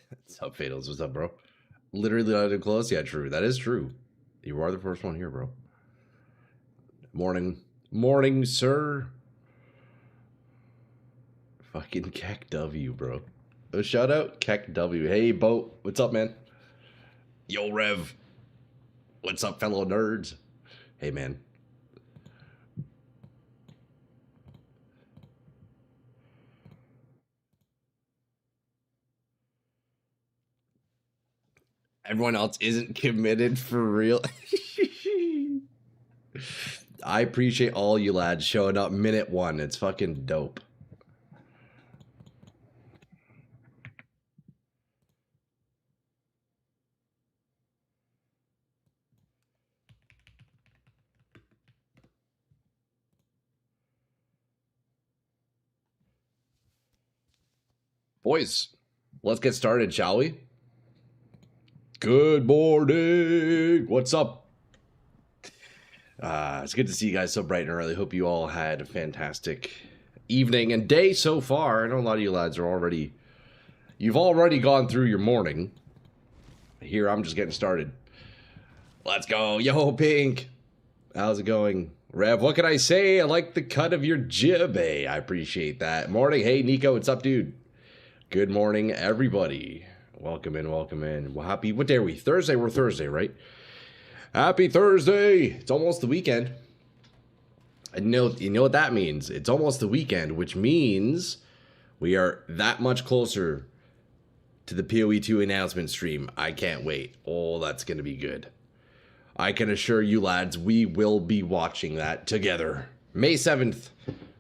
What's up, Fatals? What's up, bro? Literally not even close. Yeah, true. That is true. You are the first one here, bro. Morning. Morning, sir. Fucking Keck W, bro. A shout out, Keck W. Hey, Boat. What's up, man? Yo, Rev. What's up, fellow nerds? Hey, man. Everyone else isn't committed for real. I appreciate all you lads showing up minute one. It's fucking dope. Boys, let's get started, shall we? Good morning. What's up? It's good to see you guys so bright and early. Hope you all had a fantastic evening and day so far. I know a lot of you lads are already... You've already gone through your morning. Here, I'm just getting started. Let's go. Yo, Pink. How's it going? Rev, what can I say? I like the cut of your jib. Hey, I appreciate that. Morning. Hey, Nico. What's up, dude? Good morning, everybody. Welcome in, welcome in. Well, happy... What day are we? Thursday? We're Thursday, right? Happy Thursday! It's almost the weekend. You know what that means. It's almost the weekend, which means we are that much closer to the PoE2 announcement stream. I can't wait. Oh, that's going to be good. I can assure you, lads, we will be watching that together. May 7th,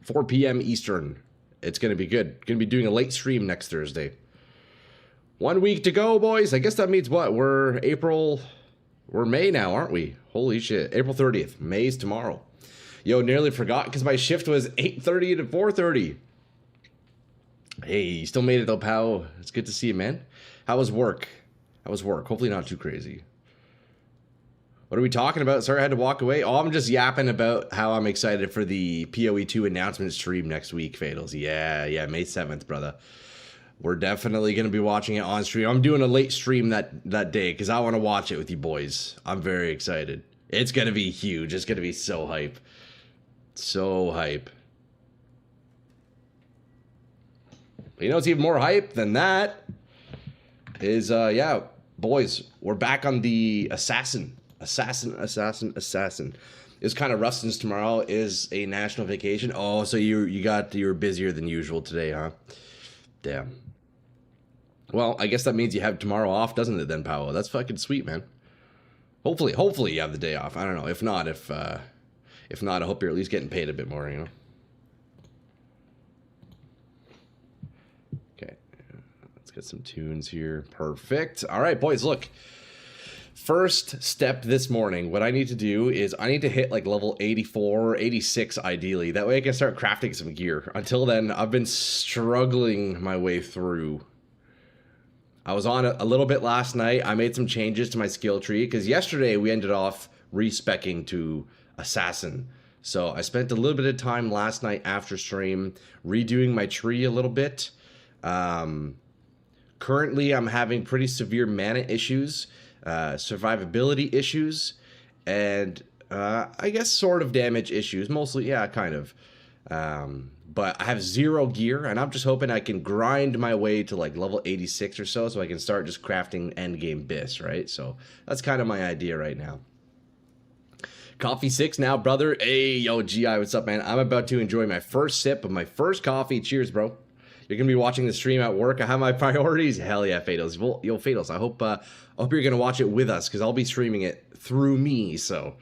4 p.m. Eastern. It's going to be good. Going to be doing a late stream next Thursday. 1 week to go, boys. I guess that means what? We're May now, aren't we? Holy shit. April 30th. May's tomorrow. Yo, nearly forgot because my shift was 8:30 to 4:30. Hey, you still made it though, pal. It's good to see you, man. How was work? How was work? Hopefully not too crazy. What are we talking about? Sorry, I had to walk away. Oh, I'm just yapping about how I'm excited for the PoE2 announcement stream next week, Fatals. Yeah, May 7th, brother. We're definitely going to be watching it on stream. I'm doing a late stream that day because I want to watch it with you boys. I'm very excited. It's going to be huge. It's going to be so hype. So hype. But you know what's even more hype than that is, yeah, boys, we're back on the Assassin. It's kind of rough since tomorrow is a national vacation. Oh, so you're busier than usual today, huh? Damn. Well, I guess that means you have tomorrow off, doesn't it then, Paolo? That's fucking sweet, man. Hopefully you have the day off. I don't know. If not, I hope you're at least getting paid a bit more, you know? Okay. Let's get some tunes here. Perfect. All right, boys, look. First step this morning, what I need to do is I need to hit like level 84 or 86 ideally. That way I can start crafting some gear. Until then, I've been struggling my way through. I was on a little bit last night. I made some changes to my skill tree because yesterday we ended off respecking to Assassin. So I spent a little bit of time last night after stream redoing my tree a little bit. Currently, I'm having pretty severe mana issues, survivability issues, and I guess sort of damage issues. Mostly, yeah, kind of. But I have 0 gear, and I'm just hoping I can grind my way to like level 86 or so I can start just crafting endgame bis, right? So that's kind of my idea right now. Coffee 6 now, brother. Hey, yo, GI, what's up, man? I'm about to enjoy my first sip of my first coffee. Cheers, bro. You're going to be watching the stream at work. I have my priorities. Hell yeah, Fatals. Well, yo, Fatals, I hope you're going to watch it with us because I'll be streaming it through me, so...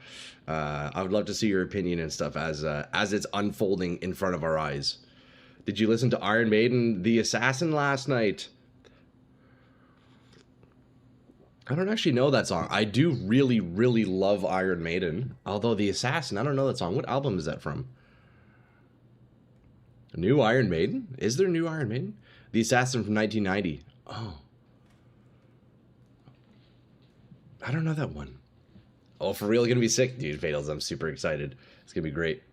I would love to see your opinion and stuff as it's unfolding in front of our eyes. Did you listen to Iron Maiden, The Assassin last night? I don't actually know that song. I do really, really love Iron Maiden. Although The Assassin, I don't know that song. What album is that from? New Iron Maiden? Is there new Iron Maiden? The Assassin from 1990. Oh. I don't know that one. Oh, for real, gonna be sick, dude. Fatals, I'm super excited. It's gonna be great.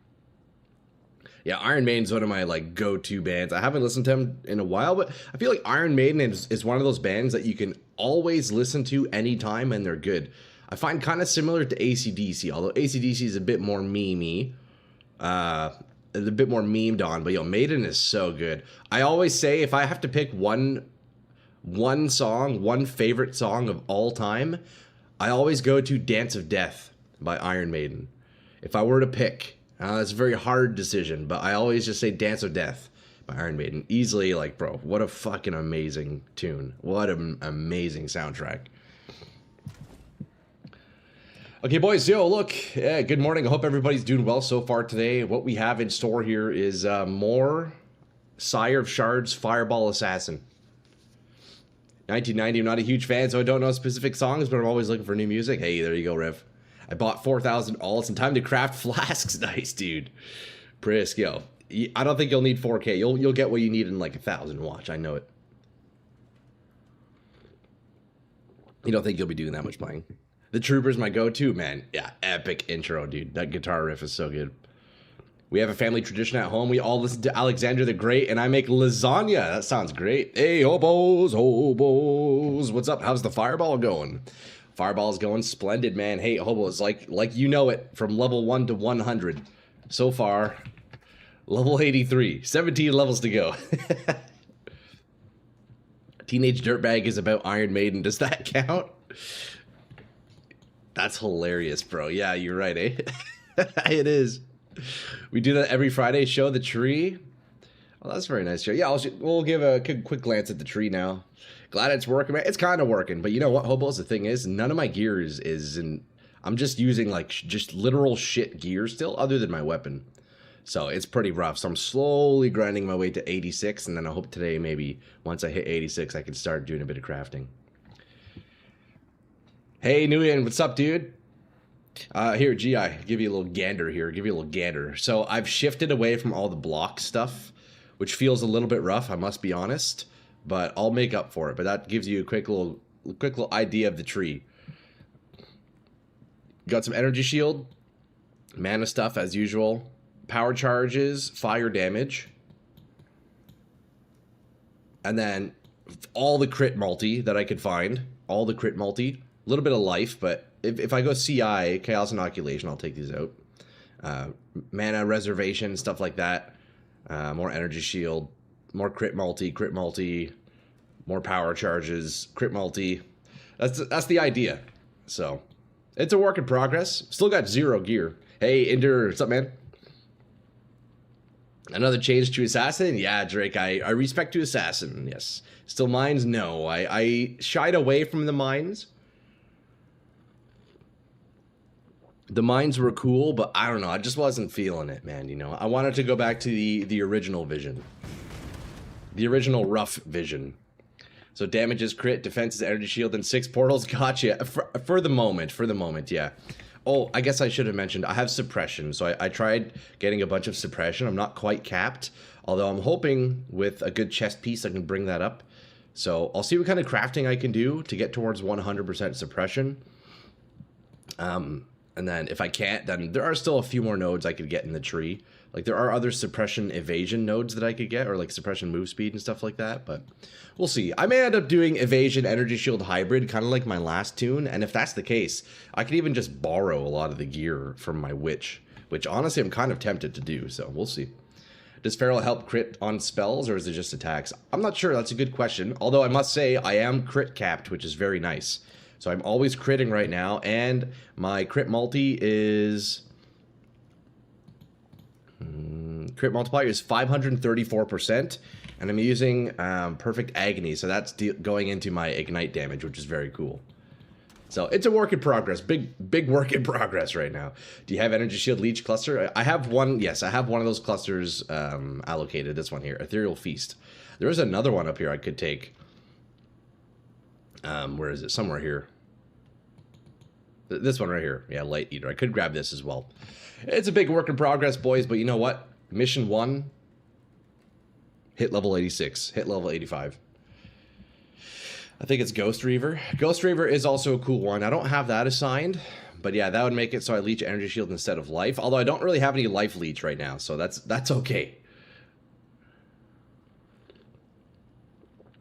Yeah, Iron Maiden's one of my like go-to bands. I haven't listened to them in a while, but I feel like Iron Maiden is one of those bands that you can always listen to anytime and they're good. I find kind of similar to AC/DC, although AC/DC is a bit more memey. A bit more memed on, but yo, Maiden is so good. I always say if I have to pick one song, one favorite song of all time, I always go to Dance of Death by Iron Maiden. If I were to pick, it's a very hard decision, but I always just say Dance of Death by Iron Maiden. Easily, like, bro, what a fucking amazing tune. What an amazing soundtrack. Okay, boys, yo, look, good morning. I hope everybody's doing well so far today. What we have in store here is more Sire of Shards Fireball Assassin. 1990, I'm not a huge fan, so I don't know specific songs, but I'm always looking for new music. Hey, there you go, Rev. I bought 4,000 alts and time to craft flasks. Nice, dude. Prisk, yo. I don't think you'll need 4K. You'll get what you need in like 1,000 watch. I know it. You don't think you'll be doing that much playing? The Trooper's my go-to, man. Yeah, epic intro, dude. That guitar riff is so good. We have a family tradition at home. We all listen to Alexander the Great, and I make lasagna. That sounds great. Hey, hobos, hobos. What's up? How's the fireball going? Fireball's going splendid, man. Hey, hobos, like you know it, from level 1 to 100. So far, level 83. 17 levels to go. Teenage Dirtbag is about Iron Maiden. Does that count? That's hilarious, bro. Yeah, you're right, eh? It is. We do that every Friday. Show the tree. Well, that's a very nice show. Yeah, we'll give a quick glance at the tree now. Glad it's working, man. It's kind of working, but you know what, hobos? The thing is, none of my gear is in... I'm just using, like, just literal shit gear still, other than my weapon. So it's pretty rough. So I'm slowly grinding my way to 86, and then I hope today, maybe, once I hit 86, I can start doing a bit of crafting. Hey, Nguyen, what's up, dude? Here, G.I., give you a little gander here. Give you a little gander. So I've shifted away from all the block stuff, which feels a little bit rough, I must be honest. But I'll make up for it. But that gives you a quick little idea of the tree. Got some energy shield, mana stuff as usual, power charges, fire damage, and then all the crit multi that I could find. All the crit multi. A little bit of life, but if I go CI, Chaos Inoculation, I'll take these out. Mana Reservation, stuff like that. More Energy Shield, more crit multi, more power charges, crit multi. That's the idea. So, it's a work in progress. Still got 0 gear. Hey, Ender, what's up, man? Another change to Assassin? Yeah, Drake, I respect to Assassin, yes. Still mines? No. I shied away from the mines. The mines were cool, but I don't know. I just wasn't feeling it, man, you know. I wanted to go back to the original vision. The original rough vision. So damage is crit, defense is energy shield, and 6 portals. Gotcha. For the moment, yeah. Oh, I guess I should have mentioned, I have suppression. So I tried getting a bunch of suppression. I'm not quite capped, although I'm hoping with a good chest piece I can bring that up. So I'll see what kind of crafting I can do to get towards 100% suppression. And then if I can't, then there are still a few more nodes I could get in the tree. Like there are other suppression evasion nodes that I could get, or like suppression move speed and stuff like that, but we'll see. I may end up doing evasion energy shield hybrid, kind of like my last tune, and if that's the case, I could even just borrow a lot of the gear from my witch, which honestly I'm kind of tempted to do, so we'll see. Does Feral help crit on spells, or is it just attacks? I'm not sure, that's a good question, although I must say I am crit capped, which is very nice. So I'm always critting right now, and my crit multi is... crit multiplier is 534%, and I'm using Perfect Agony, so that's going into my ignite damage, which is very cool. So it's a work in progress, big work in progress right now. Do you have Energy Shield Leech Cluster? I have one, yes, I have one of those clusters allocated, this one here, Ethereal Feast. There is another one up here I could take. Where is it? Somewhere here. This one right here. Yeah, Light Eater. I could grab this as well. It's a big work in progress, boys, but you know what? Mission 1, hit level 86, hit level 85. I think it's Ghost Reaver. Ghost Reaver is also a cool one. I don't have that assigned, But yeah, that would make it so I leech energy shield instead of life. Although I don't really have any life leech right now, so that's okay.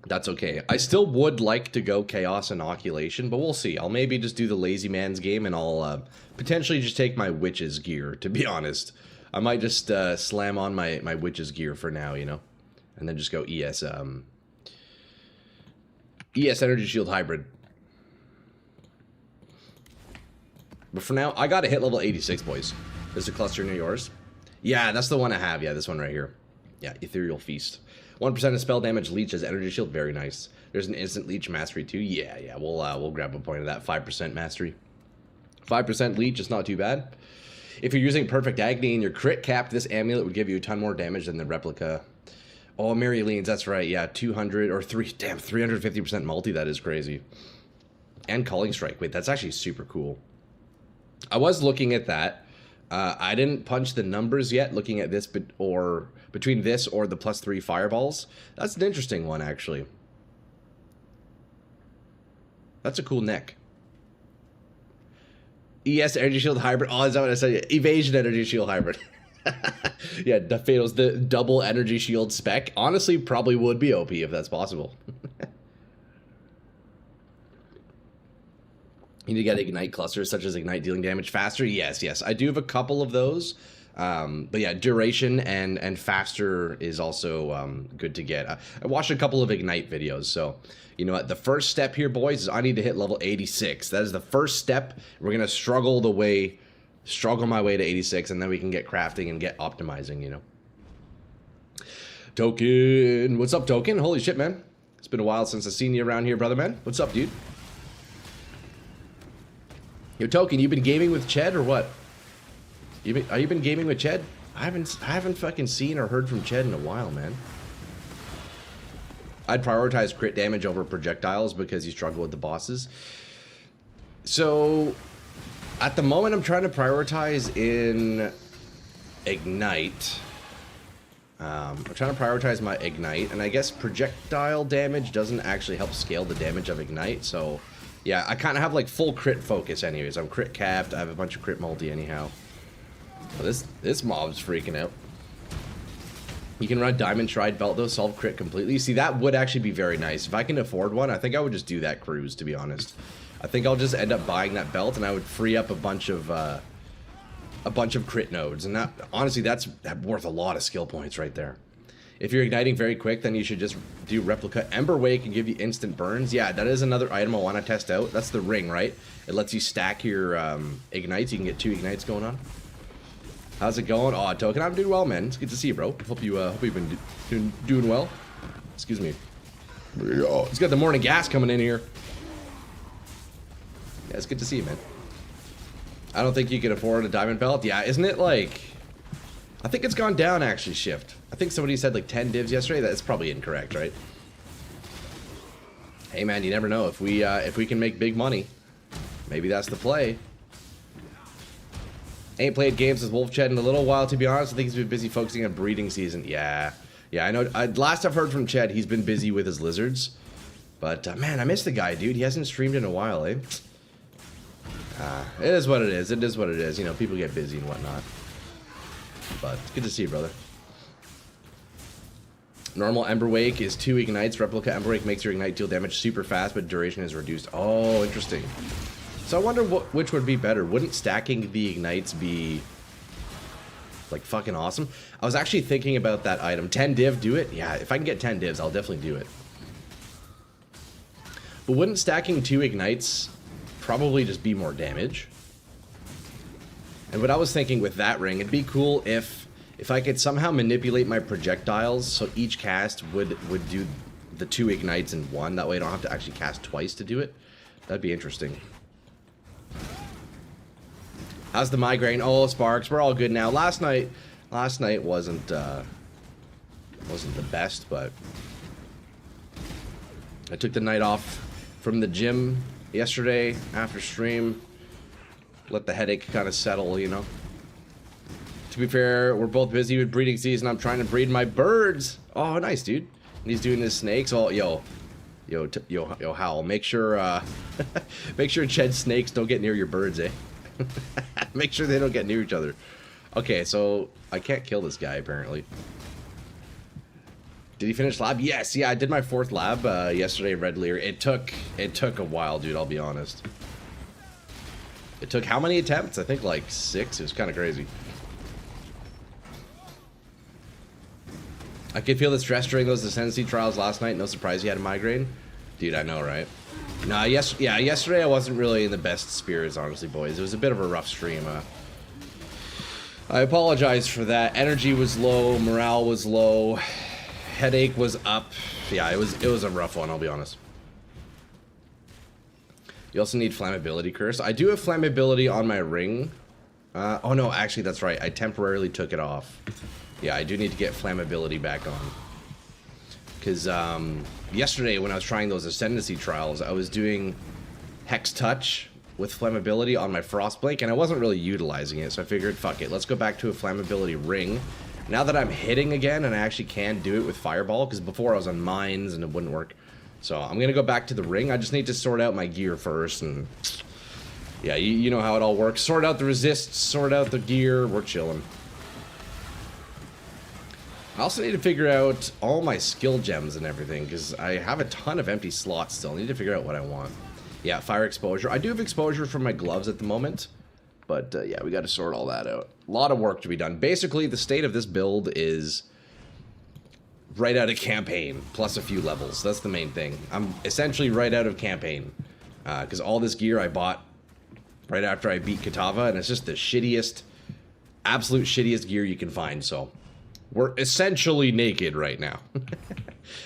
That's okay. I still would like to go Chaos Inoculation, but we'll see. I'll maybe just do the Lazy Man's game, and I'll potentially just take my Witch's gear, to be honest. I might just slam on my Witch's gear for now, you know? And then just go ES Energy Shield Hybrid. But for now, I got to hit level 86, boys. There's a cluster near yours. Yeah, that's the one I have. Yeah, this one right here. Yeah, Ethereal Feast. 1% of spell damage leech as energy shield. Very nice. There's an instant leech mastery too. Yeah, we'll grab a point of that. 5% mastery. 5% leech is not too bad. If you're using Perfect Agony and your crit capped, this amulet would give you a ton more damage than the replica. Oh, Mary Leans, that's right. Yeah, 200 or 350% multi. That is crazy. And Calling Strike. Wait, that's actually super cool. I was looking at that. I didn't punch the numbers yet, looking at this, or between this or the +3 fireballs. That's an interesting one, actually. That's a cool neck. ES Energy Shield Hybrid. Oh, is that what I said? Evasion Energy Shield Hybrid. Yeah, Fatal's the double Energy Shield spec. Honestly, probably would be OP if that's possible. You need to get Ignite clusters, such as Ignite dealing damage faster. Yes, I do have a couple of those. But yeah, duration and faster is also good to get. I watched a couple of Ignite videos, so you know what? The first step here, boys, is I need to hit level 86. That is the first step. We're gonna struggle my way to 86, and then we can get crafting and get optimizing, you know. Token, what's up, Token? Holy shit, man! It's been a while since I've seen you around here, brother, man. What's up, dude? Yo, Token, you been gaming with Ched or what? Are you been gaming with Ched? I haven't fucking seen or heard from Ched in a while, man. I'd prioritize crit damage over projectiles because you struggle with the bosses. So, at the moment, I'm trying to prioritize in Ignite. I'm trying to prioritize my Ignite, and I guess projectile damage doesn't actually help scale the damage of Ignite, so yeah, I kind of have like full crit focus anyways. I'm crit capped, I have a bunch of crit multi anyhow. Oh, this mob's freaking out. You can run Diamond Stride Belt though, solve crit completely. See, that would actually be very nice. If I can afford one, I think I would just do that cruise, to be honest. I think I'll just end up buying that belt, and I would free up a bunch of crit nodes, and that honestly, that's worth a lot of skill points right there. If you're igniting very quick, then you should just do Replica. Ember Wake can give you instant burns. Yeah, that is another item I want to test out. That's the ring, right? It lets you stack your ignites. You can get 2 ignites going on. How's it going? Oh, Token, I'm doing well, man. It's good to see you, bro. Hope you've been doing well. Excuse me. It's got the morning gas coming in here. Yeah, it's good to see you, man. I don't think you can afford a diamond belt. Yeah, isn't it like... I think it's gone down, actually, Shift. I think somebody said like 10 divs yesterday. That's probably incorrect, right? Hey, man, you never know. If we can make big money, maybe that's the play. Ain't played games with Wolf Ched in a little while, to be honest. I think he's been busy focusing on breeding season. Yeah, I know. Last I've heard from Ched, he's been busy with his lizards. But, man, I miss the guy, dude. He hasn't streamed in a while, eh? It is what it is. It is what it is. You know, people get busy and whatnot. But it's good to see you, brother. Normal Ember Wake is 2 ignites. Replica Ember Wake makes your ignite deal damage super fast, but duration is reduced. Oh, interesting. So I wonder which would be better. Wouldn't stacking the ignites be like fucking awesome? I was actually thinking about that item. 10 div, do it? Yeah, if I can get 10 divs, I'll definitely do it. But wouldn't stacking 2 ignites probably just be more damage? And what I was thinking with that ring, it'd be cool if I could somehow manipulate my projectiles so each cast would do the 2 ignites in one. That way I don't have to actually cast twice to do it. That'd be interesting. How's the migraine? Oh, Sparks, we're all good now. Last night wasn't the best, but I took the night off from the gym yesterday after stream. Let the headache kind of settle, you know. To be fair, we're both busy with breeding season. I'm trying to breed my birds. Oh, nice, dude. And he's doing his snakes. Oh, yo, Howl. Make sure, make sure Ched snakes don't get near your birds, eh? Make sure they don't get near each other. Okay, so I can't kill this guy, apparently. Did he finish lab? Yes, yeah, I did my 4th lab yesterday, Red Lear. It took a while, dude, I'll be honest. It took how many attempts? I think like 6. It was kind of crazy. I could feel the stress during those ascendancy trials last night. No surprise you had a migraine. Dude, I know, right? Nah, yesterday I wasn't really in the best spirits, honestly, boys. It was a bit of a rough stream. I apologize for that. Energy was low, morale was low, headache was up. Yeah, it was a rough one, I'll be honest. You also need flammability curse. I do have flammability on my ring. Oh no, actually that's right. I temporarily took it off. Yeah, I do need to get flammability back on. Because yesterday when I was trying those ascendancy trials, I was doing Hex Touch with flammability on my Frostblink, and I wasn't really utilizing it, so I figured, fuck it, let's go back to a flammability ring. Now that I'm hitting again, and I actually can do it with Fireball, because before I was on mines and it wouldn't work. So I'm going to go back to the ring. I just need to sort out my gear first, and yeah, you know how it all works. Sort out the resists, sort out the gear, we're chilling. I also need to figure out all my skill gems and everything, because I have a ton of empty slots still. I need to figure out what I want. Yeah, fire exposure. I do have exposure from my gloves at the moment, but yeah, we got to sort all that out. A lot of work to be done. Basically, the state of this build is right out of campaign, plus a few levels. That's the main thing. I'm essentially right out of campaign, because all this gear I bought right after I beat Katava, and it's just the shittiest, absolute shittiest gear you can find, so we're essentially naked right now.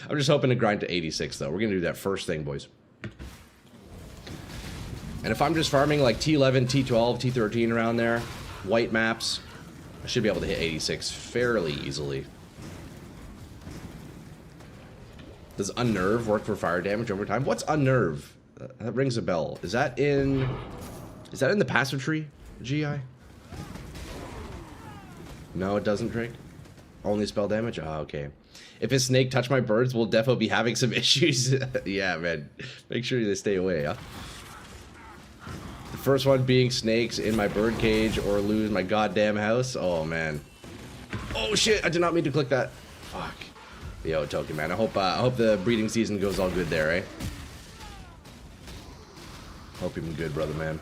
I'm just hoping to grind to 86, though. We're going to do that first thing, boys. And if I'm just farming like T11, T12, T13 around there, white maps, I should be able to hit 86 fairly easily. Does Unnerve work for fire damage over time? What's Unnerve? That rings a bell. Is that in the passive tree, GI? No, it doesn't, Drake. Only spell damage? Oh, okay. If a snake touch my birds, we'll definitely be having some issues. Yeah, man. Make sure they stay away, huh? The first one being snakes in my bird cage or lose my goddamn house. Oh, man. Oh, shit. I did not mean to click that. Fuck. Yo, Token, man. I hope the breeding season goes all good there, eh? Hope you've been good, brother, man.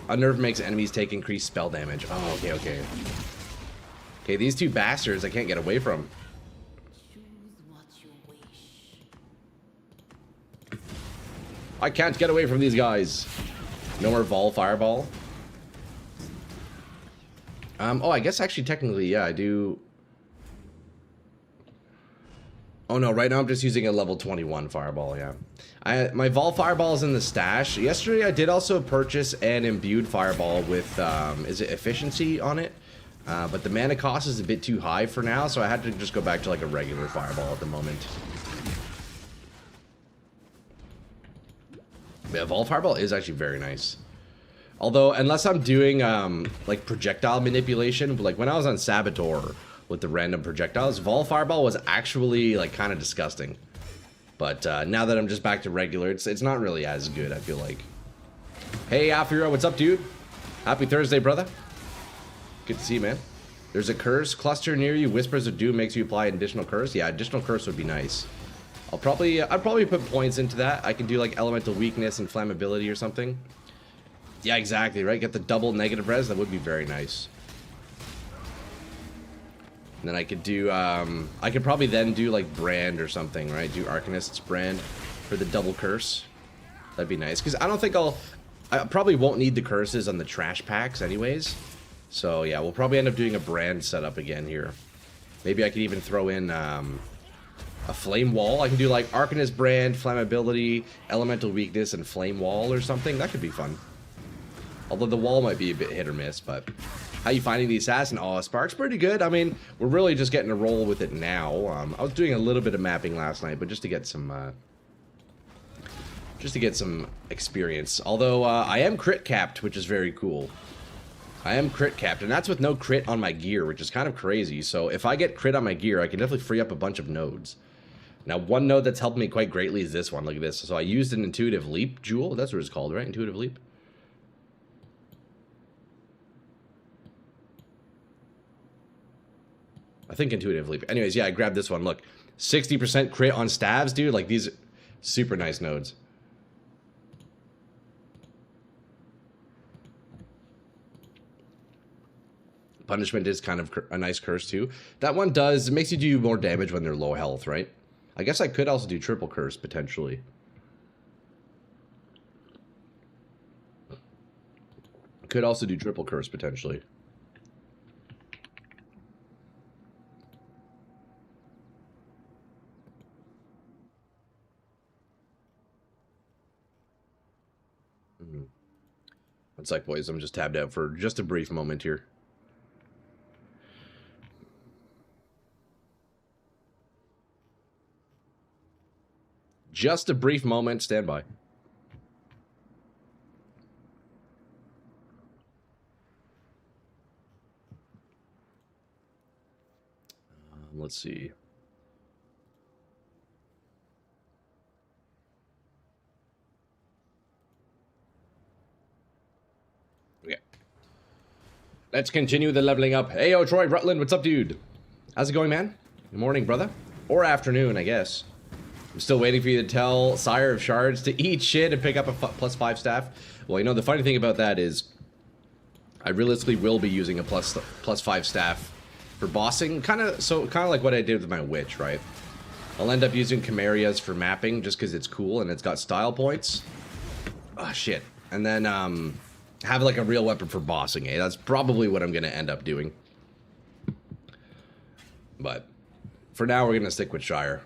Unnerve makes enemies take increased spell damage. Oh, okay, okay. Okay, these two bastards I can't get away from. I can't get away from these guys. No more Vol Fireball. Oh, I guess actually technically, yeah, I do. Oh no, right now I'm just using a level 21 Fireball, yeah. My Vol Fireball is in the stash. Yesterday I did also purchase an imbued Fireball with, is it efficiency on it? But the mana cost is a bit too high for now, so I had to just go back to like a regular Fireball at the moment. Yeah, Vol Fireball is actually very nice. Although, unless I'm doing like projectile manipulation, like when I was on Saboteur with the random projectiles, Vol Fireball was actually like kind of disgusting. But now that I'm just back to regular, it's not really as good, I feel like. Hey, Alfiro, what's up, dude? Happy Thursday, brother. Good to see you, man. There's a curse cluster near you. Whispers of Doom makes you apply an additional curse. Yeah, additional curse would be nice. I'd probably put points into that. I can do like elemental weakness and flammability or something. Yeah, exactly, right? Get the double negative res. That would be very nice. And then I could do, I could probably then do like brand or something, right? Do Arcanist's brand for the double curse. That'd be nice. Because I don't think I probably won't need the curses on the trash packs anyways. So yeah, we'll probably end up doing a brand setup again here. Maybe I could even throw in a flame wall. I can do like Arcanist brand, flammability, elemental weakness, and flame wall or something. That could be fun. Although the wall might be a bit hit or miss, but how you finding the assassin? Oh, Spark's pretty good. I mean, we're really just getting a roll with it now. I was doing a little bit of mapping last night, but just to get some experience. Although I am crit capped, which is very cool. I am crit capped, and that's with no crit on my gear, which is kind of crazy. So if I get crit on my gear, I can definitely free up a bunch of nodes. Now, one node that's helped me quite greatly is this one. Look at this. So I used an Intuitive Leap Jewel. That's what it's called, right? Intuitive Leap. I think intuitively. Anyways, yeah, I grabbed this one. Look, 60% crit on stabs, dude. Like, these super nice nodes. Punishment is kind of a nice curse, too. That one does, it makes you do more damage when they're low health, right? I guess I could also do triple curse, potentially. Could also do triple curse, potentially. One sec, boys. I'm just tabbed out for just a brief moment here. Just a brief moment. Stand by. Let's see. Okay. Let's continue the leveling up. Hey, yo, Troy Rutland, what's up, dude? How's it going, man? Good morning, brother. Or afternoon, I guess. I'm still waiting for you to tell Sire of Shards to eat shit and pick up a +5 staff. Well, you know, the funny thing about that is I realistically will be using a +5 staff for bossing. Kind of like what I did with my witch, right? I'll end up using Chimerias for mapping just because it's cool and it's got style points. Oh, shit. And then, have like a real weapon for bossing, eh? That's probably what I'm going to end up doing. But for now, we're going to stick with Sire.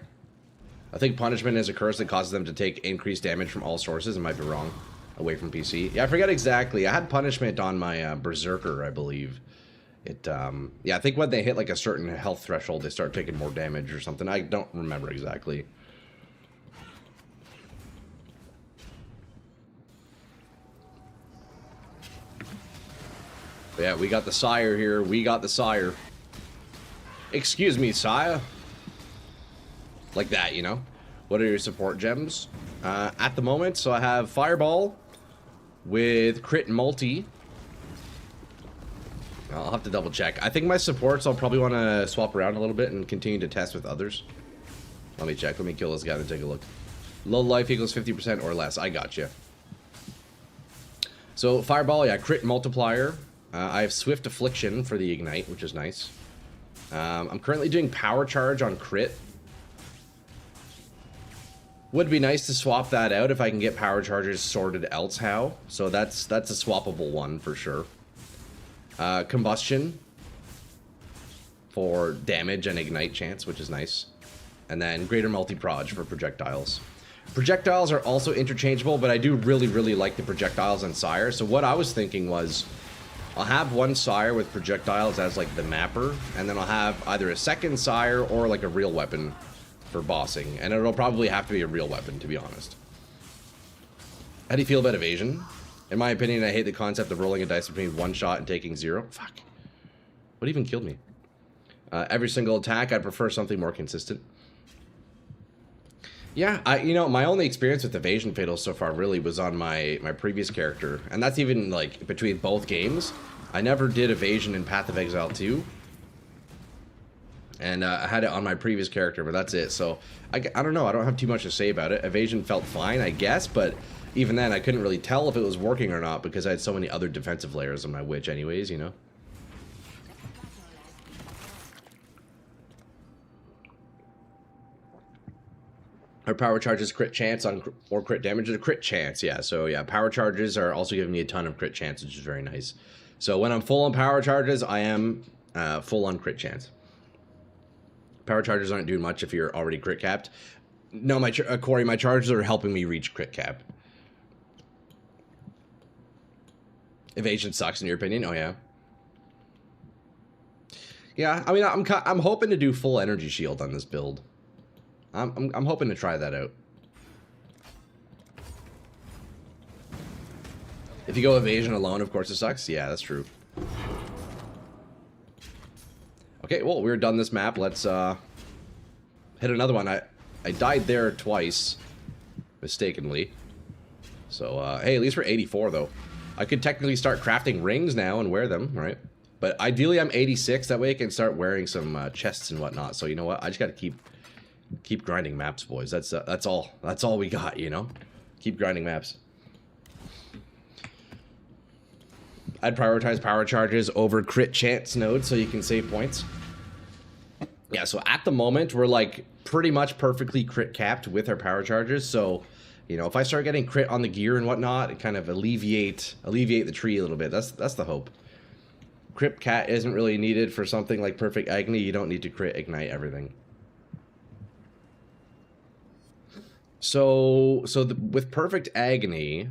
I think punishment is a curse that causes them to take increased damage from all sources. I might be wrong. Away from PC. Yeah, I forget exactly. I had punishment on my Berserker, I believe. Yeah, I think when they hit like a certain health threshold, they start taking more damage or something. I don't remember exactly. But yeah, we got the Sire here. We got the Sire. Excuse me, Sire. Like that, you know? What are your support gems? At the moment, so I have Fireball with crit multi. I'll have to double check. I think my supports I'll probably want to swap around a little bit and continue to test with others. Let me check. Let me kill this guy and take a look. Low life equals 50% or less. I got you. So Fireball, yeah, crit multiplier. I have Swift Affliction for the Ignite, which is nice. I'm currently doing Power Charge on crit. Would be nice to swap that out if I can get Power Charges sorted else how. So that's a swappable one for sure. Combustion for damage and ignite chance, which is nice. And then greater multi-proj for projectiles. Projectiles are also interchangeable, but I do really like the projectiles on Sire. So what I was thinking was I'll have one Sire with projectiles as like the mapper, and then I'll have either a second Sire or like a real weapon for bossing. And it'll probably have to be a real weapon, to be honest. How do you feel about evasion? In my opinion, I hate the concept of rolling a dice between one shot and taking 0. Fuck. What even killed me? Every single attack, I prefer something more consistent. Yeah, you know, my only experience with evasion fatal so far really was on my previous character. And that's even, like, between both games. I never did evasion in Path of Exile 2. And I had it on my previous character, but that's it. So, I don't know. I don't have too much to say about it. Evasion felt fine, I guess, but even then, I couldn't really tell if it was working or not because I had so many other defensive layers on my witch anyways, you know? Her power charges crit chance on or crit damage, or crit chance, yeah. So yeah, power charges are also giving me a ton of crit chance, which is very nice. So when I'm full on power charges, I am full on crit chance. Power charges aren't doing much if you're already crit capped. No, Corey, my charges are helping me reach crit cap. Evasion sucks in your opinion? Oh yeah. Yeah, I mean, I'm hoping to do full energy shield on this build. I'm hoping to try that out. If you go evasion alone, of course it sucks. Yeah, that's true. Okay, well, we're done this map. Let's hit another one. I died there twice, mistakenly. So, hey, at least we're 84, though. I could technically start crafting rings now and wear them, right? But ideally I'm 86, that way I can start wearing some chests and whatnot. So you know what? I just gotta keep grinding maps, boys. That's all we got, you know? Keep grinding maps. I'd prioritize power charges over crit chance nodes so you can save points. Yeah, so at the moment, we're like pretty much perfectly crit capped with our power charges. So, you know, if I start getting crit on the gear and whatnot, it kind of alleviate the tree a little bit. That's the hope. Crit cat isn't really needed for something like Perfect Agony. You don't need to crit ignite everything. So with Perfect Agony,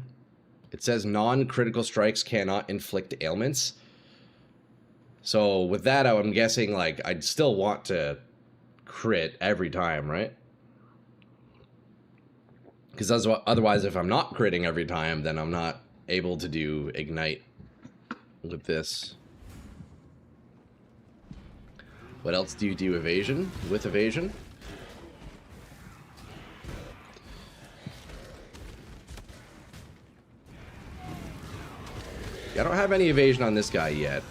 it says non-critical strikes cannot inflict ailments. So with that, I'm guessing like I'd still want to crit every time, right? Because otherwise, if I'm not critting every time, then I'm not able to do ignite with this. What else do you do evasion? With evasion? I don't have any evasion on this guy yet.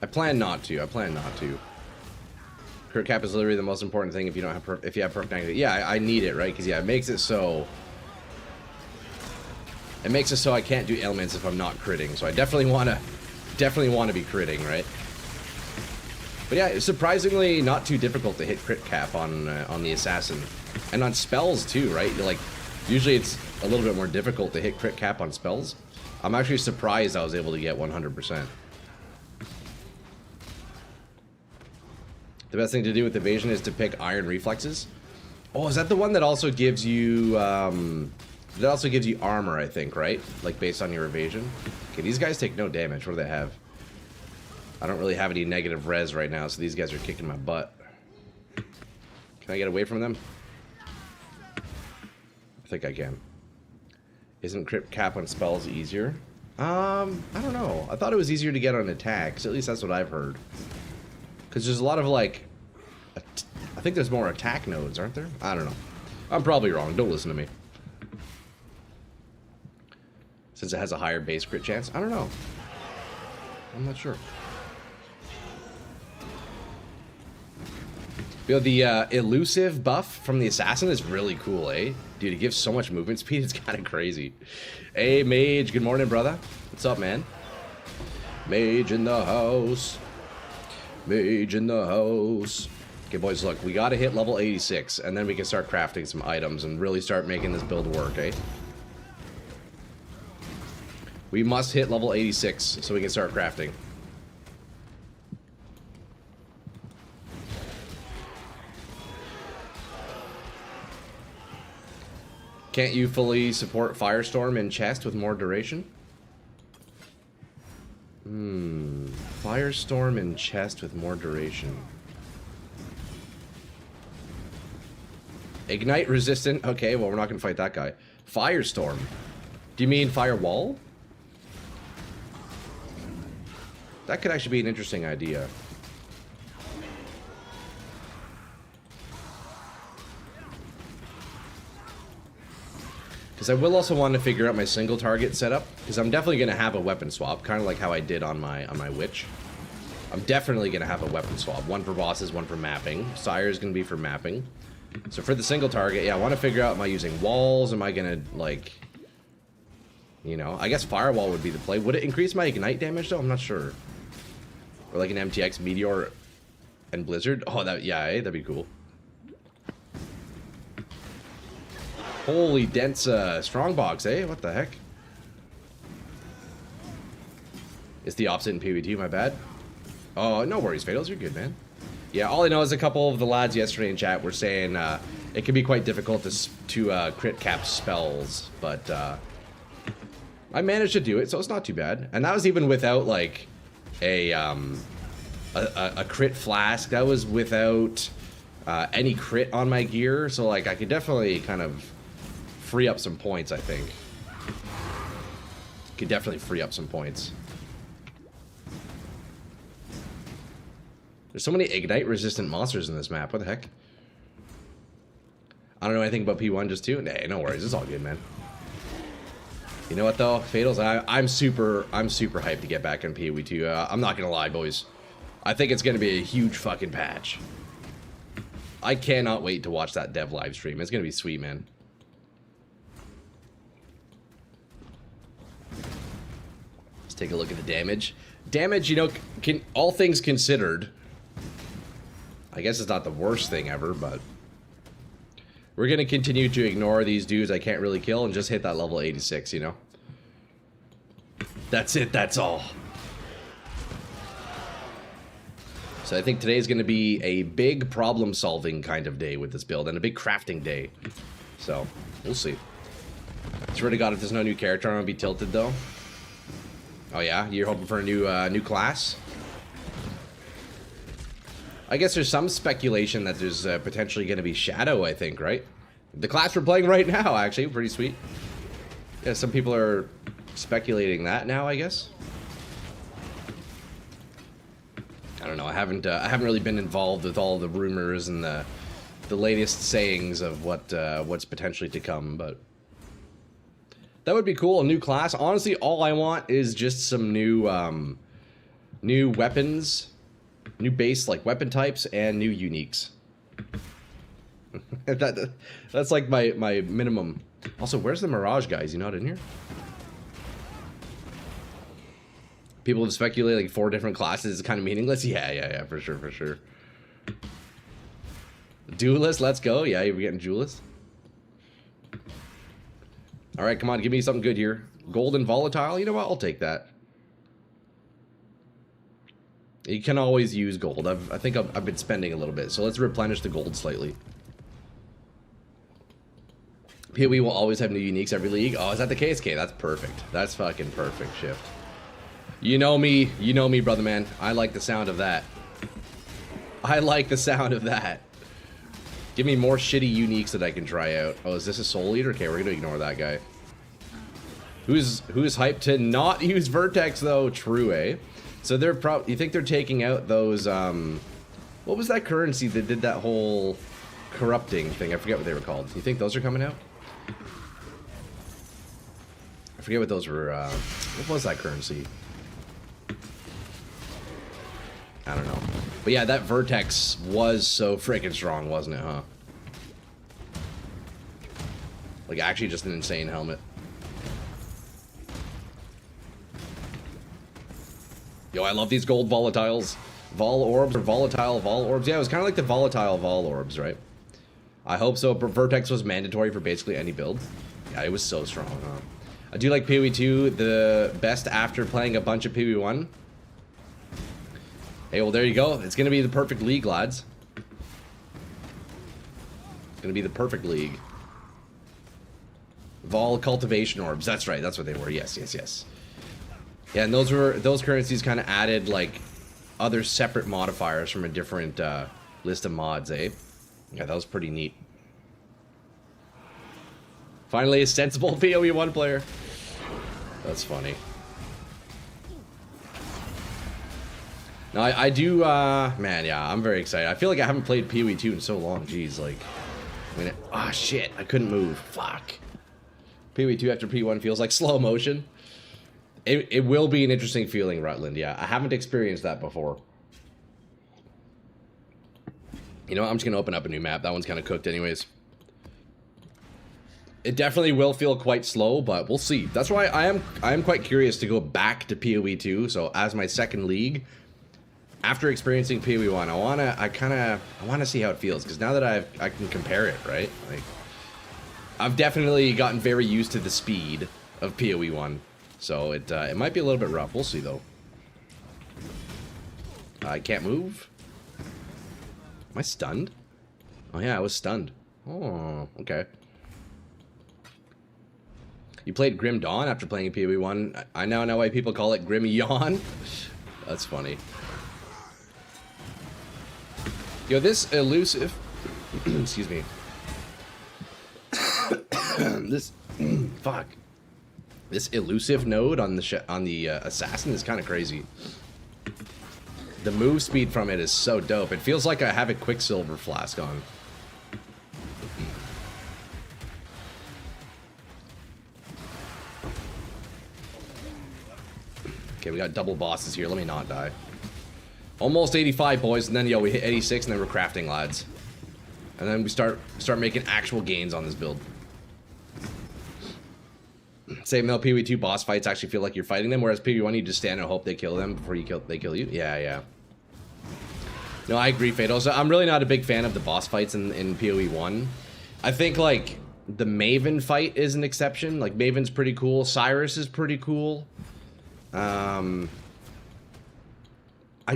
I plan not to. Crit cap is literally the most important thing if you don't have if you have perfect angle. Yeah, I need it, right? Because yeah, it makes it so I can't do ailments if I'm not critting. So I definitely want to be critting, right? But yeah, it's surprisingly not too difficult to hit crit cap on the assassin, and on spells too, right? Like usually it's a little bit more difficult to hit crit cap on spells. I'm actually surprised I was able to get 100%. The best thing to do with evasion is to pick iron reflexes. Oh, is that the one that also gives you armor, I think, right? Like based on your evasion. Okay, these guys take no damage. What do they have? I don't really have any negative res right now, so these guys are kicking my butt. Can I get away from them? I think I can. Isn't crit cap on spells easier? I don't know. I thought it was easier to get on attacks. At least that's what I've heard. Because there's a lot of, like... I think there's more attack nodes, aren't there? I don't know. I'm probably wrong. Don't listen to me. Since it has a higher base crit chance? I don't know. I'm not sure. You know, the elusive buff from the assassin is really cool, eh? Dude, it gives so much movement speed, it's kind of crazy. Hey, Mage, good morning, brother. What's up, man? Mage in the house. Mage in the house. Okay, boys, look, we gotta hit level 86, and then we can start crafting some items and really start making this build work, eh? We must hit level 86 so we can start crafting. Can't you fully support Firestorm in chest with more duration? Firestorm in chest with more duration. Ignite resistant. Okay, well, we're not going to fight that guy. Firestorm. Do you mean Firewall? That could actually be an interesting idea. Because I will also want to figure out my single target setup, because I'm definitely going to have a weapon swap, kind of like how I did on my witch. I'm definitely going to have a weapon swap. One for bosses, one for mapping. Sire is going to be for mapping. So for the single target, yeah, I want to figure out, am I using walls? Am I going to, like, you know, I guess Firewall would be the play. Would it increase my ignite damage, though? I'm not sure. Or like an MTX, Meteor, and Blizzard. Oh, that, yeah, that'd be cool. Holy dense strongbox, eh? What the heck? It's the opposite in PvT, my bad. Oh, no worries, Fatals, you're good, man. Yeah, all I know is a couple of the lads yesterday in chat were saying it can be quite difficult to crit cap spells, but I managed to do it, so it's not too bad. And that was even without, like, a crit flask. That was without any crit on my gear, so, like, I could definitely kind of free up some points, I think. Could definitely free up some points. There's so many ignite-resistant monsters in this map. What the heck? I don't know anything about P1, just 2? Nah, no worries. It's all good, man. You know what though, Fatals, I'm super hyped to get back on PoE 2. I'm not gonna lie, boys. I think it's gonna be a huge fucking patch. I cannot wait to watch that dev live stream. It's gonna be sweet, man. Let's take a look at the damage. Damage, you know, all things considered, I guess it's not the worst thing ever, but we're gonna continue to ignore these dudes I can't really kill and just hit that level 86, you know? That's it, that's all. So I think today's gonna be a big problem-solving kind of day with this build, and a big crafting day. So, we'll see. Swear to God, if there's no new character, I'm gonna be tilted, though. Oh yeah? You're hoping for a new class? I guess there's some speculation that there's potentially going to be Shadow, I think, right? The class we're playing right now, actually. Pretty sweet. Yeah, some people are speculating that now, I guess. I don't know. I haven't really been involved with all the rumors and the latest sayings of what's potentially to come, but that would be cool. A new class. Honestly, all I want is just some new weapons. New base, like, weapon types, and new uniques. That's like my minimum. Also, where's the Mirage guy? Is he not in here? People have speculated, like, 4 different classes is kind of meaningless. Yeah, for sure. Duelist, let's go. Yeah, you're getting Duelist. Alright, come on, give me something good here. Golden Volatile? You know what? I'll take that. You can always use gold. I think I've been spending a little bit, so let's replenish the gold slightly. PoE will always have new uniques every league. Oh, is that the case? Okay, that's perfect. That's fucking perfect, Shift. You know me, brother man. I like the sound of that. I like the sound of that. Give me more shitty uniques that I can try out. Oh, is this a Soul Eater? Okay, we're gonna ignore that guy. Who's hyped to not use Vertex though? True, eh? So they're you think they're taking out those, what was that currency that did that whole corrupting thing? I forget what they were called. You think those are coming out? I forget what those were, what was that currency? I don't know. But yeah, that Vertex was so freaking strong, wasn't it, huh? Like, actually just an insane helmet. Yo, I love these gold volatiles. Vol orbs or volatile vol orbs. Yeah, it was kind of like the volatile vol orbs, right? I hope so. Vertex was mandatory for basically any build. Yeah, it was so strong, huh? I do like PoE 2 the best after playing a bunch of PoE 1. Hey, well, there you go. It's going to be the perfect league, lads. It's going to be the perfect league. Vol cultivation orbs. That's right. That's what they were. Yes. Yeah, and those currencies kind of added like other separate modifiers from a different list of mods, eh? Yeah, that was pretty neat. Finally, a sensible PoE 1 player. That's funny. No, I do, man, yeah, I'm very excited. I feel like I haven't played PoE 2 in so long. Jeez, like, I mean, ah, shit, I couldn't move. Fuck. PoE 2 after PoE 1 feels like slow motion. It will be an interesting feeling, Rutland, yeah. I haven't experienced that before. You know what, I'm just going to open up a new map. That one's kind of cooked anyways. It definitely will feel quite slow, but we'll see. That's why I am quite curious to go back to PoE 2, so as my second league. After experiencing PoE 1, I wanna see how it feels, because now that I can compare it, right? Like, I've definitely gotten very used to the speed of PoE 1. So it might be a little bit rough. We'll see though. I can't move. Am I stunned? Oh yeah, I was stunned. Oh, okay. You played Grim Dawn after playing PoE 1. I now know why people call it Grim Yawn. That's funny. Yo, this elusive... excuse me. This... fuck. This elusive node on the assassin is kind of crazy. The move speed from it is so dope. It feels like I have a Quicksilver flask on. Okay, we got double bosses here. Let me not die. Almost 85, boys, and then, yo, we hit 86, and then we're crafting, lads. And then we start making actual gains on this build. Same though, PoE2 boss fights actually feel like you're fighting them, whereas PoE1 you just stand and hope they kill them before they kill you. Yeah. No, I agree, Fatal. So I'm really not a big fan of the boss fights in PoE1. I think, like, the Maven fight is an exception. Like, Maven's pretty cool. Cyrus is pretty cool. I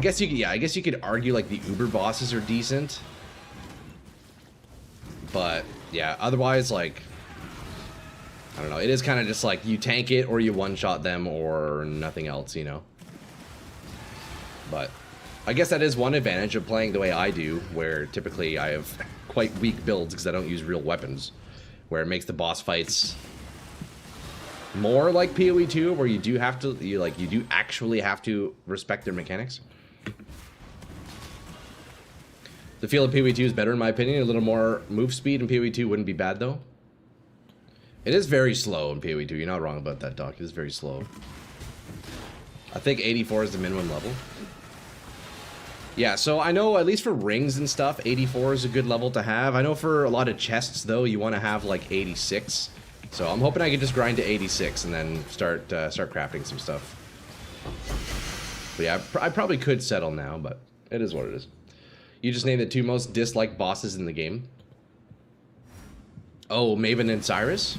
guess you could argue, like, the Uber bosses are decent. But, yeah, otherwise, like, I don't know. It is kind of just like you tank it or you one-shot them or nothing else, you know? But I guess that is one advantage of playing the way I do, where typically I have quite weak builds because I don't use real weapons, where it makes the boss fights more like PoE2, where you do actually have to respect their mechanics. The feel of PoE2 is better in my opinion. A little more move speed in PoE2 wouldn't be bad though. It is very slow in PoE2. You're not wrong about that, Doc. It is very slow. I think 84 is the minimum level. Yeah, so I know at least for rings and stuff, 84 is a good level to have. I know for a lot of chests though, you want to have like 86. So I'm hoping I can just grind to 86 and then start crafting some stuff. But yeah, I probably could settle now, but it is what it is. You just named the two most disliked bosses in the game. Oh, Maven and Cyrus?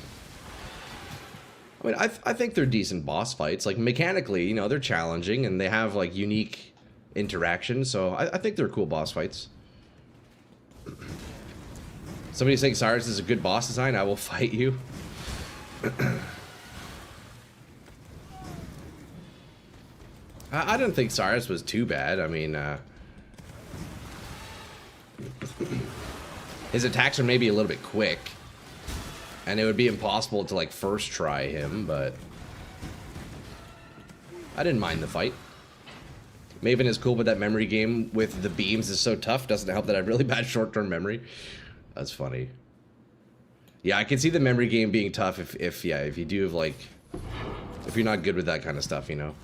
I mean, I think they're decent boss fights. Like, mechanically, you know, they're challenging and they have, like, unique interactions. So I think they're cool boss fights. Somebody saying Cyrus is a good boss design. I will fight you. I didn't think Sirus was too bad. I mean, his attacks are maybe a little bit quick, and it would be impossible to, like, first try him, but I didn't mind the fight. Maven is cool, but that memory game with the beams is so tough. Doesn't help that I have really bad short-term memory. That's funny. Yeah, I can see the memory game being tough if you do have, like, if you're not good with that kind of stuff, you know.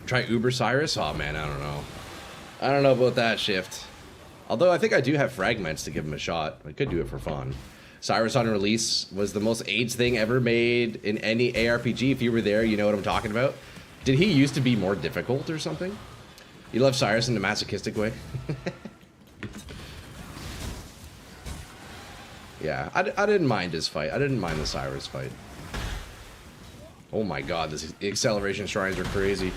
Try Uber Cyrus? Oh man, I don't know. I don't know about that shift. Although I think I do have fragments to give him a shot. I could do it for fun. Cyrus on release was the most AIDS thing ever made in any ARPG. If you were there, you know what I'm talking about. Did he used to be more difficult or something? You love Cyrus in a masochistic way? Yeah, I didn't mind his fight. I didn't mind the Cyrus fight. Oh my god, these acceleration shrines are crazy.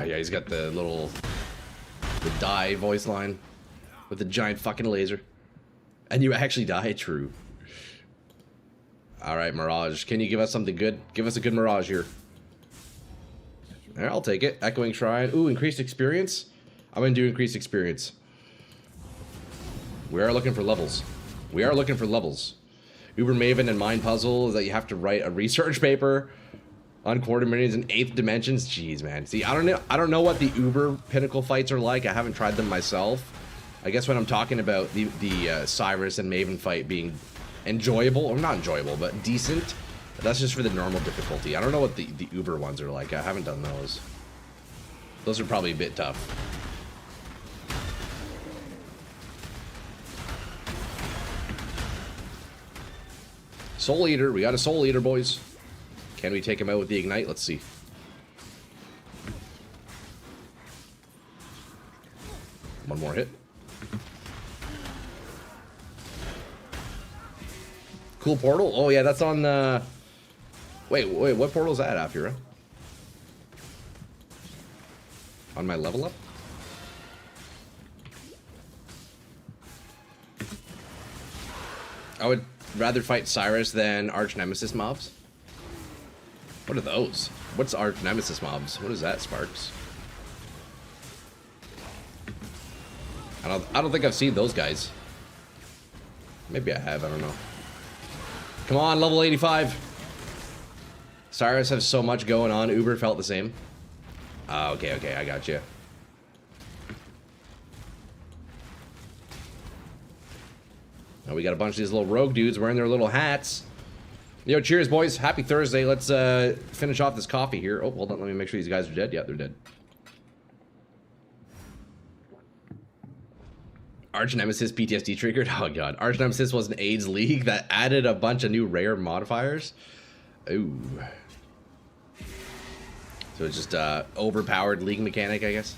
Yeah, he's got the die voice line with the giant fucking laser. And you actually die? True. Alright, Mirage. Can you give us something good? Give us a good Mirage here. Alright, I'll take it. Echoing Shrine. Ooh, increased experience? I'm gonna do increased experience. We are looking for levels. We are looking for levels. Uber Maven and Mind Puzzle is that you have to write a research paper on quarter minions in 8th dimensions. Jeez, man. See, I don't know what the Uber pinnacle fights are like. I haven't tried them myself. I guess when I'm talking about the Cyrus and Maven fight being enjoyable, or not enjoyable, but decent, that's just for the normal difficulty. I don't know what the Uber ones are like. I haven't done those. Those are probably a bit tough. Soul Eater. We got a Soul Eater, boys. Can we take him out with the Ignite? Let's see. One more hit. Cool portal? Oh yeah, that's on Wait, what portal is that, Afura? On my level up? I would rather fight Cyrus than Arch Nemesis mobs. What are those? What's Arch Nemesis mobs? What is that, Sparks? I don't think I've seen those guys. Maybe I have, I don't know. Come on, level 85. Cyrus has so much going on. Uber felt the same. Okay, I got you. Oh, we got a bunch of these little rogue dudes wearing their little hats. Yo, cheers, boys. Happy Thursday. Let's finish off this coffee here. Oh, hold on. Let me make sure these guys are dead. Yeah, they're dead. Arch Nemesis PTSD triggered. Oh, God. Arch Nemesis was an AIDS league that added a bunch of new rare modifiers. Ooh. So it's just overpowered league mechanic, I guess.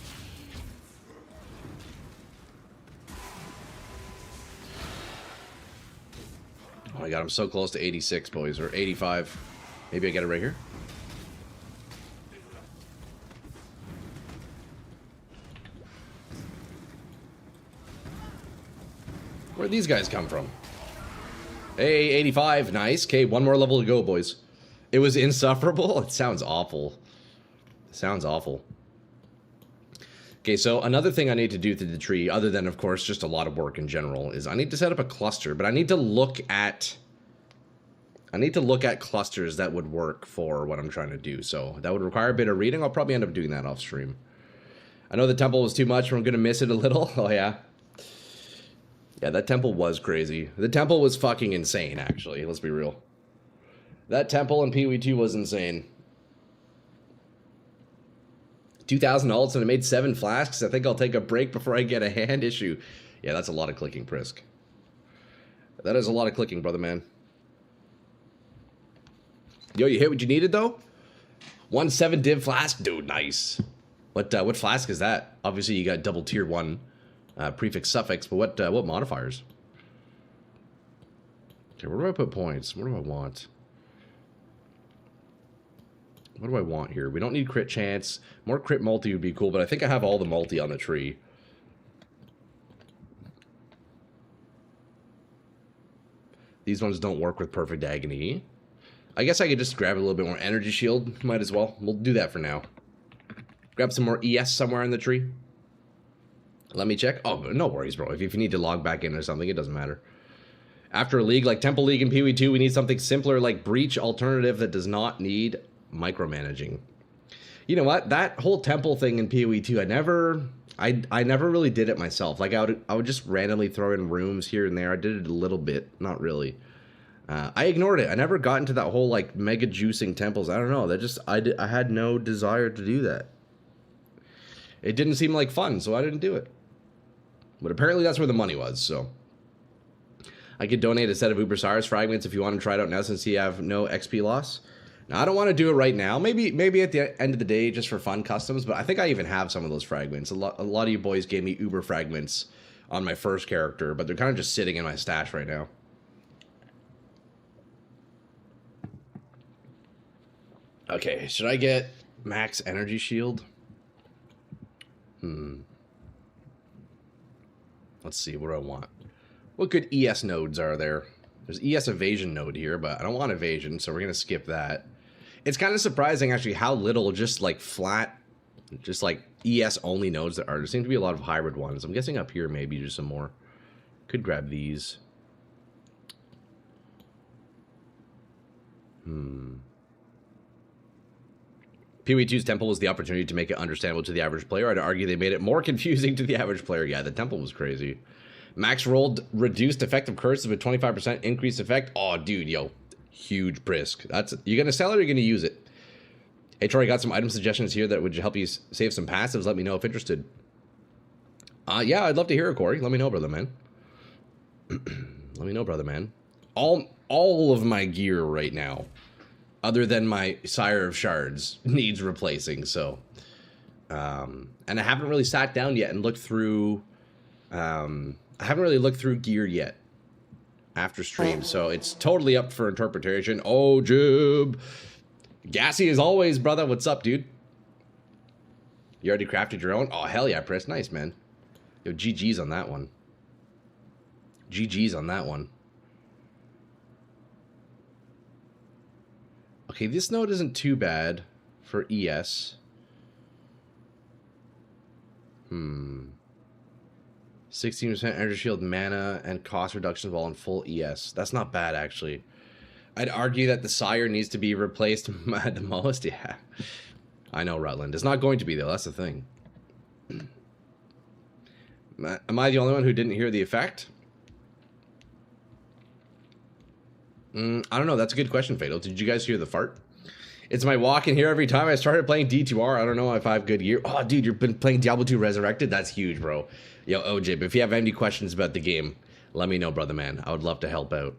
Oh my God, I'm so close to 86, boys, or 85. Maybe I get it right here. Where'd these guys come from? Hey, 85, nice. Okay, one more level to go, boys. It was insufferable. It sounds awful. It sounds awful. Okay, so another thing I need to do to the tree, other than, of course, just a lot of work in general, is I need to set up a cluster, but I need to look at clusters that would work for what I'm trying to do. So that would require a bit of reading. I'll probably end up doing that off stream. I know the temple was too much, but I'm gonna miss it a little. Oh yeah. Yeah, that temple was crazy. The temple was fucking insane, actually. Let's be real. That temple in PoE2 was insane. 2,000 alts and I made 7 flasks. I think I'll take a break before I get a hand issue. Yeah, that's a lot of clicking, Prisk. That is a lot of clicking, brother man. Yo, you hit what you needed, though? 1-7 div flask? Dude, nice. What flask is that? Obviously, you got double tier 1 prefix suffix, but what modifiers? Okay, where do I put points? What do I want? What do I want here? We don't need crit chance. More crit multi would be cool, but I think I have all the multi on the tree. These ones don't work with perfect agony. I guess I could just grab a little bit more energy shield. Might as well. We'll do that for now. Grab some more ES somewhere in the tree. Let me check. Oh, no worries, bro. If you need to log back in or something, it doesn't matter. After a league like Temple League and PoE2, we need something simpler like Breach alternative that does not need micromanaging. You know what? That whole temple thing in PoE2, I never really did it myself. Like I would just randomly throw in rooms here and there. I did it a little bit, not really. I ignored it. I never got into that whole like mega juicing temples. I don't know. That just I had no desire to do that. It didn't seem like fun, so I didn't do it. But apparently that's where the money was. So I could donate a set of Uber Sires fragments if you want to try it out now, since you have no XP loss. Now, I don't want to do it right now. Maybe at the end of the day, just for fun customs. But I think I even have some of those fragments. A lot of you boys gave me Uber fragments on my first character, but they're kind of just sitting in my stash right now. Okay, should I get max energy shield? Let's see, what do I want? What good ES nodes are there? There's ES evasion node here, but I don't want evasion, so we're going to skip that. It's kind of surprising, actually, how little just, like, flat, just, like, ES-only nodes there are. There seem to be a lot of hybrid ones. I'm guessing up here, maybe, just some more. Could grab these. PoE2's temple was the opportunity to make it understandable to the average player. I'd argue they made it more confusing to the average player. Yeah, the temple was crazy. Max rolled reduced effective curses with 25% increased effect. Oh, dude, yo. Huge brisk. You gonna sell it or you gonna use it? Hey, Troy, got some item suggestions here that would help you save some passives. Let me know if interested. Yeah, I'd love to hear it, Corey. Let me know, brother man. Let me know, brother man. All of my gear right now, other than my Sire of Shards, needs replacing. So, and I haven't really sat down yet and looked through. I haven't really looked through gear yet after stream, so it's totally up for interpretation. Oh, Jib. Gassy as always, brother. What's up, dude? You already crafted your own? Oh, hell yeah, Chris. Nice, man. Yo, GG's on that one. GG's on that one. Okay, this node isn't too bad for ES. 16% energy shield, mana, and cost reductions while in full ES. That's not bad, actually. I'd argue that the Sire needs to be replaced the most. Yeah. I know, Rutland. It's not going to be, though. That's the thing. Am I the only one who didn't hear the effect? I don't know. That's a good question, Fatal. Did you guys hear the fart? It's my walk in here every time I started playing D2R. I don't know if I have good gear. Oh, dude, you've been playing Diablo 2 Resurrected? That's huge, bro. Yo, OJ, if you have any questions about the game, let me know, brother, man. I would love to help out.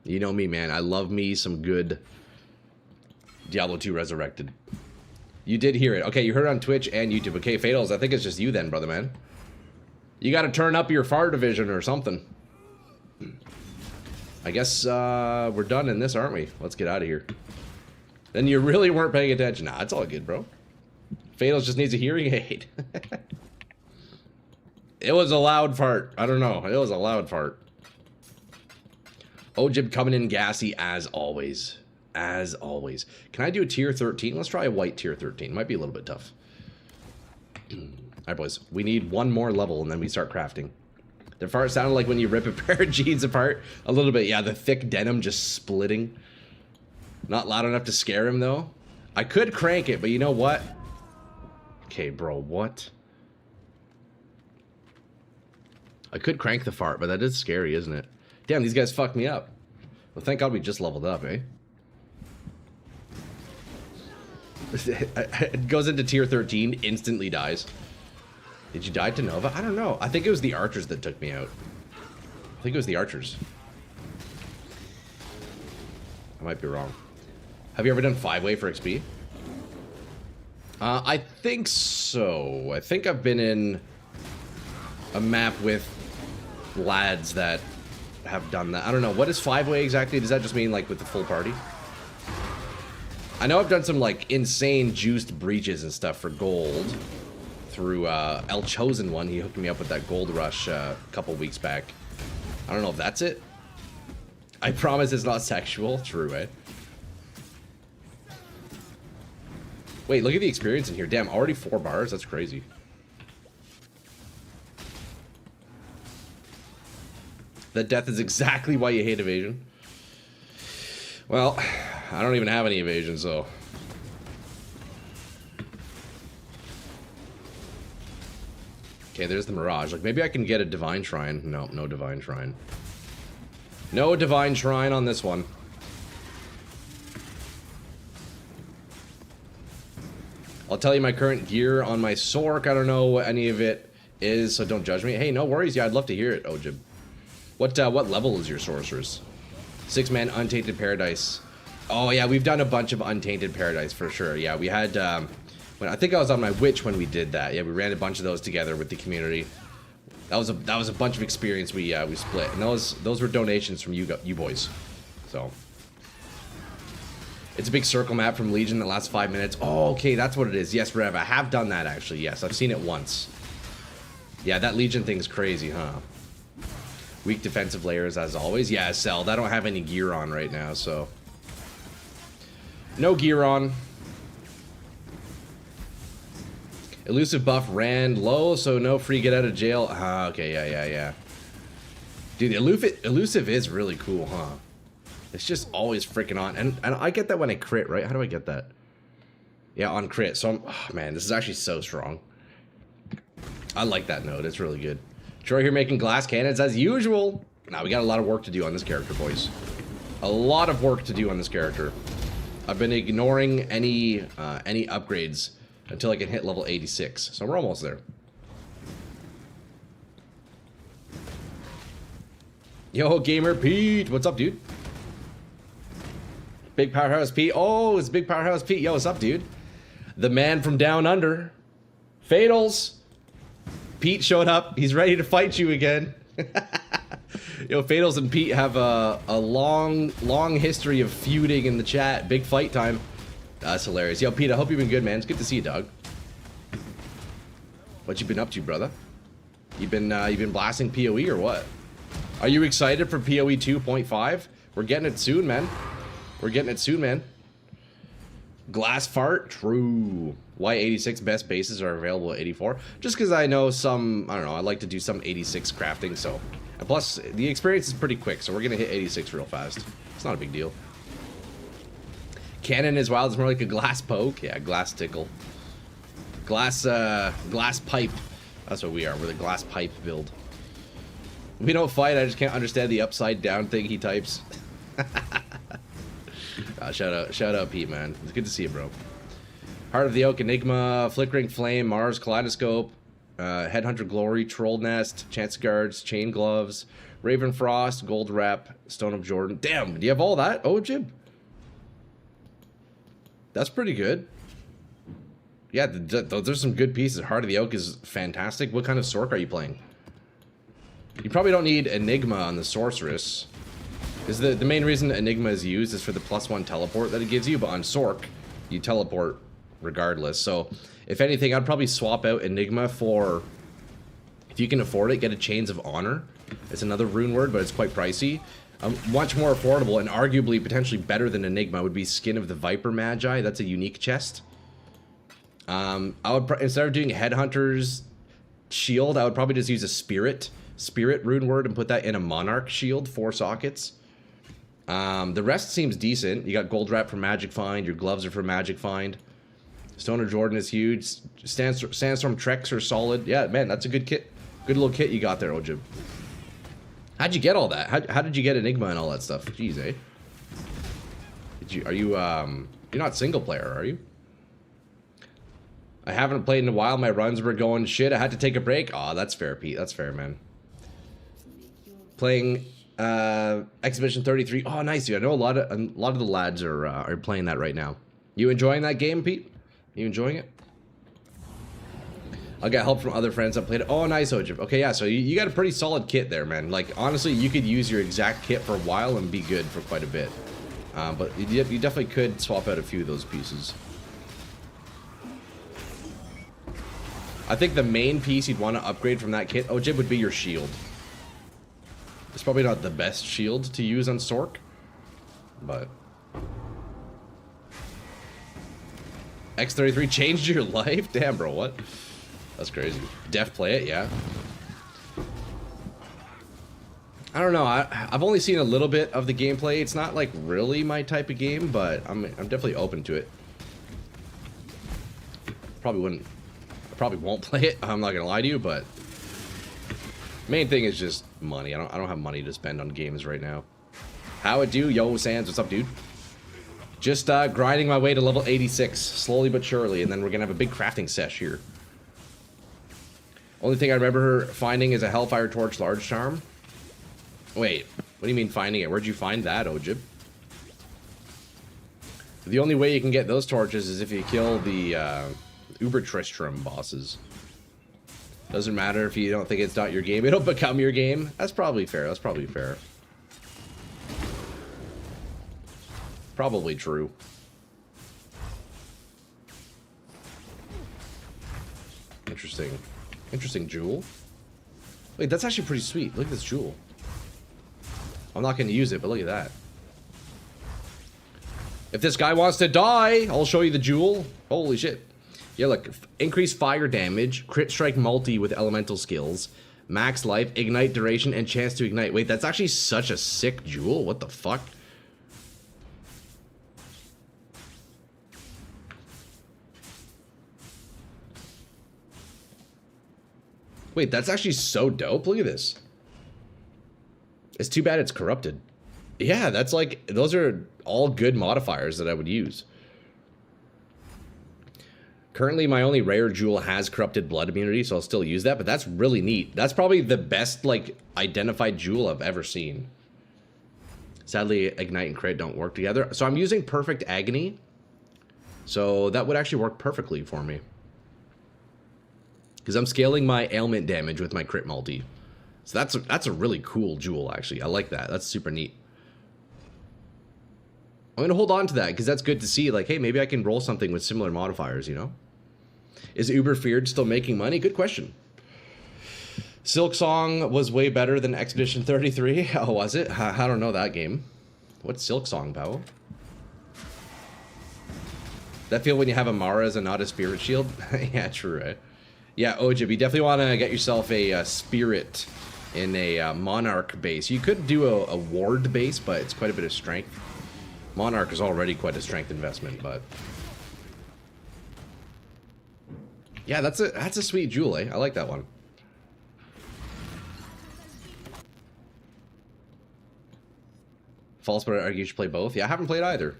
You know me, man. I love me some good Diablo 2 Resurrected. You did hear it. Okay, you heard it on Twitch and YouTube. Okay, Fatals, I think it's just you then, brother, man. You got to turn up your fart division or something. I guess we're done in this, aren't we? Let's get out of here. Then you really weren't paying attention. Nah, it's all good, bro. Fatals just needs a hearing aid. It was a loud fart. I don't know. It was a loud fart. Ojib coming in gassy as always. As always. Can I do a tier 13? Let's try a white tier 13. Might be a little bit tough. Alright, boys. We need one more level and then we start crafting. The fart sounded like when you rip a pair of jeans apart. A little bit, yeah, the thick denim just splitting. Not loud enough to scare him, though. I could crank it, but you know what? Okay, bro, what? I could crank the fart, but that is scary, isn't it? Damn, these guys fucked me up. Well, thank God we just leveled up, eh? It goes into tier 13, instantly dies. Did you die to Nova? I don't know. I think it was the archers that took me out. I think it was the archers. I might be wrong. Have you ever done 5-way for XP? I think so. I think I've been in a map with lads that have done that. I don't know. What is 5-way exactly? Does that just mean like with the full party? I know I've done some like insane juiced breaches and stuff for gold. Through El Chosen One, he hooked me up with that gold rush a couple weeks back. I don't know if that's it. I promise it's not sexual. True, eh? Wait, look at the experience in here. Damn, already 4 bars? That's crazy. That death is exactly why you hate evasion. Well, I don't even have any evasion, so... Okay, there's the Mirage. Like, maybe I can get a Divine Shrine. No, no Divine Shrine. No Divine Shrine on this one. I'll tell you my current gear on my Sork. I don't know what any of it is, so don't judge me. Hey, no worries. Yeah, I'd love to hear it, Ojib. What level is your Sorceress? 6-man Untainted Paradise. Oh, yeah, we've done a bunch of Untainted Paradise for sure. Yeah, we had... I think I was on my Witch when we did that. Yeah, we ran a bunch of those together with the community. That was a bunch of experience we split, and those were donations from you boys. So it's a big circle map from Legion that lasts 5 minutes. Oh, okay, that's what it is. Yes, Rev, I have done that actually. Yes, I've seen it once. Yeah, that Legion thing's crazy, huh? Weak defensive layers as always. Yeah, Cell. I don't have any gear on right now, so no gear on. Elusive buff ran low, so no free get out of jail. Ah, okay, yeah. Dude, elusive is really cool, huh? It's just always freaking on. And I get that when I crit, right? How do I get that? Yeah, on crit. So oh man, this is actually so strong. I like that node. It's really good. Troy here making glass cannons as usual. Now we got a lot of work to do on this character, boys. A lot of work to do on this character. I've been ignoring any upgrades until I can hit level 86. So we're almost there. Yo, Gamer Pete. What's up, dude? Big Powerhouse Pete. Oh, it's Big Powerhouse Pete. Yo, what's up, dude? The man from down under. Fatals. Pete showed up. He's ready to fight you again. Yo, Fatals and Pete have a long history of feuding in the chat. Big fight time. That's hilarious. Yo, Pete, I hope you've been good, man. It's good to see you, dog. What you been up to, brother? You've been blasting PoE or what? Are you excited for PoE 2.5? We're getting it soon, man. We're getting it soon, man. Glass fart? True. Why 86 best bases are available at 84? Just because I know some, I don't know, I like to do some 86 crafting, so. And plus, the experience is pretty quick, so we're going to hit 86 real fast. It's not a big deal. Cannon is wild. It's more like a glass poke. Yeah, glass tickle. Glass pipe. That's what we are. We're the glass pipe build. We don't fight, I just can't understand the upside down thing he types. Shout out Pete, man. It's good to see you, bro. Heart of the Oak, Enigma, Flickering Flame, Mars, Kaleidoscope, Headhunter Glory, Troll Nest, Chance Guards, Chain Gloves, Raven Frost, Gold Rep, Stone of Jordan. Damn, do you have all that? Oh, Jib. That's pretty good. Yeah, those are some good pieces. Heart of the Oak is fantastic. What kind of Sorc are you playing? You probably don't need Enigma on the Sorceress. Because the main reason Enigma is used is for the +1 teleport that it gives you, but on Sorc, you teleport regardless. So, if anything, I'd probably swap out Enigma for, if you can afford it, get a Chains of Honor. It's another rune word, but it's quite pricey. Much more affordable and arguably potentially better than Enigma would be Skin of the Viper Magi. That's a unique chest. I would, instead of doing Headhunter's shield, I would probably just use a Spirit rune word and put that in a Monarch shield, 4 sockets. The rest seems decent. You got Gold Wrap for Magic Find. Your gloves are for Magic Find. Stone of Jordan is huge. Sandstorm Treks are solid. Yeah, man, that's a good kit. Good little kit you got there, Ojib. How'd you get all that? How did you get Enigma and all that stuff? Jeez, eh? You're not single player, are you? I haven't played in a while. My runs were going shit. I had to take a break. Aw, that's fair, Pete. That's fair, man. Playing Exhibition 33. Oh, nice, dude. I know a lot of the lads are playing that right now. You enjoying that game, Pete? You enjoying it? I'll get help from other friends that played it. Oh, nice, Ojib. Okay, yeah, so you got a pretty solid kit there, man. Like, honestly, you could use your exact kit for a while and be good for quite a bit. But you definitely could swap out a few of those pieces. I think the main piece you'd want to upgrade from that kit, Ojib, would be your shield. It's probably not the best shield to use on Sorc, but... X33 changed your life? Damn, bro, what? That's crazy. Def play it, yeah. I don't know, I've only seen a little bit of the gameplay. It's not, like, really my type of game, but I'm definitely open to it. Probably won't play it, I'm not gonna lie to you, but... Main thing is just money. I don't have money to spend on games right now. How it do? Yo, Sans, what's up, dude? Just grinding my way to level 86, slowly but surely, and then we're gonna have a big crafting sesh here. Only thing I remember finding is a Hellfire Torch Large Charm. Wait, what do you mean finding it? Where'd you find that, Ojib? The only way you can get those torches is if you kill the Uber Tristram bosses. Doesn't matter if you don't think it's not your game, it'll become your game. That's probably fair, that's probably fair. Probably true. Interesting. Interesting jewel. Wait, that's actually pretty sweet. Look at this jewel. I'm not going to use it, but look at that. If this guy wants to die, I'll show you the jewel. Holy shit. Yeah, look. Increase fire damage, crit strike multi with elemental skills, max life, ignite duration, and chance to ignite. Wait, that's actually such a sick jewel. What the fuck? Wait, that's actually so dope. Look at this. It's too bad it's corrupted. Yeah, that's like, those are all good modifiers that I would use. Currently, my only rare jewel has corrupted blood immunity, so I'll still use that, but that's really neat. That's probably the best, like, identified jewel I've ever seen. Sadly, Ignite and Crit don't work together. So I'm using Perfect Agony, so that would actually work perfectly for me. Because I'm scaling my ailment damage with my crit multi. So that's a really cool jewel, actually. I like that. That's super neat. I'm going to hold on to that, because that's good to see. Like, hey, maybe I can roll something with similar modifiers, you know? Is Uber Feared still making money? Good question. Silk Song was way better than Expedition 33. Oh, was it? I don't know that game. What's Silk Song, Powell? That feel when you have a Mara as a not a spirit shield? Yeah, true, right? Yeah, Ojib, you definitely want to get yourself a spirit in a Monarch base. You could do a ward base, but it's quite a bit of strength. Monarch is already quite a strength investment, but... Yeah, that's a sweet jewel, eh? I like that one. False, but I argue you should play both. Yeah, I haven't played either.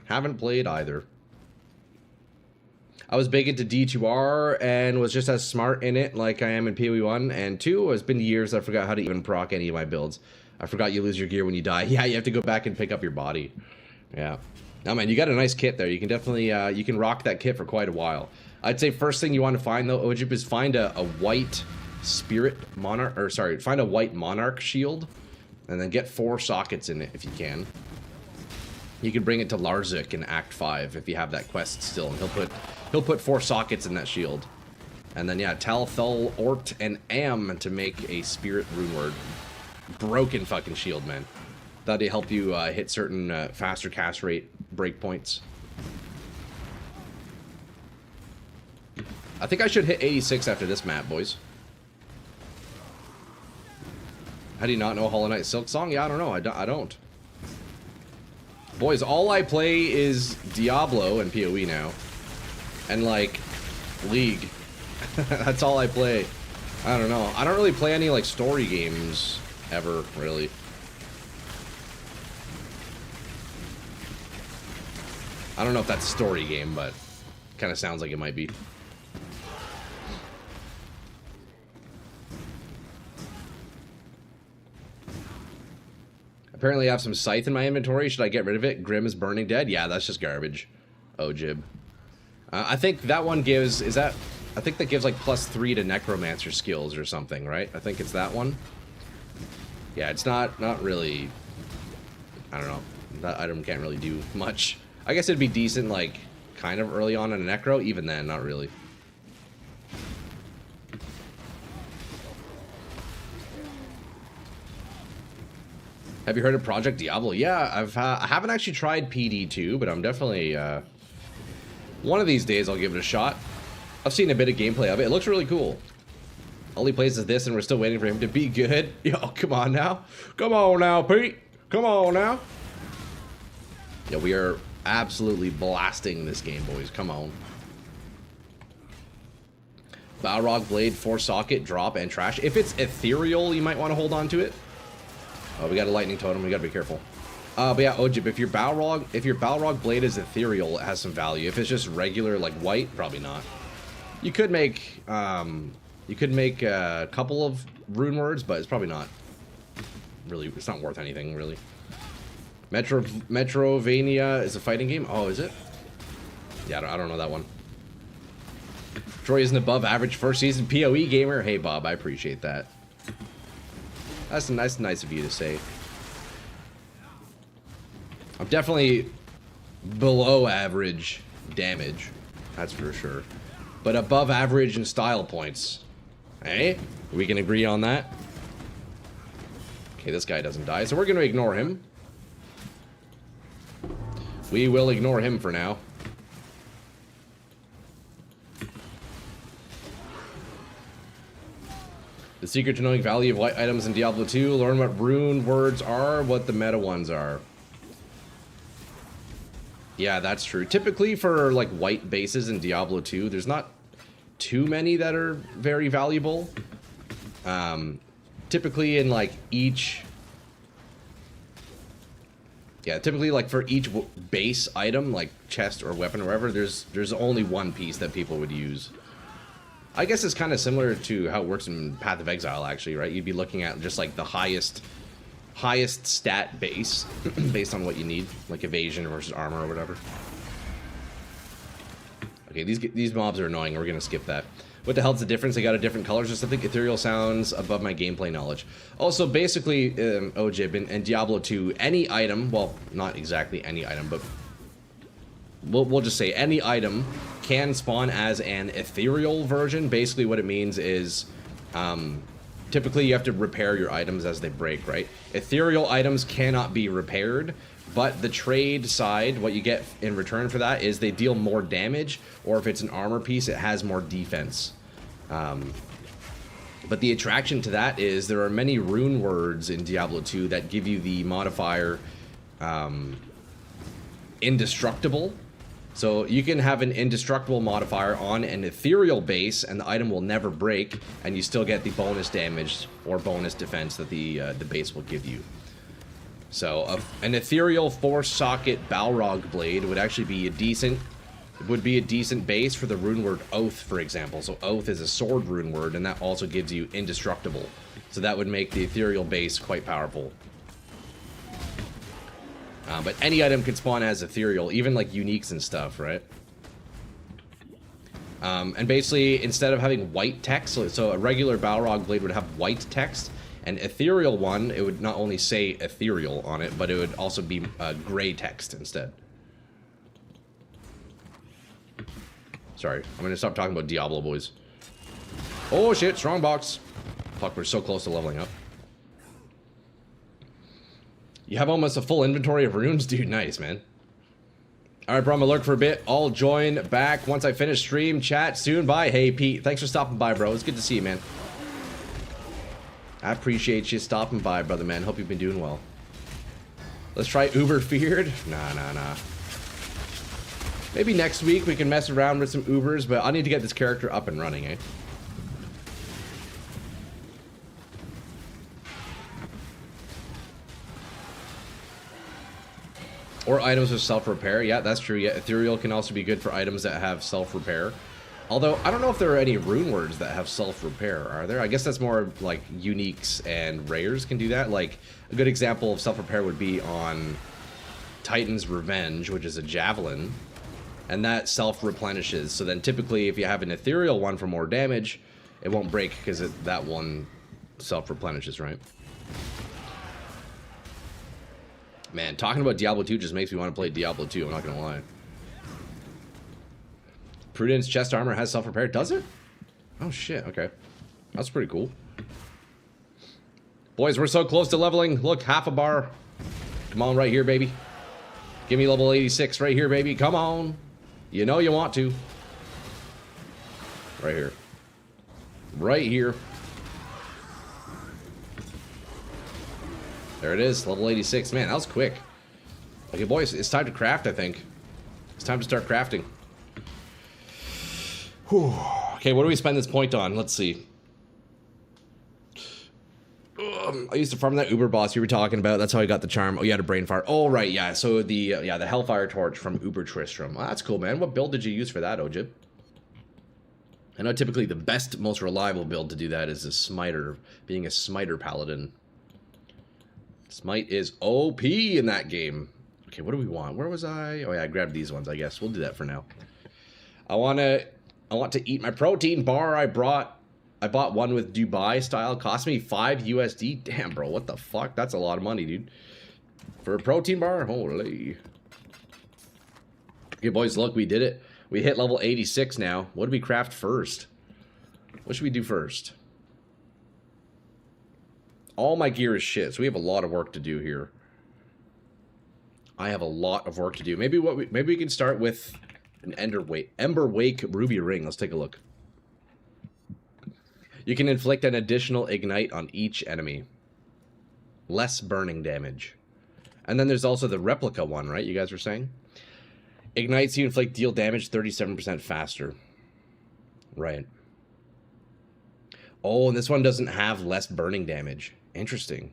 Haven't played either. I was big into D2R and was just as smart in it like I am in PoE 1 and 2. It's been years I forgot how to even proc any of my builds. I forgot you lose your gear when you die. Yeah, you have to go back and pick up your body. Yeah. No, man, you got a nice kit there. You can definitely, you can rock that kit for quite a while. I'd say first thing you want to find, though, Ojib, is find a white spirit monarch, or sorry, find a white monarch shield, and then get 4 sockets in it if you can. You can bring it to Larzik in Act 5 if you have that quest still, and he'll put 4 sockets in that shield. And then, yeah, Tal, Thul, Ort, and Am to make a spirit rune word. Broken fucking shield, man. That'll help you hit certain faster cast rate breakpoints. I think I should hit 86 after this map, boys. How do you not know Hollow Knight Silk Song? Yeah, I don't know. I don't. Boys, all I play is Diablo and PoE now. And, like, League. That's all I play. I don't know. I don't really play any, like, story games ever, really. I don't know if that's a story game, but kind of sounds like it might be. Apparently I have some Scythe in my inventory. Should I get rid of it? Grim is burning dead? Yeah, that's just garbage. Oh, Jib. I think that one gives... Is that... I think that gives like +3 to Necromancer skills or something, right? I think it's that one. Yeah, it's not really... I don't know. That item can't really do much. I guess it'd be decent, like, kind of early on in a Necro. Even then, not really. Have you heard of Project Diablo? Yeah, I haven't actually tried PD2, but I'm definitely... one of these days I'll give it a shot. I've seen a bit of gameplay of it. It looks really cool. All he plays is this, and we're still waiting for him to be good. Yo, come on now. Come on now, Pete. Come on now. Yeah, we are absolutely blasting this game, boys. Come on. Balrog Blade, 4 socket, drop, and trash. If it's ethereal, you might want to hold on to it. Oh, we got a lightning totem. We got to be careful. But yeah, Ojib, if your Balrog Blade is ethereal, it has some value. If it's just regular, like white, probably not. You could make a couple of rune words, but it's probably not really. It's not worth anything, really. Metrovania is a fighting game. Oh, is it? Yeah, I don't know that one. Troy is an above average first season PoE gamer. Hey, Bob, I appreciate that. That's nice of you to say. I'm definitely below average damage, that's for sure. But above average in style points. Hey, we can agree on that. Okay, this guy doesn't die, so we're gonna ignore him. We will ignore him for now. The secret to knowing value of white items in Diablo 2, learn what rune words are, what the meta ones are. Yeah, that's true. Typically for like white bases in Diablo 2, there's not too many that are very valuable. Typically in like each... Yeah, typically like for each base item, like chest or weapon or whatever, there's only one piece that people would use. I guess it's kind of similar to how it works in Path of Exile, actually, right? You'd be looking at just like the highest stat base based on what you need, like evasion versus armor or whatever. Okay, these mobs are annoying. We're gonna skip that. What the hell's the difference? They got a different colors or something. Ethereal sounds above my gameplay knowledge. Also, basically, Ojib in Diablo 2, any item, well, not exactly any item, but we'll just say any item can spawn as an ethereal version. Basically what it means is typically you have to repair your items as they break, right? Ethereal items cannot be repaired, but the trade side, what you get in return for that is they deal more damage, or if it's an armor piece, it has more defense. But the attraction to that is there are many rune words in Diablo 2 that give you the modifier indestructible. So you can have an indestructible modifier on an ethereal base, and the item will never break, and you still get the bonus damage or bonus defense that the base will give you. So an ethereal 4-socket Balrog blade would actually be a decent base for the rune word Oath, for example. So Oath is a sword rune word, and that also gives you indestructible. So that would make the ethereal base quite powerful. But any item can spawn as ethereal, even like uniques and stuff, right? And basically, instead of having white text, so a regular Balrog blade would have white text, an ethereal one, it would not only say ethereal on it, but it would also be gray text instead. Sorry, I'm gonna stop talking about Diablo, boys. Oh shit, strong box. Fuck, we're so close to leveling up. You have almost a full inventory of runes, dude. Nice, man. Alright, bro, I'm gonna lurk for a bit. I'll join back once I finish stream. Chat soon. Bye. Hey, Pete. Thanks for stopping by, bro. It's good to see you, man. I appreciate you stopping by, brother, man. Hope you've been doing well. Let's try Uber Feared. Nah. Maybe next week we can mess around with some Ubers, but I need to get this character up and running, eh? Or items with self-repair. Yeah, that's true. Yeah, ethereal can also be good for items that have self-repair. Although, I don't know if there are any rune words that have self-repair, are there? I guess that's more like uniques and rares can do that. Like, a good example of self-repair would be on Titan's Revenge, which is a javelin. And that self-replenishes. So then typically, if you have an ethereal one for more damage, it won't break because that one self-replenishes, right? Man, talking about Diablo 2 just makes me want to play Diablo 2, I'm not gonna lie. Prudence chest armor has self-repair, does it? Oh shit, okay. That's pretty cool. Boys, we're so close to leveling. Look, half a bar. Come on, right here, baby. Give me level 86 right here, baby. Come on. You know you want to. Right here. Right here. There it is, level 86. Man, that was quick. Okay, boys, it's time to craft, I think. It's time to start crafting. Whew. Okay, what do we spend this point on? Let's see. I used to farm that Uber boss you were talking about. That's how I got the charm. Oh, you had a brain fire. Oh, right, yeah. So the Hellfire Torch from Uber Tristram. Well, that's cool, man. What build did you use for that, Ojib? I know typically the best, most reliable build to do that is a Smiter, being a Smiter Paladin. Smite is OP in that game. Okay, what do we want? Where was I? Oh yeah, I grabbed these ones, I guess. We'll do that for now. I want to eat my protein bar. I bought one with Dubai style. Cost me 5 USD. Damn, bro, what the fuck? That's a lot of money, dude. For a protein bar? Holy. Okay, boys, look, we did it. We hit level 86 now. What do we craft first? What should we do first? All my gear is shit, so we have a lot of work to do here. I have a lot of work to do. Maybe we can start with an Ember Wake Ruby Ring. Let's take a look. You can inflict an additional ignite on each enemy. Less burning damage. And then there's also the replica one, right? You guys were saying? Ignites you inflict deal damage 37% faster. Right. Oh, and this one doesn't have less burning damage. Interesting.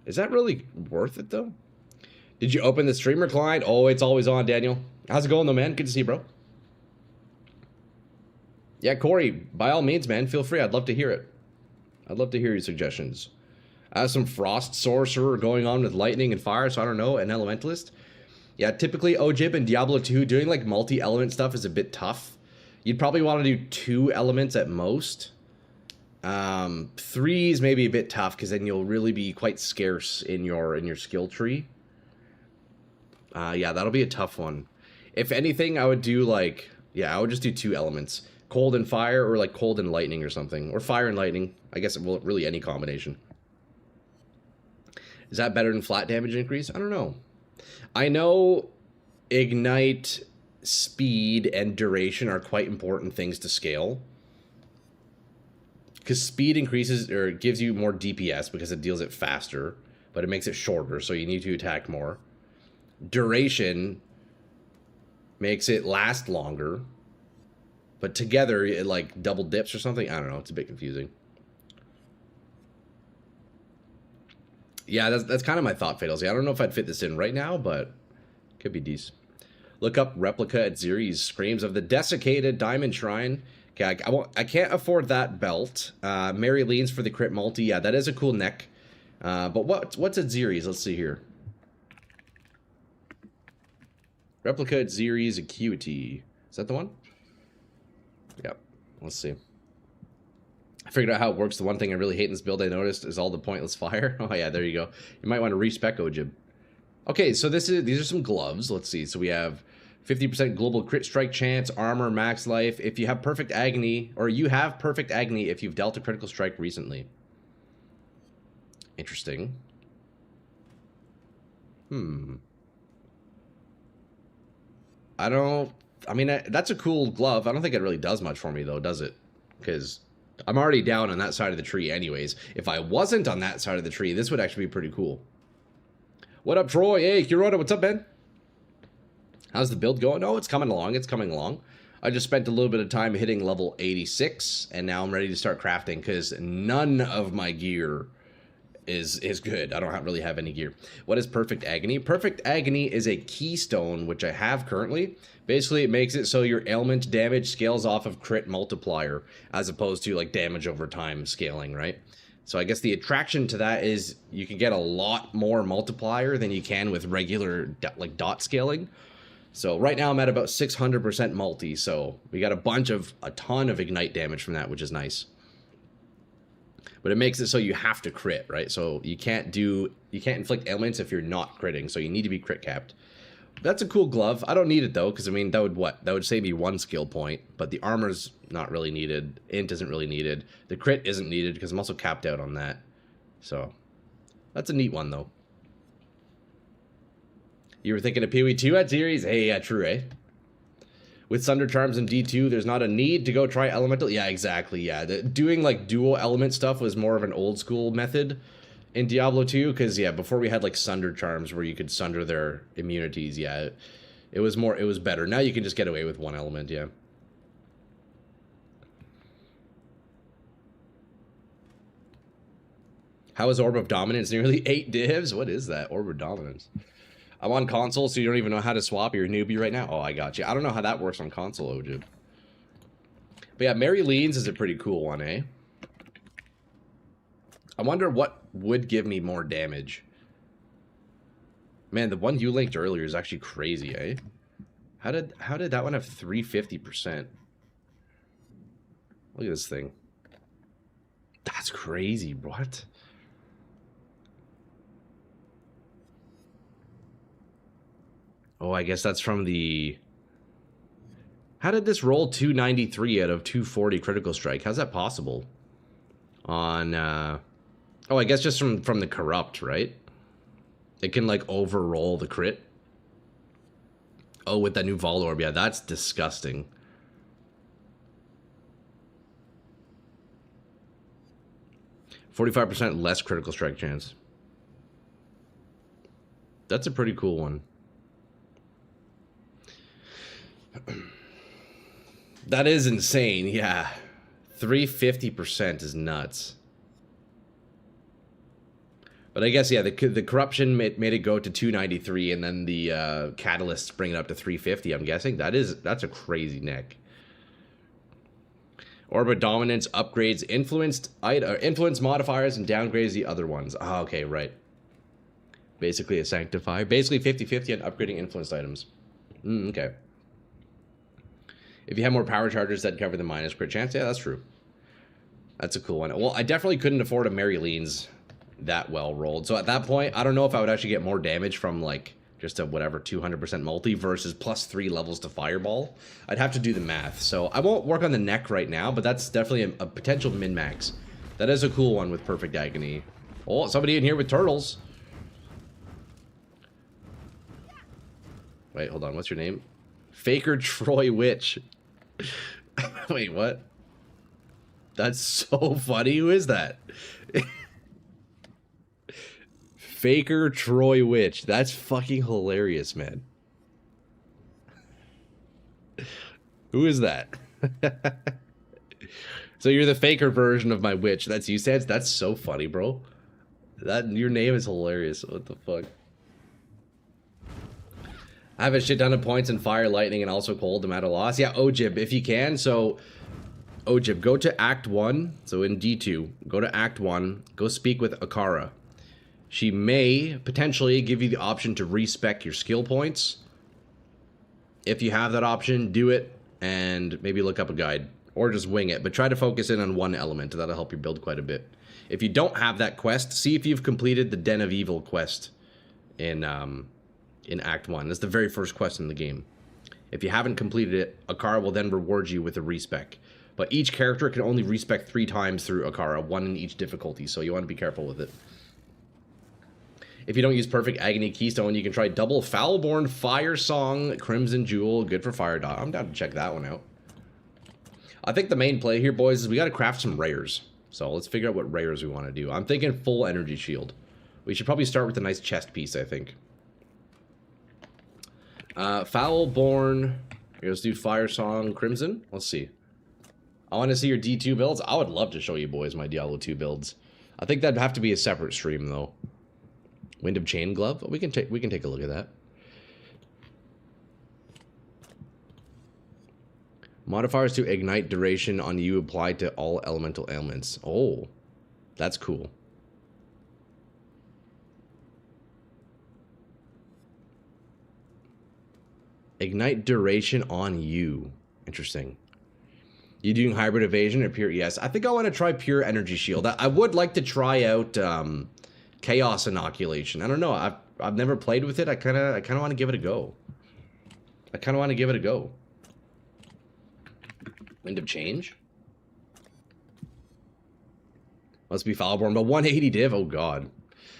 Is that really worth it, though? Did you open the streamer client? Oh, it's always on, Daniel. How's it going, though, man? Good to see you, bro. Yeah, Corey, by all means, man, feel free. I'd love to hear it. I'd love to hear your suggestions. I have some Frost Sorcerer going on with Lightning and Fire, so I don't know, an Elementalist. Yeah, typically Ojib and Diablo 2, doing like multi-element stuff is a bit tough. You'd probably want to do 2 elements at most. 3 is maybe a bit tough, because then you'll really be quite scarce in your skill tree. Yeah, that'll be a tough one. If anything, I would do like, yeah, I would just do 2 elements. Cold and Fire, or like Cold and Lightning or something. Or Fire and Lightning. I guess, well, really any combination. Is that better than flat damage increase? I don't know. I know Ignite, speed, and duration are quite important things to scale. Because speed increases, or gives you more DPS because it deals it faster. but it makes it shorter, so you need to attack more. Duration makes it last longer, but together it like double dips or something. I don't know. It's a bit confusing. Yeah, that's kind of my thought, Fatalsy. I don't know if I'd fit this in right now, but could be decent. Look up replica at Ziri's Screams of the Desiccated Diamond Shrine. Okay, I can't afford that belt. Mary leans for the crit multi. Yeah, that is a cool neck. But what's at Ziri's? Let's see here. Replica at Ziri's Acuity. Is that the one? Yep. Let's see. I figured out how it works. The one thing I really hate in this build I noticed is all the pointless fire. Oh yeah, there you go. You might want to respec Ojib. Okay, so these are some gloves. Let's see. So we have 50% global crit strike chance, armor, max life. If you have perfect agony, or you have perfect agony if you've dealt a critical strike recently. Interesting. I mean, that's a cool glove. I don't think it really does much for me, though, does it? Because I'm already down on that side of the tree anyways. If I wasn't on that side of the tree, this would actually be pretty cool. What up, Troy? Hey, Kuroda, what's up, man? How's the build going? Oh, it's coming along. It's coming along. I just spent a little bit of time hitting level 86, and now I'm ready to start crafting, because none of my gear is good. I don't really have any gear. What is Perfect Agony? Perfect Agony is a keystone, which I have currently. Basically, it makes it so your ailment damage scales off of crit multiplier, as opposed to like damage over time scaling, right? So I guess the attraction to that is you can get a lot more multiplier than you can with regular like dot scaling. So right now I'm at about 600% multi, so we got a ton of ignite damage from that, which is nice. But it makes it so you have to crit, right? So you can't inflict ailments if you're not critting, so you need to be crit capped. That's a cool glove. I don't need it though, because I mean, that would save me 1 skill point, but the armor's not really needed. Int isn't really needed. The crit isn't needed because I'm also capped out on that. So that's a neat one though. You were thinking of PoE 2 at series? Hey, yeah, true, eh? With Sunder Charms and D2, there's not a need to go try Elemental. Yeah, exactly, yeah. Doing, like, dual element stuff was more of an old school method in Diablo 2, because, yeah, before we had, like, Sunder Charms where you could sunder their immunities, yeah. It was better. Now you can just get away with one element, yeah. How is Orb of Dominance? Nearly 8 divs? What is that? Orb of Dominance. I'm on console, so you don't even know how to swap. You're a newbie right now? Oh, I got you. I don't know how that works on console, Ojib. But yeah, Mary Leans is a pretty cool one, eh? I wonder what would give me more damage. Man, the one you linked earlier is actually crazy, eh? How did that one have 350%? Look at this thing. That's crazy. What? Oh, I guess that's from the... How did this roll 293 out of 240 critical strike? How's that possible? On, Oh, I guess just from the corrupt, right? It can, like, overroll the crit. Oh, with that new Vol Orb. Yeah, that's disgusting. %45 less critical strike chance. That's a pretty cool one. That is insane, yeah. 350% is nuts. But I guess, yeah, the corruption made it go to 293, and then the catalysts bring it up to 350, I'm guessing. That's a crazy neck. Orb of Dominance upgrades influence modifiers and downgrades the other ones. Oh, okay, right. Basically a sanctifier. Basically 50-50 on upgrading influenced items. Okay. If you have more power chargers that cover the minus crit chance, yeah, that's true. That's a cool one. Well, I definitely couldn't afford a Mary Leans that well rolled. So at that point, I don't know if I would actually get more damage from like just a whatever 200% multi versus +3 levels to Fireball. I'd have to do the math. So I won't work on the neck right now, but that's definitely a potential min-max. That is a cool one with Perfect Agony. Oh, somebody in here with turtles. Wait, hold on. What's your name? Faker Troy Witch. Wait, what? That's so funny. Who is that? Faker Troy Witch. That's fucking hilarious, man. Who is that? So you're the faker version of my witch. That's you, Sans? That's so funny, bro. That your name is hilarious. What the fuck? I have a shit ton of points in fire, lightning, and also cold, no matter loss. Yeah, Ojib, if you can. So, Ojib, go to Act 1. So in D2, go to Act 1. Go speak with Akara. She may potentially give you the option to respec your skill points. If you have that option, do it. And maybe look up a guide. Or just wing it. But try to focus in on one element. That'll help you build quite a bit. If you don't have that quest, see if you've completed the Den of Evil quest in Act 1. That's the very first quest in the game. If you haven't completed it, Akara will then reward you with a respec. But each character can only respec 3 times through Akara, 1 in each difficulty, so you want to be careful with it. If you don't use Perfect Agony Keystone, you can try Double Foulborn Fire Song, Crimson Jewel, good for Fire Dot. I'm down to check that one out. I think the main play here, boys, is we got to craft some rares. So let's figure out what rares we want to do. I'm thinking full energy shield. We should probably start with a nice chest piece, I think. Foulborn. Let's do Fire Song, Crimson. Let's see. I want to see your D2 builds. I would love to show you boys my Diablo 2 builds. I think that'd have to be a separate stream though. Wind of Chain Glove. We can take a look at that. Modifiers to ignite duration on you apply to all elemental ailments. Oh, that's cool. Ignite duration on you. Interesting. You doing hybrid evasion or pure? Yes. I think I want to try pure energy shield. I would like to try out chaos inoculation. I don't know. I've never played with it. I kind of want to give it a go. Wind of Change. Must be Foulborn, but 180 div. Oh god.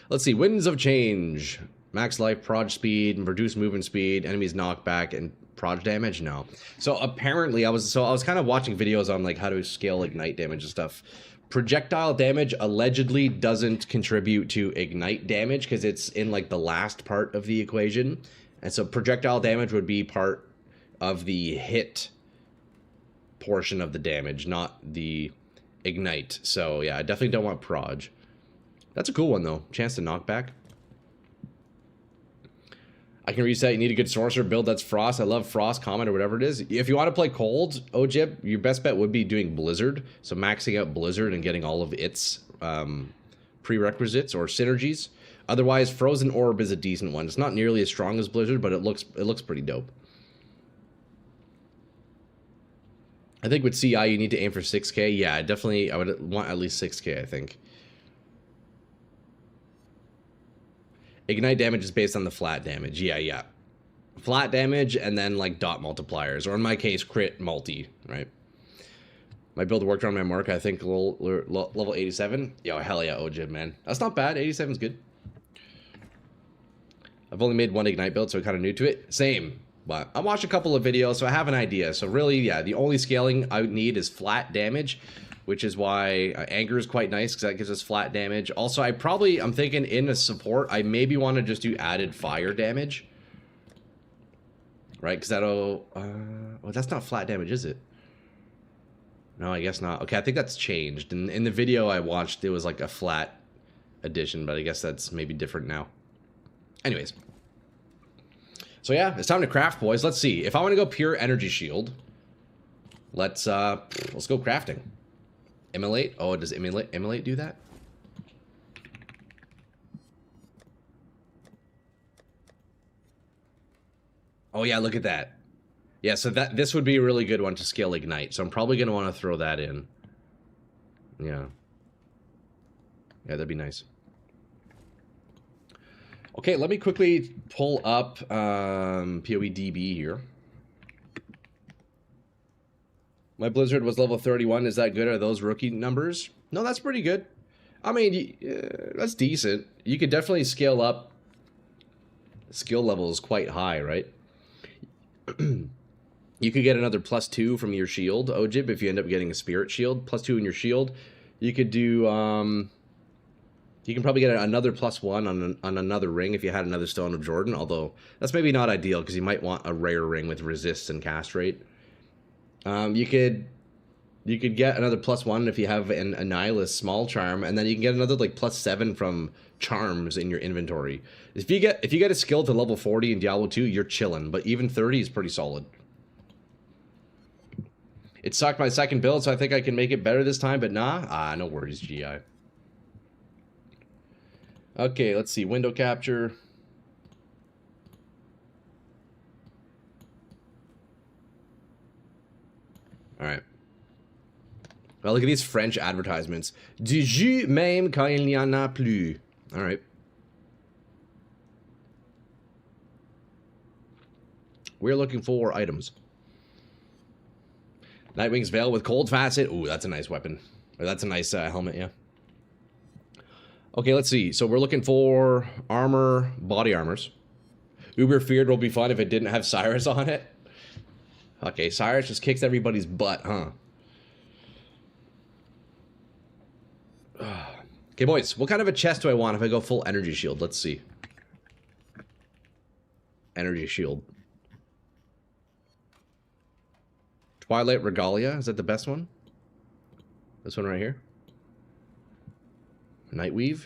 Let's see. Winds of Change. Max life, proj speed, and reduce movement speed, enemies knockback, and proj damage? No. So apparently I was kind of watching videos on like how to scale ignite damage and stuff. Projectile damage allegedly doesn't contribute to ignite damage because it's in like the last part of the equation. And so projectile damage would be part of the hit portion of the damage, not the ignite. So yeah, I definitely don't want proj. That's a cool one though. Chance to knock back. I can reset. You need a good sorcerer build that's Frost. I love Frost, Comet, or whatever it is. If you want to play Cold, Ojib, your best bet would be doing Blizzard. So maxing out Blizzard and getting all of its prerequisites or synergies. Otherwise, Frozen Orb is a decent one. It's not nearly as strong as Blizzard, but it looks pretty dope. I think with CI, you need to aim for 6k. Yeah, I would want at least 6k, I think. Ignite damage is based on the flat damage. Yeah. Flat damage and then like dot multipliers. Or in my case, crit multi, right? My build worked around my mark, I think level 87. Yo, hell yeah, Ojib, man. That's not bad. 87's good. I've only made one Ignite build, so I'm kind of new to it. Same. But I watched a couple of videos, so I have an idea. So really, yeah, the only scaling I would need is flat damage, which is why Anger is quite nice, because that gives us flat damage. Also, I'm thinking in a support, I maybe want to just do added fire damage. Right, because that'll... well, that's not flat damage, is it? No, I guess not. Okay, I think that's changed. In the video I watched, it was like a flat addition, but I guess that's maybe different now. Anyways. So yeah, it's time to craft, boys. Let's see. If I want to go pure energy shield, let's go crafting. Immolate? Oh, does Immolate do that? Oh yeah, look at that. Yeah, so this would be a really good one to scale Ignite. So I'm probably going to want to throw that in. Yeah. Yeah, that'd be nice. Okay, let me quickly pull up PoEDB here. My Blizzard was level 31. Is that good? Are those rookie numbers? No, that's pretty good. I mean, that's decent. You could definitely scale up. Skill level is quite high, right? You could get another +2 from your shield, Ojib, if you end up getting a spirit shield. +2 in your shield. You could do You can probably get another +1 on another ring if you had another Stone of Jordan, although that's maybe not ideal because you might want a rare ring with resist and cast rate. You could get another +1 if you have an Annihilus small charm, and then you can get another like +7 from charms in your inventory. If you get a skill to level 40 in Diablo 2, you're chilling, but even 30 is pretty solid. It sucked my second build, so I think I can make it better this time, but nah. Ah, no worries, GI. Okay, let's see. Window capture. Alright. Well, look at these French advertisements. Du jus même quand il n'y en a plus. Alright. We're looking for items. Nightwing's Veil with Cold Facet. Ooh, that's a nice weapon. Or that's a nice helmet, yeah. Okay, let's see. So we're looking for armor, body armors. Uber Feared will be fun if it didn't have Cyrus on it. Okay, Cyrus just kicks everybody's butt, huh? Okay, boys, what kind of a chest do I want if I go full energy shield? Let's see. Energy shield. Twilight Regalia, is that the best one? This one right here? Nightweave?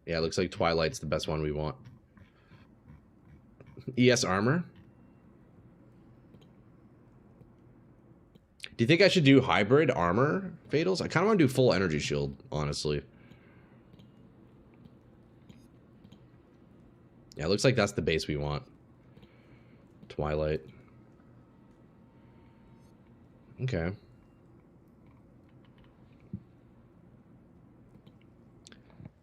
Yeah, it looks like Twilight's the best one we want. ES armor? Do you think I should do hybrid armor fatals? I kind of want to do full energy shield, honestly. Yeah, it looks like that's the base we want. Twilight. Okay.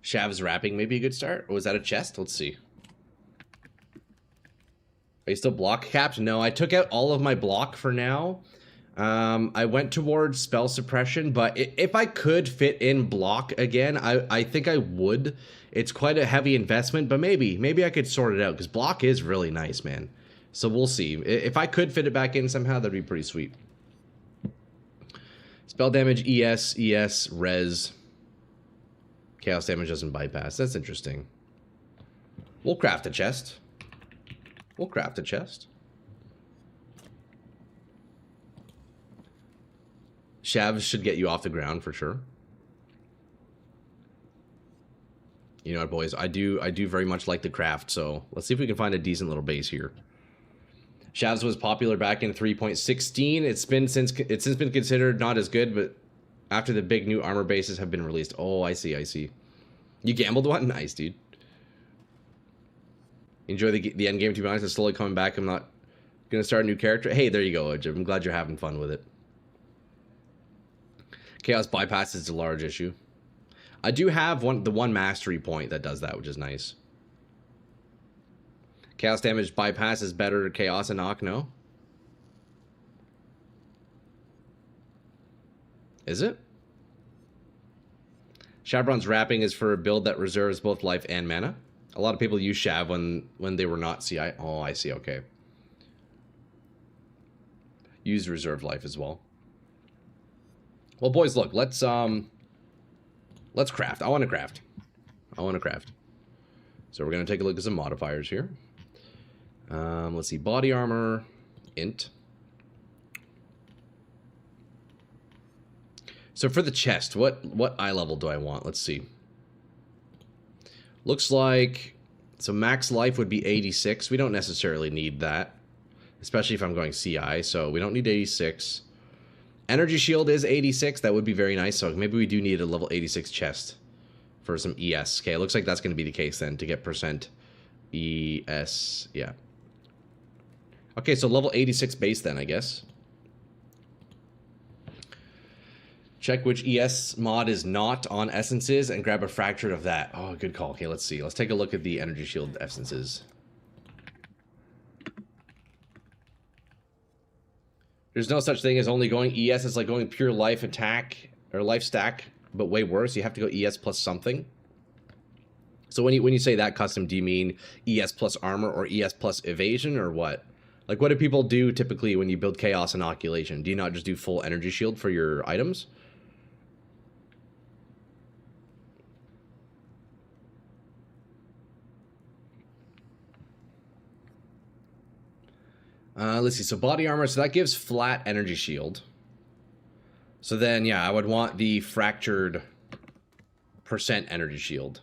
Shav's wrapping may be a good start. Or was that a chest? Let's see. Are you still block capped? No, I took out all of my block for now. I went towards spell suppression, but if I could fit in block again, I think I would. It's quite a heavy investment, but maybe I could sort it out because block is really nice, man. So we'll see. If I could fit it back in somehow, that'd be pretty sweet. Spell damage, ES, res. Chaos damage doesn't bypass. That's interesting. We'll craft a chest. We'll craft a chest. Shavs should get you off the ground for sure. You know what, boys? I do very much like the craft, so let's see if we can find a decent little base here. Shavs was popular back in 3.16. It's since been considered not as good, but after the big new armor bases have been released. Oh, I see. You gambled one? Nice, dude. Enjoy the end game, to be honest. It's slowly coming back. I'm not gonna start a new character. Hey, there you go, Edge. I'm glad you're having fun with it. Chaos bypass is a large issue. I do have the one mastery point that does that, which is nice. Chaos damage bypass is better to Chaos and knock, no? Is it? Shavron's wrapping is for a build that reserves both life and mana. A lot of people use Shav when they were not CI. Oh, I see, okay. Use reserved life as well. Well, boys, look, let's craft. I want to craft. So we're going to take a look at some modifiers here. Let's see, body armor, int. So for the chest, what eye level do I want? Let's see. Looks like, so max life would be 86. We don't necessarily need that, especially if I'm going CI, so we don't need 86. Energy shield is 86. That would be very nice, so maybe we do need a level 86 chest for some ES. Okay, it looks like that's going to be the case then, to get percent ES, yeah. Okay, so level 86 base then, I guess. Check which ES mod is not on essences and grab a fractured of that. Oh, good call. Okay, let's see. Let's take a look at the energy shield essences. There's no such thing as only going ES. It's like going pure life attack or life stack, but way worse. You have to go ES plus something. So when you say that custom, do you mean ES plus armor or ES plus evasion or what? Like, what do people do typically when you build Chaos Inoculation? Do you not just do full energy shield for your items? Let's see. So body armor. So that gives flat energy shield. So then, yeah, I would want the fractured percent energy shield,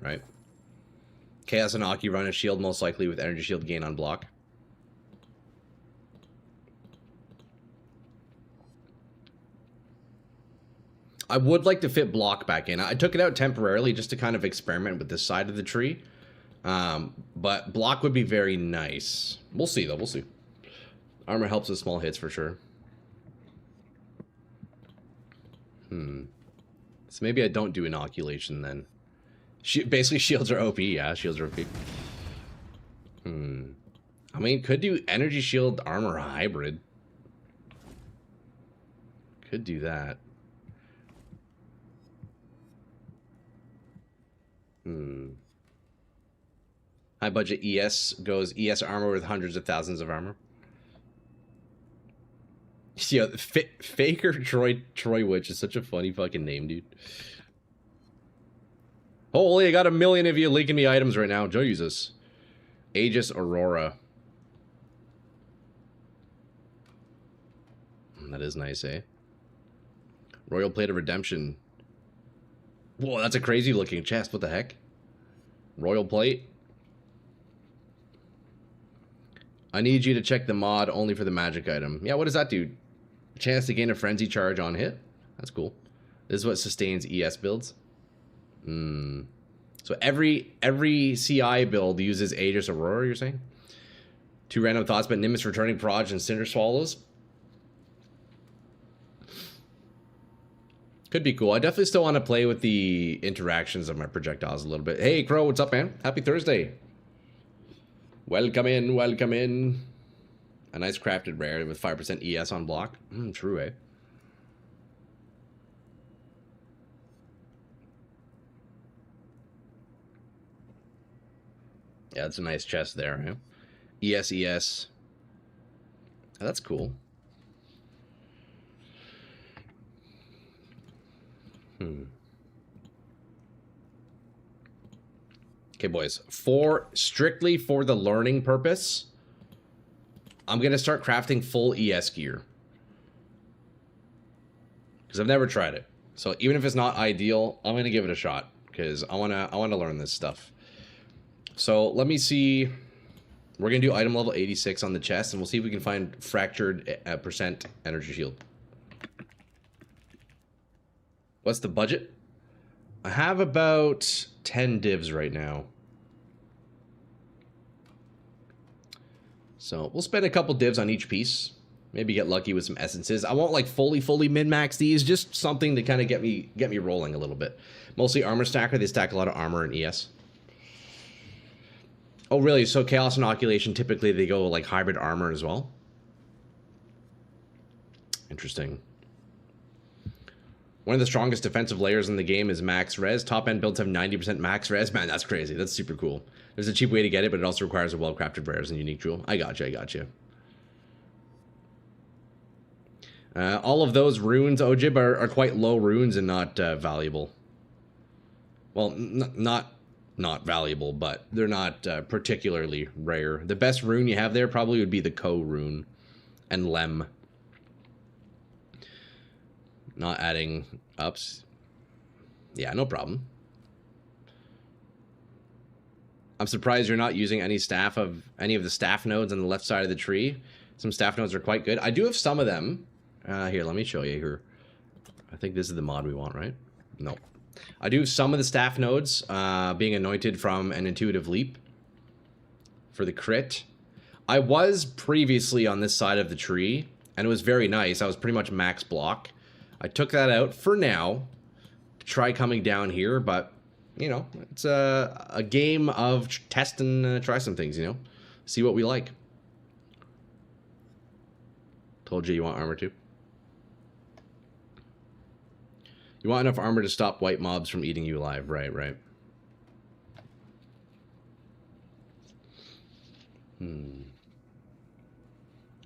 right? Chaos and Aki run a shield most likely with energy shield gain on block. I would like to fit block back in. I took it out temporarily just to kind of experiment with this side of the tree. But block would be very nice. We'll see, though. We'll see. Armor helps with small hits for sure. So maybe I don't do inoculation then. Basically, shields are OP. Yeah, shields are OP. I mean, could do energy shield armor hybrid. Could do that. High budget ES goes ES armor with hundreds of thousands of armor. Yeah, Faker Troy Witch is such a funny fucking name, dude. Holy, I got 1 million of you leaking me items right now. Joe Jesus. Aegis Aurora. That is nice, eh? Royal Plate of Redemption. Whoa, that's a crazy looking chest. What the heck? Royal Plate. I need you to check the mod only for the magic item. Yeah, what does that do? Chance to gain a frenzy charge on hit. That's cool. This is what sustains ES builds. So every CI build uses Aegis Aurora, you're saying? 2 random thoughts about Nimbus returning Proj and Cinder Swallows. Could be cool. I definitely still want to play with the interactions of my projectiles a little bit. Hey, Crow, what's up, man? Happy Thursday. Welcome in, welcome in. A nice crafted rare with 5% ES on block. True, eh? Yeah, it's a nice chest there, eh? ES. Oh, that's cool. Okay, boys. Strictly for the learning purpose, I'm going to start crafting full ES gear. Because I've never tried it. So even if it's not ideal, I'm going to give it a shot. Because I want to learn this stuff. So let me see. We're going to do item level 86 on the chest. And we'll see if we can find fractured percent energy shield. What's the budget? I have about 10 divs right now. So we'll spend a couple divs on each piece. Maybe get lucky with some essences. I won't like fully min-max these. Just something to kind of get me rolling a little bit. Mostly armor stacker. They stack a lot of armor and ES. Oh, really? So Chaos Inoculation, typically they go like hybrid armor as well? Interesting. One of the strongest defensive layers in the game is max res. Top end builds have 90% max res. Man, that's crazy. That's super cool. There's a cheap way to get it, but it also requires a well-crafted rares and unique jewel. I got you. All of those runes, Ojib, are quite low runes and not valuable. Well, not valuable, but they're not particularly rare. The best rune you have there probably would be the Ko rune and Lem. Not adding ups. Yeah, no problem. I'm surprised you're not using any of the staff nodes on the left side of the tree. Some staff nodes are quite good. I do have some of them. Here, let me show you here. I think this is the mod we want, right? No. I do have some of the staff nodes being anointed from an intuitive leap for the crit. I was previously on this side of the tree, and it was very nice. I was pretty much max block. I took that out for now to try coming down here, but, you know, it's a game of test and try some things, you know? See what we like. Told you want armor too. You want enough armor to stop white mobs from eating you alive. Right.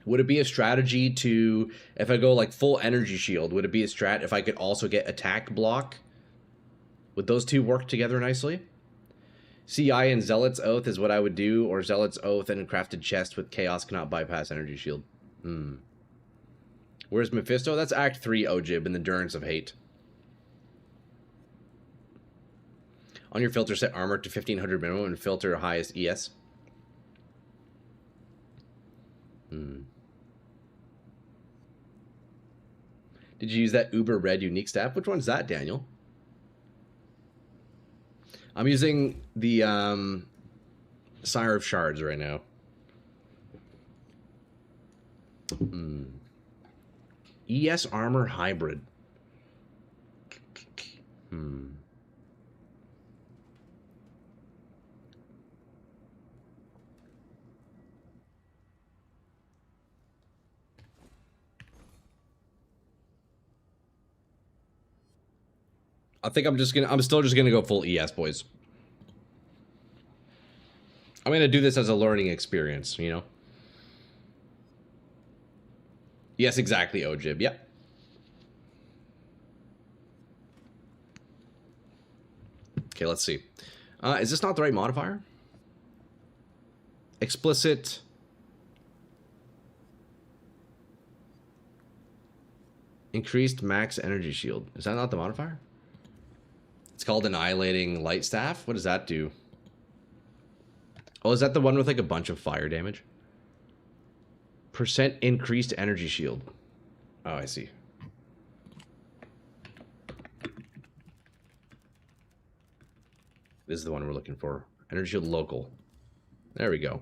Would it be a strategy to, if I go like full energy shield, would it be a strat if I could also get attack block? Would those two work together nicely? CI and Zealot's Oath is what I would do, or Zealot's Oath and a crafted chest with Chaos cannot bypass energy shield. Where's Mephisto? That's Act 3 Ojib in the Durance of Hate. On your filter, set armor to 1500 minimum and filter highest ES. Did you use that Uber Red unique staff? Which one's that, Daniel? I'm using the Sire of Shards right now. ES armor hybrid. I think I'm still just gonna go full ES, boys. I'm gonna do this as a learning experience, you know? Yes, exactly, Ojib, yep. Okay, let's see. Is this not the right modifier? Explicit. Increased max energy shield. Is that not the modifier? It's called Annihilating Light Staff. What does that do? Oh, is that the one with like a bunch of fire damage? Percent increased energy shield. Oh, I see. This is the one we're looking for. Energy shield local. There we go.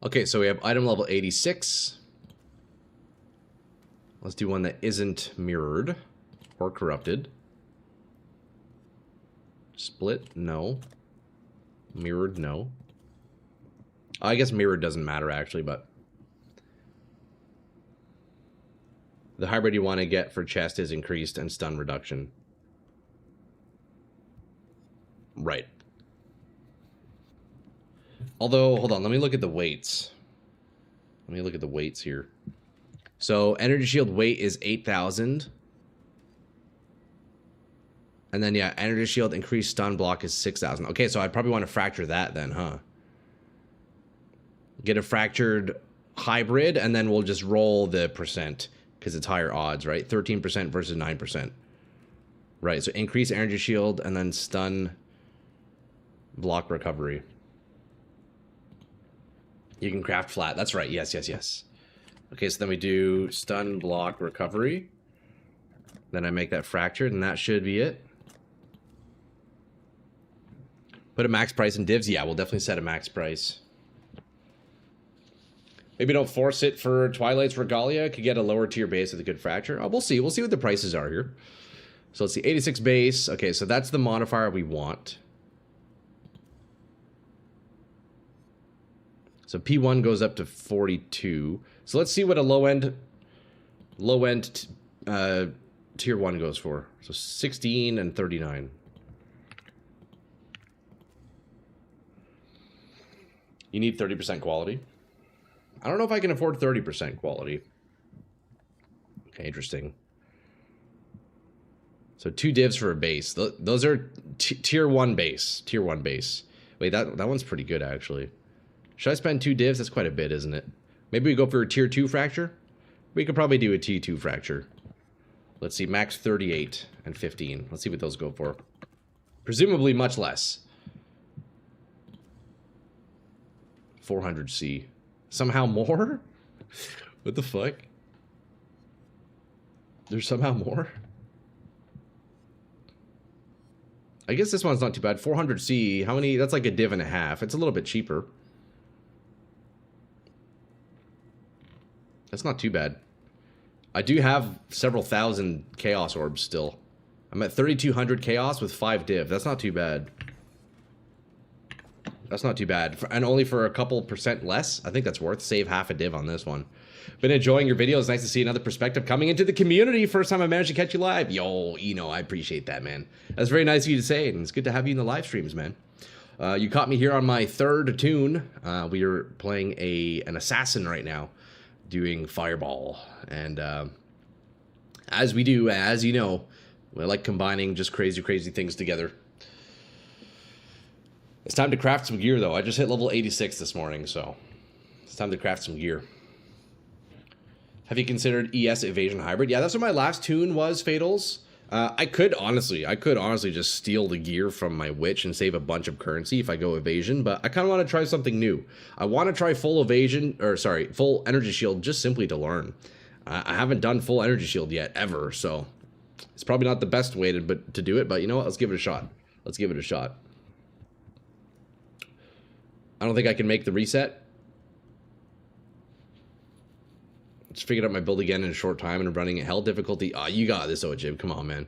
Okay, so we have item level 86. Let's do one that isn't mirrored or corrupted. Split? No. Mirrored? No. I guess mirrored doesn't matter actually, but the hybrid you want to get for chest is increased and stun reduction. Right. Although, hold on, let me look at the weights. Let me look at the weights here. So, energy shield weight is 8,000. And then, yeah, energy shield increased stun block is 6,000. Okay, so I'd probably want to fracture that then, huh? Get a fractured hybrid, and then we'll just roll the percent, because it's higher odds, right? 13% versus 9%. Right, so increase energy shield, and then stun block recovery. You can craft flat. That's right, yes, yes, yes. Okay, so then we do stun block recovery. Then I make that fractured, and that should be it. Put a max price in divs? Yeah, we'll definitely set a max price. Maybe don't force it for Twilight's Regalia. Could get a lower tier base with a good fracture. Oh, we'll see. We'll see what the prices are here. So let's see, 86 base. Okay, so that's the modifier we want. So P1 goes up to 42. So let's see what a low end tier 1 goes for. So 16 and 39. You need 30% quality. I don't know if I can afford 30% quality. Okay, interesting. So 2 divs for a base. Those are tier 1 base. Tier 1 base. Wait, that one's pretty good, actually. Should I spend 2 divs? That's quite a bit, isn't it? Maybe we go for a tier 2 fracture? We could probably do a T2 fracture. Let's see, max 38 and 15. Let's see what those go for. Presumably much less. 400C. Somehow more? What the fuck? There's somehow more? I guess this one's not too bad. 400C, how many? That's like a div and a half. It's a little bit cheaper. That's not too bad. I do have several thousand chaos orbs still. I'm at 3,200 chaos with 5 div. That's not too bad. That's not too bad. And only for a couple percent less. I think that's worth. Save half a div on this one. Been enjoying your videos. Nice to see another perspective coming into the community. First time I managed to catch you live. Yo, I appreciate that, man. That's very nice of you to say. And it's good to have you in the live streams, man. You caught me here on my 3rd tune. We are playing an assassin right now, doing Fireball. And as we do, as you know, I like combining just crazy, crazy things together. It's time to craft some gear, though. I just hit level 86 this morning, so it's time to craft some gear. Have you considered ES Evasion Hybrid? Yeah, that's what my last tune was, Fatals. I could honestly just steal the gear from my witch and save a bunch of currency if I go evasion, but I kind of want to try something new. I want to try full evasion, or sorry, full energy shield just simply to learn. I haven't done full energy shield yet, ever, so it's probably not the best way to do it, but you know what? Let's give it a shot. Let's give it a shot. I don't think I can make the reset. Just figured out my build again in a short time and running at hell difficulty. You got this, Ojib. Come on, man.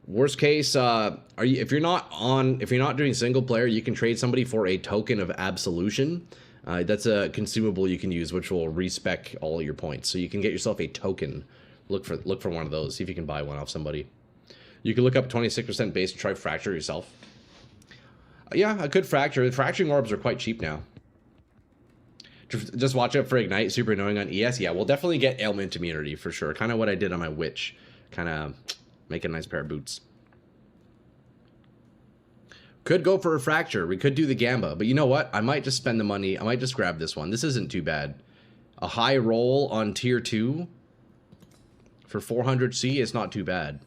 Worst case, if you're not doing single player, you can trade somebody for a token of absolution. That's a consumable you can use, which will respec all your points. So you can get yourself a token. Look for one of those. See if you can buy one off somebody. You can look up 26% base and try fracture yourself. Yeah, I could fracture. The fracturing orbs are quite cheap now. Just watch out for Ignite, super annoying on ES. Yeah, we'll definitely get ailment immunity for sure. Kind of what I did on my witch. Kind of make a nice pair of boots. Could go for a fracture. We could do the Gamba. But you know what? I might just spend the money. I might just grab this one. This isn't too bad. A high roll on tier 2 for 400C is not too bad.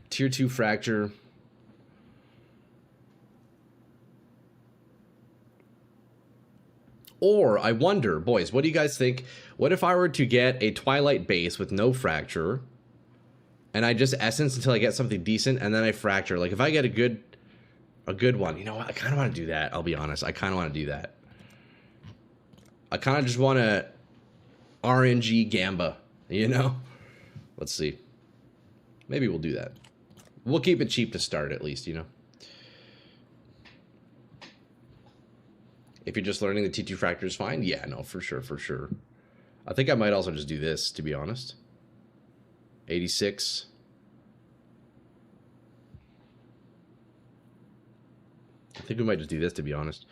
Tier 2 fracture. Or, I wonder, boys, what do you guys think? What if I were to get a Twilight base with no fracture, and I just essence until I get something decent, and then I fracture? Like, if I get a good one, you know what? I kind of want to do that, I'll be honest. I kind of want to do that. I kind of just want to RNG Gamba, you know? Let's see. Maybe we'll do that. We'll keep it cheap to start, at least, you know? If you're just learning the T2 fracture is fine? Yeah, no, for sure, for sure. I think I might also just do this, to be honest. 86. I think we might just do this, to be honest.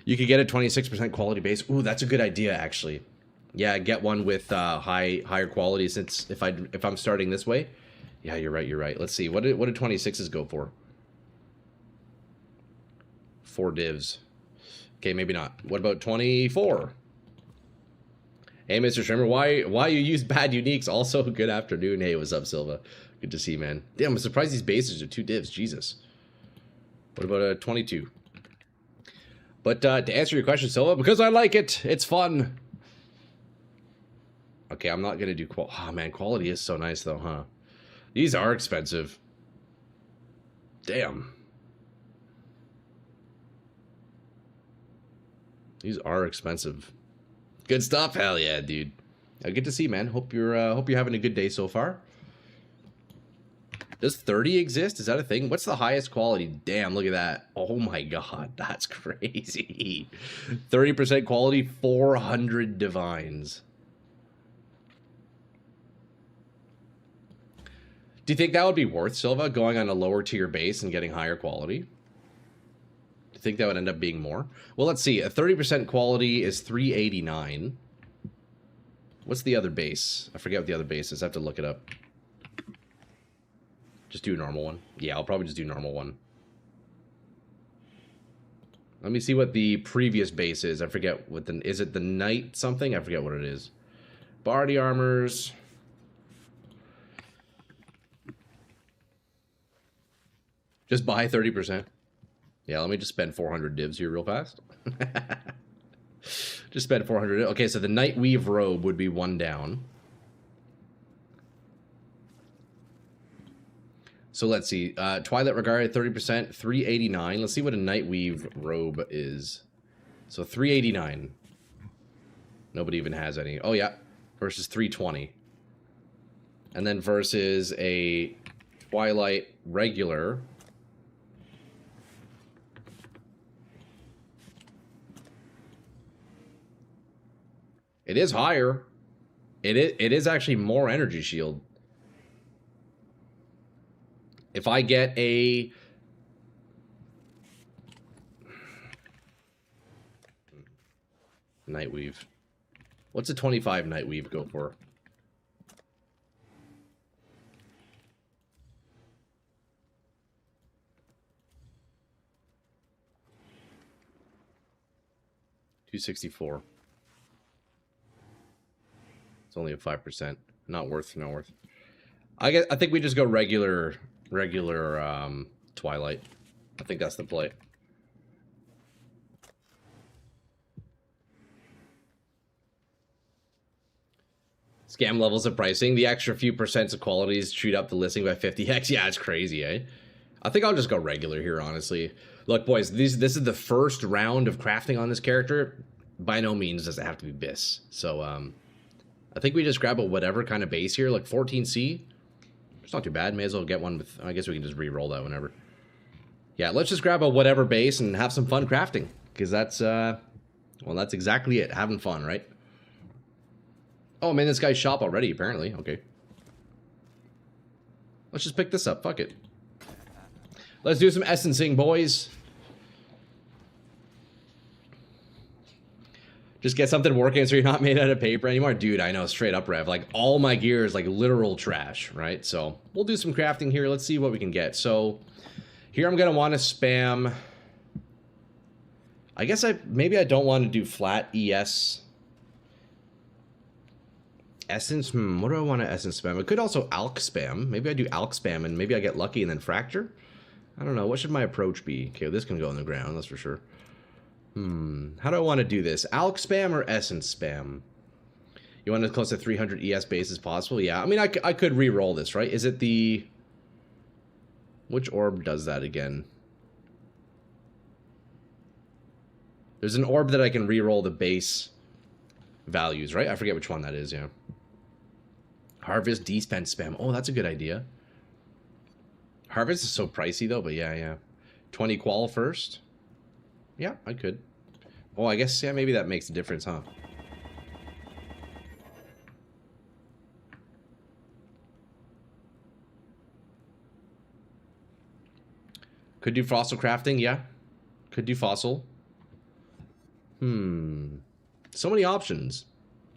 You could get a 26% quality base. Ooh, that's a good idea, actually. Yeah, get one with higher quality, since if I'm starting this way. Yeah, you're right, you're right. Let's see, what did 26s go for? 4 divs. Okay, maybe not. What about 24? Hey, Mr. Shrimmer, why you use bad uniques? Also, good afternoon. Hey, what's up, Silva? Good to see you, man. Damn, I'm surprised these bases are 2 divs. Jesus. What about a 22? But to answer your question, Silva, because I like it. It's fun. Okay, I'm not going to do oh, man, quality is so nice, though, huh? These are expensive. Damn. These are expensive. Good stuff, hell yeah, dude. Good to see, man. Hope you're having a good day so far. Does 30 exist? Is that a thing? What's the highest quality? Damn, look at that. Oh my god, that's crazy. 30% quality, 400 divines. Do you think that would be worth, Silva, going on a lower tier base and getting higher quality? Do you think that would end up being more? Well, let's see. A 30% quality is 389. What's the other base? I forget what the other base is. I have to look it up. Just do a normal one. Yeah, I'll probably just do normal one. Let me see what the previous base is. I forget what the... Is it the Knight something? I forget what it is. Bardy Armors... Just buy 30%. Yeah, let me just spend 400 divs here real fast. Just spend 400. Okay, so the Night Weave robe would be 1 down. So let's see. Twilight Regard 30%, 389. Let's see what a Night Weave robe is. So 389. Nobody even has any. Oh, yeah. Versus 320. And then versus a Twilight regular. It is higher. It is actually more energy shield. If I get a... Nightweave. What's a 25 Nightweave go for? 264. It's only a 5%. Not worth, not worth. I think we just go regular Twilight. I think that's the play. Scam levels of pricing. The extra few percents of qualities shoot up the listing by 50x. Yeah, it's crazy, eh? I think I'll just go regular here, honestly. Look, boys, this is the first round of crafting on this character. By no means does it have to be Biss. So, I think we just grab a whatever kind of base here, like 14C. It's not too bad. May as well get one with... I guess we can just re-roll that whenever. Yeah, let's just grab a whatever base and have some fun crafting. Because that's, well, that's exactly it. Having fun, right? Oh, I'm in this guy's shop already, apparently. Okay. Let's just pick this up. Fuck it. Let's do some essencing, boys. Just get something working so you're not made out of paper anymore. Dude, I know, straight up, Rev. Like, all my gear is, like, literal trash, right? So, we'll do some crafting here. Let's see what we can get. So, here I'm going to want to spam... I guess maybe I don't want to do flat ES... Essence? What do I want to essence spam? I could also alch spam. Maybe I do alch spam and maybe I get lucky and then fracture? I don't know. What should my approach be? Okay, well, this can go on the ground, that's for sure. How do I want to do this? Alch spam or essence spam? You want as close to 300 ES base as possible? Yeah, I mean, I could re-roll this, right? Is it the... Which orb does that again? There's an orb that I can re-roll the base values, right? I forget which one that is, yeah. Harvest, dispense spam. Oh, that's a good idea. Harvest is so pricey, though, but yeah. 20 qual first? Yeah, I could. Oh, I guess, yeah, maybe that makes a difference, huh? Could do fossil crafting, yeah. Could do fossil. So many options.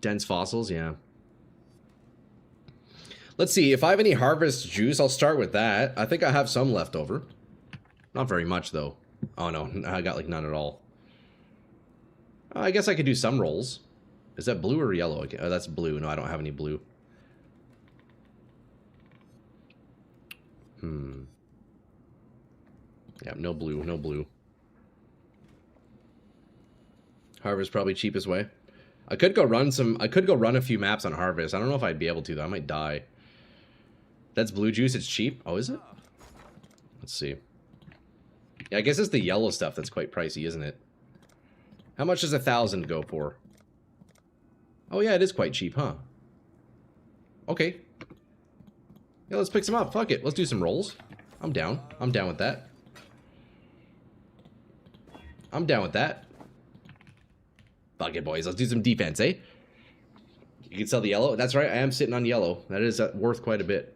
Dense fossils, yeah. Let's see, if I have any harvest juice, I'll start with that. I think I have some left over. Not very much, though. Oh, no, I got, like, none at all. I guess I could do some rolls. Is that blue or yellow? Oh, that's blue. No, I don't have any blue. Yeah, no blue, no blue. Harvest probably cheapest way. I could go run a few maps on Harvest. I don't know if I'd be able to, though. I might die. That's blue juice. It's cheap. Oh, is it? Let's see. Yeah, I guess it's the yellow stuff that's quite pricey, isn't it? How much does 1,000 go for? Oh, yeah, it is quite cheap, huh? Okay. Yeah, let's pick some up. Fuck it. Let's do some rolls. I'm down. I'm down with that. I'm down with that. Fuck it, boys. Let's do some defense, eh? You can sell the yellow. That's right. I am sitting on yellow. That is worth quite a bit.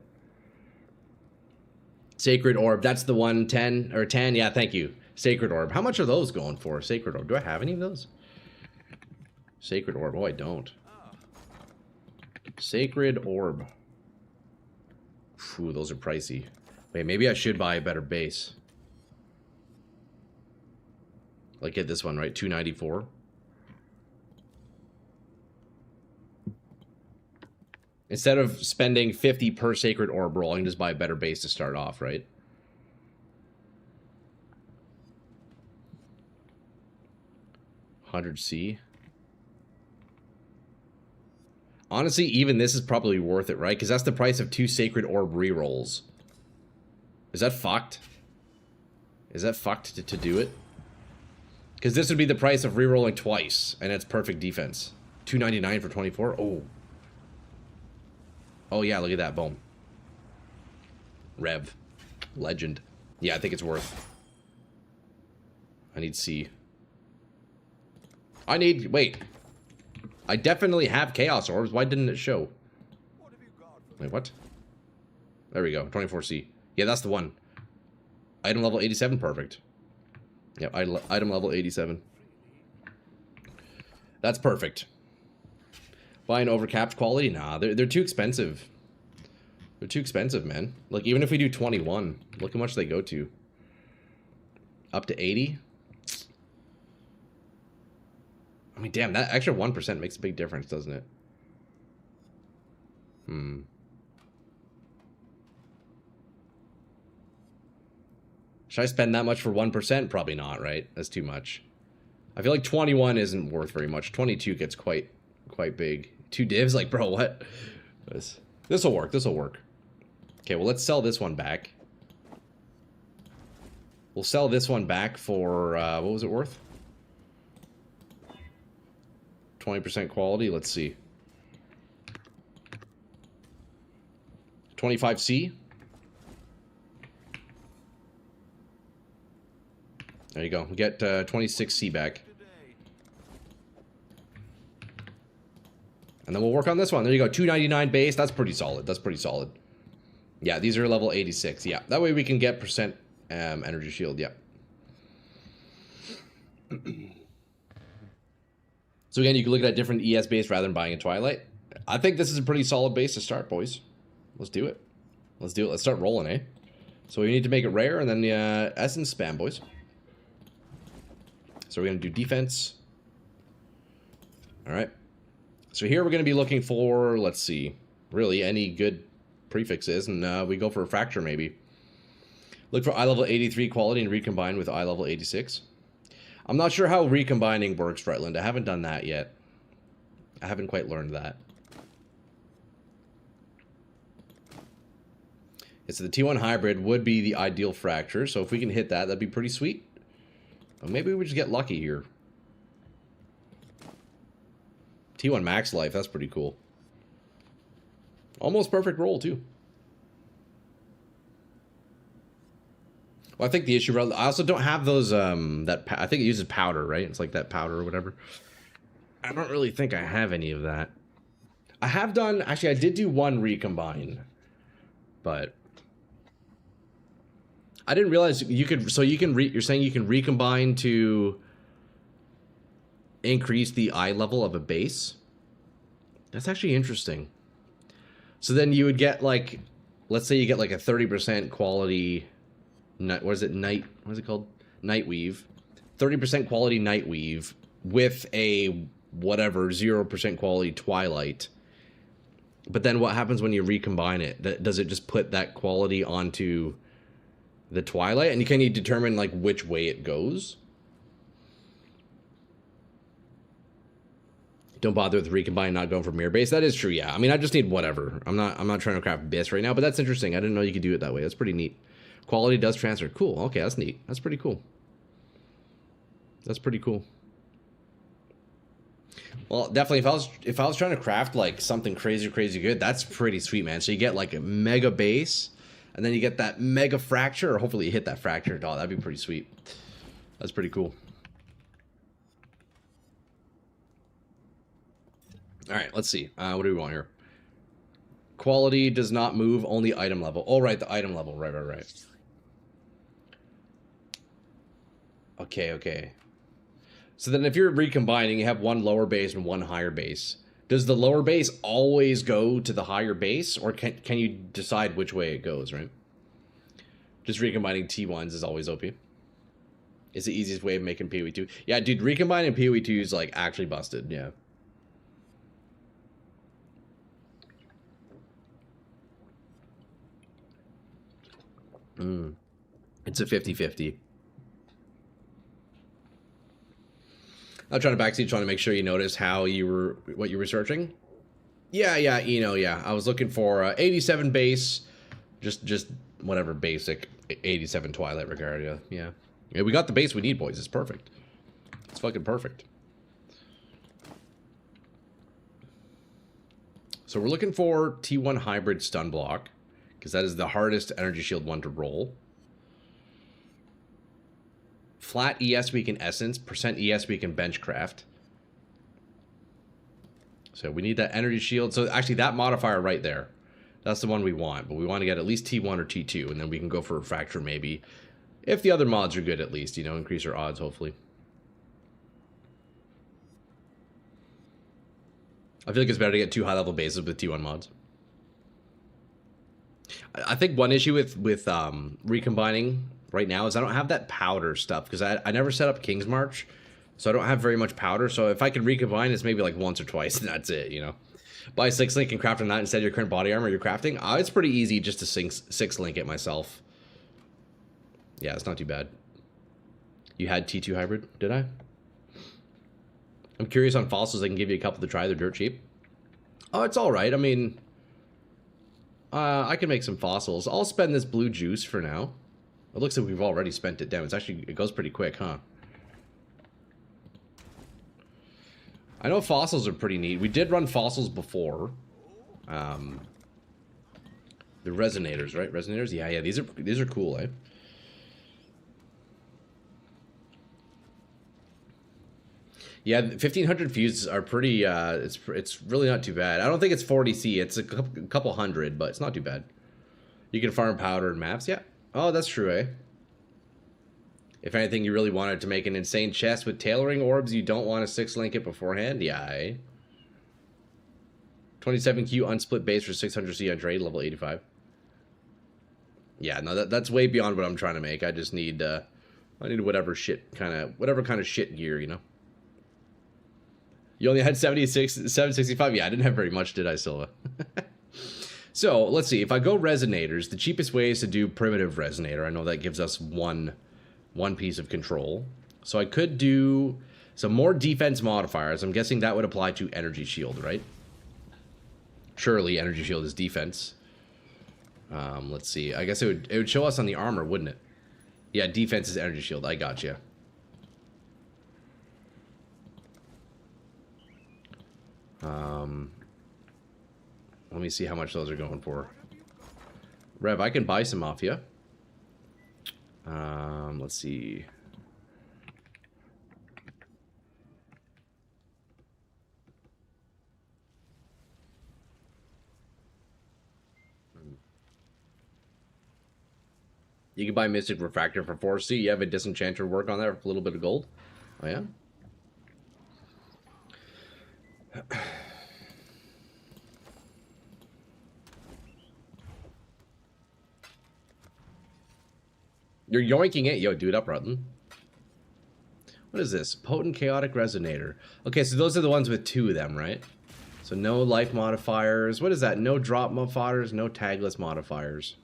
Sacred Orb. That's the one. 10 or 10. Yeah, thank you. Sacred Orb. How much are those going for? Sacred Orb. Do I have any of those? Sacred Orb. Oh, I don't. Sacred Orb. Phew, those are pricey. Wait, maybe I should buy a better base. Like, get this one, right? 294. Instead of spending 50 per Sacred Orb roll, I can just buy a better base to start off, right? $100C. Honestly, even this is probably worth it, right? Because that's the price of 2 Sacred Orb rerolls. Is that fucked? Is that fucked to do it? Because this would be the price of rerolling twice, and it's perfect defense. $299 for 24. Oh. Oh, yeah, look at that. Boom. Rev. Legend. Yeah, I think it's worth. I need C. Wait. I definitely have Chaos Orbs. Why didn't it show? Wait, what? There we go. 24C. Yeah, that's the one. Item level 87. Perfect. Yeah, item level 87. That's perfect. Buying overcapped quality? Nah, they're too expensive. They're too expensive, man. Like, even if we do 21, look how much they go to. Up to 80? I mean, damn, that extra 1% makes a big difference, doesn't it? Should I spend that much for 1%? Probably not, right? That's too much. I feel like 21 isn't worth very much. 22 gets quite big. 2 divs? Like, bro, what? This'll work. This'll work. Okay, well, let's sell this one back. We'll sell this one back for, what was it worth? 20% quality. Let's see. 25C. There you go. We get 26C back. And then we'll work on this one. There you go. 299 base. That's pretty solid. That's pretty solid. Yeah, these are level 86. Yeah, that way we can get percent energy shield. Yeah. So again, you can look at a different ES base rather than buying a Twilight. I think this is a pretty solid base to start, boys. Let's do it. Let's do it. Let's start rolling, eh? So we need to make it rare and then essence spam, boys. So we're going to do defense. All right. So here we're going to be looking for, let's see, really any good prefixes. And we go for a fracture maybe. Look for eye level 83 quality and recombine with eye level 86. I'm not sure how recombining works, Brightland. I haven't done that yet. I haven't quite learned that. So the T1 hybrid would be the ideal fracture. So if we can hit that, that'd be pretty sweet. Or maybe we just get lucky here. T1 max life, that's pretty cool. Almost perfect roll, too. Well, I think the issue, I also don't have those, I think it uses powder, right? It's like that powder or whatever. I don't really think I have any of that. I have done, actually, I did do one recombine. But I didn't realize you could, so you can, you're saying you can recombine to increase the eye level of a base? That's actually interesting. So then you would get like, let's say you get like a 30% quality, what is it, what is it called? Night weave. 30% quality night weave with a whatever 0% quality twilight. But then what happens when you recombine it? Does it just put that quality onto the twilight? And can you determine like which way it goes? Don't bother with recombine, not going for mirror base. That is true, yeah. I mean, I just need whatever. I'm not trying to craft Biss right now, but that's interesting. I didn't know you could do it that way. That's pretty neat. Quality does transfer. Cool. Okay, that's neat. That's pretty cool. That's pretty cool. Well, definitely, if I was trying to craft like something crazy good, that's pretty sweet, man. So you get like a mega base, and then you get that mega fracture, or hopefully you hit that fracture. Oh, that'd be pretty sweet. That's pretty cool. All right, let's see. What do we want here? Quality does not move, only item level. Oh, right, the item level. Right. Okay. So then if you're recombining, you have one lower base and one higher base. Does the lower base always go to the higher base, or can you decide which way it goes, right? Just recombining T1s is always OP. It's the easiest way of making PoE2. Yeah, dude, recombining PoE2 is like actually busted, yeah. It's a 50-50. I'm trying to backseat, trying to make sure you notice how you were, what you were searching. Yeah, yeah. I was looking for 87 base, just whatever basic 87 Twilight Regalia. Yeah, we got the base we need, boys. It's perfect. It's fucking perfect. So we're looking for T1 hybrid stun block, because that is the hardest energy shield one to roll. Flat ES we can essence, percent ES we can benchcraft. So we need that energy shield. So actually that modifier right there, that's the one we want. But we want to get at least T1 or T2, and then we can go for a fracture maybe. If the other mods are good at least, you know, increase our odds hopefully. I feel like it's better to get 2 high-level bases with T1 mods. I think one issue with recombining right now is I don't have that powder stuff, because I never set up King's March. So I don't have very much powder, so if I can recombine, it's maybe like once or twice, and that's it, you know? Buy 6-link and craft a 9 instead of your current body armor you're crafting? It's pretty easy just to 6-link it myself. Yeah, it's not too bad. You had T2 hybrid, did I? I'm curious on fossils. I can give you a couple to try. They're dirt cheap. Oh, it's alright. I mean, I can make some fossils. I'll spend this blue juice for now. It looks like we've already spent it. Damn, it goes pretty quick, huh? I know fossils are pretty neat. We did run fossils before. The resonators, right? Resonators? Yeah, these are cool, eh? Yeah, 1500 fuses are pretty, it's really not too bad. I don't think it's 40C. It's a couple hundred, but it's not too bad. You can farm powder and maps, yeah. Oh, that's true, eh? If anything, you really wanted to make an insane chest with tailoring orbs, you don't want to 6-link it beforehand? Yeah, eh? 27Q unsplit base for 600C on trade, level 85. Yeah, no, that's way beyond what I'm trying to make. I just need, I need whatever kind of shit gear, you know? You only had 765? Yeah, I didn't have very much, did I, Silva? So, let's see. If I go resonators, the cheapest way is to do primitive resonator. I know that gives us one piece of control. So I could do some more defense modifiers. I'm guessing that would apply to energy shield, right? Surely energy shield is defense. Let's see. I guess it would show us on the armor, wouldn't it? Yeah, defense is energy shield. I gotcha. Let me see how much those are going for. Rev, I can buy some off you. Let's see. You can buy Mystic Refractor for 4C. You have a Disenchanter work on that for a little bit of gold. Oh, yeah? You're yoinking it. Yo, dude, up, Rutland. What is this? Potent Chaotic Resonator. Okay, so those are the ones with 2 of them, right? So no life modifiers. What is that? No drop modifiers, no tagless modifiers.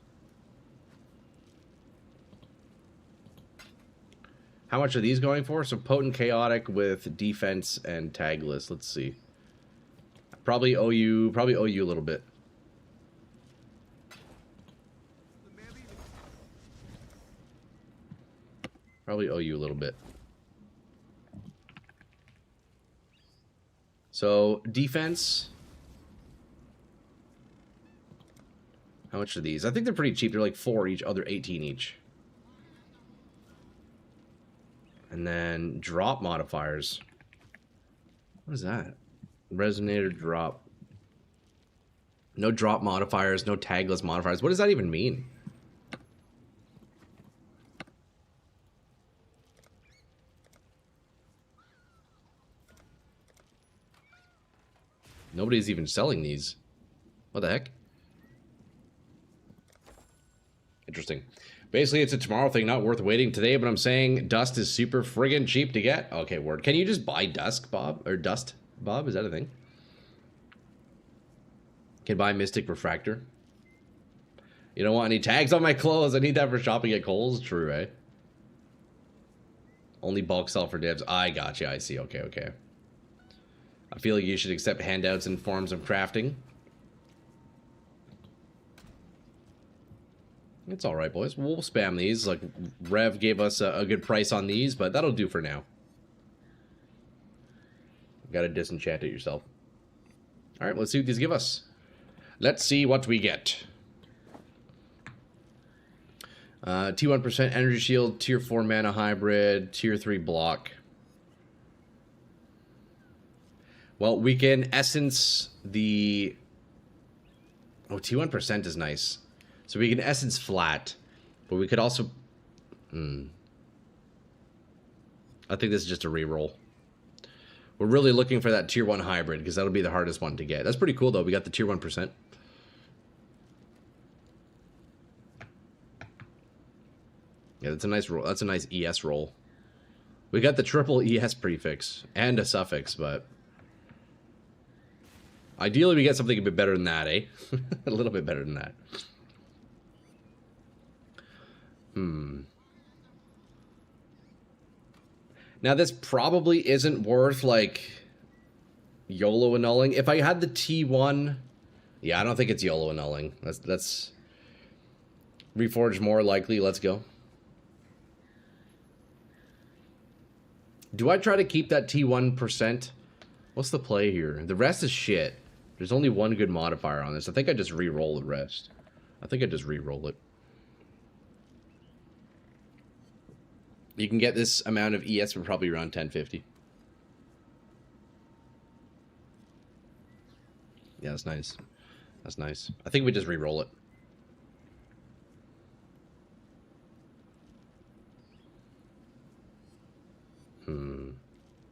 How much are these going for? So Potent Chaotic with defense and tagless. Let's see. Probably owe you a little bit. Probably owe you a little bit. So, defense. How much are these? I think they're pretty cheap. They're like 4 each, other 18 each. And then drop modifiers. What is that? Resonator drop. No drop modifiers, no tagless modifiers. What does that even mean? Nobody's even selling these. What the heck? Interesting. Basically, it's a tomorrow thing, not worth waiting today, but I'm saying dust is super friggin' cheap to get. Okay, word. Can you just buy dust, Bob? Or dust, Bob? Is that a thing? Can buy Mystic Refractor. You don't want any tags on my clothes. I need that for shopping at Kohl's. True, right? Only bulk sell for divs. I gotcha. I see. Okay, okay. I feel like you should accept handouts in forms of crafting. It's alright, boys. We'll spam these. Like, Rev gave us a good price on these, but that'll do for now. Gotta disenchant it yourself. Alright, let's see what these give us. Let's see what we get. T1% energy shield, tier 4 mana hybrid, tier 3 block. Well, we can essence the... Oh, T1% is nice. So we can essence flat, but we could also... I think this is just a reroll. We're really looking for that tier 1 hybrid, because that'll be the hardest one to get. That's pretty cool, though. We got the tier 1%. Yeah, that's a nice roll. That's a nice ES roll. We got the triple ES prefix and a suffix, but ideally we get something a bit better than that, eh? A little bit better than that. Now this probably isn't worth, like, YOLO annulling. If I had the T1... Yeah, I don't think it's YOLO annulling. That's... Reforge more likely. Let's go. Do I try to keep that T1%? What's the play here? The rest is shit. There's only one good modifier on this. I think I just re-roll the rest. I think I just re-roll it. You can get this amount of ES for probably around 1050. Yeah, that's nice. That's nice. I think we just re-roll it.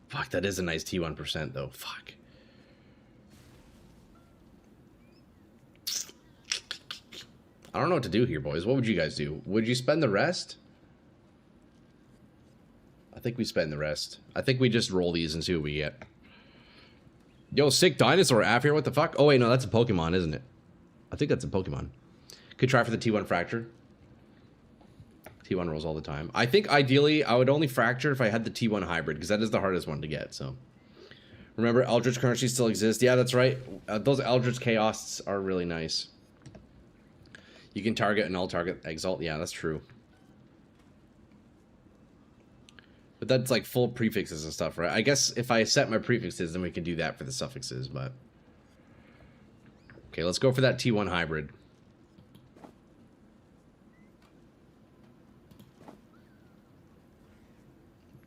Fuck, that is a nice T1% though. Fuck. I don't know what to do here, boys. What would you guys do? Would you spend the rest? I think we spend the rest. I think we just roll these and see what we get. Yo, sick dinosaur app here. What the fuck? Oh, wait, no, that's a Pokemon, isn't it? I think that's a Pokemon. Could try for the T1 Fracture. T1 rolls all the time. I think ideally I would only Fracture if I had the T1 Hybrid, because that is the hardest one to get, so. Remember, Eldritch currency still exists. Yeah, that's right. Those Eldritch Chaos are really nice. You can target and all target Exalt. Yeah, that's true. But that's like full prefixes and stuff, right? I guess if I set my prefixes, then we can do that for the suffixes, but... Okay, let's go for that T1 Hybrid.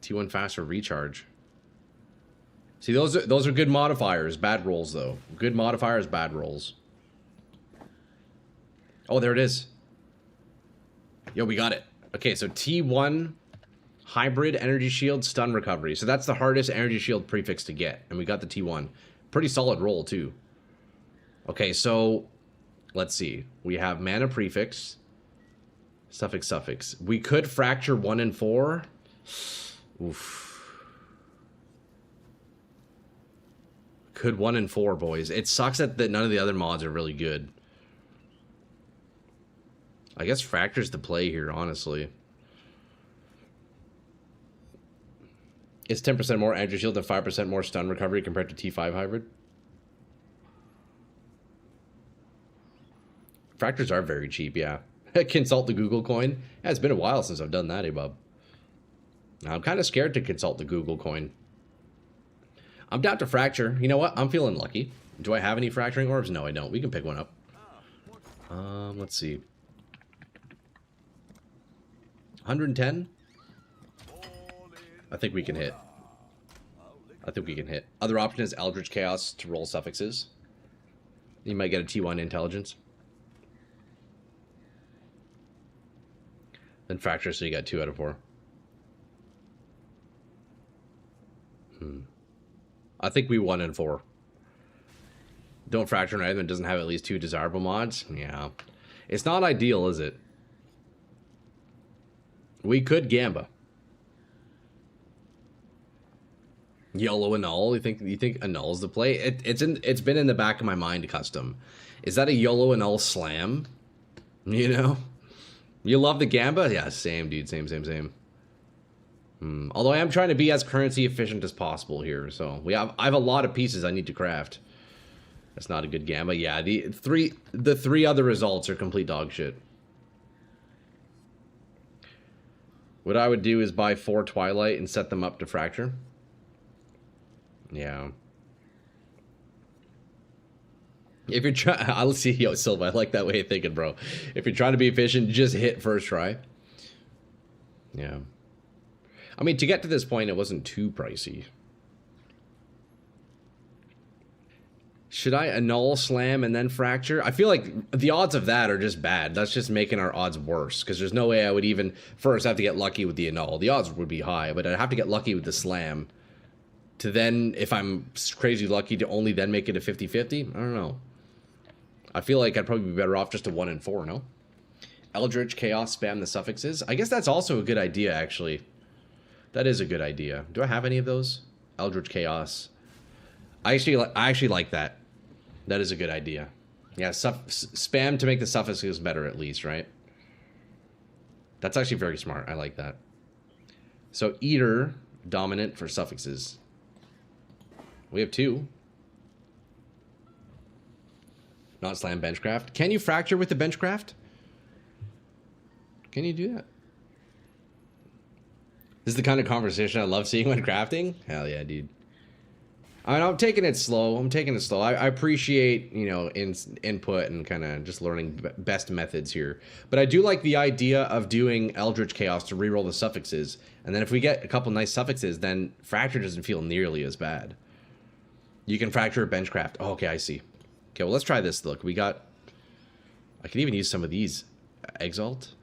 T1 faster recharge. See, those are good modifiers. Bad rolls, though. Good modifiers, bad rolls. Oh, there it is. Yo, we got it. Okay, so T1 Hybrid Energy Shield Stun Recovery. So that's the hardest Energy Shield prefix to get. And we got the T1. Pretty solid roll, too. Okay, so let's see. We have Mana Prefix. Suffix, suffix. We could Fracture 1 and 4. Oof. Could 1 and 4, boys. It sucks that none of the other mods are really good. I guess Fracture's the play here, honestly. It's 10% more Energy Shield and 5% more Stun Recovery compared to T5 Hybrid. Fractures are very cheap, yeah. Consult the Google coin. Yeah, it's been a while since I've done that, eh, bub? I'm kind of scared to consult the Google coin. I'm down to Fracture. You know what? I'm feeling lucky. Do I have any Fracturing Orbs? No, I don't. We can pick one up. Let's see. 110? I think we can hit. I think we can hit. Other option is Eldritch Chaos to roll suffixes. You might get a T1 Intelligence. Then Fracture, so you got 2 out of 4. I think we 1 and 4. Don't Fracture an item that doesn't have at least 2 desirable mods? Yeah. It's not ideal, is it? We could Gamba. YOLO Annul. You think Annul's the play? It's been in the back of my mind, custom. Is that a YOLO Annul slam? You know? You love the Gamba? Yeah, same, dude. Same. Although I am trying to be as currency efficient as possible here, so I have a lot of pieces I need to craft. That's not a good Gamba. Yeah, the three other results are complete dog shit. What I would do is buy 4 Twilight and set them up to Fracture. Yeah. If you're trying, I'll see, yo, Silva, I like that way of thinking, bro. If you're trying to be efficient, just hit first try. Yeah. I mean, to get to this point, it wasn't too pricey. Should I annul, slam, and then fracture? I feel like the odds of that are just bad. That's just making our odds worse, because there's no way I would even first have to get lucky with the annul. The odds would be high, but I'd have to get lucky with the slam to then, if I'm crazy lucky, to only then make it a 50-50. I don't know. I feel like I'd probably be better off just a 1 and 4, no? Eldritch, Chaos, spam the suffixes. I guess that's also a good idea, actually. That is a good idea. Do I have any of those? Eldritch Chaos. I actually like that. That is a good idea. Yeah, spam to make the suffixes better at least, right? That's actually very smart. I like that. So Eater, dominant for suffixes. We have 2. Not slam benchcraft. Can you fracture with the benchcraft? Can you do that? This is the kind of conversation I love seeing when crafting. Hell yeah, dude. I mean, I'm taking it slow. I appreciate, you know, input and kind of just learning best methods here. But I do like the idea of doing Eldritch Chaos to reroll the suffixes. And then if we get a couple nice suffixes, then fracture doesn't feel nearly as bad. You can fracture a benchcraft. Oh, okay, I see. Okay, well, let's try this. Look, we got... I could even use some of these. Exalt?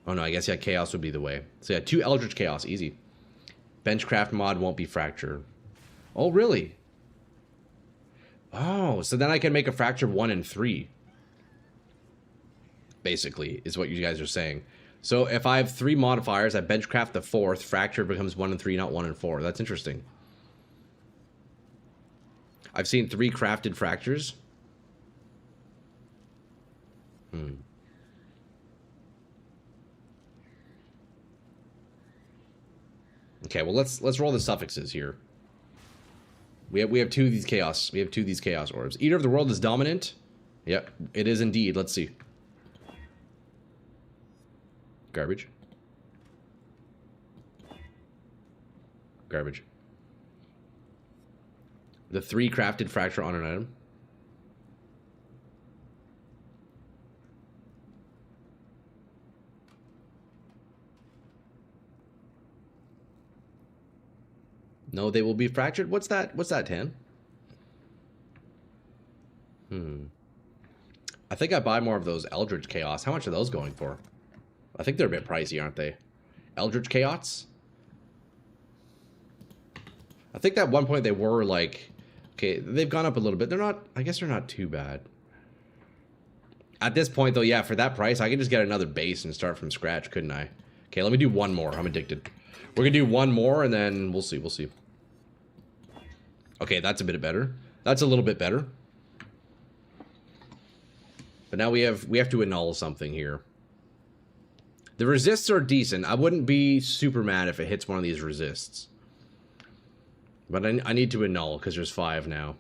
Oh, no, I guess, yeah, Chaos would be the way. So, yeah, 2 Eldritch Chaos. Easy. Benchcraft mod won't be fracture. Oh, really? Oh, so then I can make a fracture 1 and 3. Basically, is what you guys are saying. So if I have 3 modifiers, I benchcraft the 4th, fracture becomes 1 and 3, not 1 and 4. That's interesting. I've seen 3 crafted fractures. Okay, well let's roll the suffixes here. We have 2 of these chaos. We have 2 of these chaos orbs. Eater of the World is dominant. Yep, it is indeed. Let's see. Garbage. Garbage. The 3 crafted fracture on an item. No, they will be fractured. What's that? What's that, Tan? I think I buy more of those Eldritch Chaos. How much are those going for? I think they're a bit pricey, aren't they? Eldritch Chaos? I think at one point they were like... Okay, they've gone up a little bit. They're not... I guess they're not too bad. At this point, though, yeah, for that price, I can just get another base and start from scratch, couldn't I? Okay, let me do one more. I'm addicted. We're gonna do one more, and then we'll see. We'll see. Okay, that's a bit better. That's a little bit better. But now we have to annul something here. The resists are decent. I wouldn't be super mad if it hits one of these resists. But I need to annul because there's 5 now.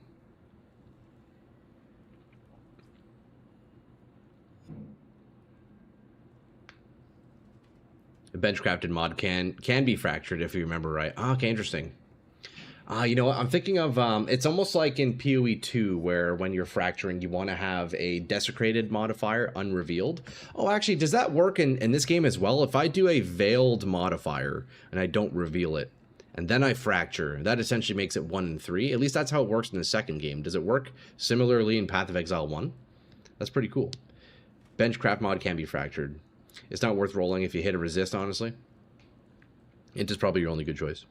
The benchcrafted mod can be fractured if you remember right. Oh, okay, interesting. You know what? I'm thinking of, it's almost like in PoE 2, where when you're fracturing, you want to have a desecrated modifier unrevealed. Oh, actually, does that work in this game as well? If I do a veiled modifier and I don't reveal it, and then I fracture, that essentially makes it 1 and 3. At least that's how it works in the second game. Does it work similarly in Path of Exile 1? That's pretty cool. Benchcraft mod can be fractured. It's not worth rolling if you hit a resist, honestly. Int is probably your only good choice.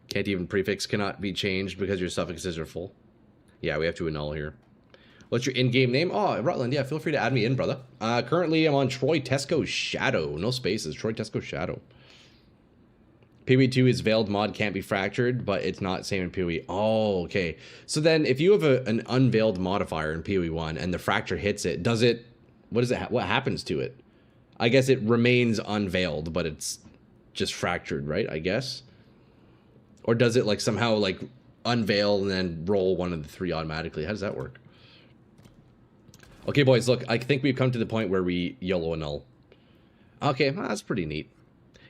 Can't even prefix cannot be changed because your suffixes are full. Yeah, we have to annul here. What's your in-game name? Oh, Rutland, yeah, feel free to add me in, brother. Currently, I'm on Troy Tesco Shadow. No spaces, Troy Tesco Shadow. PoE 2 is veiled mod, can't be fractured, but it's not same in PoE. Oh, okay. So then, if you have an unveiled modifier in PoE 1 and the fracture hits it, does it... What happens to it? I guess it remains unveiled, but it's just fractured, right? I guess. Or does it like somehow like unveil and then roll one of the 3 automatically? How does that work? Okay, boys, look, I think we've come to the point where we YOLO annul. Okay, well, that's pretty neat.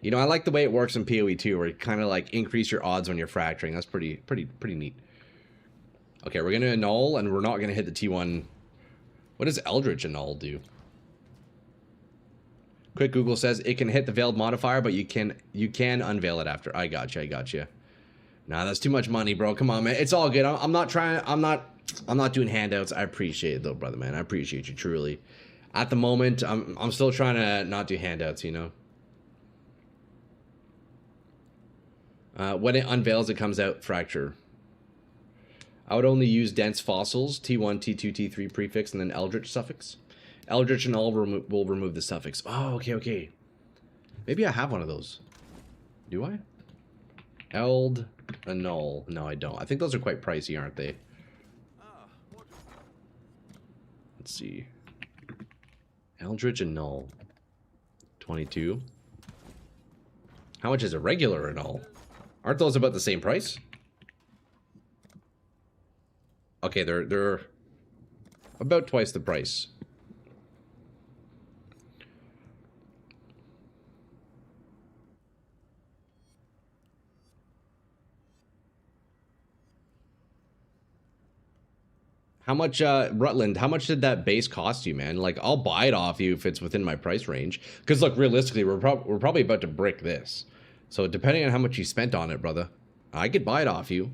You know, I like the way it works in PoE 2, where you kind of like increase your odds when you're fracturing. That's pretty neat. Okay, we're gonna annul, and we're not gonna hit the T1. What does Eldritch annul do? Quick Google says it can hit the veiled modifier, but you can unveil it after. I got you. Nah, that's too much money, bro. Come on, man. It's all good. I'm not doing handouts. I appreciate it though, brother, man. I appreciate you truly. At the moment, I'm still trying to not do handouts, you know. When it unveils, it comes out fracture. I would only use dense fossils, T1, T2, T3 prefix, and then Eldritch suffix. Eldritch and all will remove the suffix. Oh, okay. Maybe I have one of those. Do I? Eld Annul. No, I don't. I think those are quite pricey, aren't they? Let's see. Eldritch Annul. 22. How much is a regular Annul? Aren't those about the same price? Okay, they're about twice the price. How much, Rutland, how much did that base cost you, man? Like, I'll buy it off you if it's within my price range. Because, look, realistically, we're probably about to brick this. So, depending on how much you spent on it, brother, I could buy it off you.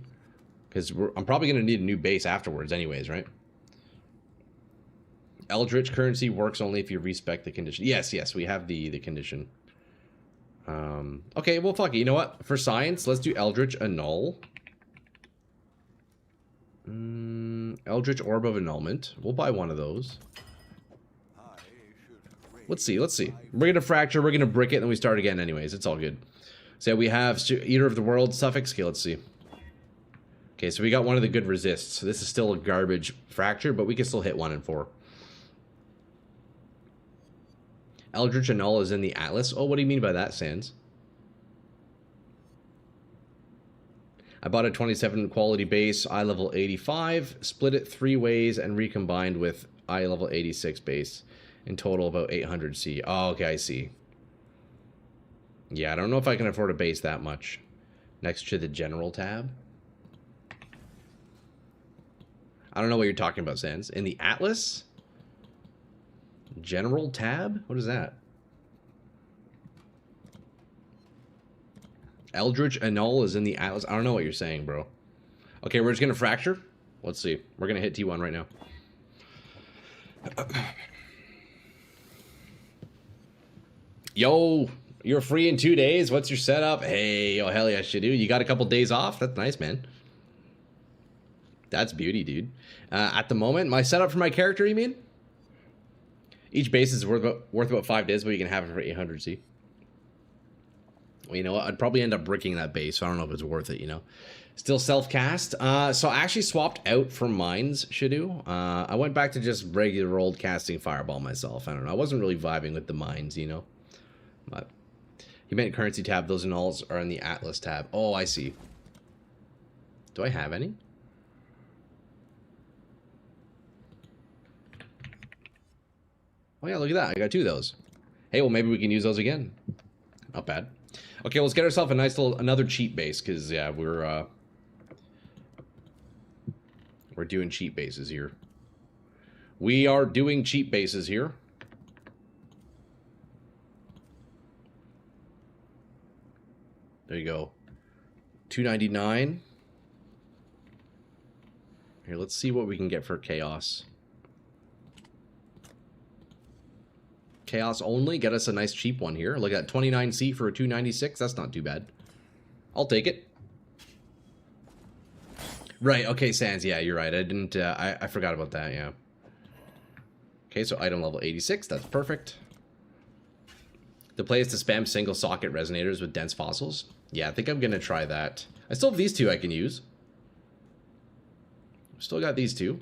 Because I'm probably going to need a new base afterwards anyways, right? Eldritch currency works only if you respect the condition. Yes, yes, we have the condition. Okay, well, fuck it. You know what? For science, let's do Eldritch Annul. Eldritch Orb of Annulment. We'll buy one of those. Let's see, let's see. We're going to fracture, we're going to brick it, and then we start again anyways. It's all good. So we have Eater of the World suffix. Okay, let's see. Okay, so we got one of the good resists. This is still a garbage fracture, but we can still hit 1 and 4. Eldritch Annul is in the Atlas. Oh, what do you mean by that, Sans? I bought a 27 quality base, eye level 85, split it 3 ways, and recombined with eye level 86 base. In total, about 800 C. Oh, okay, I see. Yeah, I don't know if I can afford a base that much. Next to the General tab. I don't know what you're talking about, Sans. In the Atlas? General tab? What is that? Eldritch Annul is in the Atlas. I don't know what you're saying, bro. Okay, we're just going to fracture. Let's see. We're going to hit T1 right now. Yo, you're free in 2 days. What's your setup? Hey, oh, hell yeah, Shadu. You got a couple days off? That's nice, man. That's beauty, dude. At the moment, my setup for my character, you mean? Each base is worth about 5 days, but you can have it for 800 C. Well, you know what? I'd probably end up bricking that base, so I don't know if it's worth it, you know. Still self-cast. So I actually swapped out from mines, Shadu. I went back to just regular old casting Fireball myself. I don't know. I wasn't really vibing with the mines, you know. But he meant currency tab. Those annuls are in the Atlas tab. Oh, I see. Do I have any? Oh, yeah, look at that. I got 2 of those. Hey, well, maybe we can use those again. Not bad. Okay, let's get ourselves a nice little, another cheat base, because, yeah, we're doing cheat bases here. We are doing cheat bases here. There you go. 299. Here, let's see what we can get for Chaos. Chaos only, get us a nice cheap one here. Look at that, 29C for a 296. That's not too bad. I'll take it. Right, okay, Sans, yeah, you're right. I didn't, I forgot about that, yeah. Okay, so item level 86, that's perfect. The play is to spam single socket resonators with dense fossils. Yeah, I think I'm gonna try that. I still have these 2 I can use. Still got these 2.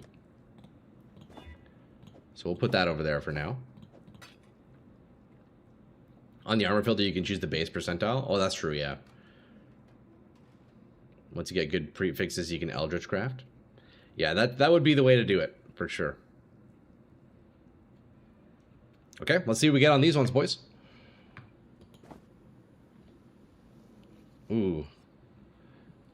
So we'll put that over there for now. On the armor filter, you can choose the base percentile. Oh, that's true, yeah. Once you get good prefixes, you can Eldritch craft. Yeah, that would be the way to do it, for sure. Okay, let's see what we get on these ones, boys. Ooh.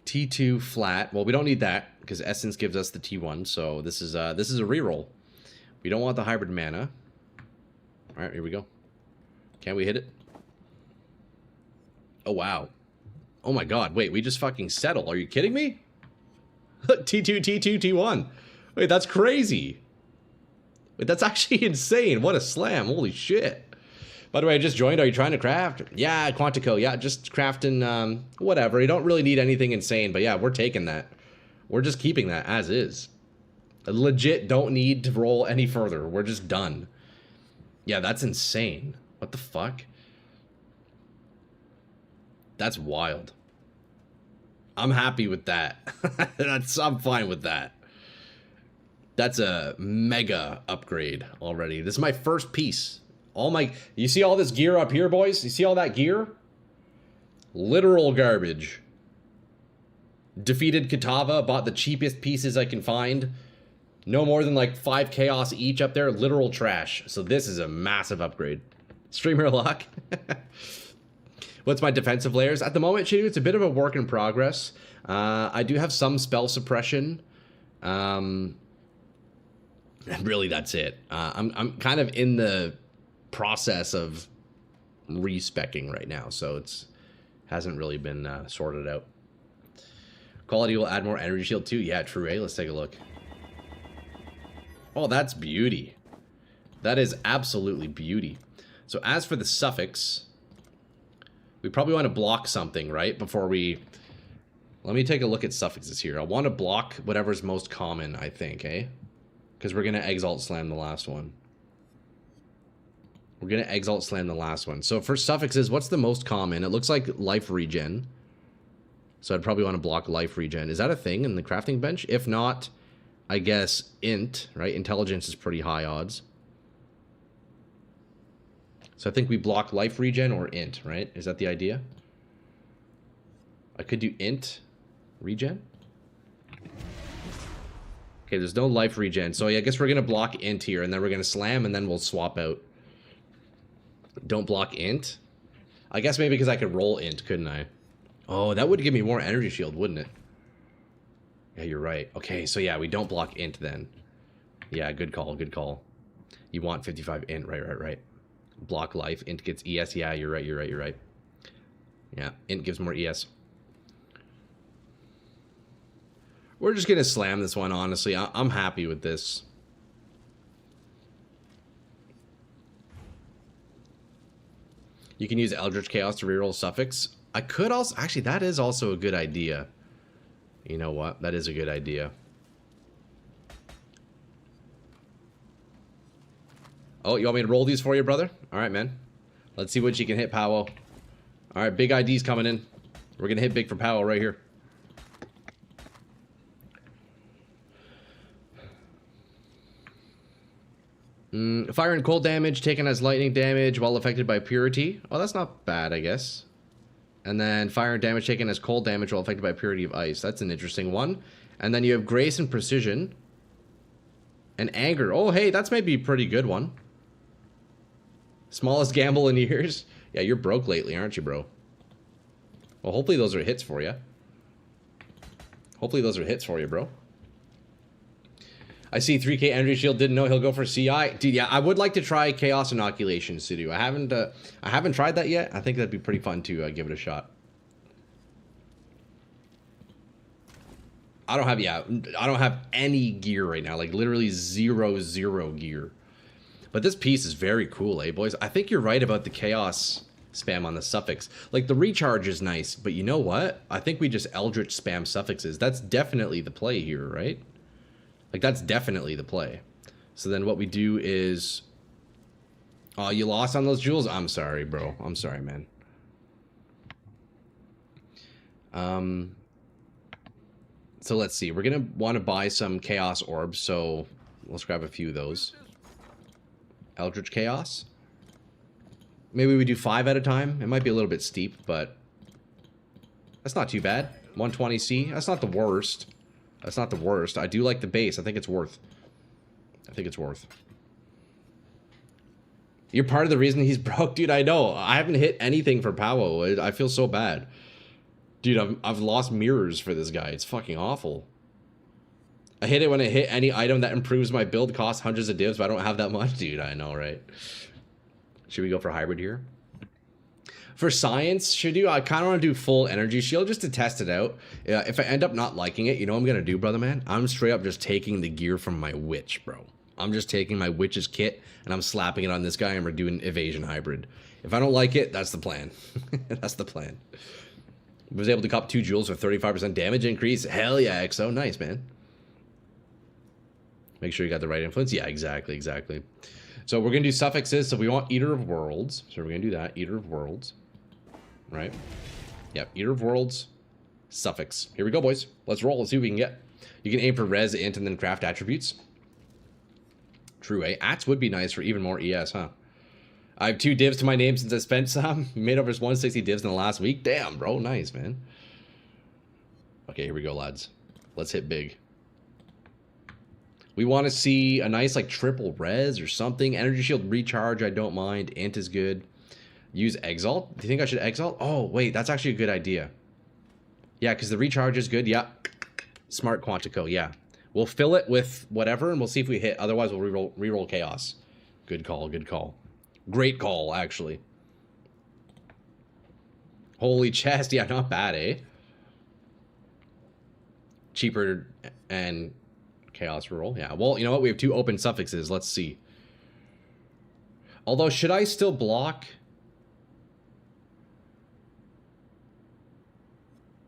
T2 flat. Well, we don't need that, because Essence gives us the T1, so this is a reroll. We don't want the hybrid mana. Alright, here we go. Can we hit it? Oh, wow. Oh, my God. Wait, we just fucking settle. Are you kidding me? T2, T2, T1. Wait, that's crazy. Wait, that's actually insane. What a slam. Holy shit. By the way, I just joined. Are you trying to craft? Yeah, Quantico. Yeah, just crafting, whatever. You don't really need anything insane, but yeah, we're taking that. We're just keeping that as is. I legit don't need to roll any further. We're just done. Yeah, that's insane. What the fuck? That's wild. I'm happy with that. I'm fine with that. That's a mega upgrade already. This is my first piece. You see all this gear up here, boys? You see all that gear? Literal garbage. Defeated Kitava, bought the cheapest pieces I can find. No more than like 5 chaos each up there. Literal trash. So this is a massive upgrade. Streamer luck. What's my defensive layers? At the moment, Shidu, it's a bit of a work in progress. I do have some spell suppression. And really, that's it. I'm kind of in the process of respecking right now, so it's hasn't really been sorted out. Quality will add more energy shield too. Yeah, true. Hey, let's take a look. Oh, that's beauty. That is absolutely beauty. So as for the suffix, we probably want to block something, right? Before we... Let me take a look at suffixes here. I want to block whatever's most common, I think, eh? Because we're going to Exalt Slam the last one. We're going to Exalt Slam the last one. So for suffixes, what's the most common? It looks like life regen. So I'd probably want to block life regen. Is that a thing in the crafting bench? If not, I guess int, right? Intelligence is pretty high odds. So I think we block life regen or int, right? Is that the idea? I could do int regen. Okay, there's no life regen. So yeah, I guess we're going to block int here, and then we're going to slam, and then we'll swap out. Don't block int. I guess maybe because I could roll int, couldn't I? Oh, that would give me more energy shield, wouldn't it? Yeah, you're right. Okay, so yeah, we don't block int then. Yeah, good call, good call. You want 55 int, right. Block life, int gets ES. Yeah, you're right. Yeah, int gives more ES. We're just gonna slam this one, honestly. I'm happy with this. You can use Eldritch Chaos to reroll suffix. I could also... Actually, that is also a good idea. You know what? That is a good idea. Oh, you want me to roll these for you, brother? Alright, man. Let's see what you can hit, Powell. Alright, big ID's coming in. We're gonna hit big for Powell right here. Fire and cold damage taken as lightning damage while affected by purity. Oh, that's not bad, I guess. And then fire and damage taken as cold damage while affected by purity of ice. That's an interesting one. And then you have grace and precision. And anger. Oh, hey, that's maybe a pretty good one. Smallest gamble in years. Yeah, you're broke lately, aren't you, bro? Well, hopefully those are hits for you. Hopefully those are hits for you, bro. I see 3k energy shield. Didn't know he'll go for CI. Dude, yeah, I would like to try Chaos Inoculation, Sidu. I haven't tried that yet. I think that'd be pretty fun to give it a shot. I don't have any gear right now. Like, literally zero gear. But this piece is very cool, eh, boys? I think you're right about the Chaos spam on the suffix. Like, the recharge is nice, but you know what? I think we just Eldritch spam suffixes. That's definitely the play here, right? Like, that's definitely the play. So then what we do is... Oh, you lost on those jewels? I'm sorry, bro. I'm sorry, man. So let's see. We're going to want to buy some Chaos Orbs, so let's grab a few of those. Eldritch Chaos. Maybe we do 5 at a time. It might be a little bit steep, but... That's not too bad. 120C. That's not the worst. That's not the worst. I do like the base. I think it's worth. You're part of the reason he's broke, dude. I know. I haven't hit anything for Powwow. I feel so bad. Dude, I've lost mirrors for this guy. It's fucking awful. I hit it when I hit any item that improves my build. Costs hundreds of divs, but I don't have that much. Dude, I know, right? Should we go for hybrid here? For science, I kind of want to do full energy shield just to test it out. If I end up not liking it, you know what I'm going to do, brother man? I'm straight up just taking the gear from my witch, bro. I'm just taking my witch's kit and I'm slapping it on this guy and we're doing evasion hybrid. If I don't like it, that's the plan. That's the plan. Was able to cop 2 jewels for 35% damage increase. Hell yeah, XO. Nice, man. Make sure you got the right influence. Yeah, exactly. So we're going to do suffixes. So we want Eater of Worlds. So we're going to do that. Eater of Worlds. Right. Yep, Eater of Worlds, suffix. Here we go, boys. Let's roll. Let's see what we can get. You can aim for res, int, and then craft attributes. True, eh? Ats would be nice for even more ES, huh? I have 2 divs to my name since I spent some. Made over 160 divs in the last week. Damn, bro. Nice, man. Okay, here we go, lads. Let's hit big. We want to see a nice, like, triple res or something. Energy shield recharge, I don't mind. Int is good. Use Exalt. Do you think I should Exalt? Oh, wait, that's actually a good idea. Yeah, because the recharge is good. Yeah. Smart Quantico, yeah. We'll fill it with whatever, and we'll see if we hit. Otherwise, we'll reroll Chaos. Good call, good call. Great call, actually. Holy chest. Yeah, not bad, eh? Cheaper and Chaos reroll. Yeah, well, you know what? We have 2 open suffixes. Let's see. Although, should I still block?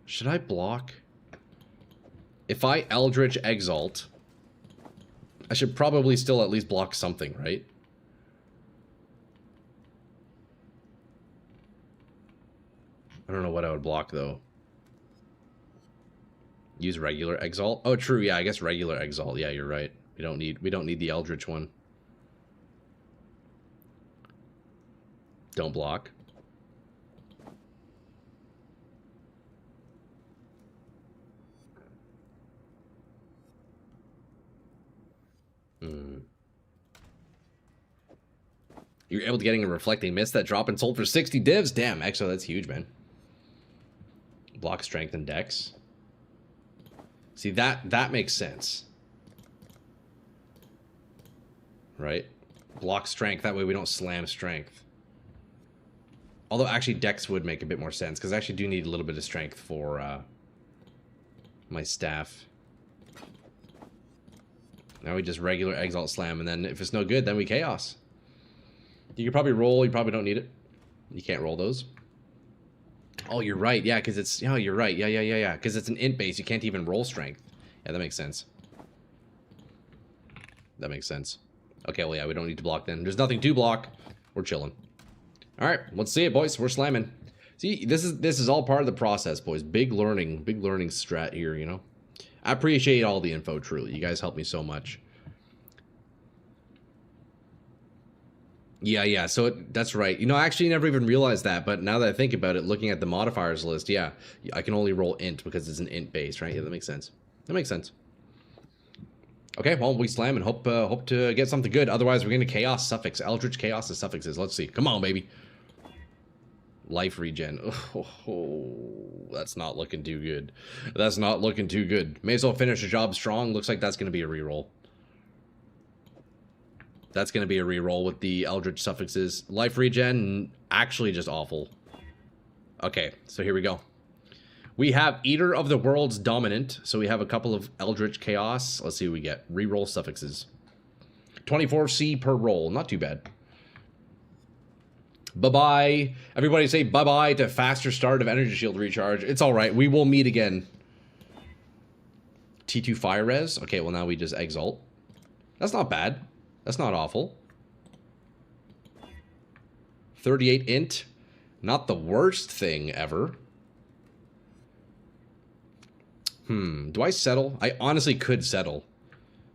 Should I block? If I Eldritch Exalt, I should probably still at least block something, right? I don't know what I would block, though. Use regular Exalt. Oh, true. Yeah, I guess regular Exalt. Yeah, you're right. We don't need the Eldritch one. Don't block. You're able to getting a Reflecting Mist that drop and sold for 60 divs. Damn, Exo, that's huge, man. Block strength and dex. See, that makes sense. Right? Block strength, that way we don't slam strength. Although, actually, dex would make a bit more sense, because I actually do need a little bit of strength for my staff. Now we just regular Exalt Slam, and then if it's no good, then we Chaos. You could probably roll, you probably don't need it. You can't roll those. Oh, you're right, yeah, because it's... Oh, you're right, yeah. Because it's an int base, you can't even roll strength. Yeah, that makes sense. That makes sense. Okay, well, yeah, we don't need to block then. There's nothing to block. We're chilling. Alright, let's see it, boys. We're slamming. See, this is all part of the process, boys. Big learning strat here, you know? I appreciate all the info, truly. You guys help me so much. Yeah, so that's right. You know, I actually never even realized that, but now that I think about it, looking at the modifiers list, yeah, I can only roll int because it's an int base, right? Yeah, that makes sense. That makes sense. Okay, well, we slam and hope to get something good. Otherwise, we're going to Chaos Suffix. Eldritch Chaos is suffixes. Let's see. Come on, baby. Life regen. Oh, that's not looking too good. That's not looking too good. May as well finish the job strong. Looks like that's going to be a reroll. That's going to be a reroll with the Eldritch suffixes. Life regen, actually just awful. Okay, so here we go. We have Eater of the Worlds dominant. So we have a couple of Eldritch Chaos. Let's see what we get. Reroll suffixes. 24C per roll. Not too bad. Bye-bye. Everybody say bye-bye to faster start of energy shield recharge. It's alright. We will meet again. T2 fire res. Okay, well now we just Exalt. That's not bad. That's not awful. 38 int. Not the worst thing ever. Do I settle? I honestly could settle.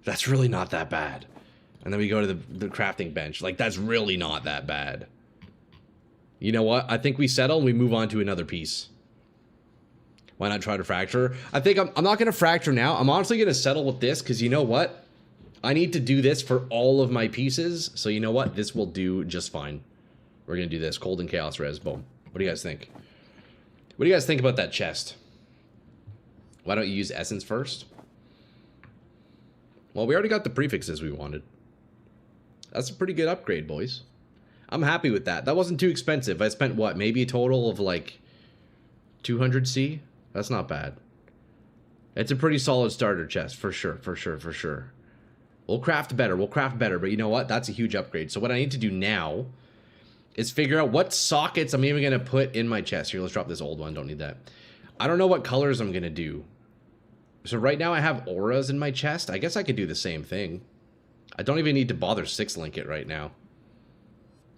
That's really not that bad. And then we go to the crafting bench. Like, that's really not that bad. You know what? I think we settle and we move on to another piece. Why not try to fracture? I think I'm not going to fracture now. I'm honestly going to settle with this because you know what? I need to do this for all of my pieces. So you know what? This will do just fine. We're going to do this. Cold and Chaos Res. Boom. What do you guys think? What do you guys think about that chest? Why don't you use Essence first? Well, we already got the prefixes we wanted. That's a pretty good upgrade, boys. I'm happy with that. That wasn't too expensive. I spent, what, maybe a total of, like, 200C? That's not bad. It's a pretty solid starter chest, for sure, for sure, for sure. We'll craft better, but you know what? That's a huge upgrade. So what I need to do now is figure out what sockets I'm even going to put in my chest. Here, let's drop this old one. Don't need that. I don't know what colors I'm going to do. So right now I have auras in my chest. I guess I could do the same thing. I don't even need to bother 6-link it right now.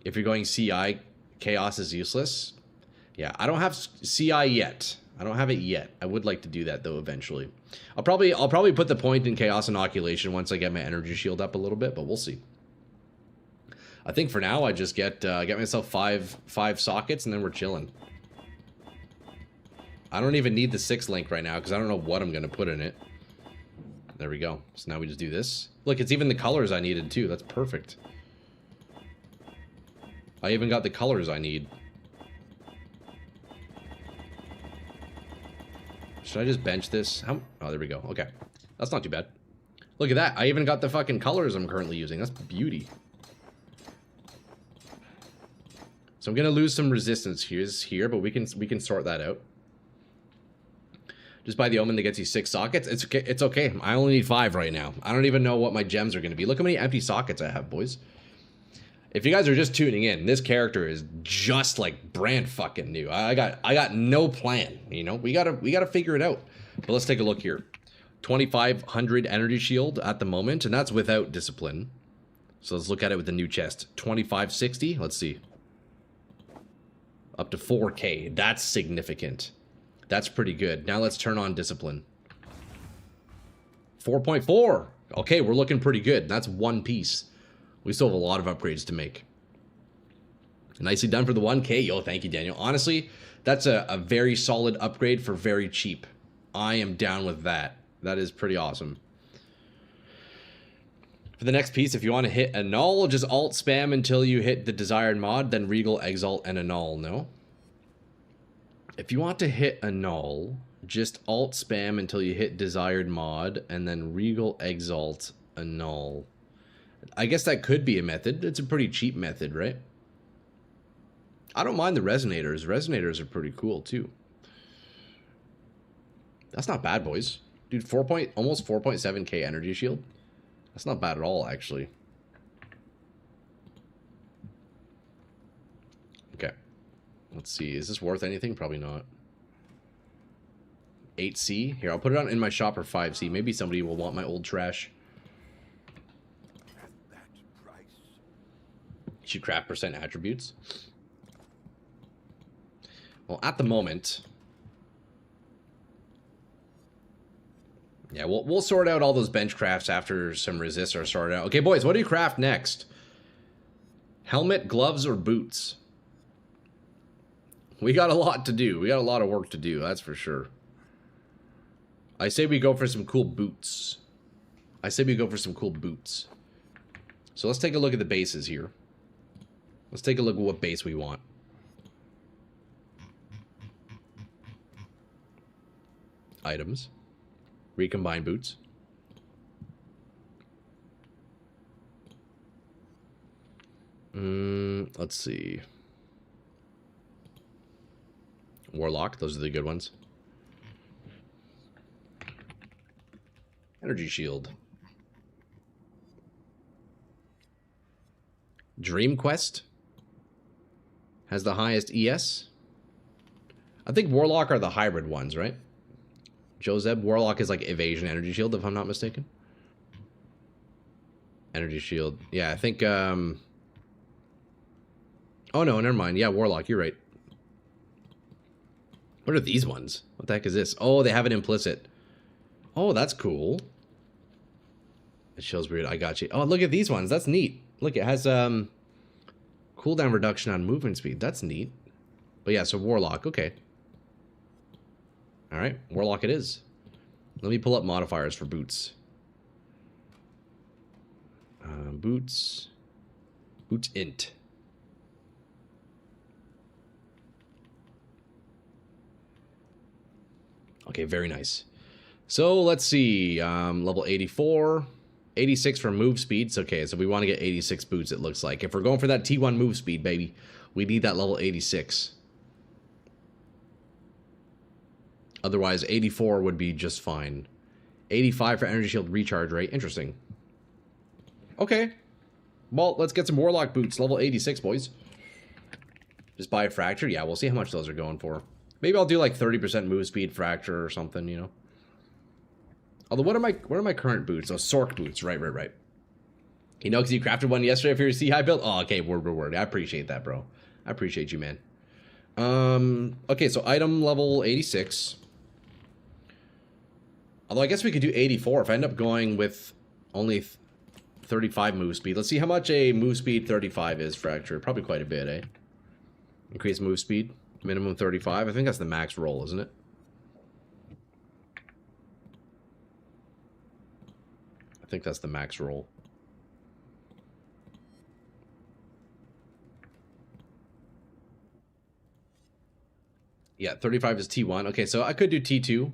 If you're going CI, Chaos is useless. Yeah, I don't have CI yet. I don't have it yet. I would like to do that though eventually. I'll probably put the point in Chaos Inoculation once I get my energy shield up a little bit, but we'll see. I think for now I just get myself five sockets and then we're chilling. I don't even need the 6 link right now because I don't know what I'm gonna put in it. There we go. So now we just do this. Look, it's even the colors I needed too. That's perfect. I even got the colors I need. Should I just bench this? Oh, there we go. Okay. That's not too bad. Look at that. I even got the fucking colors I'm currently using. That's beauty. So I'm going to lose some resistance here, but we can sort that out. Just buy the Omen that gets you 6 sockets. It's okay. It's okay. I only need 5 right now. I don't even know what my gems are going to be. Look how many empty sockets I have, boys. If you guys are just tuning in, this character is just like brand fucking new. I got no plan, you know. We gotta figure it out. But let's take a look here. 2,500 energy shield at the moment, and that's without discipline. So let's look at it with the new chest. 2,560. Let's see. Up to 4K. That's significant. That's pretty good. Now let's turn on discipline. 4.4. Okay, we're looking pretty good. That's one piece. We still have a lot of upgrades to make. Nicely done for the 1K. Yo, thank you, Daniel. Honestly, that's a very solid upgrade for very cheap. I am down with that. That is pretty awesome. For the next piece, if you want to hit annul, just alt spam until you hit the desired mod, then regal, exalt, and annul. No? If you want to hit annul, just alt spam until you hit desired mod, and then regal, exalt, annul. I guess that could be a method. It's a pretty cheap method, right? I don't mind the resonators. Resonators are pretty cool, too. That's not bad, boys. Dude, almost 4.7k energy shield. That's not bad at all, actually. Okay. Let's see. Is this worth anything? Probably not. 8C. Here, I'll put it on in my shop for 5C. Maybe somebody will want my old trash. You should craft percent attributes. Well, at the moment... Yeah, we'll sort out all those bench crafts after some resists are sorted out. Okay, boys, what do you craft next? Helmet, gloves, or boots? We got a lot to do. We got a lot of work to do, that's for sure. I say we go for some cool boots. So let's take a look at the bases here. Let's take a look at what base we want. Items. Recombine boots. Let's see. Warlock, those are the good ones. Energy shield. Dream Quest has the highest ES. I think Warlock are the hybrid ones, right? Joseb, Warlock is like evasion energy shield, if I'm not mistaken. Energy shield. Yeah, I think, oh no, never mind. Yeah, Warlock, you're right. What are these ones? What the heck is this? Oh, they have it implicit. Oh, that's cool. It shows weird. I got you. Oh, look at these ones. That's neat. Look, it has, cooldown reduction on movement speed. That's neat. But yeah, so Warlock, okay. Alright, Warlock it is. Let me pull up modifiers for boots. Boots int. Okay, very nice. So let's see, level 84, 86 for move speeds. Okay, so we want to get 86 boots, it looks like. If we're going for that T1 move speed, baby, we need that level 86. Otherwise, 84 would be just fine. 85 for energy shield recharge rate. Interesting. Okay. Well, let's get some Warlock boots. Level 86, boys. Just buy a Fracture? Yeah, we'll see how much those are going for. Maybe I'll do like 30% move speed Fracture or something, you know. Although, what are my current boots? Oh, Sork boots. Right. You know, because you crafted one yesterday for your C-High build? Oh, okay, word. I appreciate that, bro. I appreciate you, man. Okay, so item level 86. Although I guess we could do 84 if I end up going with only 35 move speed. Let's see how much a move speed 35 is, Fracture. Probably quite a bit, eh? Increase move speed. Minimum 35. I think that's the max roll, isn't it? I think that's the max roll. Yeah, 35 is T1. Okay, so I could do T2.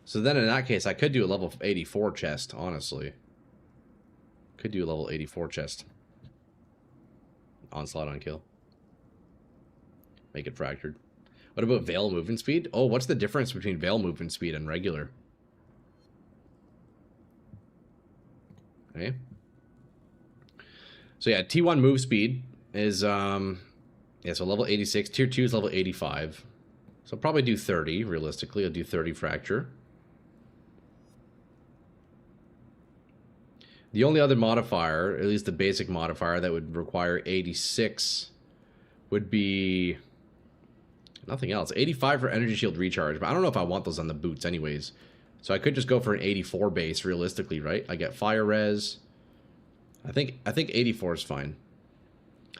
So then in that case, I could do a level 84 chest, honestly. Could do a level 84 chest. Onslaught on kill. Make it fractured. What about Veil movement speed? Oh, what's the difference between Veil movement speed and regular? Okay. So yeah, T1 move speed is, yeah, so level 86. Tier 2 is level 85. So I'll probably do 30, realistically. I'll do 30 fracture. The only other modifier, at least the basic modifier, that would require 86 would be nothing else. 85 for energy shield recharge, but I don't know if I want those on the boots anyways. So I could just go for an 84 base, realistically, right? I get fire res. I think 84 is fine.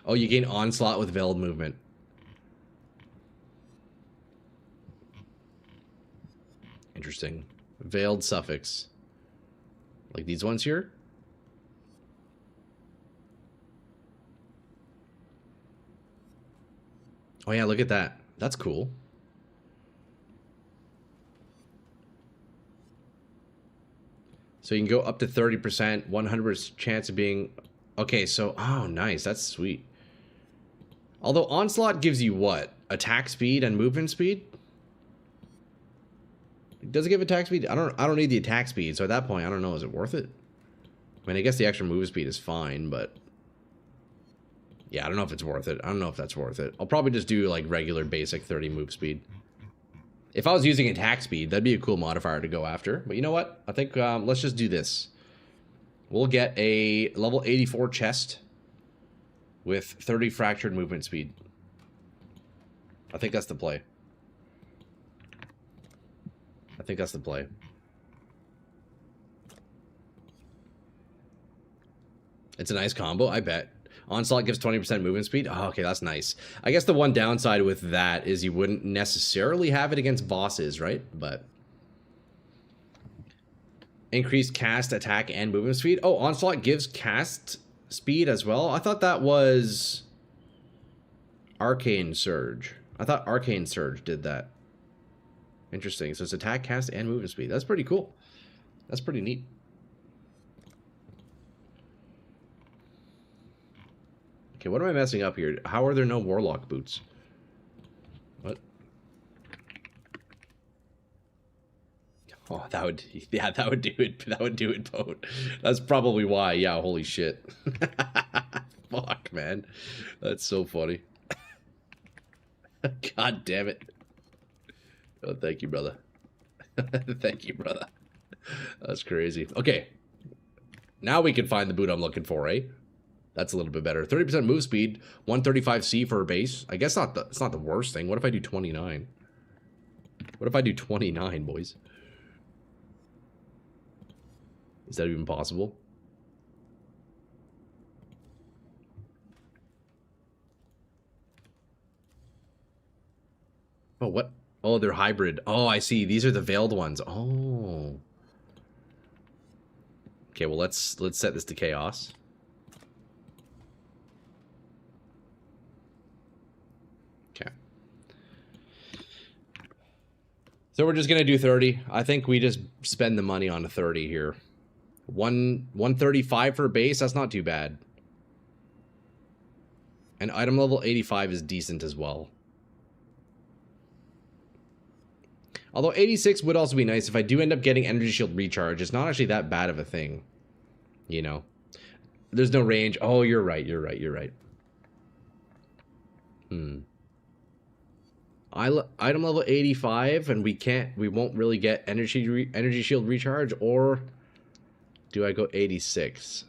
Oh, you gain onslaught with veiled movement. Interesting. Veiled suffix. Like these ones here? Oh yeah, look at that. That's cool. So you can go up to 30%, 100% chance of being... Okay, so... Oh, nice. That's sweet. Although Onslaught gives you what? Attack speed and movement speed? Does it give attack speed? I don't need the attack speed, so at that point, I don't know. Is it worth it? I mean, I guess the extra move speed is fine, but... Yeah, I don't know if it's worth it. I don't know if that's worth it. I'll probably just do, like, regular basic 30 move speed. If I was using attack speed, that'd be a cool modifier to go after. But you know what? I think let's just do this. We'll get a level 84 chest with 30 fractured movement speed. I think that's the play. I think that's the play. It's a nice combo, I bet. Onslaught gives 20% movement speed. Oh, okay, that's nice. I guess the one downside with that is you wouldn't necessarily have it against bosses, right? But increased cast, attack, and movement speed. Oh, Onslaught gives cast speed as well. I thought that was Arcane Surge. I thought Arcane Surge did that. Interesting. So it's attack, cast, and movement speed. That's pretty cool. That's pretty neat. Okay, what am I messing up here? How are there no Warlock boots? What? Oh, that would... Yeah, that would do it. That would do it, Boat. That's probably why. Yeah, holy shit. Fuck, man. That's so funny. God damn it. Oh, thank you, brother. Thank you, brother. That's crazy. Okay. Now we can find the boot I'm looking for, eh? That's a little bit better. 30% move speed, 135C for a base. I guess it's not the worst thing. What if I do 29? What if I do 29, boys? Is that even possible? Oh, what? Oh, they're hybrid. Oh, I see. These are the veiled ones. Oh. Okay, well, let's set this to chaos. Okay. So we're just going to do 30. I think we just spend the money on a 30 here. 135 for a base, that's not too bad. And item level 85 is decent as well. Although 86 would also be nice if I do end up getting energy shield recharge. It's not actually that bad of a thing. You know. There's no range. Oh, you're right, you're right, you're right. Item level 85 and we won't really get energy shield recharge, or do I go 86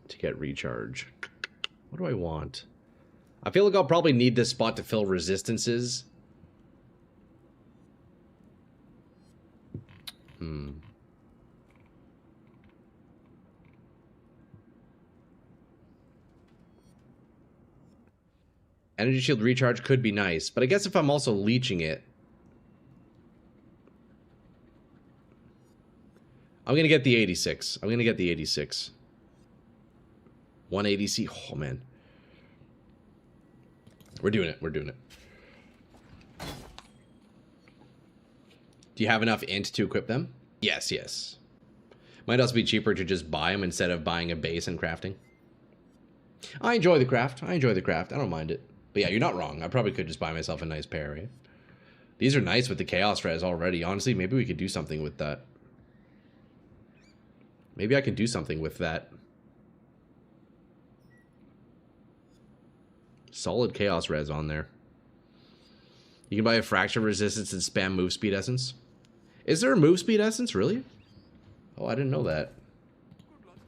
to get recharge? What do I want? I feel like I'll probably need this spot to fill resistances. Energy shield recharge could be nice, but I guess if I'm also leeching it, I'm gonna get the 86. I'm gonna get the 86. 180C. Oh man, we're doing it. We're doing it. Do you have enough int to equip them? Yes, yes. Might also be cheaper to just buy them instead of buying a base and crafting. I enjoy the craft. I enjoy the craft. I don't mind it. But yeah, you're not wrong. I probably could just buy myself a nice pair, right? These are nice with the Chaos Res already. Honestly, maybe we could do something with that. Maybe I can do something with that. Solid Chaos Res on there. You can buy a Fracture Resistance and spam Move Speed Essence. Is there a Move Speed Essence, really? Oh, I didn't know that.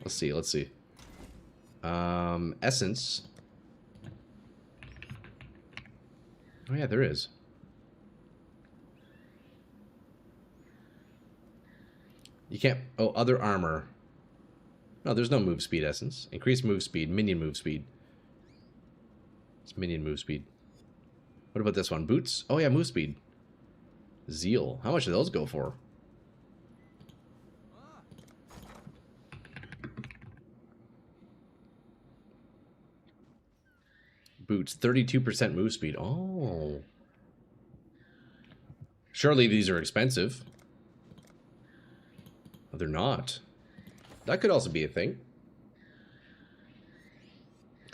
Let's see, let's see. Essence. Oh yeah, there is. You can't... Oh, other armor. No, there's no move speed essence. Increase move speed, minion move speed. It's minion move speed. What about this one? Boots? Oh yeah, move speed. Zeal. How much do those go for? Boots, 32% move speed. Oh. Surely these are expensive. Oh, they're not. That could also be a thing.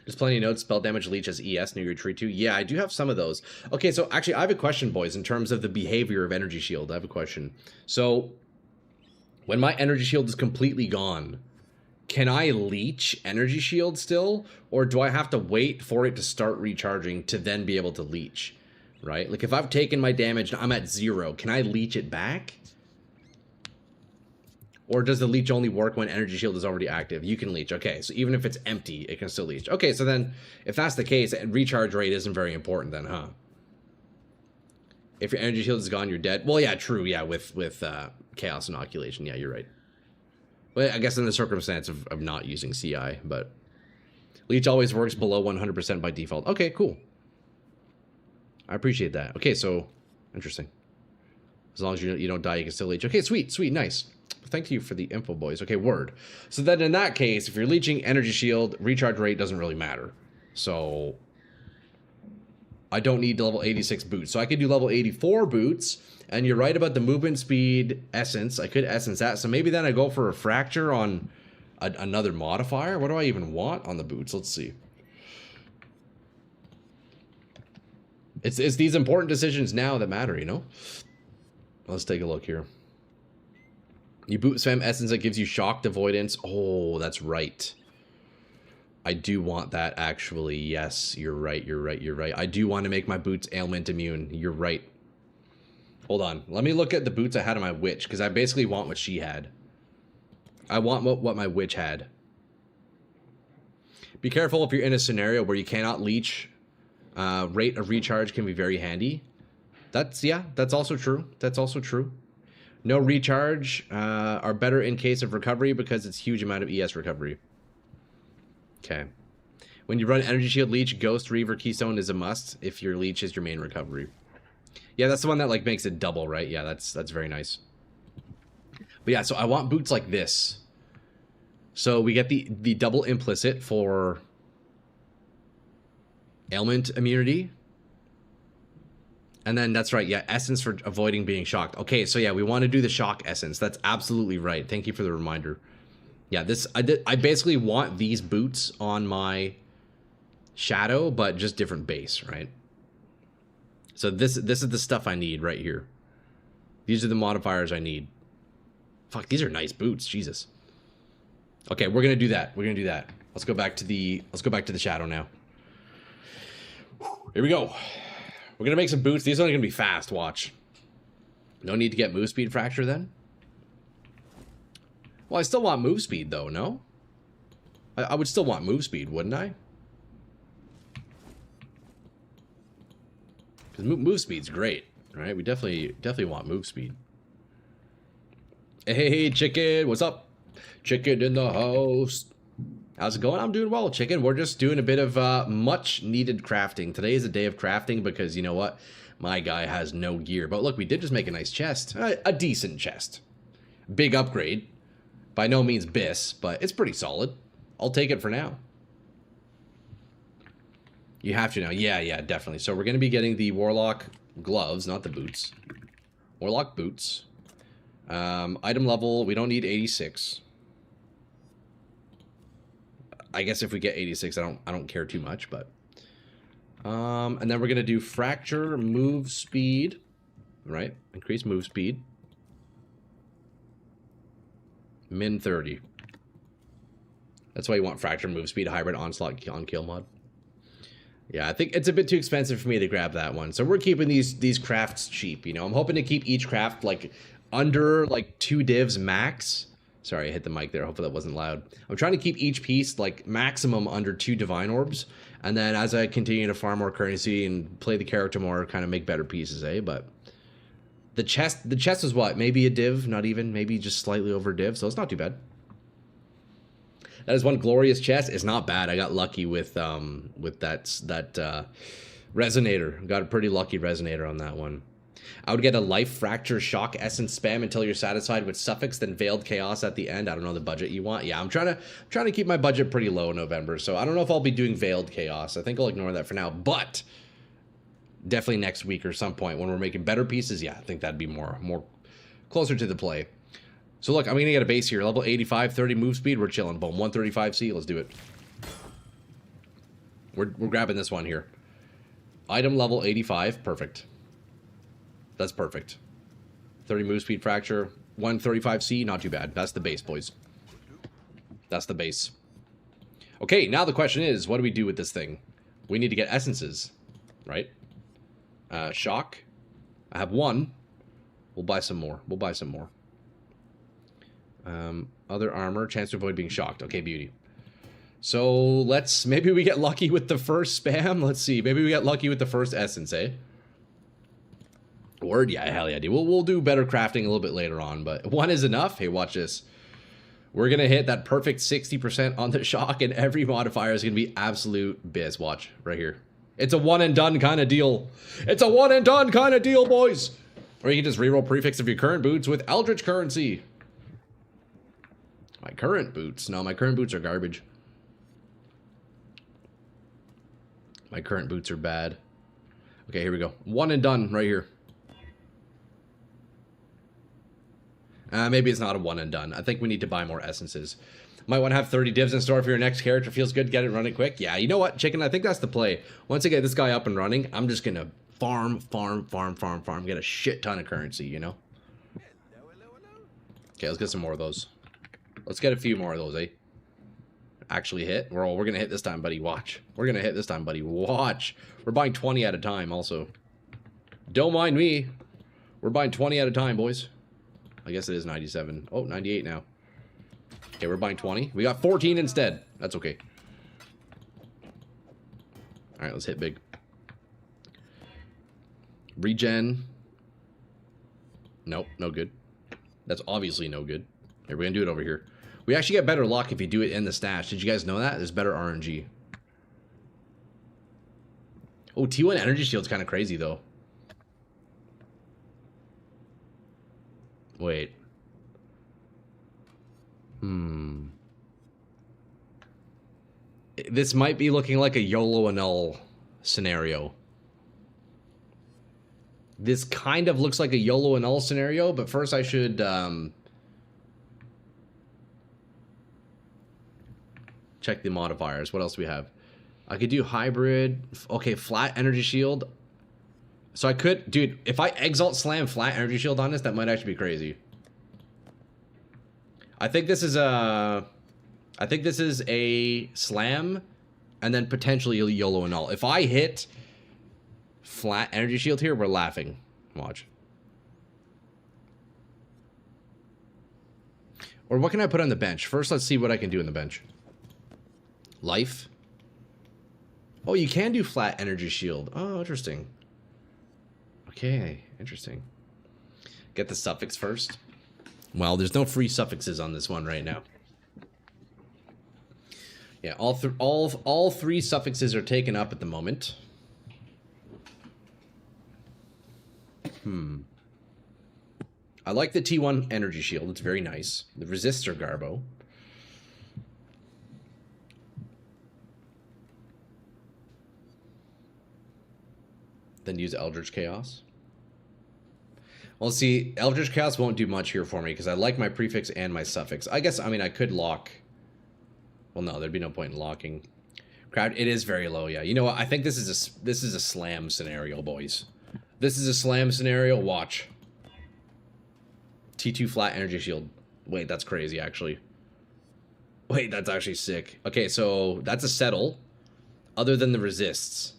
There's plenty of notes. Spell damage leech as ES near your tree too. Yeah, I do have some of those. Okay, so actually I have a question, boys, in terms of the behavior of energy shield. I have a question. So when my energy shield is completely gone, can I leech energy shield still? Or do I have to wait for it to start recharging to then be able to leech? Right? Like if I've taken my damage and I'm at 0, can I leech it back? Or does the leech only work when energy shield is already active? You can leech. Okay, so even if it's empty, it can still leech. Okay, so then if that's the case, recharge rate isn't very important then, huh? If your energy shield is gone, you're dead. Well, yeah, true. Yeah, with chaos inoculation. Yeah, you're right. But I guess in the circumstance of not using CI, but leech always works below 100% by default. Okay, cool. I appreciate that. Okay, so interesting. As long as you don't die, you can still leech. Okay, sweet, sweet, nice. Thank you for the info, boys. Okay, word. So then in that case, if you're leeching energy shield, recharge rate doesn't really matter. So I don't need level 86 boots. So I could do level 84 boots. And you're right about the movement speed essence. I could essence that. So maybe then I go for a fracture on another modifier. What do I even want on the boots? Let's see. It's these important decisions now that matter, you know? Let's take a look here. You boot spam essence that gives you shocked avoidance. Oh, that's right. I do want that, actually. Yes, you're right, you're right, you're right. I do want to make my boots ailment immune. You're right. Hold on. Let me look at the boots I had on my witch, because I basically want what she had. I want what my witch had. Be careful if you're in a scenario where you cannot leech. Rate of recharge can be very handy. Yeah, that's also true. That's also true. No recharge are better in case of recovery because it's huge amount of ES recovery. Okay. When you run Energy Shield Leech, Ghost, Reaver, Keystone is a must if your Leech is your main recovery. Yeah, that's the one that like makes it double, right? Yeah, that's very nice. But yeah, so I want boots like this. So we get the double implicit for ailment immunity. And then that's right, yeah, essence for avoiding being shocked. Okay, so yeah, we want to do the shock essence. That's absolutely right. Thank you for the reminder. Yeah, I basically want these boots on my shadow, but just different base, right? So this is the stuff I need right here. These are the modifiers I need. Fuck, these are nice boots, Jesus. Okay, we're gonna do that. We're gonna do that. Let's go back to the shadow now. Here we go. We're going to make some boots. These are only going to be fast, watch. No need to get move speed fracture then? Well, I still want move speed though, no? I would still want move speed, wouldn't I? Because move speed's great, right? We definitely want move speed. Hey, chicken, what's up? Chicken in the house. How's it going? I'm doing well, chicken. We're just doing a bit of much needed crafting. Today is a day of crafting because you know what? My guy has no gear. But look, we did just make a nice chest. A decent chest. Big upgrade. By no means bis, but it's pretty solid. I'll take it for now. You have to now. Yeah, definitely. So we're going to be getting the Warlock gloves, not the boots. Warlock boots. Item level, we don't need 86. I guess if we get 86, I don't care too much, but and then we're going to do fracture, move speed, right? Increase move speed. Min 30. That's why you want fracture, move speed, hybrid, onslaught, on kill mod. Yeah, I think it's a bit too expensive for me to grab that one. So we're keeping these crafts cheap, you know. I'm hoping to keep each craft like under like 2 divs max. Sorry, I hit the mic there. Hopefully that wasn't loud. I'm trying to keep each piece like maximum under 2 divine orbs. And then as I continue to farm more currency and play the character more, kind of make better pieces, eh? But the chest is what? Maybe a div, not even, maybe just slightly over div, so it's not too bad. That is one glorious chest. It's not bad. I got lucky with that resonator. Got a pretty lucky resonator on that one. I would get a life fracture shock essence spam until you're satisfied with suffix, then veiled chaos at the end. I don't know the budget you want. Yeah, I'm trying to keep my budget pretty low in November, so I don't know if I'll be doing veiled chaos. I think I'll ignore that for now, but definitely next week or some point when we're making better pieces, yeah, I think that'd be more closer to the play. So look, I'm gonna get a base here, level 85, 30 move speed. We're chilling. Boom, 135C. Let's do it. We're grabbing this one here. Item level 85, perfect. That's perfect. 30 move speed fracture, 135C, not too bad. That's the base, boys. That's the base. Okay, now the question is, what do we do with this thing? We need to get essences, right? Shock. I have 1. We'll buy some more. We'll buy some more. Other armor, chance to avoid being shocked. Okay, beauty. So maybe we get lucky with the first spam. Let's see. Maybe we get lucky with the first essence, eh? Word? Yeah, hell yeah, dude. We'll do better crafting a little bit later on, but 1 is enough. Hey, watch this. We're going to hit that perfect 60% on the shock, and every modifier is going to be absolute biz. Watch, right here. It's a one and done kind of deal. It's a one and done kind of deal, boys. Or you can just reroll prefix of your current boots with Eldritch currency. My current boots? No, my current boots are garbage. My current boots are bad. Okay, here we go. One and done right here. Maybe it's not a one and done. I think we need to buy more essences. Might want to have 30 divs in store for your next character. Feels good. Get it running quick. Yeah, you know what, chicken? I think that's the play. Once I get this guy up and running, I'm just going to farm. Get a shit ton of currency, you know? Okay, let's get some more of those. Let's get a few more of those, eh? Actually hit. We're going to hit this time, buddy. Watch. We're going to hit this time, buddy. Watch. We're buying 20 at a time, also. Don't mind me. We're buying 20 at a time, boys. I guess it is 97. Oh, 98 now. Okay, we're buying 20. We got 14 instead. That's okay. Alright, let's hit big. Regen. Nope, no good. That's obviously no good. Okay, we're gonna do it over here. We actually get better luck if you do it in the stash. Did you guys know that? There's better RNG. Oh, T1 energy shield's kind of crazy, though. Wait. This might be looking like a YOLO annul scenario. This kind of looks like a YOLO annul scenario, but first I should check the modifiers. What else do we have? I could do hybrid. Okay, flat energy shield. So I could, dude, if I exalt slam flat energy shield on this, that might actually be crazy. I think this is a slam and then potentially a YOLO annul. If I hit flat energy shield here, we're laughing. Watch. Or what can I put on the bench? First, let's see what I can do on the bench. Life. Oh, you can do flat energy shield. Oh, interesting. Okay, interesting. Get the suffix first. Well, there's no free suffixes on this one right now. Yeah, all three suffixes are taken up at the moment. I like the T1 energy shield. It's very nice. The resistor Garbo. Then use Eldritch Chaos. Well, see, Eldritch Chaos won't do much here for me because I like my prefix and my suffix. I guess, I mean, I could lock. Well, no, there'd be no point in locking. Crowd, it is very low, yeah. You know what? I think this is a slam scenario, boys. This is a slam scenario. Watch. T2 flat energy shield. Wait, that's crazy, actually. Wait, that's actually sick. Okay, so that's a settle. Other than the resists.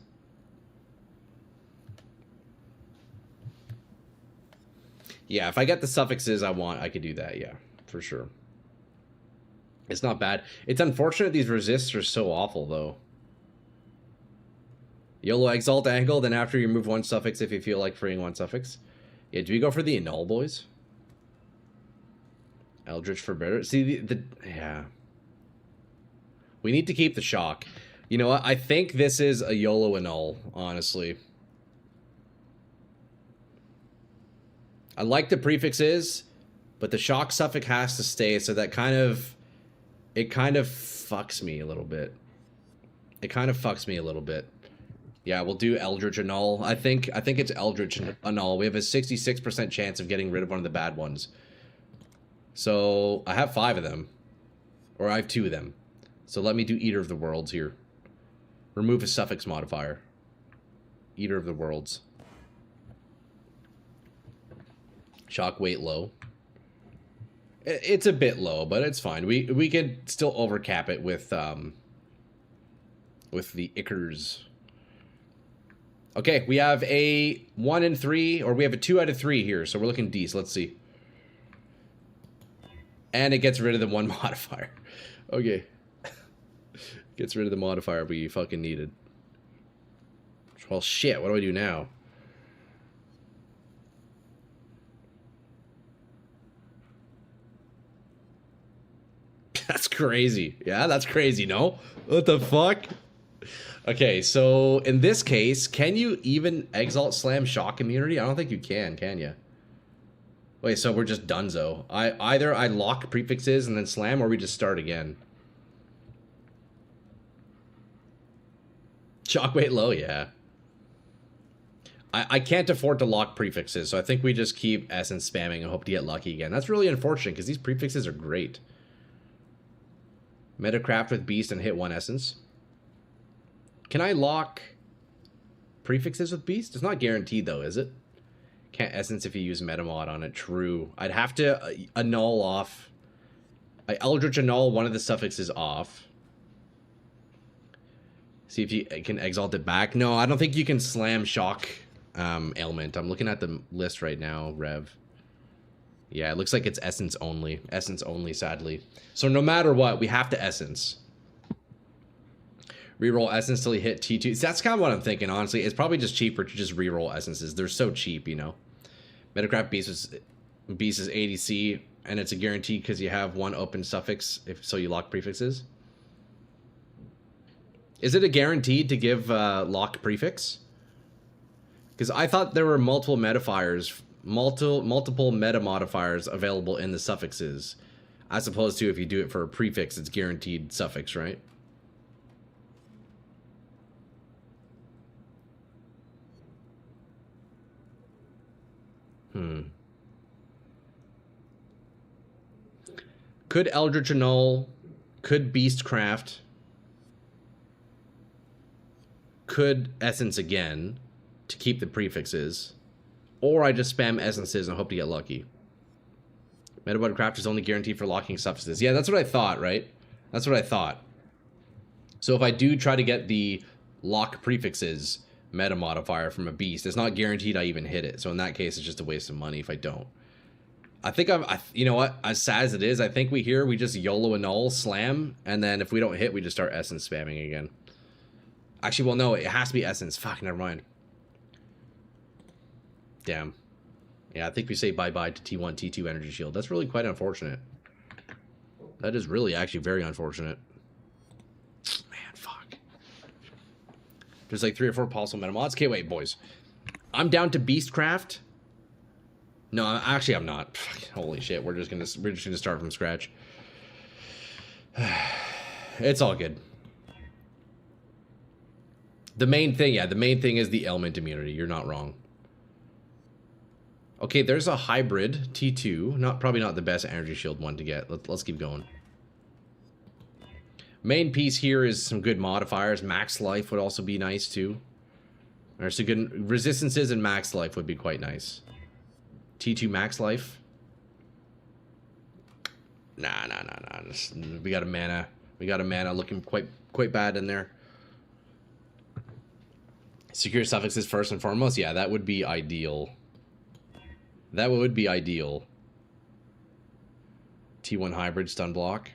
Yeah, if I get the suffixes I want, I could do that, yeah. For sure. It's not bad. It's unfortunate these resists are so awful, though. YOLO Exalt Angle, then after you remove one suffix if you feel like freeing one suffix. Yeah, do we go for the annul, boys? Eldritch for better. See, yeah. We need to keep the shock. You know what? I think this is a YOLO annul, honestly. I like the prefixes, but the shock suffix has to stay, so that kind of... It kind of fucks me a little bit. It kind of fucks me a little bit. Yeah, we'll do Eldritch Annul. I think it's Eldritch Annul. We have a 66% chance of getting rid of one of the bad ones. So, I have 5 of them. Or I have 2 of them. So let me do Eater of the Worlds here. Remove a suffix modifier. Eater of the Worlds. Shock weight low. It's a bit low, but it's fine. We could still overcap it with the Ickers. Okay, we have a 1 in 3, or we have a 2 out of 3 here, so we're looking decent. Let's see. And it gets rid of the 1 modifier. Okay. Gets rid of the modifier we fucking needed. Well, shit, what do I do now? That's crazy. Yeah, that's crazy, no? What the fuck? Okay, so in this case, can you even Exalt Slam Shock immunity? I don't think you can you? Wait, so we're just donezo. Either I lock prefixes and then slam, or we just start again. Shock weight low, yeah. I can't afford to lock prefixes, so I think we just keep essence spamming and hope to get lucky again. That's really unfortunate, because these prefixes are great. Metacraft with Beast and hit 1 essence. Can I lock prefixes with Beast? It's not guaranteed, though, is it? Can't essence if you use metamod on it. True. I'd have to annul off. I Eldritch annul one of the suffixes off. See if you can exalt it back. No, I don't think you can slam shock ailment. I'm looking at the list right now, Rev. Yeah, it looks like it's essence only. Essence only, sadly. So no matter what, we have to essence. Reroll essence till you hit T2. So that's kind of what I'm thinking, honestly. It's probably just cheaper to just reroll essences. They're so cheap, you know. Metacraft Beast is ADC, and it's a guarantee because you have 1 open suffix, so you lock prefixes. Is it a guaranteed to give lock prefix? Because I thought there were multiple modifiers, multiple meta modifiers available in the suffixes, as opposed to if you do it for a prefix, it's guaranteed suffix, right? Could Eldritch Annul, could Beastcraft, could Essence again to keep the prefixes, or I just spam essences and hope to get lucky. Metabud Craft is only guaranteed for locking suffixes. Yeah, that's what I thought, right? That's what I thought. So if I do try to get the lock prefixes meta modifier from a beast, it's not guaranteed I even hit it. So in that case, it's just a waste of money if I don't. I think you know what? As sad as it is, I think we just YOLO annul, slam, and then if we don't hit, we just start essence spamming again. Actually, well, no, it has to be essence. Fuck, never mind. Damn. Yeah, I think we say bye-bye to T1, T2 energy shield. That's really quite unfortunate. That is really actually very unfortunate. Man, fuck. There's like 3 or 4 possible meta mods. Okay, wait, boys. I'm down to Beastcraft. No, actually, I'm not. Holy shit, we're just gonna start from scratch. It's all good. The main thing, yeah, the main thing is the ailment immunity. You're not wrong. Okay, there's a hybrid T2. Probably not the best energy shield one to get. Let's keep going. Main piece here is some good modifiers. Max life would also be nice too. There's some good resistances, and max life would be quite nice. T2 max life. Nah. We got a mana. We got a mana looking quite bad in there. Secure suffixes first and foremost. Yeah, that would be ideal. That would be ideal. T1 hybrid stun block.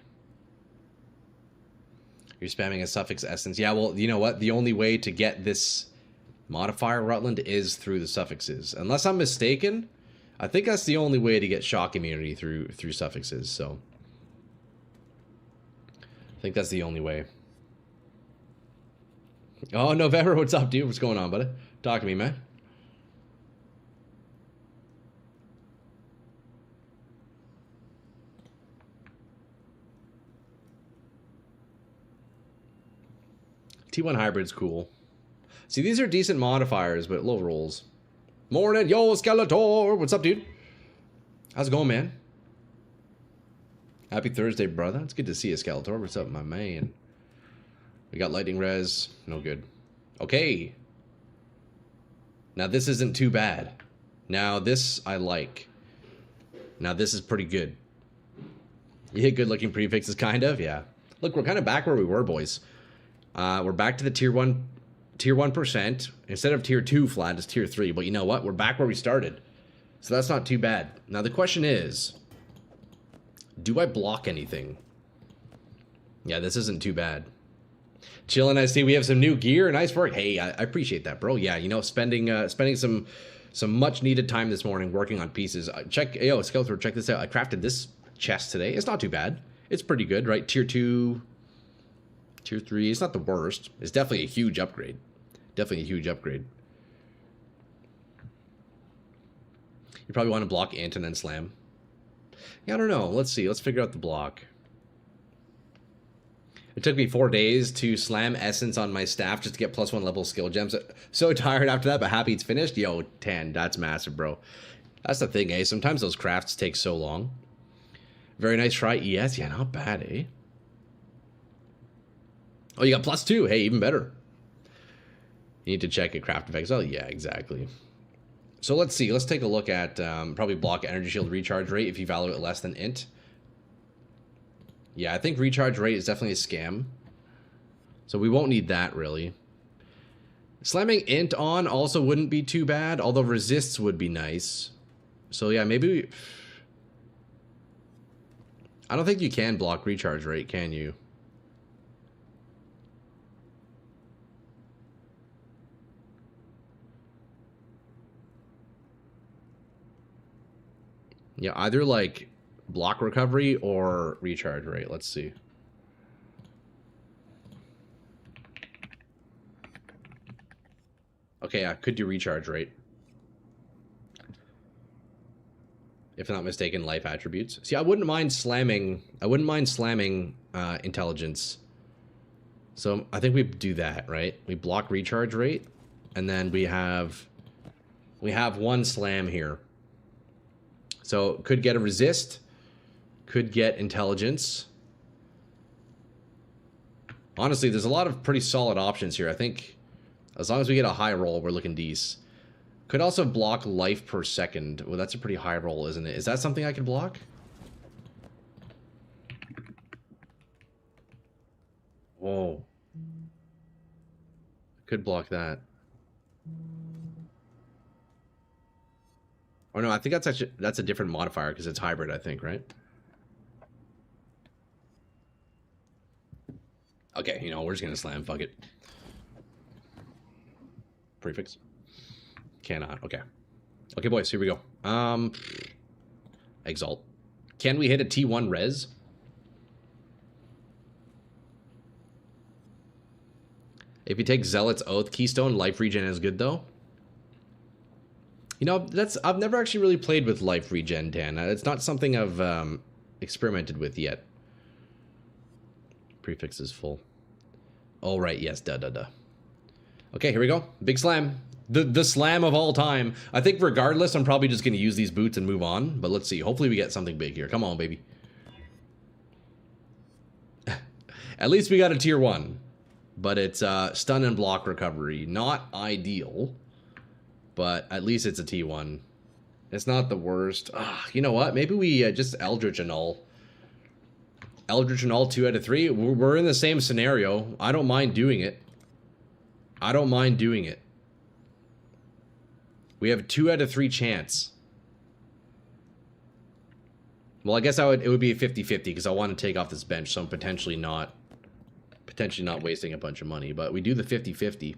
You're spamming a suffix essence. Yeah, well, you know what? The only way to get this modifier, Rutland, is through the suffixes. Unless I'm mistaken, I think that's the only way to get shock immunity through suffixes, so. I think that's the only way. Oh, November, what's up, dude? What's going on, buddy? Talk to me, man. T1 hybrid's cool. See, these are decent modifiers, but low rolls. Morning, yo, Skeletor! What's up, dude? How's it going, man? Happy Thursday, brother. It's good to see you, Skeletor. What's up, my man? We got lightning res. No good. Okay. Now, this isn't too bad. Now, this I like. Now, this is pretty good. Yeah, good-looking prefixes, kind of. Yeah. Look, we're kind of back where we were, boys. We're back to the tier 1%. Instead of tier 2 flat, it's tier 3. But you know what? We're back where we started. So that's not too bad. Now the question is, do I block anything? Yeah, this isn't too bad. Chillin', I see we have some new gear. Nice work. Hey, I appreciate that, bro. Yeah, you know, spending some much needed time this morning working on pieces. Yo, Skeletor, check this out. I crafted this chest today. It's not too bad. It's pretty good, right? Tier 2... Tier 3, it's not the worst. It's definitely a huge upgrade. Definitely a huge upgrade. You probably want to block int and then slam. Yeah, I don't know. Let's see. Let's figure out the block. It took me 4 days to slam essence on my staff just to get +1 level skill gems. So tired after that, but happy it's finished. Yo, 10. That's massive, bro. That's the thing, eh? Sometimes those crafts take so long. Very nice try. Yes, yeah, not bad, eh? Oh, you got +2. Hey, even better. You need to check a Path of Exile. Yeah, exactly. So let's see. Let's take a look at probably block energy shield recharge rate if you value it less than int. Yeah, I think recharge rate is definitely a scam. So we won't need that, really. Slamming int on also wouldn't be too bad, although resists would be nice. So yeah, maybe we... I don't think you can block recharge rate, can you? Yeah, either like block recovery or recharge rate. Let's see. Okay, I could do recharge rate. If I'm not mistaken, life attributes. See, I wouldn't mind slamming intelligence. So I think we do that, right? We block recharge rate, and then we have one slam here. So could get a resist, could get intelligence. Honestly, there's a lot of pretty solid options here. I think as long as we get a high roll, we're looking decent. Could also block life per second. Well, that's a pretty high roll, isn't it? Is that something I can block? Whoa. Could block that. Oh no, I think that's a different modifier because it's hybrid, I think, right? Okay, you know, we're just gonna slam, fuck it. Prefix. Cannot, okay. Okay, boys, here we go. Exalt. Can we hit a T1 res? If you take Zealot's Oath, Keystone, life regen is good, though. You know, I've never actually really played with life regen, Dan. It's not something I've experimented with yet. Prefix is full. Oh, right, yes, duh. Okay, here we go. Big slam. The slam of all time. I think regardless, I'm probably just going to use these boots and move on. But let's see. Hopefully we get something big here. Come on, baby. At least we got a tier 1. But it's stun and block recovery. Not ideal. But at least it's a T1. It's not the worst. You know what? Maybe we just Eldritch Annul. Eldritch Annul 2 out of 3. We're in the same scenario. I don't mind doing it. I don't mind doing it. We have 2 out of 3 chance. Well, I guess it would be a 50-50 because I want to take off this bench, so I'm potentially not wasting a bunch of money. But we do the 50-50.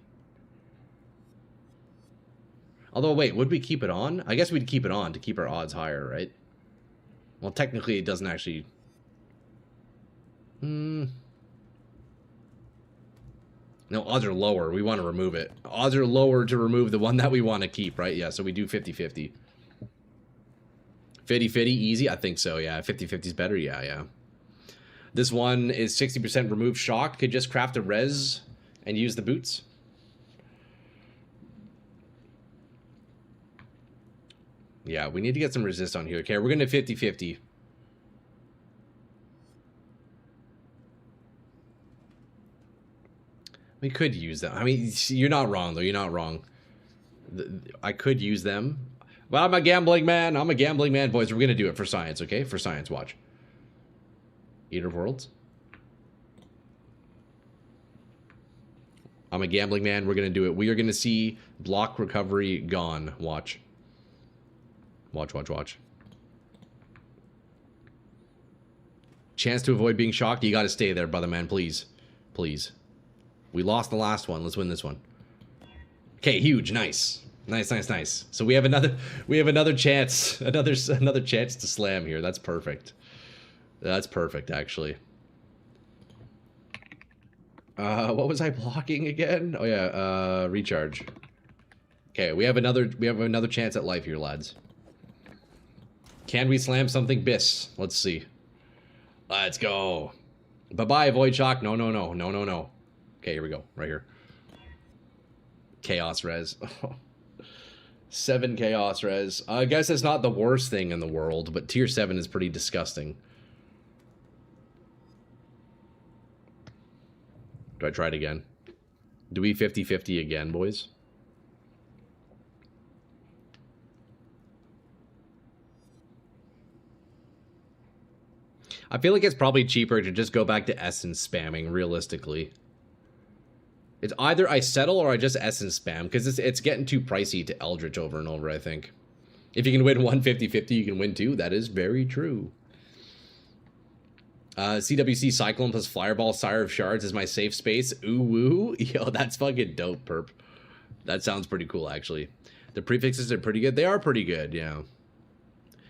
Although, wait, would we keep it on? I guess we'd keep it on to keep our odds higher, right? Well, technically, it doesn't actually... No, odds are lower. We want to remove it. Odds are lower to remove the one that we want to keep, right? Yeah, so we do 50-50. 50-50, easy? I think so, yeah. 50-50 is better? Yeah. This one is 60% remove shock. Could just craft a res and use the boots. Yeah, we need to get some resist on here. Okay, we're going to 50-50. We could use them. I mean, you're not wrong, though. You're not wrong. I could use them. But I'm a gambling man. I'm a gambling man. Boys, we're going to do it for science, okay? For science, watch. Eater of Worlds. I'm a gambling man. We're going to do it. We are going to see block recovery gone. Watch. Watch. Chance to avoid being shocked. You got to stay there, brother man. Please. We lost the last one. Let's win this one. Okay, huge. Nice. So we have another chance. Another chance to slam here. That's perfect. That's perfect, actually. What was I blocking again? Oh yeah, recharge. Okay, we have another chance at life here, lads. Can we slam something bis? Let's see. Let's go. Bye-bye, Void Shock. No. Okay, here we go. Right here. Chaos res. 7 chaos res. I guess it's not the worst thing in the world, but tier 7 is pretty disgusting. Do I try it again? Do we 50-50 again, boys? I feel like it's probably cheaper to just go back to essence spamming, realistically. It's either I settle or I just essence spam, because it's getting too pricey to Eldritch over and over, I think. If you can win 150-50, you can win 2. That is very true. CWC Cyclone plus Fireball, Sire of Shards is my safe space. Ooh woo. Yo, that's fucking dope, perp. That sounds pretty cool, actually. The prefixes are pretty good. They are pretty good, yeah.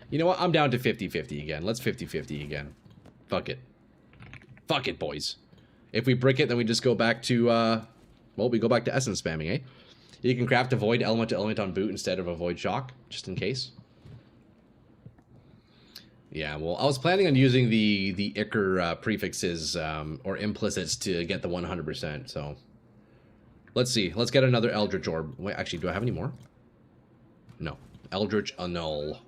You know what? I'm down to 50-50 again. Let's 50-50 again. Fuck it. Fuck it, boys. If we brick it, then we just go back to, well, we go back to essence spamming, eh? You can craft a void element to element on boot instead of a void shock, just in case. Yeah, well, I was planning on using the Ichor prefixes or implicits to get the 100%, so... Let's see. Let's get another Eldritch Orb. Wait, actually, do I have any more? No. Eldritch Annul.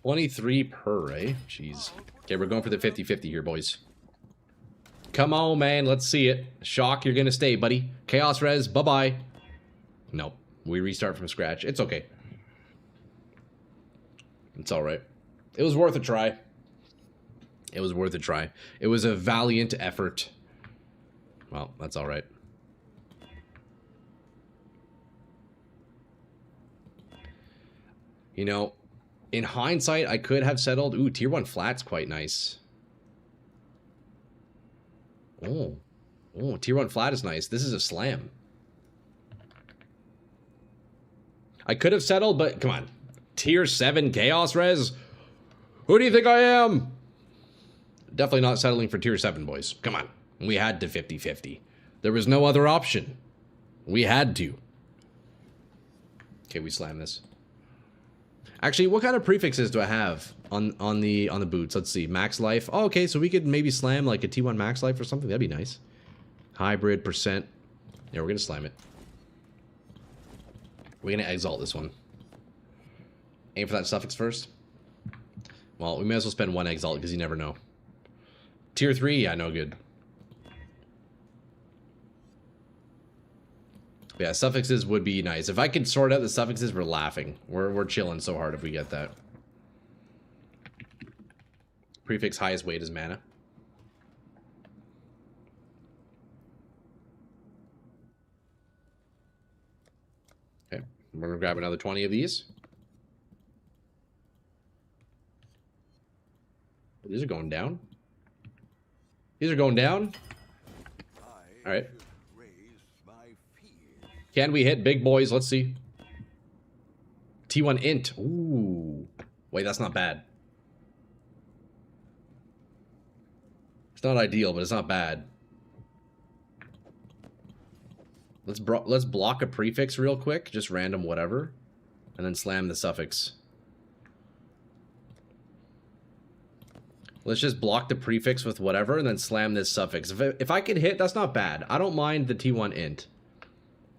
$23 per, eh? Jeez. Okay, we're going for the 50-50 here, boys. Come on, man. Let's see it. Shock, you're gonna stay, buddy. Chaos res, bye-bye. Nope. We restart from scratch. It's okay. It's alright. It was worth a try. It was worth a try. It was a valiant effort. Well, that's alright. You know, in hindsight, I could have settled. Ooh, tier 1 flat's quite nice. Oh. Oh, tier 1 flat is nice. This is a slam. I could have settled, but come on. Tier 7 chaos res? Who do you think I am? Definitely not settling for tier 7, boys. Come on. We had to 50-50. There was no other option. We had to. Okay, we slam this. Actually, what kind of prefixes do I have on the boots? Let's see. Max life. Oh, okay, so we could maybe slam like a T1 max life or something. That'd be nice. Hybrid percent. Yeah, we're gonna slam it. We're gonna exalt this one. Aim for that suffix first. Well, we may as well spend 1 exalt because you never know. Tier 3, yeah, no good. But yeah, suffixes would be nice. If I could sort out the suffixes, we're laughing. We're chilling so hard if we get that. Prefix highest weight is mana. Okay, we're gonna grab another 20 of these. These are going down. These are going down. All right. Can we hit big boys? Let's see. T1 int. Ooh. Wait, that's not bad. It's not ideal, but it's not bad. Let's block a prefix real quick, just random whatever, and then slam the suffix. Let's just block the prefix with whatever and then slam this suffix. If I could hit, that's not bad. I don't mind the T1 int.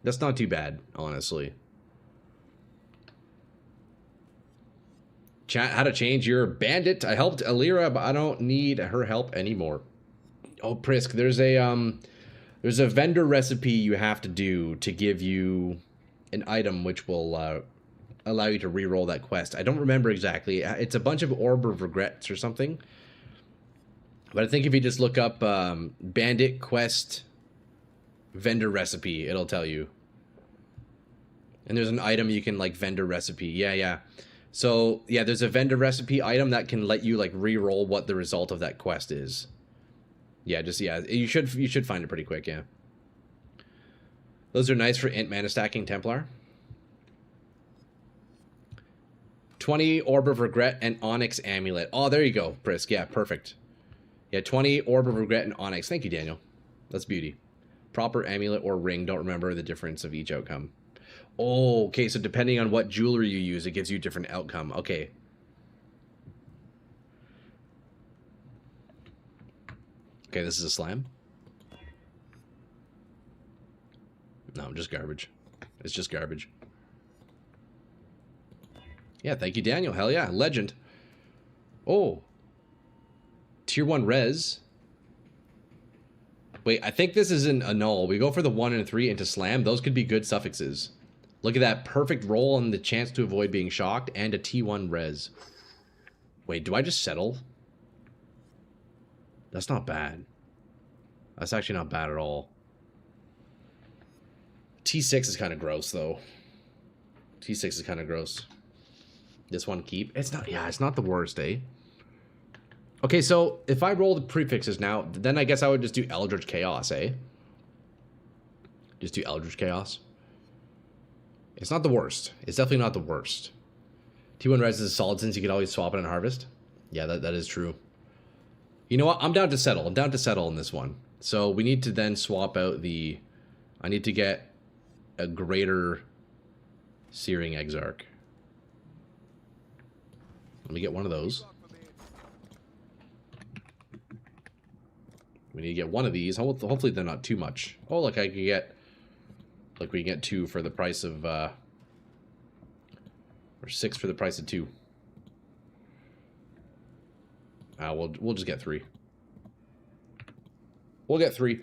That's not too bad, honestly. Chat, how to change your bandit. I helped Alira, but I don't need her help anymore. Oh, Prisk, there's a vendor recipe you have to do to give you an item which will allow you to reroll that quest. I don't remember exactly. It's a bunch of Orb of Regrets or something. But I think if you just look up bandit quest vendor recipe, it'll tell you. And there's an item you can like vendor recipe. Yeah. So yeah, there's a vendor recipe item that can let you like re-roll what the result of that quest is. Yeah, you should find it pretty quick, yeah. Those are nice for int mana stacking Templar. 20 Orb of Regret and Onyx Amulet. Oh, there you go, Prisk. Yeah, perfect. Yeah, 20 Orb of Regret and Onyx. Thank you, Daniel. That's beauty. Proper amulet or ring. Don't remember the difference of each outcome. Oh, okay. So depending on what jewelry you use, it gives you a different outcome. Okay. Okay, this is a slam. No, just garbage. It's just garbage. Yeah, thank you, Daniel. Hell yeah. Legend. Oh. Tier 1 res. Wait, I think this is an annul. We go for the 1 and 3 into slam. Those could be good suffixes. Look at that perfect roll and the chance to avoid being shocked and a T1 res. Wait, do I just settle? That's not bad. That's actually not bad at all. T6 is kind of gross, though. T6 is kind of gross. This one keep. It's not, yeah, it's not the worst, eh? Okay, so if I roll the prefixes now, then I guess I would just do Eldritch Chaos, eh? Just do Eldritch Chaos. It's not the worst. It's definitely not the worst. T1 res is solid since you can always swap it and harvest. Yeah, that is true. You know what? I'm down to settle. I'm down to settle in this one. So we need to then swap out the... I need to get a greater Searing Exarch. Let me get one of those. We need to get one of these. Hopefully they're not too much. Oh, look, I can get... Like, we can get 2 for the price of... or 6 for the price of 2. We'll just get 3. We'll get 3.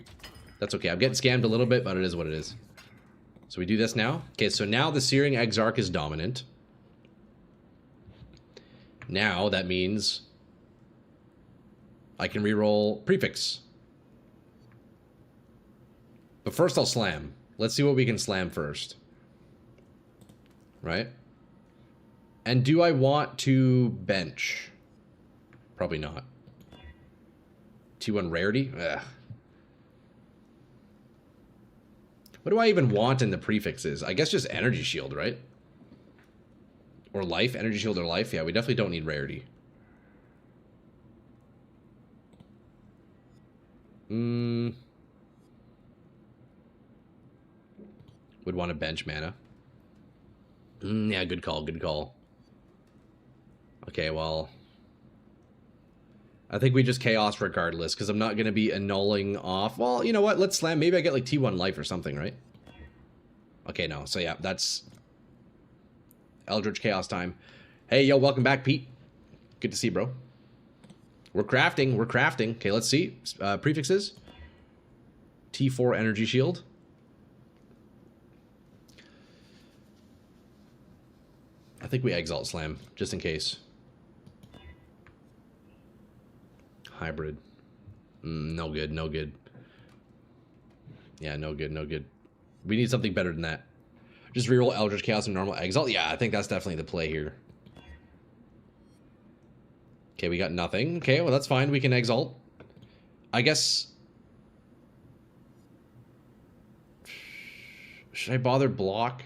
That's okay. I'm getting scammed a little bit, but it is what it is. So we do this now. Okay, so now the Searing Exarch is dominant. Now that means I can reroll prefix. But first I'll slam. Let's see what we can slam first. Right? And do I want to bench? Probably not. T1 rarity? Ugh. What do I even want in the prefixes? I guess just energy shield, right? Or life, energy shield or life. Yeah, we definitely don't need rarity. Would want to bench mana. Yeah, good call, good call. Okay, well, I think we just chaos regardless, because I'm not going to be annulling off. Well, you know what? Let's slam. Maybe I get like T1 life or something, right? Okay, no. So yeah, that's Eldritch Chaos time. Hey, yo, welcome back, Pete. Good to see you, bro. We're crafting. We're crafting. Okay, let's see. Prefixes. T4 energy shield. I think we exalt slam, just in case. Hybrid. No good, no good. Yeah, no good, no good. We need something better than that. Just reroll Eldritch Chaos and normal exalt. Yeah, I think that's definitely the play here. Okay, we got nothing. Okay, well, that's fine. We can exalt. I guess... Should I bother block?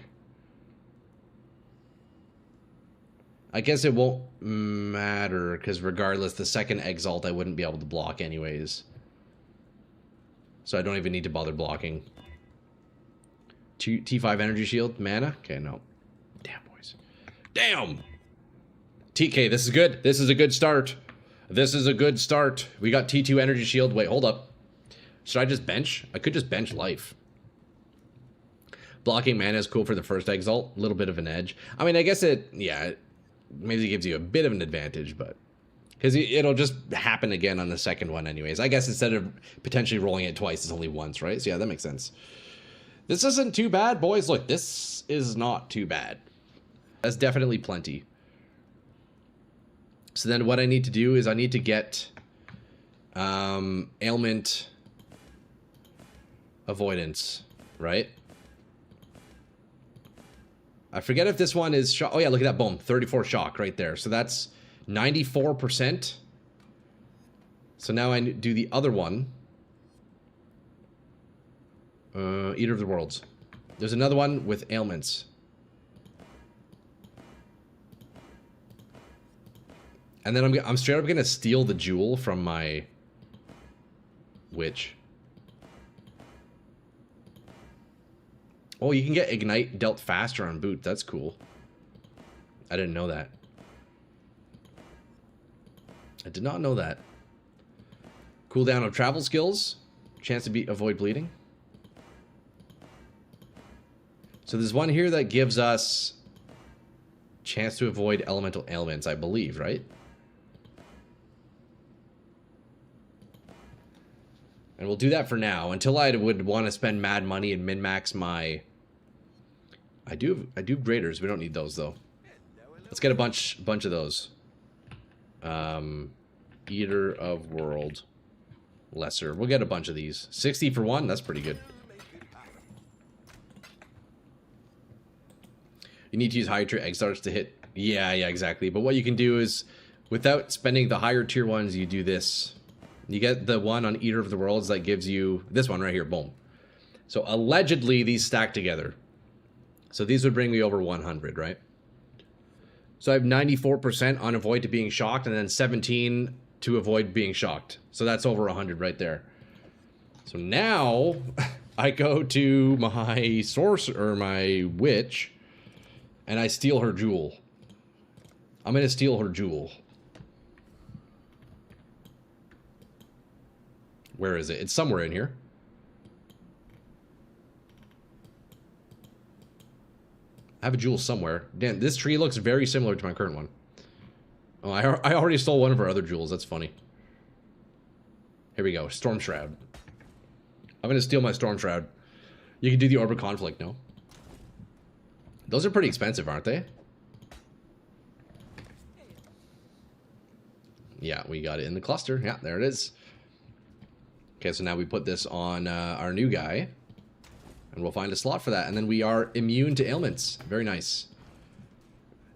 I guess it won't matter, because regardless, the second exalt I wouldn't be able to block anyways. So I don't even need to bother blocking. T5 energy shield, mana? Okay, no. Damn, boys. Damn! TK, this is good. This is a good start. This is a good start. We got T2 energy shield. Wait, hold up. Should I just bench? I could just bench life. Blocking mana is cool for the first exalt. A little bit of an edge. I mean, I guess it, yeah, it maybe gives you a bit of an advantage, but... Because it'll just happen again on the second one anyways. I guess instead of potentially rolling it twice, it's only once, right? So yeah, that makes sense. This isn't too bad, boys. Look, this is not too bad. That's definitely plenty. So then what I need to do is I need to get ailment avoidance, right? I forget if this one is shock. Oh yeah, look at that, boom, 34 shock right there. So that's 94%. So now I do the other one. Eater of the Worlds. There's another one with ailments. And then I'm straight up gonna steal the jewel from my witch. Oh, you can get ignite dealt faster on boot. That's cool. I didn't know that. I did not know that. Cooldown of travel skills. Chance to avoid bleeding. So there's one here that gives us chance to avoid elemental ailments, I believe, right? And we'll do that for now until I would want to spend mad money and min-max my... I do graders. We don't need those though. Let's get a bunch of those. Eater of World. Lesser. We'll get a bunch of these. 60 for one. That's pretty good. You need to use higher tier egg starts to hit. Yeah, exactly. But what you can do is, without spending the higher tier ones, you do this. You get the one on Eater of the Worlds that gives you this one right here. Boom. So allegedly these stack together. So these would bring me over 100, right? So I have 94% on avoid to being shocked, and then 17 to avoid being shocked. So that's over 100 right there. So now I go to my sorcerer, or my witch, and I steal her jewel. I'm going to steal her jewel. Where is it? It's somewhere in here. I have a jewel somewhere. Damn, this tree looks very similar to my current one. Oh, I already stole one of our other jewels. That's funny. Here we go. Storm Shroud. I'm going to steal my Storm Shroud. You can do the Orb of Conflict, no? Those are pretty expensive, aren't they? Yeah, we got it in the cluster. Yeah, there it is. Okay, so now we put this on our new guy. And we'll find a slot for that. And then we are immune to ailments. Very nice.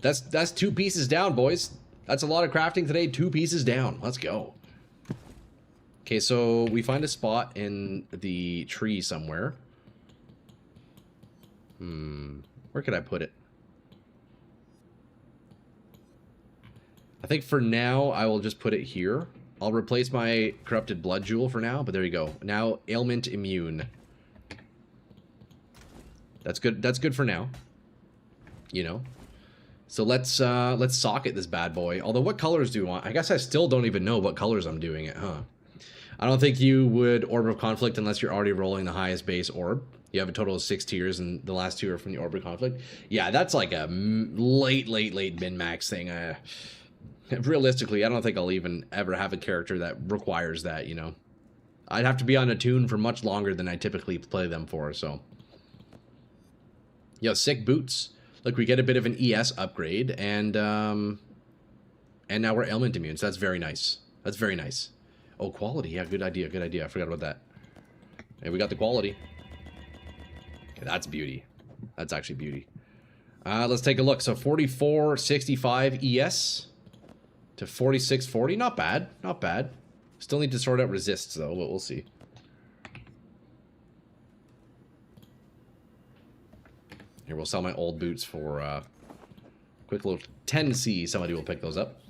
That's 2 pieces down, boys. That's a lot of crafting today. 2 pieces down. Let's go. Okay, so we find a spot in the tree somewhere. Where could I put it? I think for now, I will just put it here. I'll replace my Corrupted Blood Jewel for now, but there you go. Now, Ailment Immune. That's good. That's good for now. You know? So let's socket this bad boy. Although, what colors do you want? I guess I still don't even know what colors I'm doing it, huh? I don't think you would Orb of Conflict unless you're already rolling the highest base orb. You have a total of 6 tiers, and the last 2 are from the Orb of Conflict. Yeah, that's like a late min-max thing. Realistically, I don't think I'll even ever have a character that requires that, you know. I'd have to be on a tune for much longer than I typically play them for, so. Yo, sick boots. Look, we get a bit of an ES upgrade, and now we're ailment immune, so that's very nice. That's very nice. Oh, quality. Yeah, good idea, good idea. I forgot about that. And we got the quality. Okay, that's beauty. That's actually beauty. Let's take a look. So 4465 ES to 4640. Not bad. Not bad. Still need to sort out resists, though, but we'll see. Here, we'll sell my old boots for quick little 10C. Somebody will pick those up.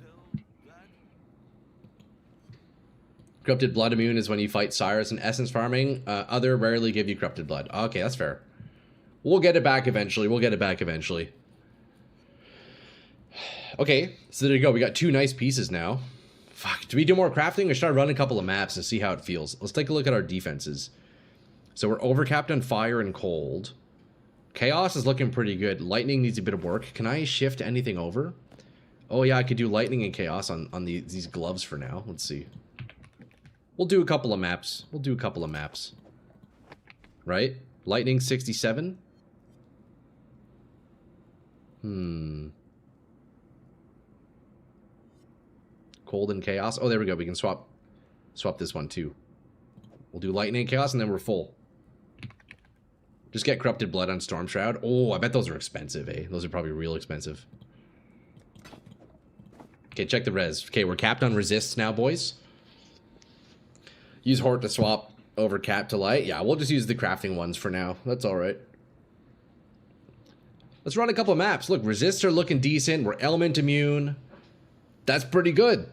Corrupted Blood Immune is when you fight Sires and essence farming. Other rarely give you Corrupted Blood. Okay, that's fair. We'll get it back eventually. We'll get it back eventually. Okay, so there you go. We got 2 nice pieces now. Fuck, do we do more crafting or should I run a couple of maps and see how it feels? Let's take a look at our defenses. So we're overcapped on fire and cold. Chaos is looking pretty good. Lightning needs a bit of work. Can I shift anything over? Oh yeah, I could do lightning and chaos on these gloves for now. Let's see. We'll do a couple of maps. We'll do a couple of maps. Right? Lightning 67. Cold and chaos. Oh, there we go. We can swap this one too. We'll do lightning and chaos and then we're full. Just get corrupted blood on Storm Shroud. Oh, I bet those are expensive, eh? Those are probably real expensive. Okay, check the res. Okay, we're capped on resists now, boys. Use Hort to swap over cap to light. Yeah, we'll just use the crafting ones for now. That's all right. Let's run a couple of maps. Look, resists are looking decent. We're element immune. That's pretty good.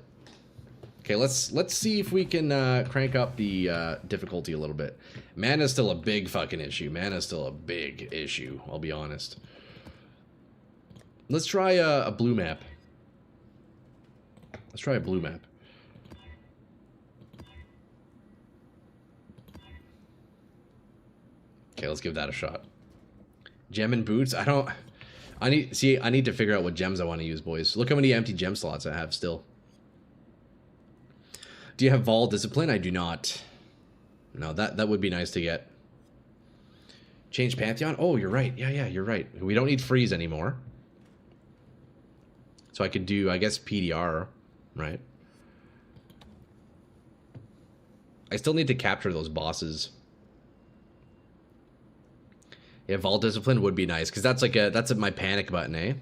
Okay, let's see if we can crank up the difficulty a little bit. Mana's still a big fucking issue. Mana's still a big issue, I'll be honest. Let's try a blue map. Let's try a blue map. Okay, let's give that a shot. Gem and boots. I need to figure out what gems I want to use, boys. Look how many empty gem slots I have still. Do you have Vol Discipline? I do not. No, that would be nice to get. Change Pantheon? Oh, you're right. Yeah, you're right. We don't need freeze anymore. So I could do, I guess, PDR, right? I still need to capture those bosses. Yeah, Vault Discipline would be nice, because that's my panic button, eh?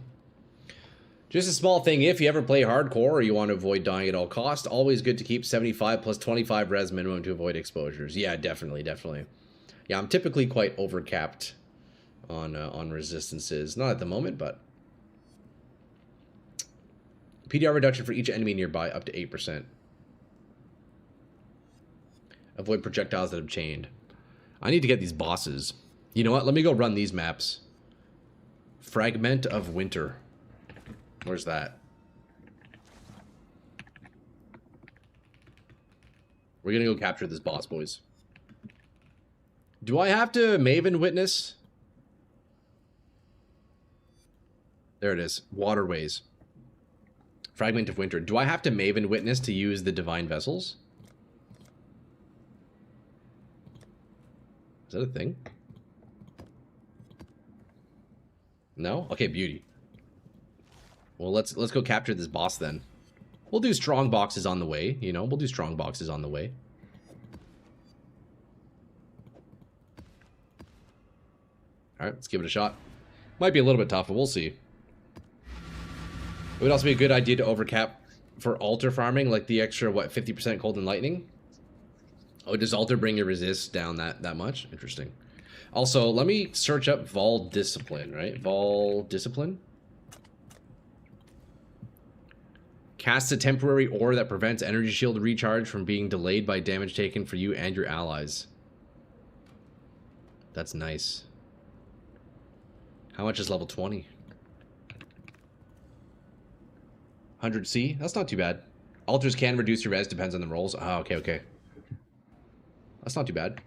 Just a small thing, if you ever play hardcore or you want to avoid dying at all costs, always good to keep 75 plus 25 res minimum to avoid exposures. Yeah, definitely. Yeah, I'm typically quite overcapped on resistances. Not at the moment, but... PDR reduction for each enemy nearby up to 8%. Avoid projectiles that have chained. I need to get these bosses. You know what? Let me go run these maps. Fragment of Winter. Where's that? We're gonna go capture this boss, boys. Do I have to Maven Witness? There it is. Waterways. Fragment of Winter. Do I have to Maven Witness to use the Divine Vessels? Is that a thing? No? Okay, beauty. Well, let's go capture this boss then. We'll do strong boxes on the way, you know? We'll do strong boxes on the way. Alright, let's give it a shot. Might be a little bit tough, but we'll see. It would also be a good idea to overcap for altar farming, like the extra, what, 50% cold and lightning? Oh, does altar bring your resist down that much? Interesting. Also, let me search up Vol Discipline, right? Vol Discipline. Casts a temporary aura that prevents energy shield recharge from being delayed by damage taken for you and your allies. That's nice. How much is level 20? 100C? That's not too bad. Altars can reduce your res, depends on the rolls. Oh, okay, okay. That's not too bad.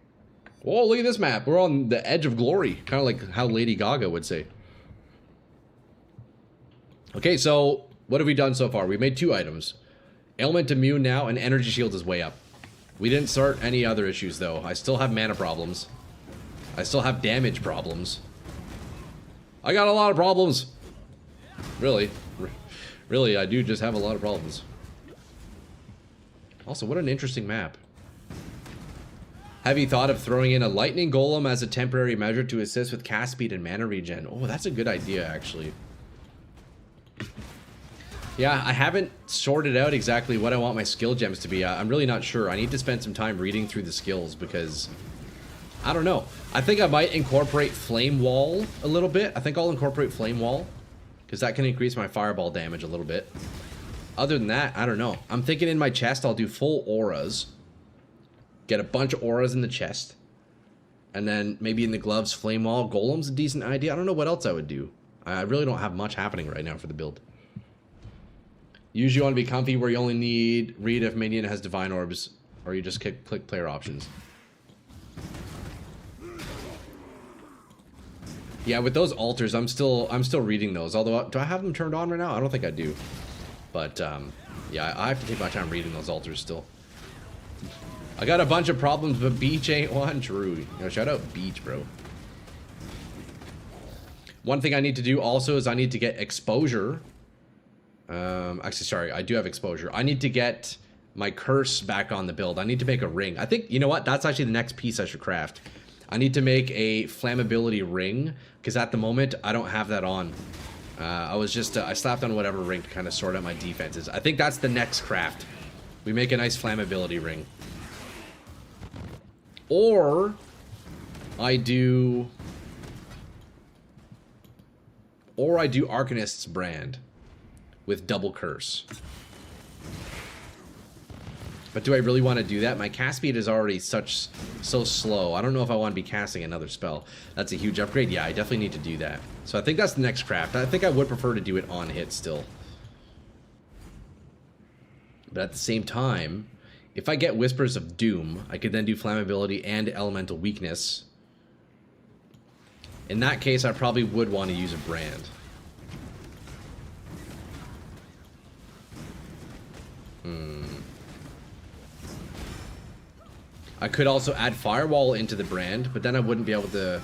Whoa, look at this map. We're on the edge of glory. Kind of like how Lady Gaga would say. Okay, so what have we done so far? We made 2 items. Ailment immune now, and energy shield is way up. We didn't start any other issues, though. I still have mana problems. I still have damage problems. I got a lot of problems. Really. Really, I do just have a lot of problems. Also, what an interesting map. Have you thought of throwing in a lightning golem as a temporary measure to assist with cast speed and mana regen? Oh, that's a good idea, actually. Yeah, I haven't sorted out exactly what I want my skill gems to be. I'm really not sure. I need to spend some time reading through the skills because I don't know. I think I might incorporate Flame Wall a little bit. I think I'll incorporate Flame Wall because that can increase my fireball damage a little bit. Other than that, I don't know. I'm thinking in my chest I'll do full auras. Get a bunch of auras in the chest. And then maybe in the gloves, Flame Wall. Golem's a decent idea. I don't know what else I would do. I really don't have much happening right now for the build. Usually you want to be comfy where you only need read if minion has divine orbs, or you just click player options. Yeah, with those altars, I'm still reading those. Although, do I have them turned on right now? I don't think I do. But yeah, I have to take my time reading those altars still. I got a bunch of problems, but Beach ain't one. True. You know, shout out Beach, bro. One thing I need to do also is I need to get exposure. Actually, sorry, I do have exposure. I need to get my curse back on the build. I need to make a ring. I think, you know what? That's actually the next piece I should craft. I need to make a flammability ring, because at the moment, I don't have that on. I slapped on whatever ring to kind of sort out my defenses. I think that's the next craft. We make a nice flammability ring. Or I do Arcanist's brand with double curse. But do I really want to do that? My cast speed is already so slow. I don't know if I want to be casting another spell. That's a huge upgrade. Yeah, I definitely need to do that. So I think that's the next craft. I think I would prefer to do it on hit still. But at the same time, if I get Whispers of Doom, I could then do Flammability and Elemental Weakness. In that case, I probably would want to use a brand. I could also add Firewall into the brand, but then I wouldn't be able to...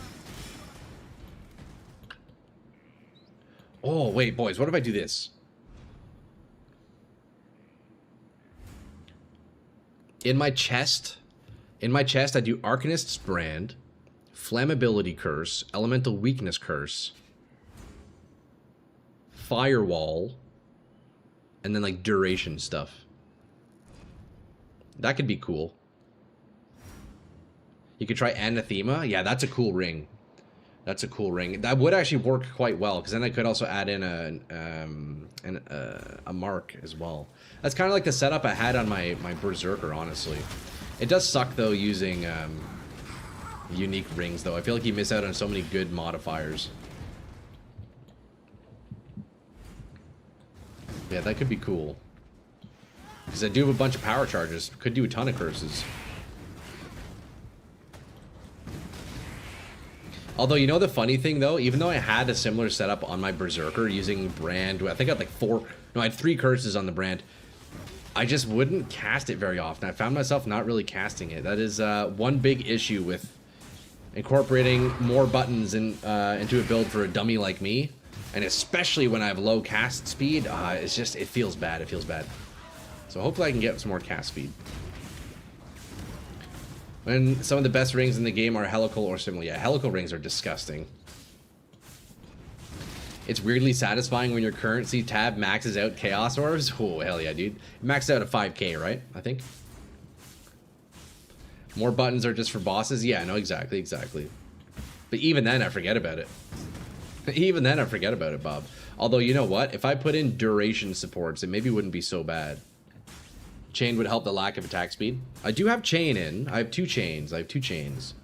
Oh, wait, boys, what if I do this? In my chest, I do Arcanist's brand, Flammability Curse, Elemental Weakness Curse, Firewall, and then like duration stuff. That could be cool. You could try Anathema. Yeah, that's a cool ring. That's a cool ring. That would actually work quite well, because then I could also add in a mark as well. That's kind of like the setup I had on my Berserker, honestly. It does suck, though, using unique rings, though. I feel like you miss out on so many good modifiers. Yeah, that could be cool. Because I do have a bunch of power charges. Could do a ton of curses. Although, you know the funny thing, though? Even though I had a similar setup on my Berserker using brand... I think I had like I had 3 curses on the brand. I just wouldn't cast it very often. I found myself not really casting it. That is one big issue with incorporating more buttons into a build for a dummy like me. And especially when I have low cast speed, it's just... it feels bad. It feels bad. So hopefully I can get some more cast speed. When some of the best rings in the game are helical or similar. Yeah, helical rings are disgusting. It's weirdly satisfying when your currency tab maxes out Chaos Orbs. Oh, hell yeah, dude. It maxed out at 5k, right? I think. More buttons are just for bosses? Yeah, no, exactly. But even then, I forget about it. Even then, I forget about it, Bob. Although, you know what? If I put in duration supports, it maybe wouldn't be so bad. Chain would help the lack of attack speed. I do have chain in. I have 2 chains. I have 2 chains.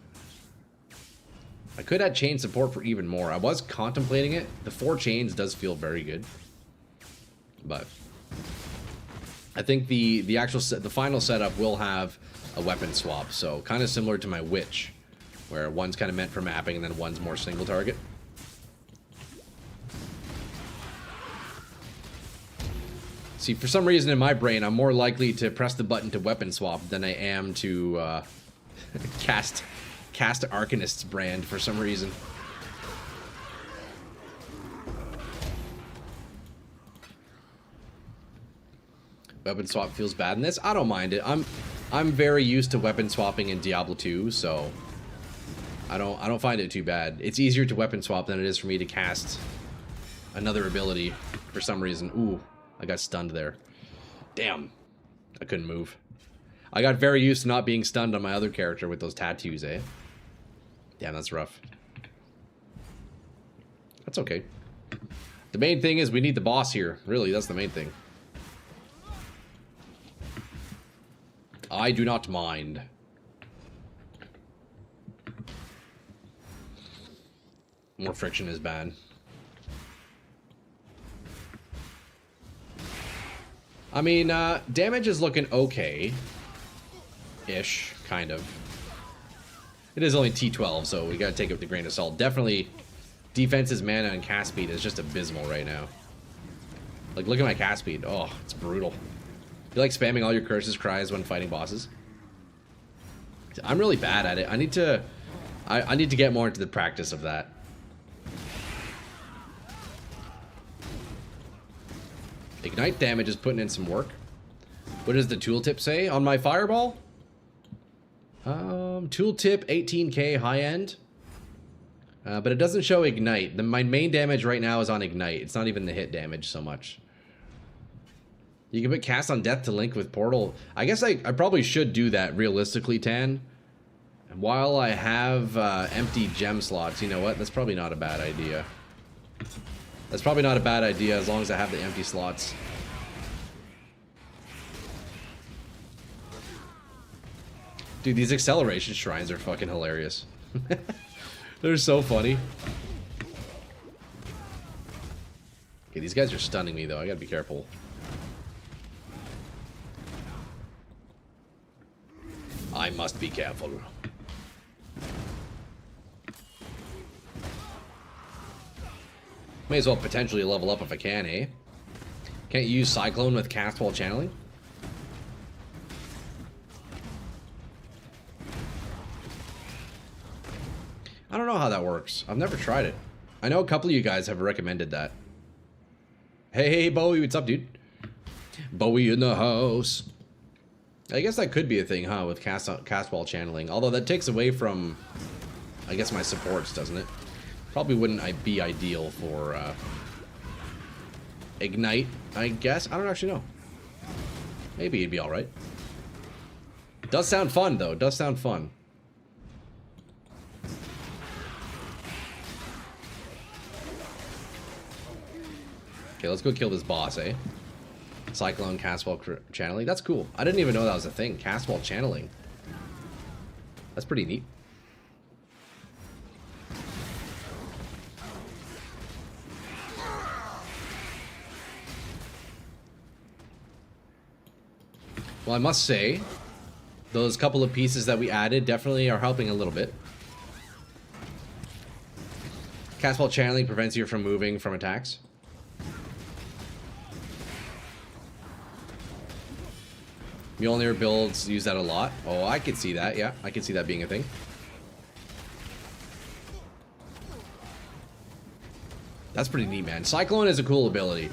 I could add chain support for even more. I was contemplating it. The 4 chains does feel very good. But I think the final setup will have a weapon swap. So kind of similar to my witch, where one's kind of meant for mapping and then one's more single target. See, for some reason in my brain, I'm more likely to press the button to weapon swap than I am to cast Arcanist's brand for some reason. Weapon swap feels bad in this. I don't mind it. I'm very used to weapon swapping in Diablo 2, so I don't find it too bad. It's easier to weapon swap than it is for me to cast another ability for some reason. Ooh. I got stunned there. Damn. I couldn't move. I got very used to not being stunned on my other character with those tattoos, eh? Damn, that's rough. That's okay. The main thing is we need the boss here. Really, that's the main thing. I do not mind. More friction is bad. I mean, damage is looking okay-ish, kind of. It is only T12, so we gotta take it with a grain of salt. Definitely, defense's mana and cast speed is just abysmal right now. Like, look at my cast speed. Oh, it's brutal. You like spamming all your curses cries when fighting bosses? I'm really bad at it. I need to get more into the practice of that. Ignite damage is putting in some work. What does the tooltip say on my fireball? Tooltip 18k high end. But it doesn't show ignite. My main damage right now is on ignite. It's not even the hit damage so much. You can put cast on death to link with portal. I guess I probably should do that realistically, Tan. And while I have empty gem slots, you know what? That's probably not a bad idea. That's probably not a bad idea as long as I have the empty slots. Dude, these acceleration shrines are fucking hilarious. They're so funny. Okay, these guys are stunning me though. I gotta be careful. I must be careful. May as well potentially level up if I can, eh? Can't you use Cyclone with cast while channeling? I don't know how that works. I've never tried it. I know a couple of you guys have recommended that. Hey, Bowie, what's up, dude? Bowie in the house. I guess that could be a thing, huh, with cast while channeling. Although that takes away from, I guess, my supports, doesn't it? Probably wouldn't be ideal for Ignite, I guess. I don't actually know. Maybe it'd be alright. Does sound fun, though. Does sound fun. Okay, let's go kill this boss, eh? Cyclone cast while channeling. That's cool. I didn't even know that was a thing. Cast while channeling. That's pretty neat. Well, I must say, those couple of pieces that we added definitely are helping a little bit. Cast while channeling prevents you from moving from attacks. Mjolnir builds use that a lot. Oh, I could see that, yeah. I could see that being a thing. That's pretty neat, man. Cyclone is a cool ability.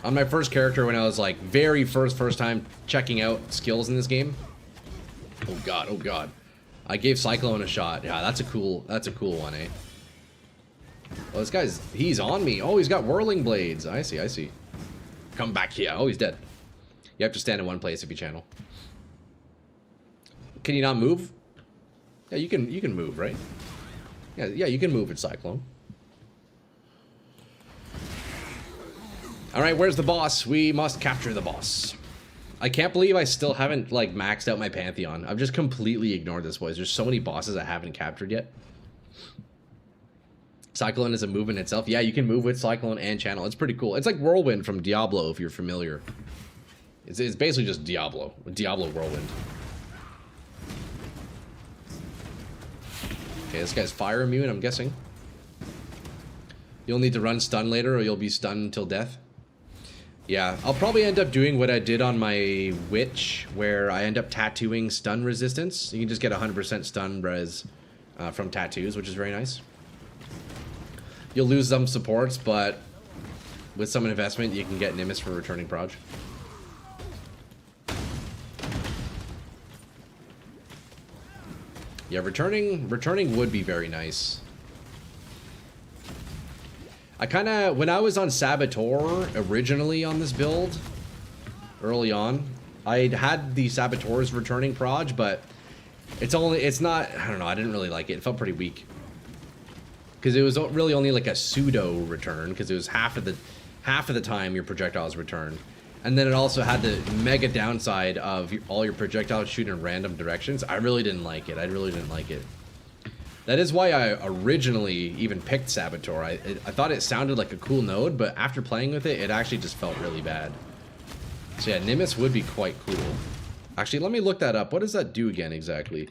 On my first character, when I was like very first time checking out skills in this game. Oh god, oh god. I gave Cyclone a shot. Yeah, that's a cool one, eh? Oh, this guy's, he's on me. Oh, he's got whirling blades. I see, I see. Come back here. Oh, he's dead. You have to stand in one place if you channel. Can you not move? Yeah, you can move, right? Yeah, you can move with Cyclone. Alright, where's the boss? We must capture the boss. I can't believe I still haven't, like, maxed out my Pantheon. I've just completely ignored this, boys. There's so many bosses I haven't captured yet. Cyclone is a move in itself. Yeah, you can move with Cyclone and Channel. It's pretty cool. It's like Whirlwind from Diablo, if you're familiar. It's basically just Diablo. Diablo Whirlwind. Okay, this guy's fire immune, I'm guessing. You'll need to run stun later, or you'll be stunned until death. Yeah, I'll probably end up doing what I did on my Witch, where I end up tattooing stun resistance. You can just get 100% stun res from tattoos, which is very nice. You'll lose some supports, but with some investment, you can get Nimbus for returning proj. Yeah, returning would be very nice. When I was on Saboteur originally on this build, early on, I had the Saboteur's returning proj, but it's not, I don't know, I didn't really like it. It felt pretty weak. Because it was really only like a pseudo return, because it was half of the time your projectiles return. And then it also had the mega downside of all your projectiles shoot in random directions. I really didn't like it. I really didn't like it. That is why I originally even picked Saboteur. I thought it sounded like a cool node, but after playing with it, it actually just felt really bad. So yeah, Nimbus would be quite cool. Actually, let me look that up. What does that do again exactly?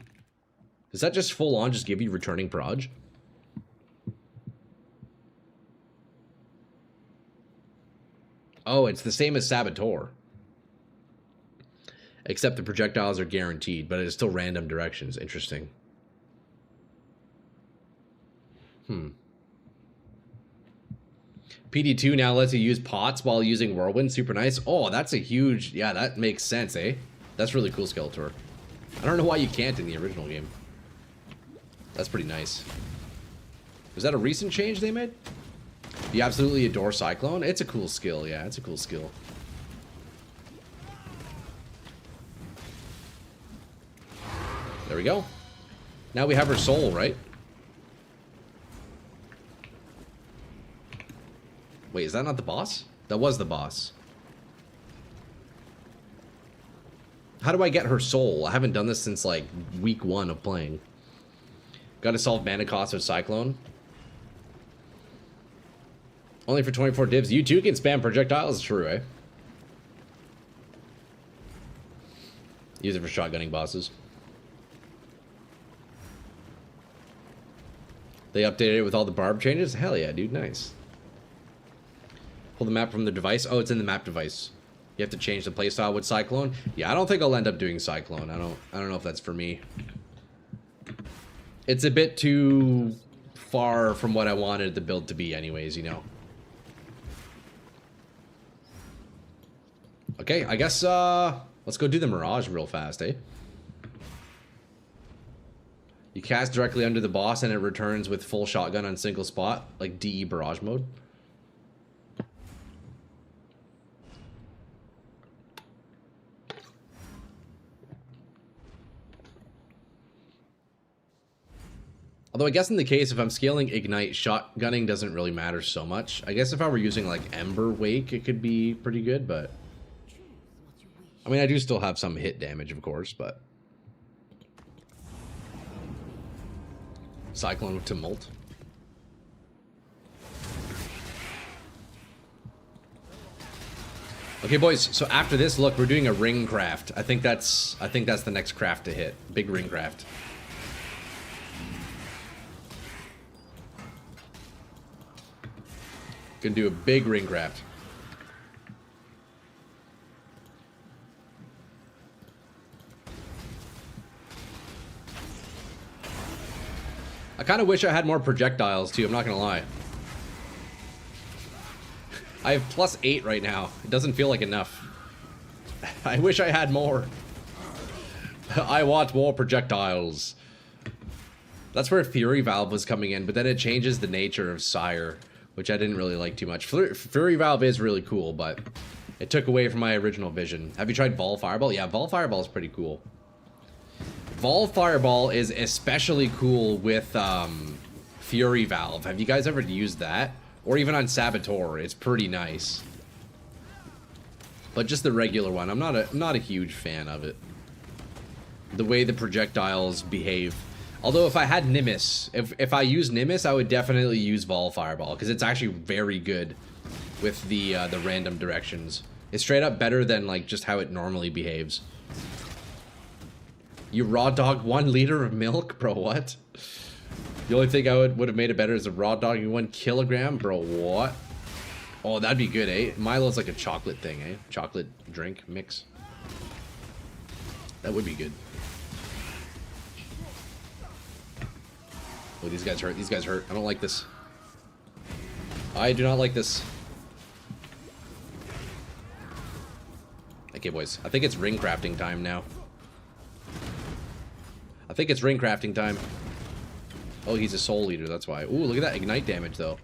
Does that just full on just give you returning proj? Oh, it's the same as Saboteur. Except the projectiles are guaranteed, but it's still random directions. Interesting. PD2 now lets you use pots while using Whirlwind. Super nice. Oh, that's a huge... Yeah, that makes sense, eh? That's really cool, Skeletor. I don't know why you can't in the original game. That's pretty nice. Was that a recent change they made? You absolutely adore Cyclone? It's a cool skill, yeah. It's a cool skill. There we go. Now we have her soul, right? Wait, is that not the boss? That was the boss. How do I get her soul? I haven't done this since, like, week 1 of playing. Gotta solve mana cost with Cyclone. Only for 24 divs. You too can spam projectiles. True, eh? Use it for shotgunning bosses. They updated it with all the barb changes? Hell yeah, dude. Nice. Pull the map from the device. Oh, it's in the map device. You have to change the playstyle with Cyclone. Yeah, I don't think I'll end up doing Cyclone. I don't know if that's for me. It's a bit too far from what I wanted the build to be anyways, you know. Okay, I guess let's go do the Mirage real fast, eh? You cast directly under the boss and it returns with full shotgun on single spot, like DE barrage mode. Although I guess in the case, if I'm scaling Ignite, shotgunning doesn't really matter so much. I guess if I were using like Ember Wake, it could be pretty good, but... I mean, I do still have some hit damage, of course, but... Cyclone with Tumult. Okay, boys, so after this, look, we're doing a ring craft. I think that's the next craft to hit. Big ring craft. Gonna do a big ring craft. I kind of wish I had more projectiles too, I'm not gonna lie. I have +8 right now. It doesn't feel like enough. I wish I had more. I want more projectiles. That's where Fury Valve was coming in, but then it changes the nature of Sire, which I didn't really like too much. Fury Valve is really cool, but it took away from my original vision. Have you tried Vol Fireball? Yeah, Vol Fireball is pretty cool. Vol Fireball is especially cool with Fury Valve. Have you guys ever used that? Or even on Saboteur, it's pretty nice. But just the regular one, I'm not a huge fan of it. The way the projectiles behave. Although if I had Nimbus, if I use Nimbus, I would definitely use Vol Fireball, because it's actually very good with the random directions. It's straight up better than like just how it normally behaves. You raw dog 1 liter of milk, bro? What? The only thing I would have made it better is a raw dog 1 kilogram, bro. What? Oh, that'd be good, eh? Milo's like a chocolate thing, eh? Chocolate drink mix. That would be good. Oh, these guys hurt. These guys hurt. I don't like this. I do not like this. Okay, boys. I think it's ring crafting time now. I think it's ring crafting time. Oh, he's a soul eater. That's why. Ooh, look at that ignite damage, though.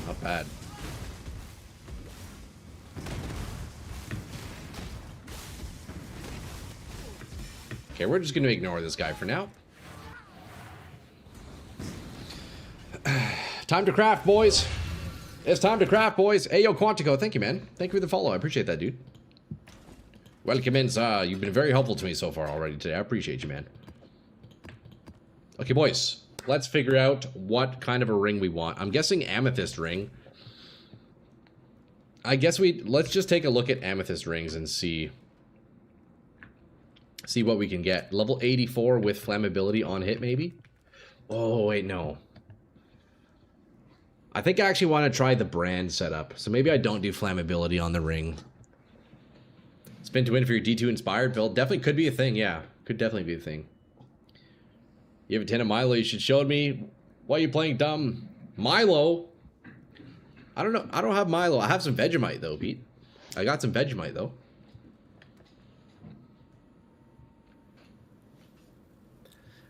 Not bad. Okay, we're just going to ignore this guy for now. Time to craft, boys. It's time to craft, boys. Hey, yo, Quantico, thank you, man. Thank you for the follow. I appreciate that, dude. Welcome in, sir. You've been very helpful to me so far already today. I appreciate you, man. Okay, boys. Let's figure out what kind of a ring we want. I'm guessing amethyst ring. I guess let's just take a look at amethyst rings and see what we can get. Level 84 with flammability on hit, maybe? Oh, wait, no. I think I actually want to try the brand setup. So maybe I don't do flammability on the ring. Spin to win for your D2 inspired build. Definitely could be a thing, yeah. Could definitely be a thing. You have a 10 of Milo, you should show me. Why are you playing dumb? Milo? I don't know. I don't have Milo. I have some Vegemite, though, Pete. I got some Vegemite, though.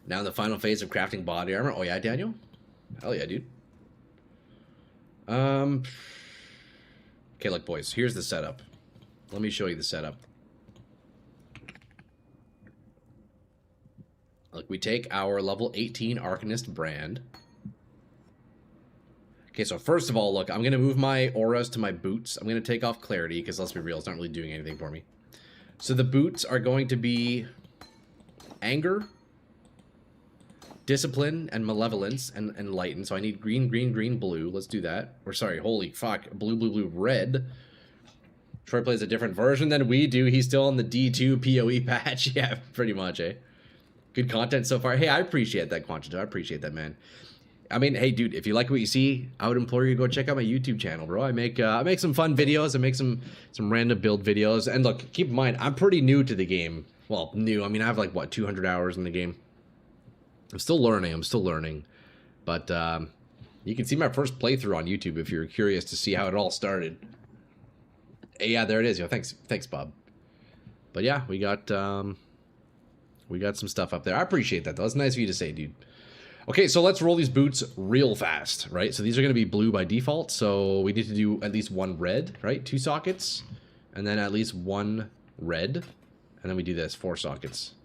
Now in the final phase of crafting body armor. Oh, yeah, Daniel? Hell yeah, dude. Okay, look, boys. Here's the setup. Let me show you the setup. Look, we take our level 18 Arcanist brand. Okay, so first of all, look, I'm going to move my auras to my boots. I'm going to take off clarity, because let's be real, it's not really doing anything for me. So the boots are going to be anger, discipline, and malevolence, and enlighten. So I need green, green, green, blue. Let's do that. Or sorry, holy fuck, blue, blue, blue, red. Troy plays a different version than we do. He's still on the D2 PoE patch. Yeah, pretty much, eh? Good content so far. Hey, I appreciate that, Quantito. I appreciate that, man. I mean, hey, dude, if you like what you see, I would implore you to go check out my YouTube channel, bro. I make some fun videos. I make some random build videos. And look, keep in mind, I'm pretty new to the game. Well, new. I mean, I have like, what, 200 hours in the game. I'm still learning. But you can see my first playthrough on YouTube if you're curious to see how it all started. Yeah, there it is. Yo, thanks, Bob. But yeah, we got some stuff up there. I appreciate that, though. It's nice of you to say, dude. Okay, so let's roll these boots real fast, right? So these are going to be blue by default, so we need to do at least one red, right? 2 sockets, and then at least 1 red, and then we do this, 4 sockets.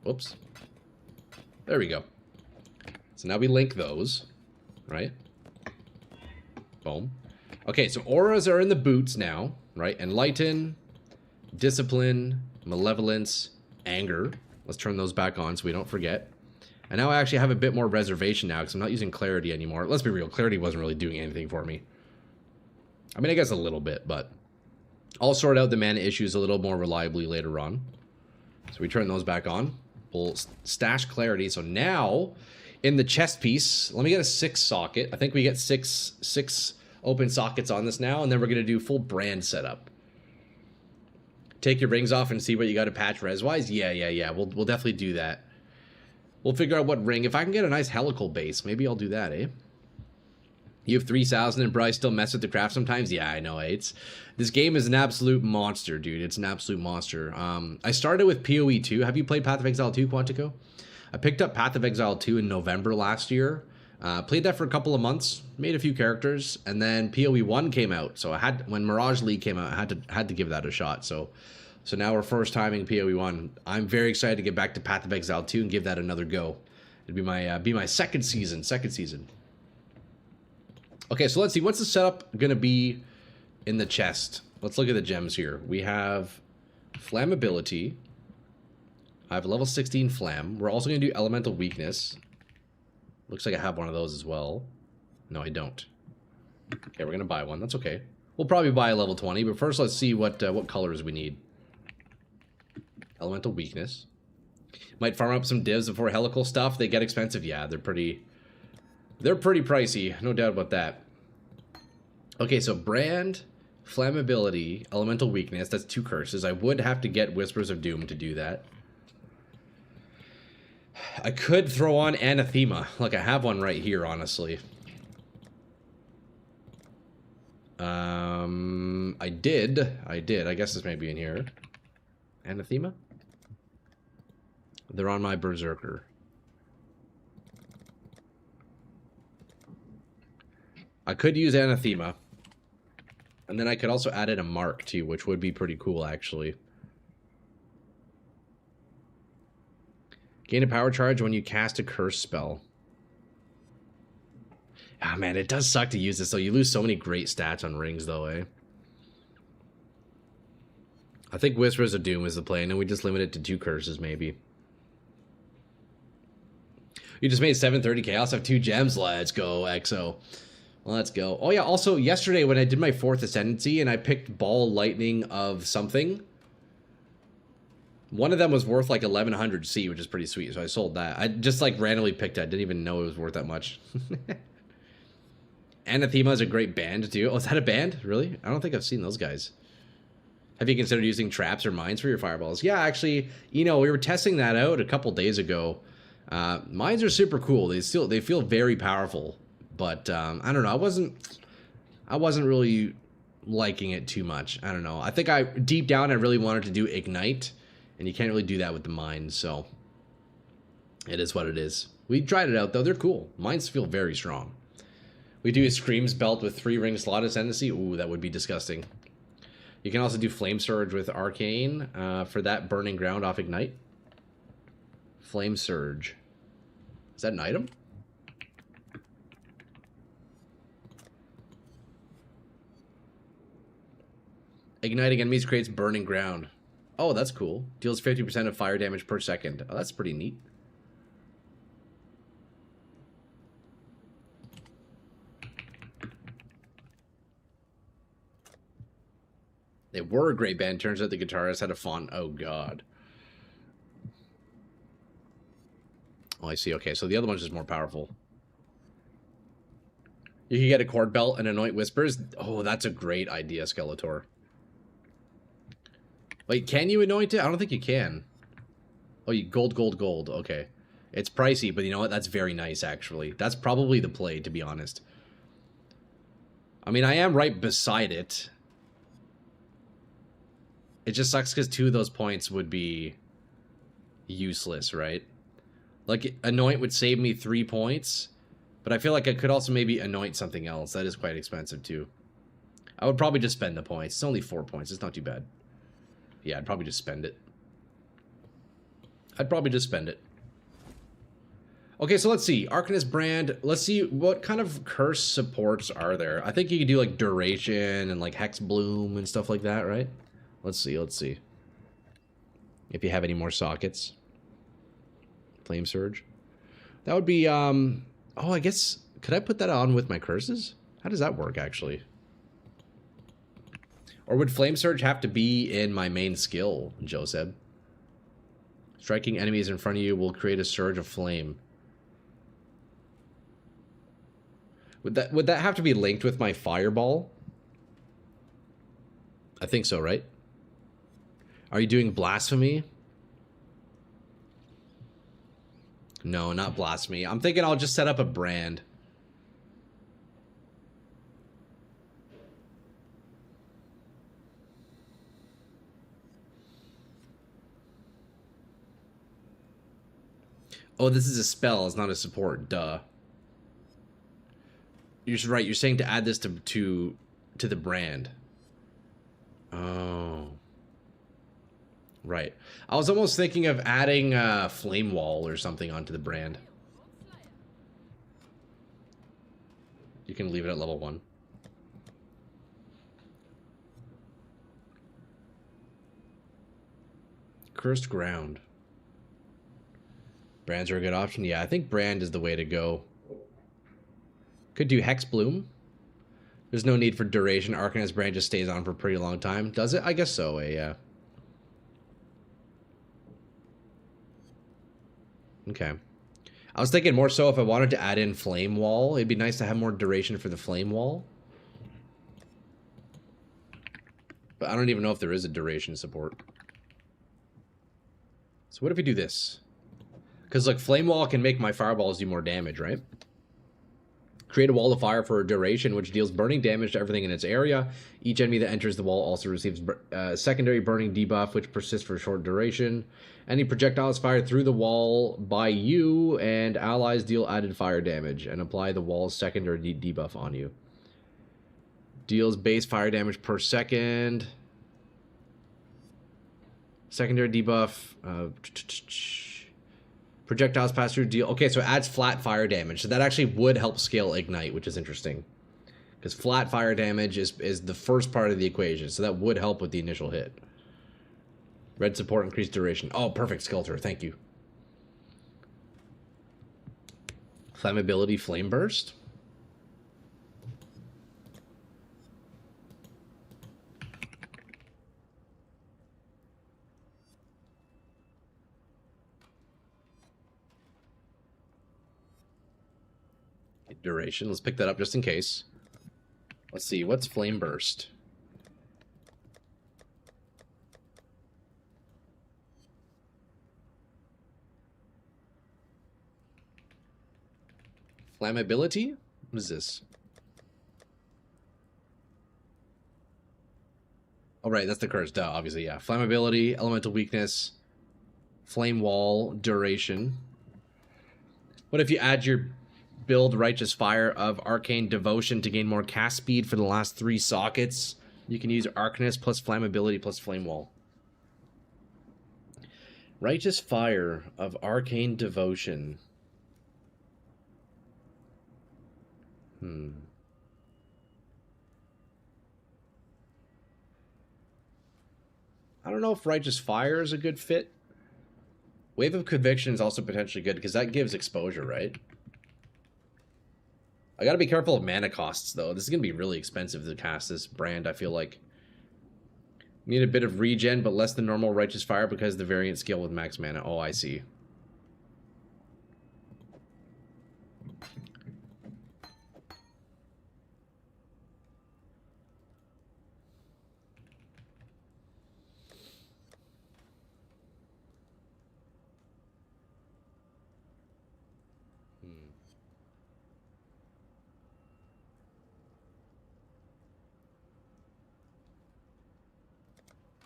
Whoops. There we go. So now we link those, right? Boom. Okay, so auras are in the boots now, right? Enlighten, discipline, malevolence, anger. Let's turn those back on so we don't forget. And now I actually have a bit more reservation now because I'm not using clarity anymore. Let's be real, clarity wasn't really doing anything for me. I mean, I guess a little bit, but I'll sort out the mana issues a little more reliably later on. So we turn those back on. We'll stash clarity. So now, in the chest piece, let me get a 6 socket. I think we get six open sockets on this now, and then we're going to do full brand setup. Take your rings off and see what you got to patch res-wise? Yeah. We'll definitely do that. We'll figure out what ring. If I can get a nice helical base, maybe I'll do that, eh? You have 3,000 and Bryce still mess with the craft sometimes? Yeah, I know, eh? This game is an absolute monster, dude. It's an absolute monster. I started with PoE 2. Have you played Path of Exile 2, Quantico? I picked up Path of Exile 2 in November last year. Played that for a couple of months, made a few characters, and then PoE 1 came out. So when Mirage League came out, I had to give that a shot. So So now we're first timing PoE 1. I'm very excited to get back to Path of Exile 2 and give that another go. It'd be my second season. Okay, so let's see. What's the setup going to be in the chest? Let's look at the gems here. We have Flammability. I have a level 16 Flam. We're also going to do Elemental Weakness. Looks like I have one of those as well. No, I don't. Okay, we're going to buy one. That's okay. We'll probably buy a level 20, but first let's see what colors we need. Elemental Weakness. Might farm up some divs before helical stuff. They get expensive. Yeah, they're pretty pricey. No doubt about that. Okay, so Brand, Flammability, Elemental Weakness. That's 2 curses. I would have to get Whispers of Doom to do that. I could throw on Anathema. Like, I have one right here, honestly. I did. I guess this may be in here. Anathema? They're on my Berserker. I could use Anathema. And then I could also add in a Mark, too, which would be pretty cool, actually. Gain a power charge when you cast a curse spell. Ah, man, it does suck to use this, though. You lose so many great stats on rings, though, eh? I think Whispers of Doom is the play, and then we just limit it to 2 curses, maybe. You just made 730k. I also have 2 gems. Let's go, XO. Let's go. Oh, yeah, also, yesterday when I did my 4th Ascendancy, and I picked Ball Lightning of something, one of them was worth, like, 1100 C, which is pretty sweet, so I sold that. I just, like, randomly picked it. I didn't even know it was worth that much. Anathema is a great band, too. Oh, is that a band? Really? I don't think I've seen those guys. Have you considered using traps or mines for your fireballs? Yeah, actually, you know, we were testing that out a couple days ago. Mines are super cool. They feel very powerful, but I don't know. I wasn't really liking it too much. I don't know. I think deep down I really wanted to do Ignite, and you can't really do that with the mines, so it is what it is. We tried it out though. They're cool. Mines feel very strong. We do a Screams belt with 3 ring slot ascendancy. Ooh, that would be disgusting. You can also do Flame Surge with Arcane for that Burning Ground off Ignite. Flame Surge. Is that an item? Igniting enemies creates Burning Ground. Oh, that's cool. Deals 50% of fire damage per second. Oh, that's pretty neat. They were a great band. Turns out the guitarist had a font. Oh, God. Oh, I see. Okay, so the other one's just more powerful. You can get a Chord Belt and Anoint Whispers. Oh, that's a great idea, Skeletor. Wait, can you anoint it? I don't think you can. Oh, you gold. Okay. It's pricey, but you know what? That's very nice, actually. That's probably the play, to be honest. I mean, I am right beside it. It just sucks because 2 of those points would be useless, right? Like, Anoint would save me 3 points, but I feel like I could also maybe anoint something else. That is quite expensive, too. I would probably just spend the points. It's only 4 points. It's not too bad. Yeah, I'd probably just spend it. Okay, so let's see. Arcanist Brand. Let's see what kind of curse supports are there. I think you could do, like, Duration and, like, Hex Bloom and stuff like that, right? Let's see. If you have any more sockets. Flame Surge. That would be, oh, I guess, could I put that on with my curses? How does that work, actually? Or would Flame Surge have to be in my main skill, Joseph? Striking enemies in front of you will create a surge of flame. Would that have to be linked with my Fireball? I think so, right? Are you doing Blasphemy? No, not Blasphemy. I'm thinking I'll just set up a brand. Oh, this is a spell. It's not a support. Duh. You're right. You're saying to add this to the brand. Oh. Right. I was almost thinking of adding Flame Wall or something onto the brand. You can leave it at level 1. Cursed Ground. Brands are a good option. Yeah, I think Brand is the way to go. Could do Hex Bloom. There's no need for duration. Arcanist Brand just stays on for a pretty long time. Does it? I guess so, yeah. Okay. I was thinking more so if I wanted to add in Flame Wall, it'd be nice to have more duration for the Flame Wall. But I don't even know if there is a duration support. So what if we do this? Because, like, Flame Wall can make my fireballs do more damage, right? Create a wall of fire for a duration, which deals burning damage to everything in its area. Each enemy that enters the wall also receives secondary burning debuff, which persists for a short duration. Any projectiles fired through the wall by you and allies deal added fire damage, and apply the wall's secondary debuff on you. Deals base fire damage per second. Secondary debuff. Projectiles pass through deal. Okay, so it adds flat fire damage. So that actually would help scale Ignite, which is interesting. Because flat fire damage is the first part of the equation. So that would help with the initial hit. Red support, increased duration. Oh, perfect, Skelter. Thank you. Flammability, Flame Burst. Duration. Let's pick that up just in case. Let's see. What's Flame Burst? Flammability? What is this? Oh, right. That's the curse. Duh, obviously, yeah. Flammability, Elemental Weakness, Flame Wall, Duration. What if you add your build Righteous Fire of Arcane Devotion to gain more cast speed for the last 3 sockets? You can use Arcanist plus Flammability plus Flame Wall. Righteous Fire of Arcane Devotion. I don't know if Righteous Fire is a good fit. Wave of Conviction is also potentially good because that gives exposure, right? I gotta be careful of mana costs, though. This is gonna be really expensive to cast this brand, I feel like. Need a bit of regen, but less than normal Righteous Fire because the variant skill with max mana. Oh, I see.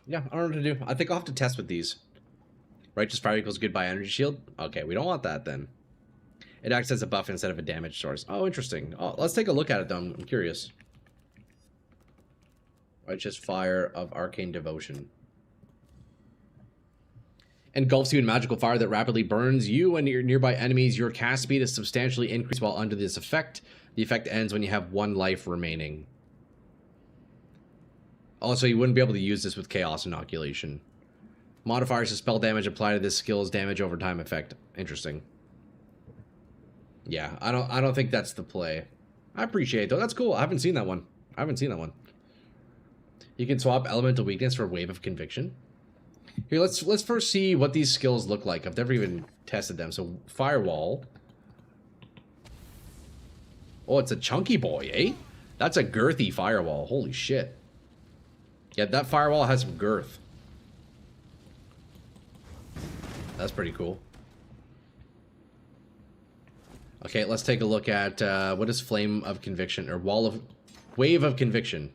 Yeah, I don't know what to do. I think I'll have to test with these. Righteous Fire equals goodbye energy shield. Okay, we don't want that then. It acts as a buff instead of a damage source. Oh, interesting. Let's take a look at it, though. I'm curious. Righteous Fire of Arcane Devotion. Engulfs you in magical fire that rapidly burns you and your nearby enemies. Your cast speed is substantially increased while under this effect. The effect ends when you have 1 life remaining. Also, you wouldn't be able to use this with Chaos Inoculation. Modifiers to spell damage apply to this skill's damage over time effect. Interesting. Yeah, I don't think that's the play. I appreciate it, though. That's cool. I haven't seen that one. You can swap Elemental Weakness for Wave of Conviction. Here, let's first see what these skills look like. I've never even tested them. So, Firewall. Oh, it's a chunky boy, eh? That's a girthy Firewall. Holy shit. Yeah, that Firewall has some girth. That's pretty cool. Okay, let's take a look at what is Flame of Conviction or Wave of Conviction.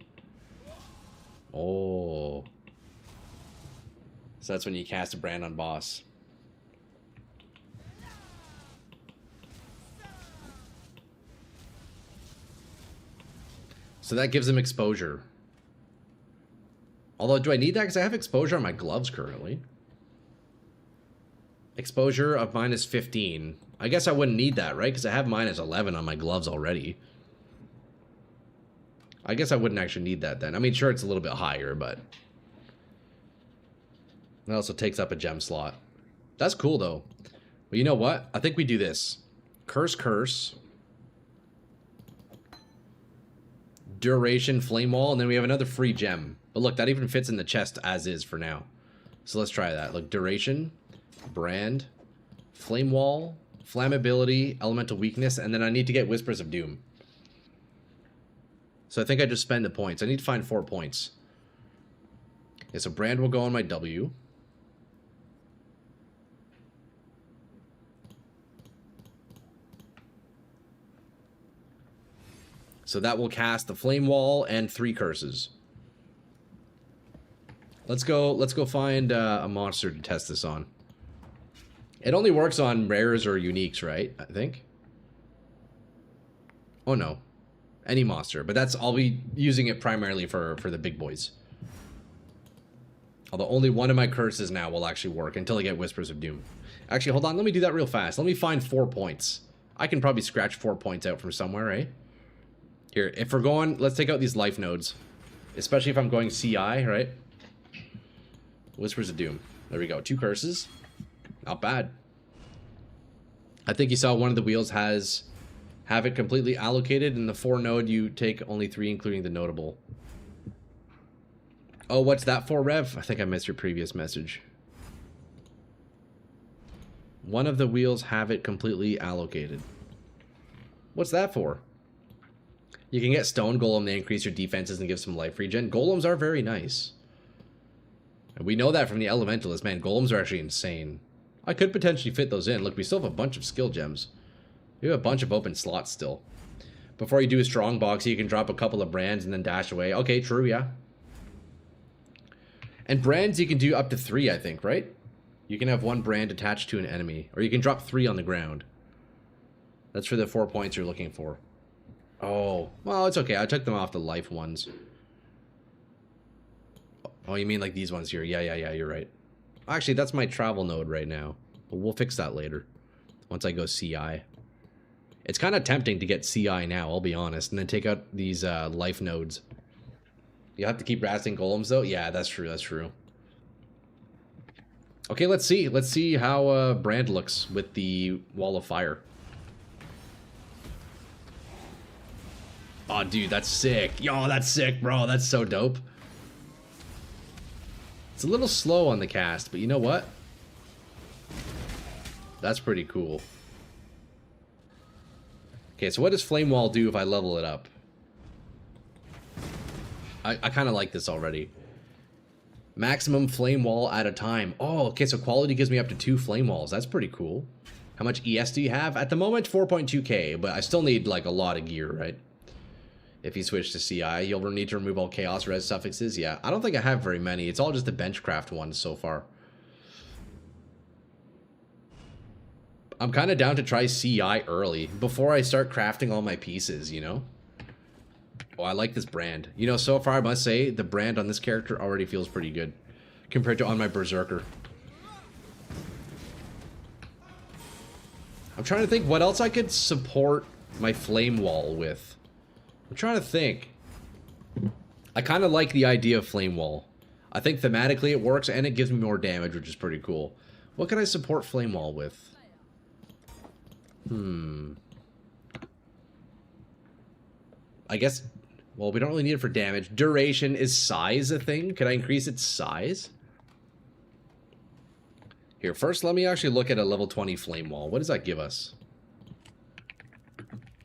Oh. So that's when you cast a brand on boss. So that gives them exposure. Although, do I need that? Because I have exposure on my gloves currently. Exposure of minus 15. I guess I wouldn't need that, right? Because I have minus 11 on my gloves already. I guess I wouldn't actually need that then. I mean, sure, it's a little bit higher, but... It also takes up a gem slot. That's cool, though. Well, you know what? I think we do this. Curse, curse. Duration, flame wall, and then we have another free gem. But look, that even fits in the chest as is for now. So let's try that. Look, duration, brand, flame wall, flammability, elemental weakness, and then I need to get Whispers of Doom. So I think I just spend the points. I need to find 4 points. Okay, so brand will go on my W. So that will cast the flame wall and 3 curses. Let's go find a monster to test this on. It only works on rares or uniques, right? I think. Oh no. Any monster, but I'll be using it primarily for the big boys. Although only one of my curses now will actually work until I get Whispers of Doom. Actually, hold on, let me do that real fast. Let me find 4 points. I can probably scratch 4 points out from somewhere, right? Here, if we're going, let's take out these life nodes. Especially if I'm going CI, right? Whispers of Doom. There we go, 2 curses. Not bad. I think you saw one of the wheels have it completely allocated, and the 4 node you take only 3, including the notable. Oh, what's that for, Rev? I think I missed your previous message. One of the wheels have it completely allocated. What's that for? You can get Stone Golem to increase your defenses and give some life regen. Golems are very nice. And we know that from the Elementalist. Man, golems are actually insane. I could potentially fit those in. Look, we still have a bunch of skill gems. We have a bunch of open slots still. Before you do a strong box, you can drop a couple of brands and then dash away. Okay, true, yeah. And brands you can do up to 3, I think, right? You can have 1 brand attached to an enemy. Or you can drop 3 on the ground. That's for the 4 points you're looking for. Oh, well, it's okay. I took them off the life ones. Oh, you mean like these ones here? Yeah, you're right. Actually, that's my travel node right now. But we'll fix that later. Once I go CI. It's kind of tempting to get CI now, I'll be honest. And then take out these life nodes. You have to keep rasting golems, though? Yeah, that's true, that's true. Okay, let's see. Let's see how Brand looks with the Wall of Fire. Oh, dude, that's sick. Yo, that's sick, bro. That's so dope. It's a little slow on the cast, but you know what? That's pretty cool. Okay, so what does Flame Wall do if I level it up? I kind of like this already. Maximum Flame Wall at a time. Oh, okay, so quality gives me up to 2 Flame Walls. That's pretty cool. How much ES do you have? At the moment, 4.2k, but I still need, like, a lot of gear, right? If you switch to CI, you'll need to remove all Chaos Res suffixes. Yeah, I don't think I have very many. It's all just the Benchcraft ones so far. I'm kind of down to try CI early, before I start crafting all my pieces, you know? Oh, I like this brand. You know, so far I must say, the brand on this character already feels pretty good, compared to on my Berserker. I'm trying to think what else I could support my Flame Wall with. I'm trying to think. I kind of like the idea of Flame Wall. I think thematically it works, and it gives me more damage, which is pretty cool. What can I support Flame Wall with? I guess, well, we don't really need it for damage. Duration. Is size a thing? Can I increase its size? Here, first let me actually look at a level 20 Flame Wall. What does that give us?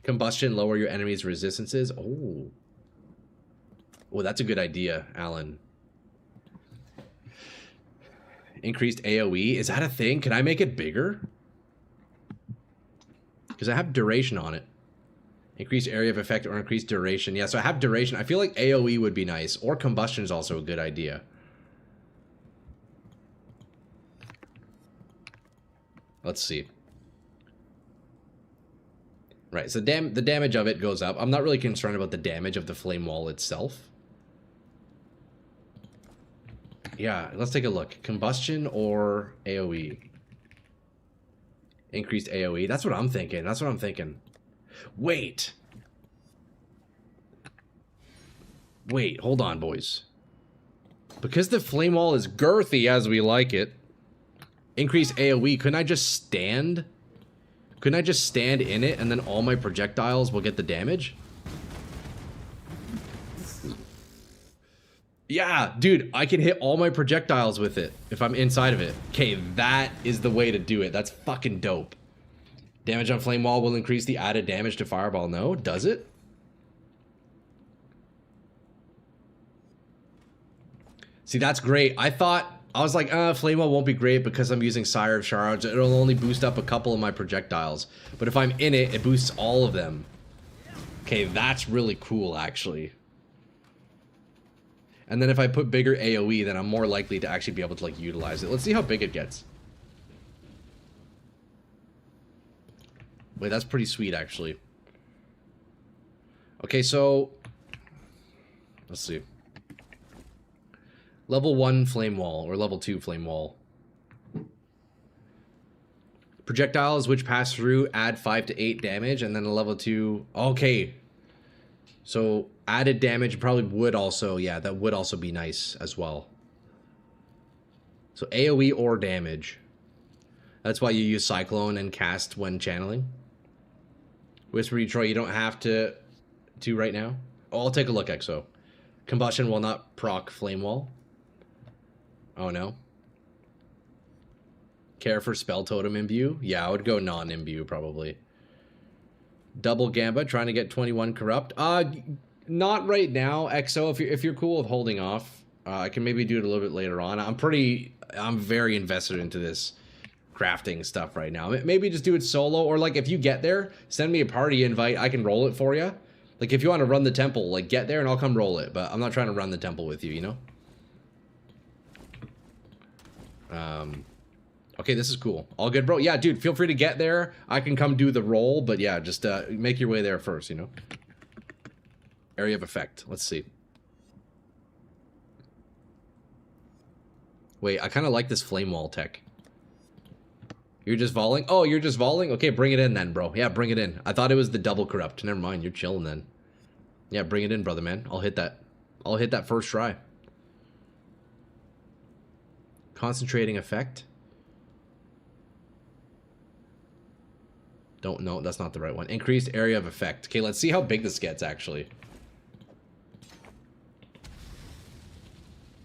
Combustion, lower your enemy's resistances. Oh. Oh, that's a good idea, Alan. Increased AoE. Is that a thing? Can I make it bigger? Because I have duration on it. Increased area of effect or increased duration. Yeah, so I have duration. I feel like AoE would be nice. Or combustion is also a good idea. Let's see. Right, so the damage of it goes up. I'm not really concerned about the damage of the Flame Wall itself. Yeah, let's take a look. Combustion or AoE? Increased AoE. That's what I'm thinking. That's what I'm thinking. Wait. Wait, hold on, boys. Because the flame wall is girthy as we like it. Increase AoE. Couldn't I just stand? Couldn't I just stand in it and then all my projectiles will get the damage? Yeah, dude, I can hit all my projectiles with it if I'm inside of it. Okay, that is the way to do it. That's fucking dope. Damage on flame wall will increase the added damage to fireball. No, does it? See, that's great. I was like, flame wall won't be great because I'm using Sire of Shards. It'll only boost up a couple of my projectiles. But if I'm in it, it boosts all of them. Okay, that's really cool, actually. And then if I put bigger AoE, then I'm more likely to actually be able to, like, utilize it. Let's see how big it gets. Wait, that's pretty sweet, actually. Okay, so... let's see. Level 1 flame wall, or level 2 flame wall. Projectiles which pass through add 5 to 8 damage, and then a level 2... okay. So, added damage probably would also... yeah, that would also be nice as well. So, AoE or damage. That's why you use Cyclone and cast when channeling. Whisper Detroit, you don't have to right now. Oh, I'll take a look, Exo. Combustion will not proc flame wall. Oh, no. Care for spell totem imbue? Yeah, I would go non-imbue, probably. Double Gamba, trying to get 21 corrupt. Not right now, Exo. If you're cool with holding off, I can maybe do it a little bit later on. I'm very invested into this crafting stuff right now. Maybe just do it solo, or like if you get there, send me a party invite. I can roll it for you. Like if you want to run the temple, like get there and I'll come roll it. But I'm not trying to run the temple with you, you know? Okay, this is cool. All good, bro? Yeah, dude, feel free to get there. I can come do the roll, but yeah, just make your way there first, you know? Area of effect. Let's see. Wait, I kind of like this flame wall tech. You're just volleying? Oh, you're just volleying? Okay, bring it in then, bro. Yeah, bring it in. I thought it was the double corrupt. Never mind, you're chilling then. Yeah, bring it in, brother, man. I'll hit that. I'll hit that first try. Concentrating effect. Don't know, that's not the right one. Increased area of effect. Okay, let's see how big this gets, actually.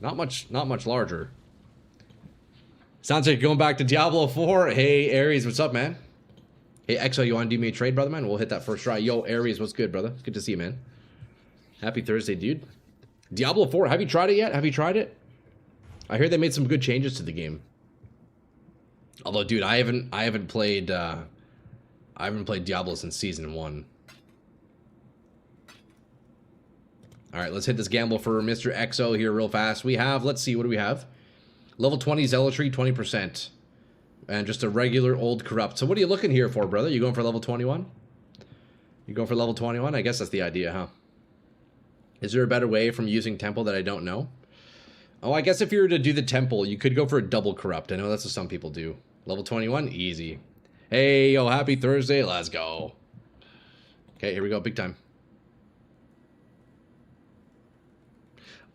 Not much larger. Sounds like you're going back to Diablo 4. Hey, Aries, what's up, man? Hey, Exo, you want to do me a trade, brother, man? We'll hit that first try. Yo, Aries, what's good, brother? It's good to see you, man. Happy Thursday, dude. Diablo 4, have you tried it yet? Have you tried it? I hear they made some good changes to the game. Although, dude, I haven't played Diablo since Season 1. Alright, let's hit this gamble for Mr. Exo here real fast. We have, let's see, what do we have? Level 20 Zealotry, 20%. And just a regular old corrupt. So what are you looking here for, brother? You going for level 21? You going for level 21? I guess that's the idea, huh? Is there a better way from using temple that I don't know? Oh, I guess if you were to do the temple, you could go for a double corrupt. I know that's what some people do. Level 21, easy. Hey, yo, happy Thursday. Let's go. Okay, here we go. Big time.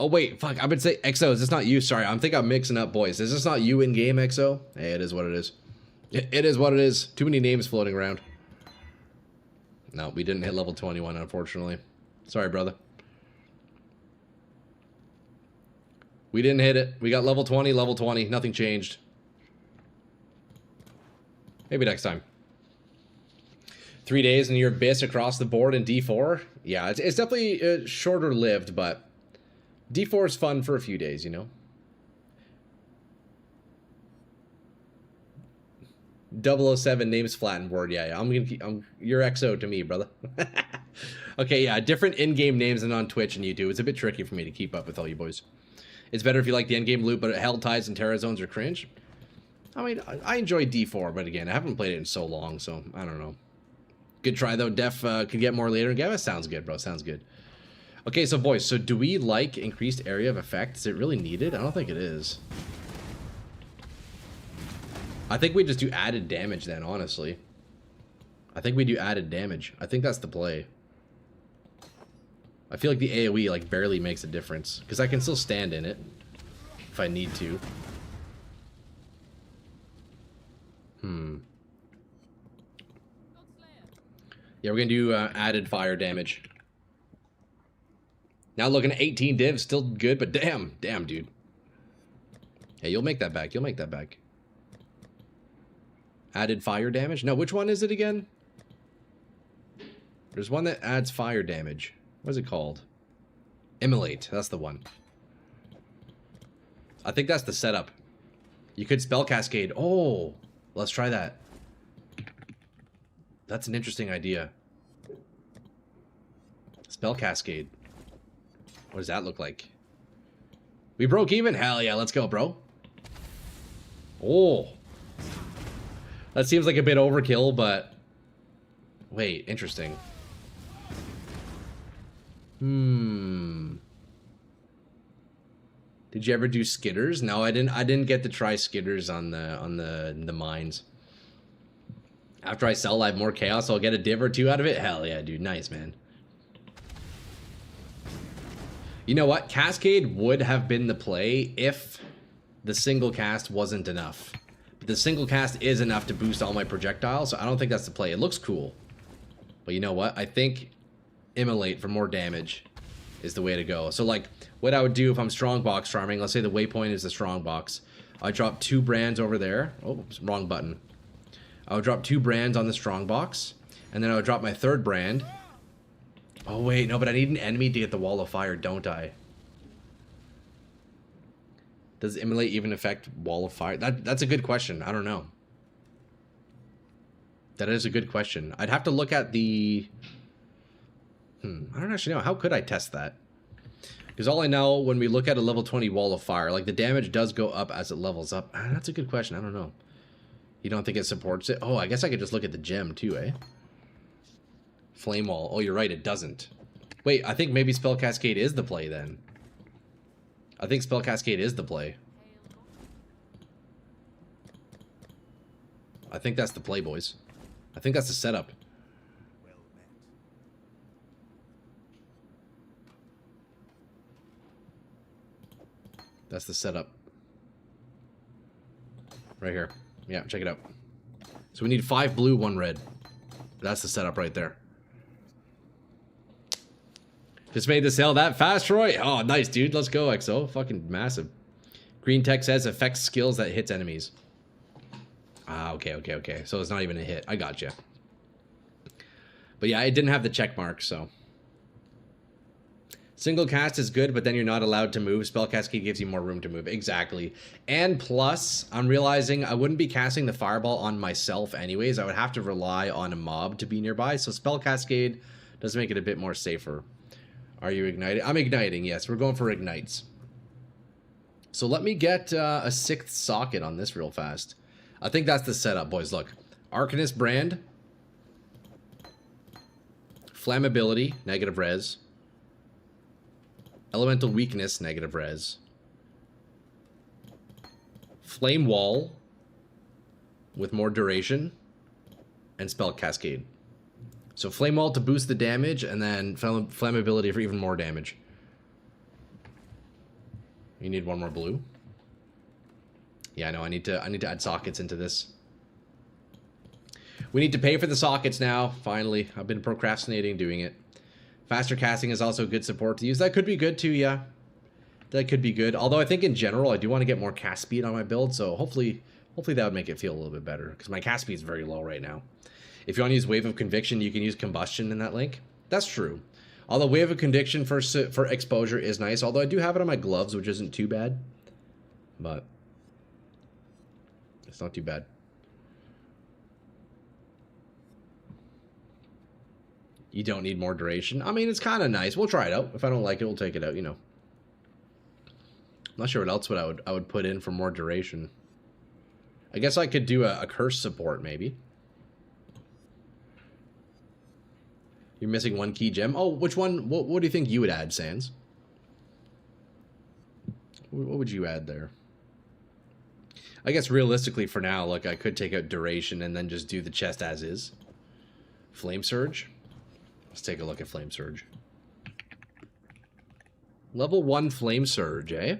Oh, wait. Fuck. I've been saying... Exo, is this not you? Sorry, I'm think I'm mixing up, boys. Is this not you in-game, Exo? Hey, it is what it is. It is what it is. Too many names floating around. No, we didn't hit level 21, unfortunately. Sorry, brother. We didn't hit it. We got level 20, level 20. Nothing changed. Maybe next time. 3 days and your abyss across the board in D4? Yeah, it's definitely shorter lived, but D4 is fun for a few days, you know? 007 names flattened word. Yeah, you're XO to me, brother. Okay, yeah, different in-game names than on Twitch and YouTube. It's a bit tricky for me to keep up with all you boys. It's better if you like the endgame loot, but Hell Tides and Terra Zones are cringe. I mean, I enjoy D4, but again, I haven't played it in so long, so I don't know. Good try, though. Def could get more later. Yeah, that sounds good, bro. Sounds good. Okay, so boys, so do we like increased area of effect? Is it really needed? I don't think it is. I think we just do added damage then, honestly. I think we do added damage. I think that's the play. I feel like the AoE like barely makes a difference because I can still stand in it if I need to. Yeah, we're gonna do added fire damage. Now looking at 18 divs, still good, but damn, dude. Yeah, you'll make that back. You'll make that back. Added fire damage? No, which one is it again? There's one that adds fire damage. What is it called? Immolate. That's the one. I think that's the setup. You could spell cascade. Oh, let's try that. That's an interesting idea. Spell cascade. What does that look like? We broke even? Hell yeah, let's go, bro. Oh. That seems like a bit overkill, but... Wait, interesting. Did you ever do skitters? No, I didn't get to try skitters on the mines. After I sell, I have more chaos, so I'll get a div or two out of it? Hell yeah, dude. Nice, man. You know what? Cascade would have been the play if the single cast wasn't enough. But the single cast is enough to boost all my projectiles, so I don't think that's the play. It looks cool. But you know what? I think Immolate for more damage is the way to go. So, like, what I would do if I'm strongbox farming, let's say the waypoint is the strongbox. I drop 2 brands over there. Oh, wrong button. I would drop 2 brands on the strongbox, and then I would drop my 3rd brand. Oh, wait, no, but I need an enemy to get the wall of fire, don't I? Does Immolate even affect wall of fire? That's a good question. I don't know. That is a good question. I'd have to look at the... I don't actually know. How could I test that? Because all I know, when we look at a level 20 wall of fire, like the damage does go up as it levels up. That's a good question. I don't know. You don't think it supports it? Oh, I guess I could just look at the gem too, eh? Flame wall. Oh, you're right. It doesn't. Wait, I think maybe Spell Cascade is the play then. I think Spell Cascade is the play. I think that's the play, boys. I think that's the setup. That's the setup. Right here. Yeah, check it out. So we need 5 blue, 1 red. That's the setup right there. Just made the sale that fast, Roy? Oh, nice, dude. Let's go, XO. Fucking massive. Green tech says affects skills that hits enemies. Ah, okay. So it's not even a hit. I gotcha. But yeah, it didn't have the check mark, so... Single cast is good, but then you're not allowed to move. Spell Cascade gives you more room to move. Exactly. And plus, I'm realizing I wouldn't be casting the Fireball on myself anyways. I would have to rely on a mob to be nearby. So Spell Cascade does make it a bit more safer. Are you igniting? I'm igniting, yes. We're going for ignites. So let me get a 6th socket on this real fast. I think that's the setup, boys. Look. Arcanist brand. Flammability, negative res. Elemental weakness, negative res. Flame wall with more duration. And spell cascade. So flame wall to boost the damage, and then flammability for even more damage. You need 1 more blue. Yeah, I know. I need to add sockets into this. We need to pay for the sockets now. Finally, I've been procrastinating doing it. Faster casting is also good support to use. That could be good too, yeah. That could be good. Although I think in general, I do want to get more cast speed on my build. So hopefully that would make it feel a little bit better. Because my cast speed is very low right now. If you want to use Wave of Conviction, you can use Combustion in that link. That's true. Although Wave of Conviction for exposure is nice. Although I do have it on my gloves, which isn't too bad. But it's not too bad. You don't need more duration. I mean, it's kind of nice. We'll try it out. If I don't like it, we'll take it out, you know. I'm not sure what else I would put in for more duration. I guess I could do a curse support, maybe. You're missing 1 key gem. Oh, which one? What do you think you would add, Sans? What would you add there? I guess realistically for now, look, I could take out duration and then just do the chest as is. Flame Surge. Let's take a look at Flame Surge. Level 1 Flame Surge, eh?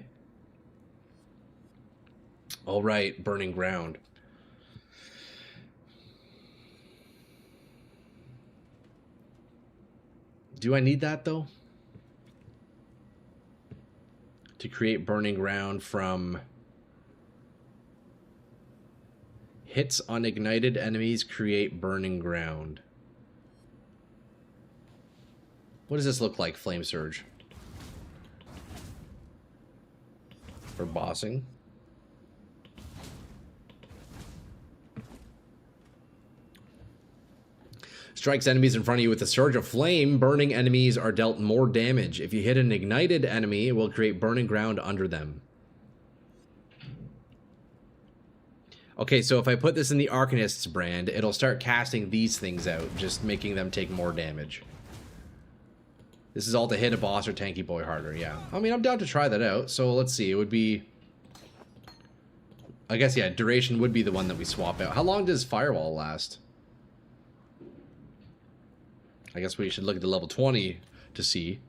All right, Burning Ground. Do I need that, though? To create Burning Ground from... Hits on ignited enemies create Burning Ground. What does this look like, Flame Surge? For bossing. Strikes enemies in front of you with a surge of flame. Burning enemies are dealt more damage. If you hit an ignited enemy, it will create burning ground under them. Okay, so if I put this in the Arcanist's brand, it'll start casting these things out, just making them take more damage. This is all to hit a boss or tanky boy harder, yeah. I mean, I'm down to try that out, so let's see. It would be... I guess, yeah, duration would be the one that we swap out. How long does Firewall last? I guess we should look at the level 20 to see.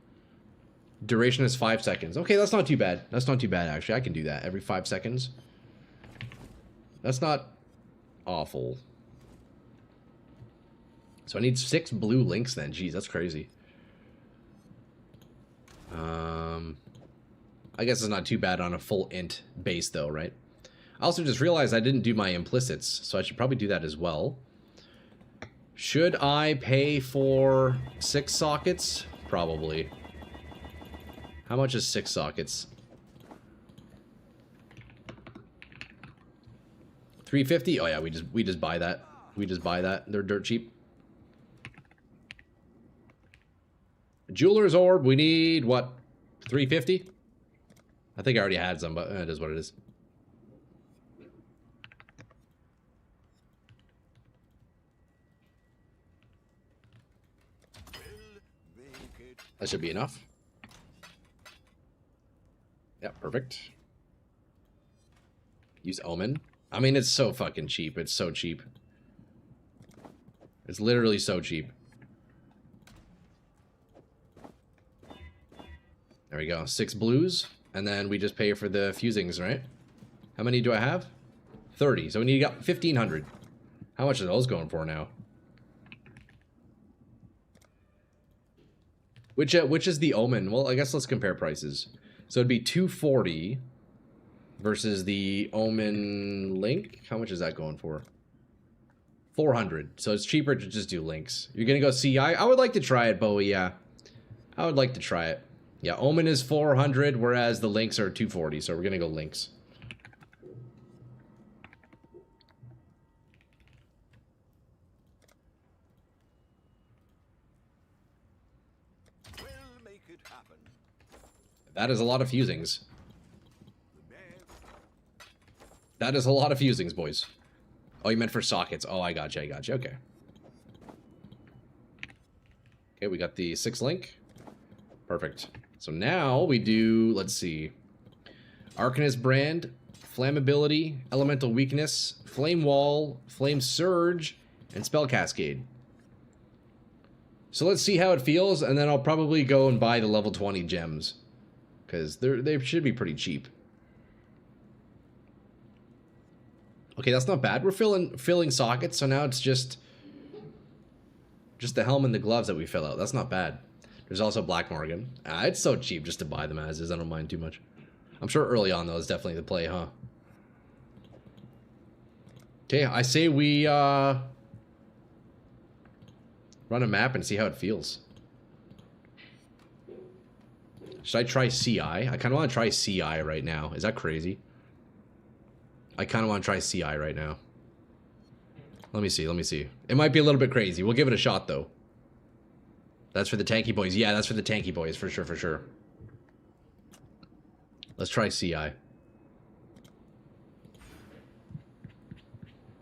Duration is 5 seconds. Okay, that's not too bad. That's not too bad, actually. I can do that every 5 seconds. That's not awful. So I need 6 blue links then. Jeez, that's crazy. I guess it's not too bad on a full int base though, right? I also just realized I didn't do my implicits, so I should probably do that as well. Should I pay for 6 sockets? Probably. How much is 6 sockets? 350? Oh yeah, we just buy that. We just buy that. They're dirt cheap. Jeweler's orb, we need what? 350? I think I already had some, but it is what it is. That should be enough. Yeah, perfect. Use Omen. I mean, it's so fucking cheap. It's so cheap. It's literally so cheap. There we go. 6 blues. And then we just pay for the fusings, right? How many do I have? 30. So we need to get 1,500. How much are those going for now? Which is the Omen? Well, I guess let's compare prices. So it'd be 240 versus the Omen Link. How much is that going for? 400. So it's cheaper to just do links. You're gonna go CI? I would like to try it, Bowie, yeah. I would like to try it. Yeah, Omen is 400, whereas the links are 240, so we're gonna go links. That is a lot of fusings. That is a lot of fusings, boys. Oh, you meant for sockets. Oh, I gotcha, okay. Okay, we got the 6 link. Perfect. So now we do, let's see. Arcanist brand, flammability, elemental weakness, flame wall, flame surge, and spell cascade. So let's see how it feels, and then I'll probably go and buy the level 20 gems. Because they should be pretty cheap. Okay, that's not bad. We're filling sockets, so now it's just the helm and the gloves that we fill out. That's not bad. There's also Black Morgan. It's so cheap just to buy them as is. I don't mind too much. I'm sure early on, though, is definitely the play, huh? Okay, I say we run a map and see how it feels. Should I try CI? I kind of want to try CI right now. Is that crazy? I kind of want to try CI right now. Let me see, let me see. It might be a little bit crazy. We'll give it a shot, though. That's for the tanky boys. Yeah, that's for the tanky boys, for sure, for sure. Let's try CI.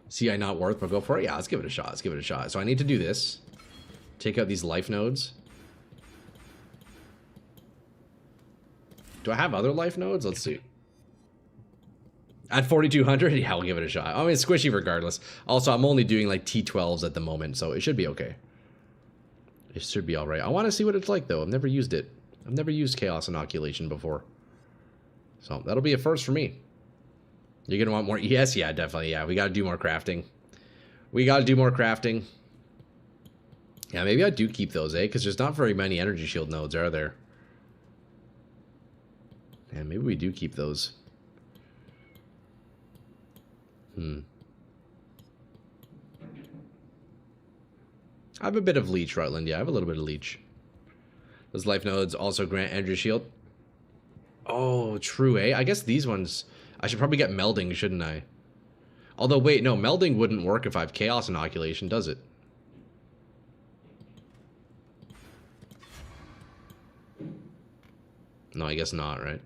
CI not worth, but go for it? Yeah, let's give it a shot. Let's give it a shot. So I need to do this. Take out these life nodes. Do I have other life nodes? Let's see. At 4,200? Yeah, I'll give it a shot. I mean, it's squishy regardless. Also, I'm only doing like T12s at the moment, so it should be okay. It should be alright. I want to see what it's like, though. I've never used it. I've never used Chaos Inoculation before. So, that'll be a first for me. You're going to want more? Yes, yeah, definitely. Yeah, we got to do more crafting. We got to do more crafting. Yeah, maybe I do keep those, eh? Because there's not very many energy shield nodes, are there? Yeah, maybe we do keep those. I have a bit of leech, Rutland. Yeah, I have a little bit of leech. Those life nodes also grant energy shield. Oh, true, eh? I guess these ones... I should probably get melding, shouldn't I? Although, wait, no. Melding wouldn't work if I have chaos inoculation, does it? No, I guess not, right?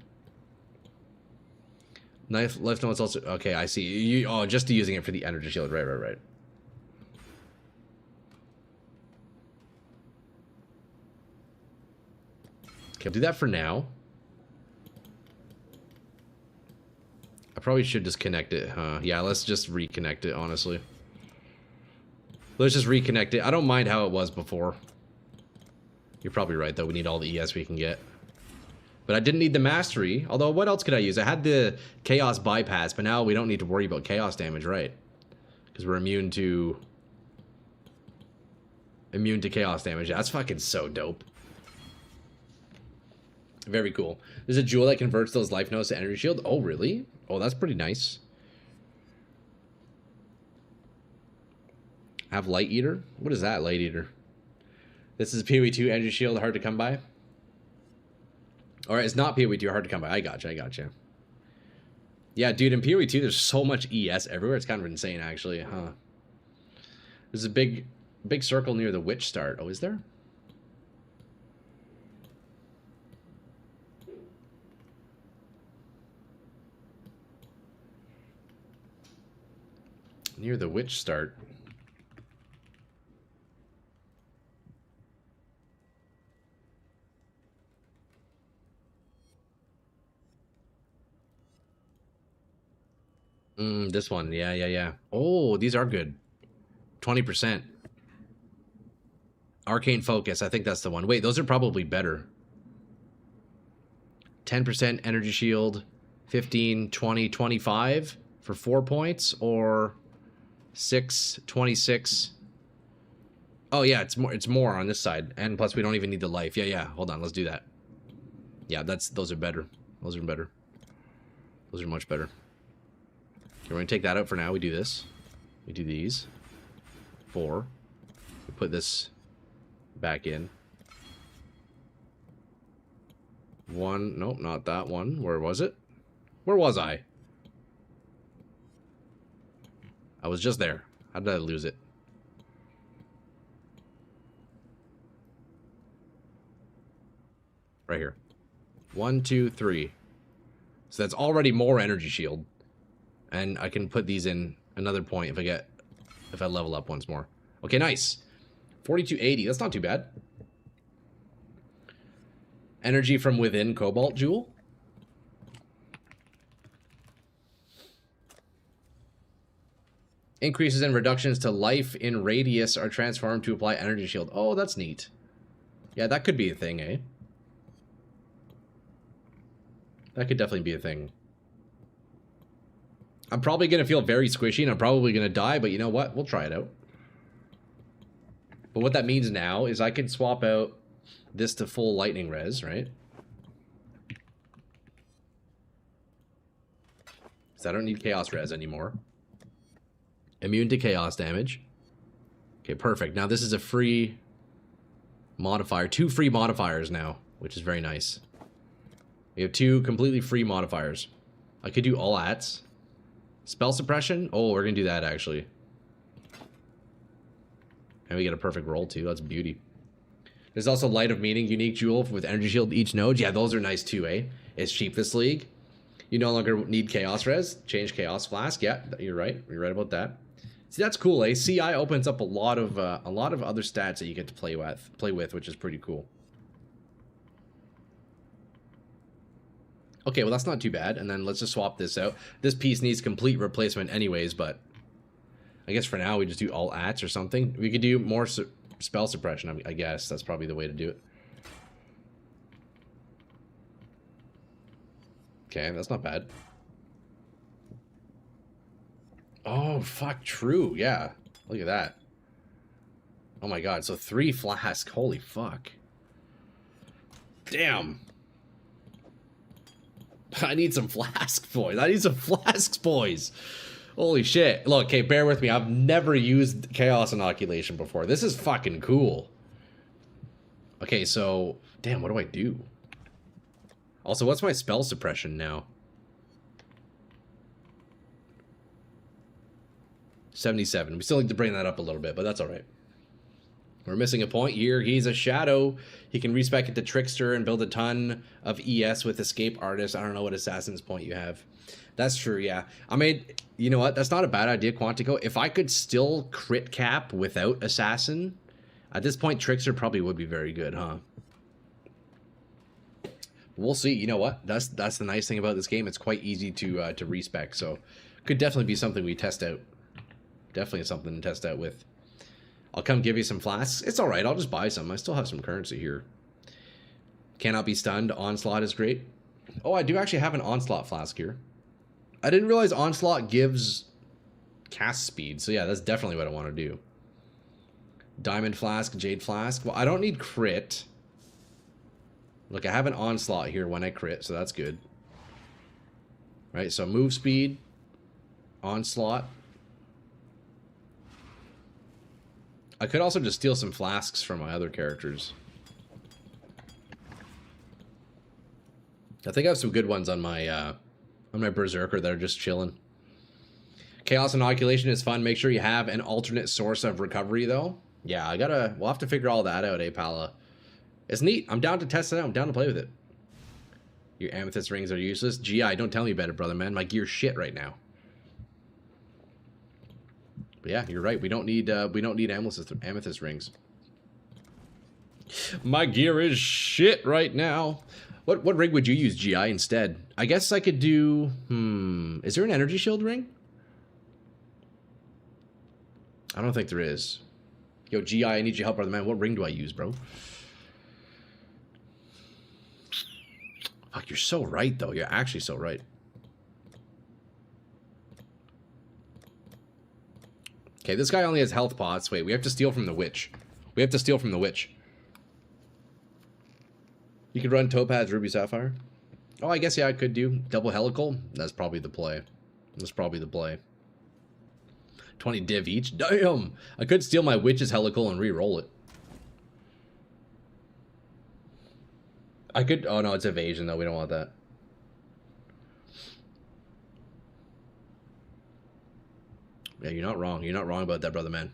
Life nodes also... Okay, I see. Oh, just using it for the energy shield. Right, right, right. Okay, I'll do that for now. I probably should just connect it, huh? Yeah, let's just reconnect it, honestly. Let's just reconnect it. I don't mind how it was before. You're probably right, though. We need all the ES we can get. But I didn't need the mastery. Although, what else could I use? I had the chaos bypass, but now we don't need to worry about chaos damage, right? Because we're immune to chaos damage. That's fucking so dope. Very cool. There's a jewel that converts those life nodes to energy shield. Oh, really? Oh, that's pretty nice. Have light eater? What is that, light eater? This is PoE 2 energy shield, hard to come by. Alright, it's not PoE 2, hard to come by. I gotcha, I gotcha. Yeah, dude, in PoE 2, there's so much ES everywhere. It's kind of insane, actually, huh? There's a big circle near the witch start. Oh, is there? Near the witch start. This one. Yeah, yeah, yeah. Oh, these are good. 20%. Arcane Focus. I think that's the one. Wait, those are probably better. 10% energy shield. 15, 20, 25 for 4 points, or 6, 26. Oh yeah, it's more on this side, and plus we don't even need the life. Yeah, hold on, let's do that. Yeah, those are better. Those are better. Those are much better. Okay, we're gonna take that out for now. We do this. We do these 4. We put this back in. 1. Nope, not that one. Where was it? Where was I? I was just there. How did I lose it? Right here. 1, 2, 3. So that's already more energy shield. And I can put these in another point if I level up once more. Okay, nice. 4280. That's not too bad. Energy from within Cobalt Jewel. Increases and reductions to life in radius are transformed to apply energy shield. Oh, that's neat. Yeah, that could be a thing, eh? That could definitely be a thing. I'm probably going to feel very squishy and I'm probably going to die, but you know what? We'll try it out. But what that means now is I can swap out this to full lightning res, right? So I don't need chaos res anymore. Immune to chaos damage. Okay, perfect. Now this is a free modifier. 2 free modifiers now, which is very nice. We have 2 completely free modifiers. I could do all ats. Spell suppression? Oh, we're going to do that, actually. And we get a perfect roll, too. That's beauty. There's also Light of Meaning, unique jewel with energy shield each node. Yeah, those are nice, too, eh? It's cheap this league. You no longer need Chaos Res. Change Chaos Flask. Yeah, you're right. You're right about that. See, that's cool, eh? CI opens up a lot of other stats that you get to play with, which is pretty cool. Okay, well, that's not too bad. And then let's just swap this out. This piece needs complete replacement anyways, but I guess for now we just do all ats or something. We could do more spell suppression, I guess. That's probably the way to do it. Okay, that's not bad. Oh, fuck, true, yeah. Look at that. Oh my god, so 3 flask. Holy fuck. Damn. I need some flasks, boys. I need some flasks, boys. Holy shit. Look, okay, bear with me. I've never used Chaos Inoculation before. This is fucking cool. Okay, so... Damn, what do I do? Also, what's my spell suppression now? 77. We still need to bring that up a little bit, but that's alright. We're missing a point here. He's a shadow. He can respec it to Trickster and build a ton of ES with Escape Artist. I don't know what Assassin's point you have. That's true, yeah. I mean, you know what? That's not a bad idea, Quantico. If I could still crit cap without Assassin, at this point, Trickster probably would be very good, huh? We'll see. You know what? That's the nice thing about this game. It's quite easy to respec, so could definitely be something we test out. Definitely something to test out with. I'll come give you some flasks. It's alright, I'll just buy some. I still have some currency here. Cannot be stunned. Onslaught is great. Oh, I do actually have an Onslaught flask here. I didn't realize Onslaught gives cast speed. So yeah, that's definitely what I want to do. Diamond flask, Jade flask. Well, I don't need crit. Look, I have an Onslaught here when I crit, so that's good. Right, so move speed. Onslaught. I could also just steal some flasks from my other characters. I think I have some good ones on my Berserker that are just chilling. Chaos Inoculation is fun. Make sure you have an alternate source of recovery, though. Yeah, we'll have to figure all that out, Pala. It's neat. I'm down to test it out. I'm down to play with it. Your amethyst rings are useless. GI, don't tell me about it, brother, man. My gear's shit right now. But yeah, you're right. We don't need amethyst rings. My gear is shit right now. What ring would you use, GI, instead? I guess I could do... Is there an energy shield ring? I don't think there is. Yo, GI, I need your help, brother, man. What ring do I use, bro? Fuck, you're so right, though. You're actually so right. Okay, this guy only has health pots. Wait, we have to steal from the witch. We have to steal from the witch. You could run Topaz, Ruby, Sapphire. Oh, I guess, yeah, I could do double helical. That's probably the play. That's probably the play. 20 div each. Damn! I could steal my witch's helical and re-roll it. I could... Oh, no, it's evasion, though. We don't want that. Yeah, you're not wrong. You're not wrong about that, brother, man.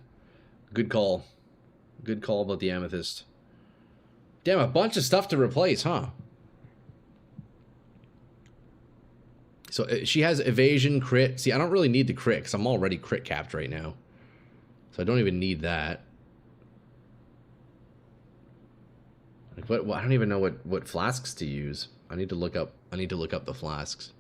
Good call. Good call about the amethyst. Damn, a bunch of stuff to replace, huh? So she has evasion, crit. See, I don't really need the crit because I'm already crit capped right now. So I don't even need that. Like, what I don't even know what flasks to use. I need to look up the flasks.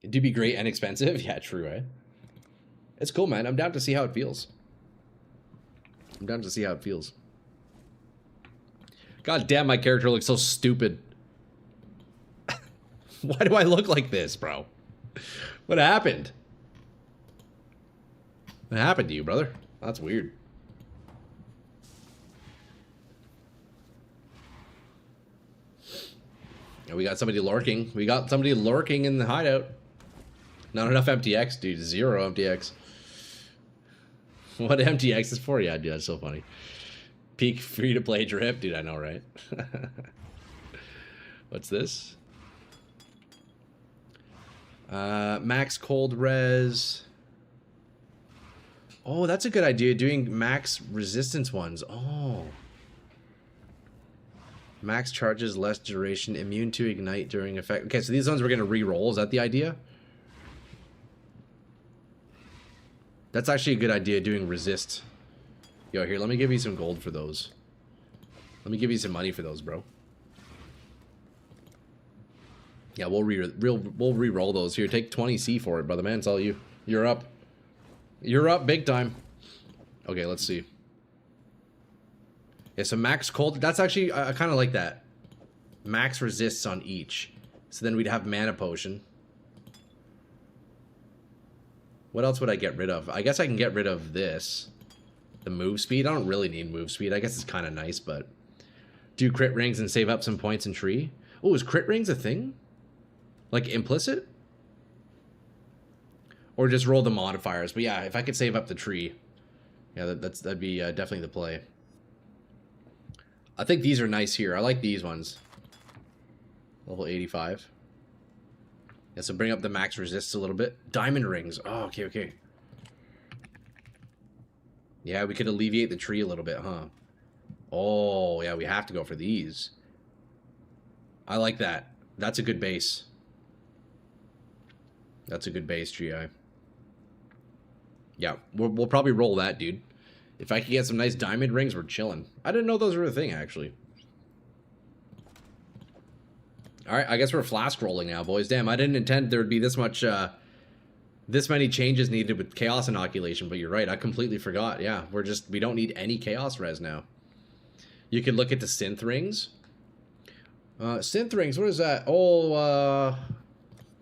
It'd be great and expensive. Yeah, true, right? It's cool, man. I'm down to see how it feels. I'm down to see how it feels. God damn, my character looks so stupid. Why do I look like this, bro? What happened? What happened to you, brother? That's weird. And we got somebody lurking. We got somebody lurking in the hideout. Not enough MTX, dude. 0 MTX. What MTX is for? Yeah, dude, that's so funny. Peak free-to-play drip. Dude, I know, right? What's this? Max cold res. Oh, that's a good idea. Doing max resistance ones. Oh. Max charges, less duration, immune to ignite during effect. Okay, so these ones we're going to re-roll. Is that the idea? That's actually a good idea, doing resist. Yo, here, let me give you some gold for those. Let me give you some money for those, bro. Yeah, we'll re-roll those. Here, take 20C for it, brother man. It's all you. You're up. You're up big time. Okay, let's see. Yeah, so max cold. That's actually, I kind of like that. Max resists on each. So then we'd have mana potion. What else would I get rid of? I guess I can get rid of this. The move speed. I don't really need move speed. I guess it's kind of nice, but... Do crit rings and save up some points in tree. Oh, is crit rings a thing? Like implicit? Or just roll the modifiers. But yeah, if I could save up the tree. Yeah, that'd be definitely the play. I think these are nice here. I like these ones. Level 85. Yeah, so bring up the max resists a little bit. Diamond rings. Oh, okay, okay. Yeah, we could alleviate the tree a little bit, huh? Oh, yeah, we have to go for these. I like that. That's a good base. That's a good base, GI. Yeah, we'll probably roll that, dude. If I could get some nice diamond rings, we're chilling. I didn't know those were a thing, actually. Alright, I guess we're flask rolling now, boys. Damn, I didn't intend there would be this much, this many changes needed with chaos inoculation, but you're right, I completely forgot. Yeah, we don't need any chaos res now. You can look at the synth rings. Synth rings, what is that? Oh,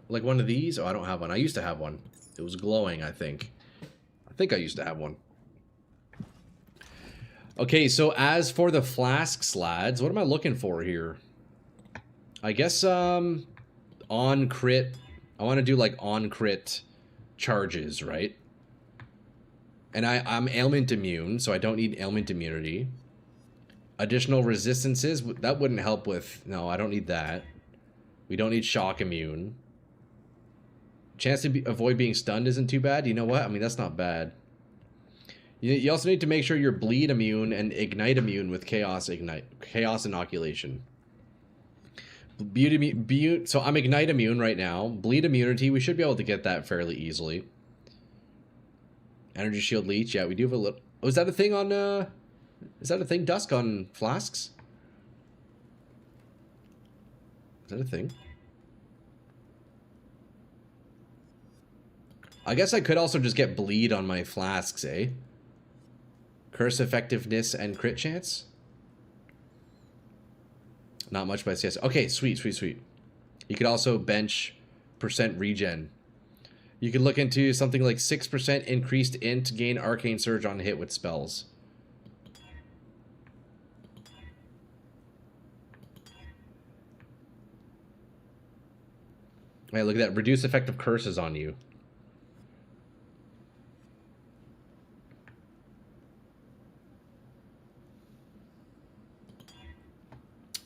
like one of these? Oh, I don't have one. I used to have one. It was glowing, I think. I think I used to have one. Okay, so as for the flasks, lads, what am I looking for here? I guess, on crit. I want to do, like, on crit charges, right? And I'm ailment immune, so I don't need ailment immunity. Additional resistances, that wouldn't help with... No, I don't need that. We don't need shock immune. Chance to avoid being stunned isn't too bad. You know what? I mean, that's not bad. You also need to make sure you're bleed immune and ignite immune with chaos inoculation. So I'm ignite immune right now. Bleed immunity, we should be able to get that fairly easily. Energy shield leech, yeah, we do have a little... Oh, is that a thing on, is that a thing, Dusk, on flasks? Is that a thing? I guess I could also just get bleed on my flasks, eh? Curse effectiveness and crit chance? Not much by CS. Okay, sweet, sweet, sweet. You could also bench % regen. You could look into something like 6% increased int, gain arcane surge on hit with spells. Hey, look at that. Reduce effective curses on you.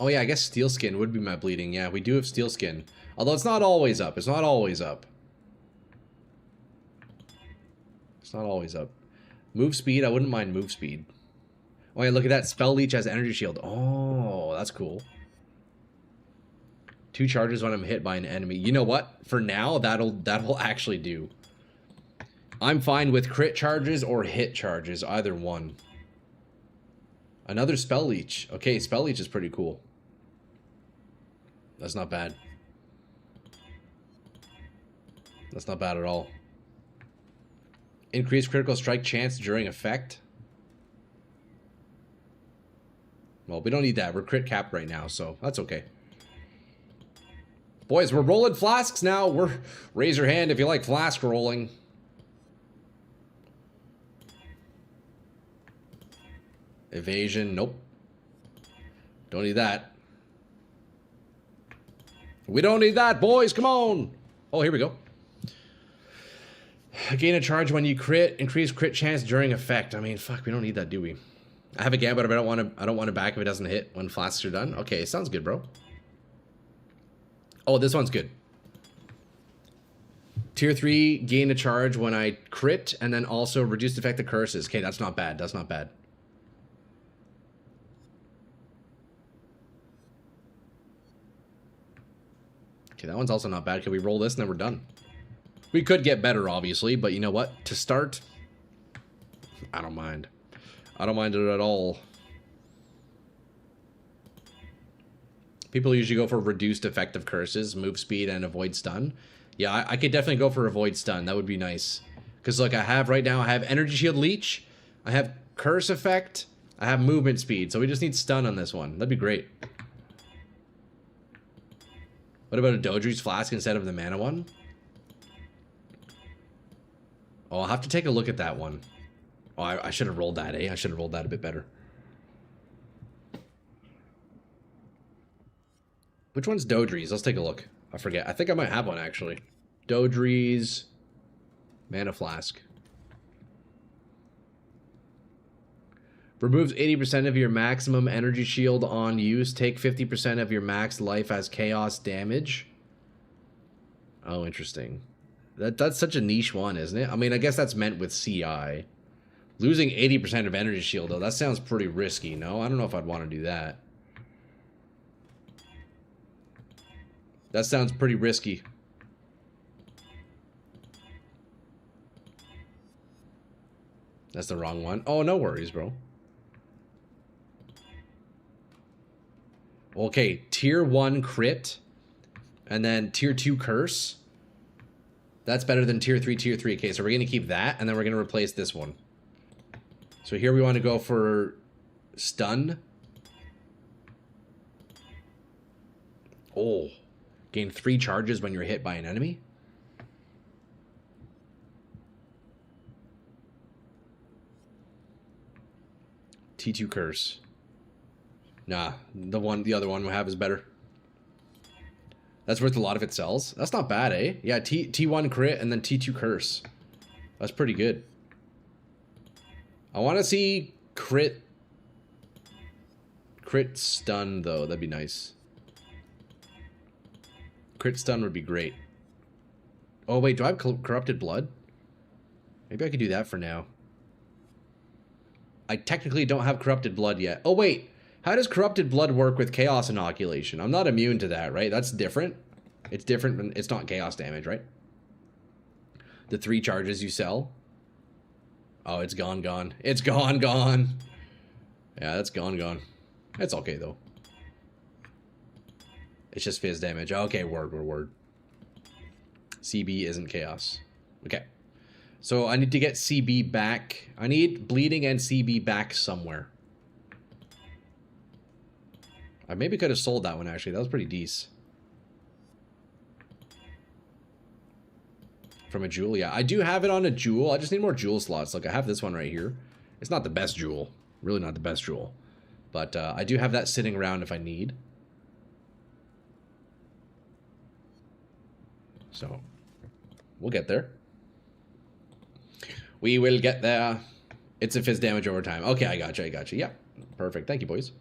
Oh yeah, I guess steel skin would be my bleeding. Yeah, we do have steel skin. Although it's not always up. It's not always up. It's not always up. Move speed, I wouldn't mind move speed. Oh yeah, look at that. Spell leech has energy shield. Oh, that's cool. 2 charges when I'm hit by an enemy. You know what? For now, that'll actually do. I'm fine with crit charges or hit charges, either one. Another spell leech. Okay, spell leech is pretty cool. That's not bad. That's not bad at all. Increased critical strike chance during effect. Well, we don't need that. We're crit capped right now, so that's okay. Boys, we're rolling flasks now. Raise your hand if you like flask rolling. Evasion, nope. Don't need that. We don't need that, boys. Come on. Oh, here we go. Gain a charge when you crit. Increase crit chance during effect. I mean, fuck, we don't need that, do we? I have a gambit, but I don't want to back if it doesn't hit when flasks are done. Okay, sounds good, bro. Oh, this one's good. Tier 3, gain a charge when I crit, and then also reduced effective curses. Okay, that's not bad. That's not bad. Okay, that one's also not bad. Can we roll this and then we're done? We could get better, obviously, but you know what? To start, I don't mind. I don't mind it at all. People usually go for reduced effective curses, move speed, and avoid stun. Yeah, I could definitely go for avoid stun. That would be nice. Because, look, I have right now, I have energy shield leech, I have curse effect, I have movement speed. So we just need stun on this one. That'd be great. What about a Dodri's Flask instead of the mana one? Oh, I'll have to take a look at that one. Oh, I should have rolled that, eh? I should have rolled that a bit better. Which one's Dodri's? Let's take a look. I forget. I think I might have one, actually. Dodri's Mana Flask. Removes 80% of your maximum energy shield on use. Take 50% of your max life as chaos damage. Oh, interesting. That's such a niche one, isn't it? I mean, I guess that's meant with CI. Losing 80% of energy shield, though, that sounds pretty risky, no? I don't know if I'd want to do that. That sounds pretty risky. That's the wrong one. Oh, no worries, bro. Okay, tier 1 crit. And then tier 2 curse. That's better than tier 3, tier 3. Okay, so we're going to keep that, and then we're going to replace this one. So here we want to go for stun. Oh. Gain 3 charges when you're hit by an enemy. T2 curse. Nah, the other one we have is better. That's worth a lot if it sells. That's not bad, eh? Yeah, T1 crit and then T2 curse. That's pretty good. I want to see crit stun, though. That'd be nice. Crit stun would be great. Oh, wait, do I have corrupted blood? Maybe I could do that for now. I technically don't have corrupted blood yet. Oh, wait. How does corrupted blood work with chaos inoculation? I'm not immune to that, right? That's different. It's different, but it's not chaos damage, right? The 3 charges you sell. Oh, it's gone. It's gone. Yeah, that's gone. It's okay, though. It's just fizz damage. Okay, word. CB isn't chaos. Okay. So I need to get CB back. I need bleeding and CB back somewhere. I maybe could have sold that one, actually. That was pretty decent. From a jewel, yeah. I do have it on a jewel. I just need more jewel slots. Like, I have this one right here. It's not the best jewel. Really not the best jewel. But I do have that sitting around if I need. So, we'll get there. We will get there. It's a fizz damage over time. Okay, I got you. Yeah, perfect. Thank you, boys.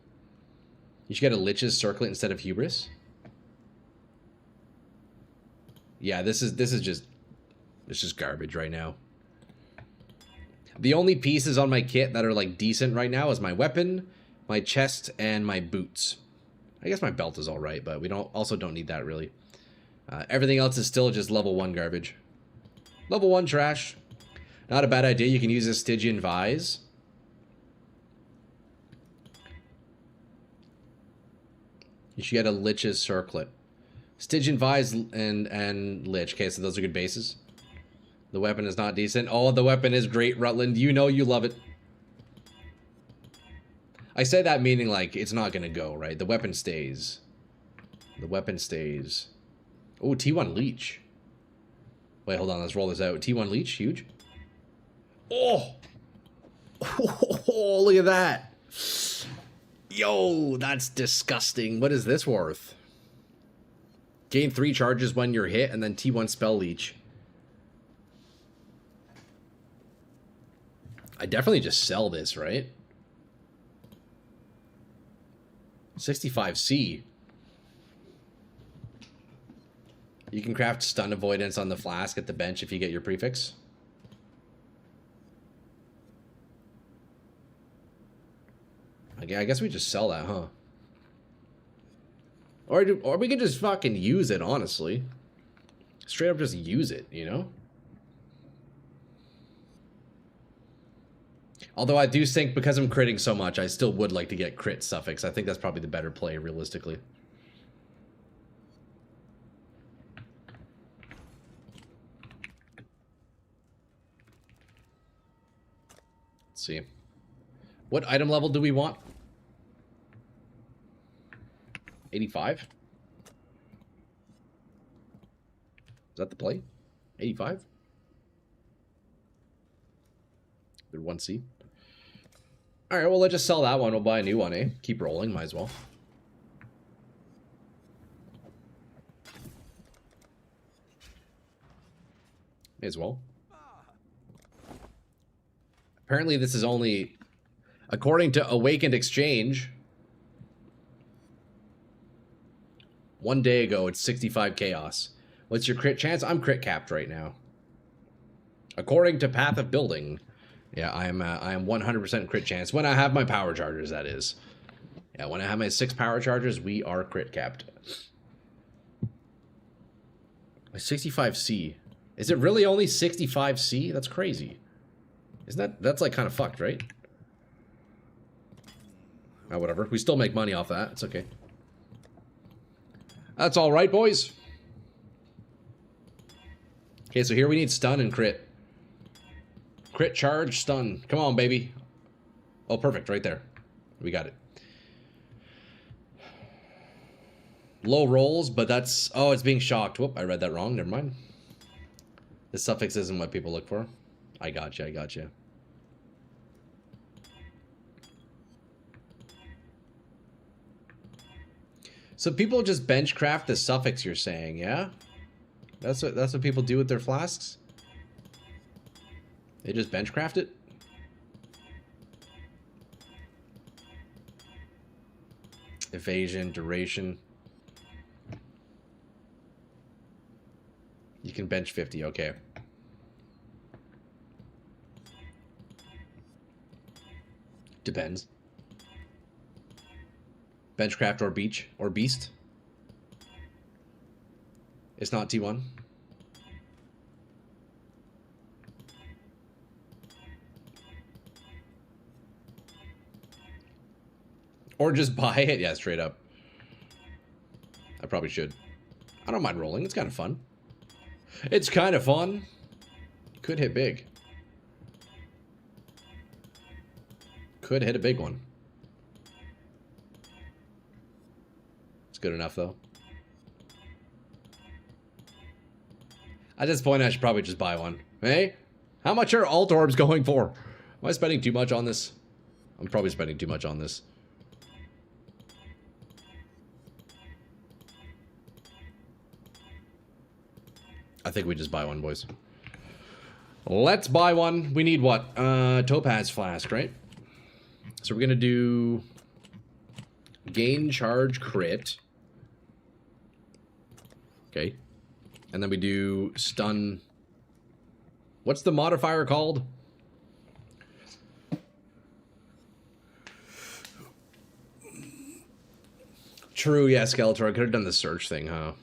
You should get a Lich's Circlet instead of Hubris. Yeah, this is just... It's just garbage right now. The only pieces on my kit that are, like, decent right now is my weapon, my chest, and my boots. I guess my belt is alright, but we also don't need that, really. Everything else is still just level 1 garbage. Level 1 trash. Not a bad idea. You can use a Stygian Vise. You should get a Lich's Circlet. Stygian Vise and Lich. Okay, so those are good bases. The weapon is not decent. Oh, the weapon is great, Rutland. You know you love it. I say that meaning, like, it's not going to go, right? The weapon stays. The weapon stays. Oh, T1 Leech. Wait, hold on. Let's roll this out. T1 Leech, huge. Oh! Oh, look at that. Yo, that's disgusting. What is this worth? Gain 3 charges when you're hit, and then T1 Spell Leech. I definitely just sell this, right? 65C. You can craft stun avoidance on the flask at the bench if you get your prefix. Okay, I guess we just sell that, huh? Or we can just fucking use it, honestly. Straight up just use it, you know? Although I do think because I'm critting so much, I still would like to get crit suffix. I think that's probably the better play, realistically. Let's see. What item level do we want? 85? Is that the play? 85? They're 1C. Alright, well, let's just sell that one. We'll buy a new one, eh? Keep rolling, might as well. May as well. Apparently this is only, according to Awakened Exchange, one day ago, it's 65 chaos. What's your crit chance? I'm crit capped right now. According to Path of Building, yeah, I am 100% crit chance. When I have my power chargers, that is. Yeah, when I have my 6 power chargers, we are crit capped. 65C. Is it really only 65C? That's crazy. Isn't that's like kind of fucked, right? Oh, whatever. We still make money off that. It's okay. That's all right, boys. Okay, so here we need stun and crit. Crit, charge, stun. Come on, baby. Oh, perfect. Right there. We got it. Low rolls, but that's... Oh, it's being shocked. Whoop, I read that wrong. Never mind. The suffix isn't what people look for. I gotcha, I gotcha. So people just benchcraft the suffix, you're saying, yeah? That's what people do with their flasks? They just benchcraft it? Evasion, duration. You can bench 50, okay. Depends. Benchcraft or beach or beast. It's not T1. Or just buy it. Yeah, straight up. I probably should. I don't mind rolling. It's kind of fun. It's kind of fun. Could hit big. Could hit a big one. It's good enough, though. At this point, I should probably just buy one. Hey? How much are alt orbs going for? Am I spending too much on this? I'm probably spending too much on this. I think we just buy one, boys. Let's buy one. We need what? Topaz flask, right? So we're gonna do gain charge crit. Okay. And then we do stun. What's the modifier called? True, yeah, Skeletor. I could have done the search thing, huh?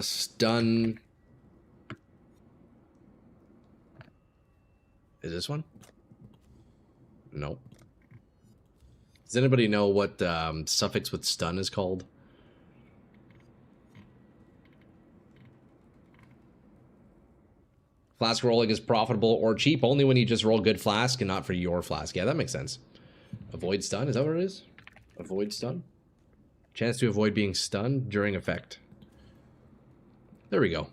Stun. Is this one? Nope. Does anybody know what suffix with stun is called? Flask rolling is profitable or cheap only when you just roll good flask and not for your flask. Yeah, that makes sense. Avoid stun, is that what it is? Avoid stun? Chance to avoid being stunned during effect. There we go.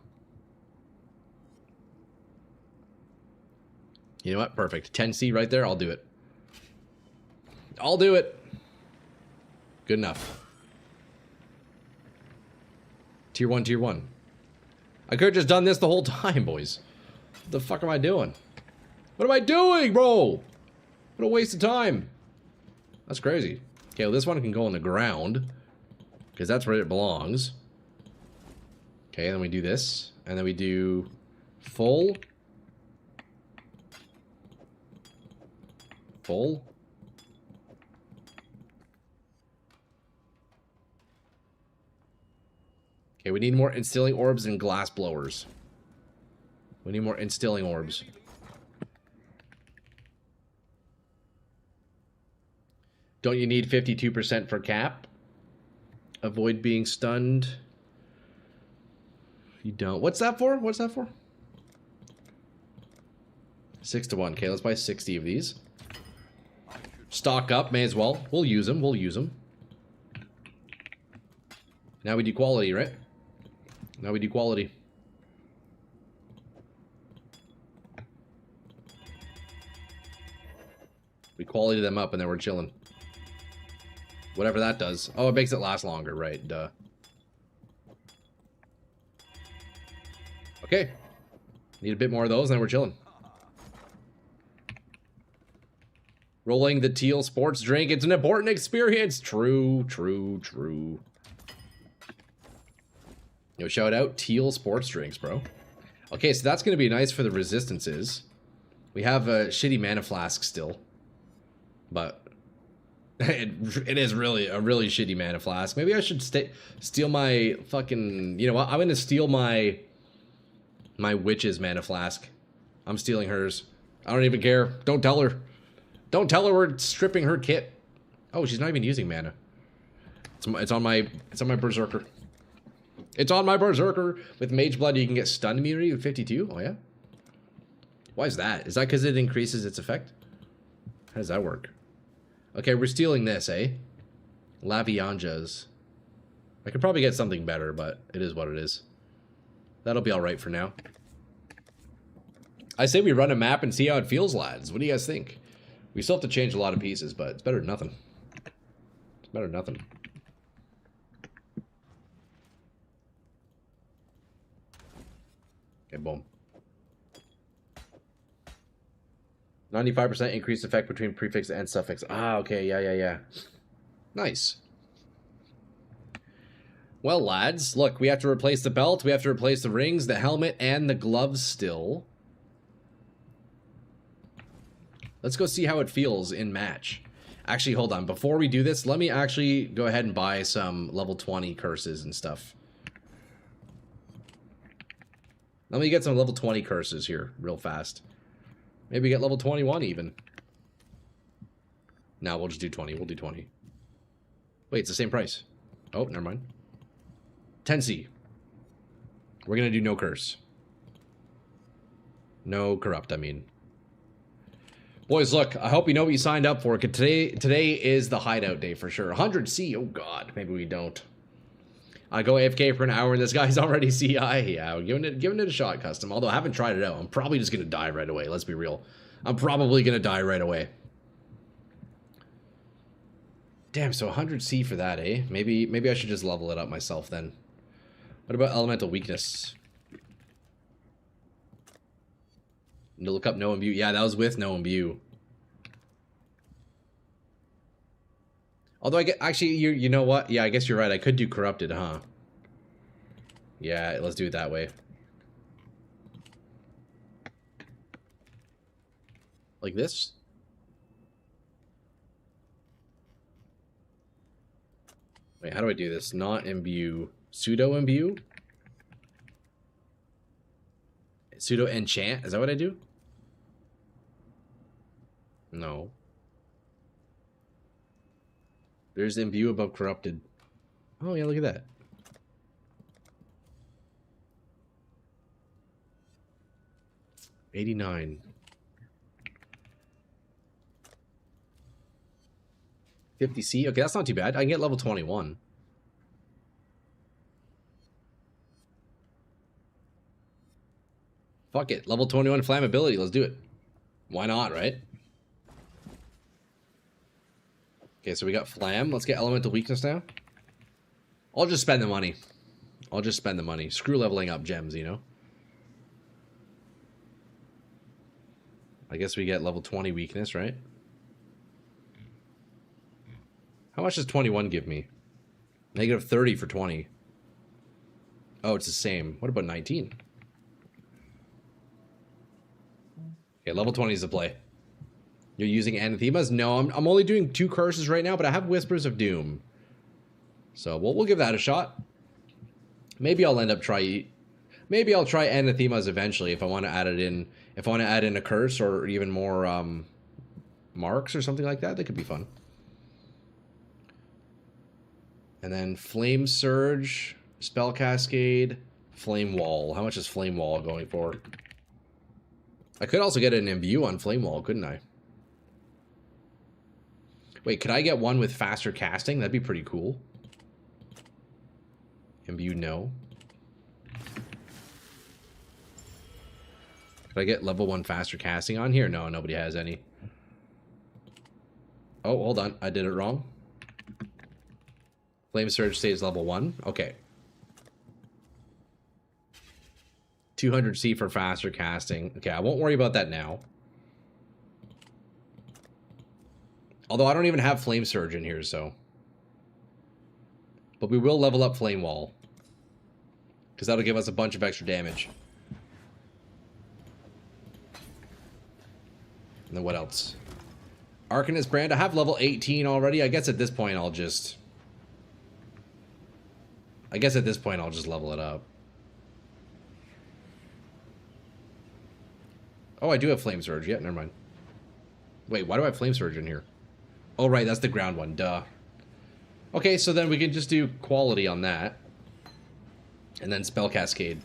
You know what? Perfect. 10C right there. I'll do it. I'll do it. Good enough. Tier 1, tier 1. I could have just done this the whole time, boys. What the fuck am I doing? What am I doing, bro? What a waste of time. That's crazy. Okay, well, this one can go on the ground, because that's where it belongs. Okay, then we do this, and then we do full. Full. Okay, we need more instilling orbs and glass blowers. We need more instilling orbs. Don't you need 52% for cap? Avoid being stunned. You don't. What's that for? What's that for? 6 to 1. Okay, let's buy 60 of these. Stock up, may as well. We'll use them. We'll use them. Now we do quality, right? Now we do quality. We quality them up and then we're chilling. Whatever that does. Oh, it makes it last longer, right? Duh. Okay. Need a bit more of those and then we're chilling. Rolling the teal sports drink. It's an important experience. True, true, true. Yo, shout out teal sports drinks, bro. Okay, so that's going to be nice for the resistances. We have a shitty mana flask still. But it is really a really shitty mana flask. Maybe I should steal my fucking... You know what? I'm going to steal my witch's mana flask. I'm stealing hers. I don't even care. Don't tell her. Don't tell her we're stripping her kit. Oh, she's not even using mana. It's on my berserker. It's on my berserker. With mage blood, you can get stun immunity with 52. Oh yeah. Why is that? Is that because it increases its effect? How does that work? Okay, we're stealing this, eh? Lavianjas. I could probably get something better, but it is what it is. That'll be all right for now. I say we run a map and see how it feels, lads. What do you guys think? We still have to change a lot of pieces, but it's better than nothing. It's better than nothing. Okay, boom. 95% increased effect between prefix and suffix. Ah, okay, yeah. Nice. Well, lads, look, we have to replace the belt, we have to replace the rings, the helmet, and the gloves still. Let's go see how it feels in match. Actually, hold on. Before we do this, let me actually go ahead and buy some level 20 curses and stuff. Let me get some level 20 curses here real fast. Maybe get level 21 even. No, we'll just do 20. We'll do 20. Wait, it's the same price. Oh, never mind. 10C. We're going to do no curse. No corrupt, I mean. Boys, look, I hope you know what you signed up for. Today is the hideout day for sure. 100C. Oh, God. Maybe we don't. I go AFK for an hour and this guy's already CI. Yeah, giving it a shot, custom. Although I haven't tried it out. I'm probably just going to die right away. Let's be real. I'm probably going to die right away. Damn, so 100C for that, eh? Maybe I should just level it up myself then. What about elemental weakness? To look up no imbue. Yeah, that was with no imbue. Although I get actually you know what? Yeah, I guess you're right. I could do corrupted, huh? Yeah, let's do it that way. Like this? Wait, how do I do this? Not imbue. Pseudo imbue? Pseudo enchant? Is that what I do? No. There's imbue above corrupted. Oh yeah, look at that. $89. 50C? Okay, that's not too bad. I can get level 21. Fuck it. Level 21 flammability. Let's do it. Why not, right? Okay, so we got flam. Let's get elemental weakness now. I'll just spend the money. I'll just spend the money. Screw leveling up gems, you know? I guess we get level 20 weakness, right? How much does 21 give me? Negative 30 for 20. Oh, it's the same. What about 19? Okay, level 20 is the play. You're using anathemas? No, I'm only doing 2 curses right now, but I have Whispers of Doom. So we'll give that a shot. Maybe I'll end up Maybe I'll try anathemas eventually if I want to add it in. If I want to add in a curse or even more marks or something like that, that could be fun. And then Flame Surge, Spell Cascade, Flame Wall. How much is Flame Wall going for? I could also get an imbue on Flame Wall, couldn't I? Wait, could I get one with faster casting? That'd be pretty cool. Imbue, no. Could I get level 1 faster casting on here? No, nobody has any. Oh, hold on. I did it wrong. Flame Surge stays level 1. Okay. 200C for faster casting. Okay, I won't worry about that now. Although I don't even have Flame Surge in here, so. But we will level up Flame Wall. Because that'll give us a bunch of extra damage. And then what else? Arcanist Brand. I have level 18 already. I guess at this point I'll just... level it up. Oh, I do have Flame Surge. Yeah, never mind. Wait, why do I have Flame Surge in here? Oh, right, that's the ground one. Duh. Okay, so then we can just do quality on that. And then Spell Cascade.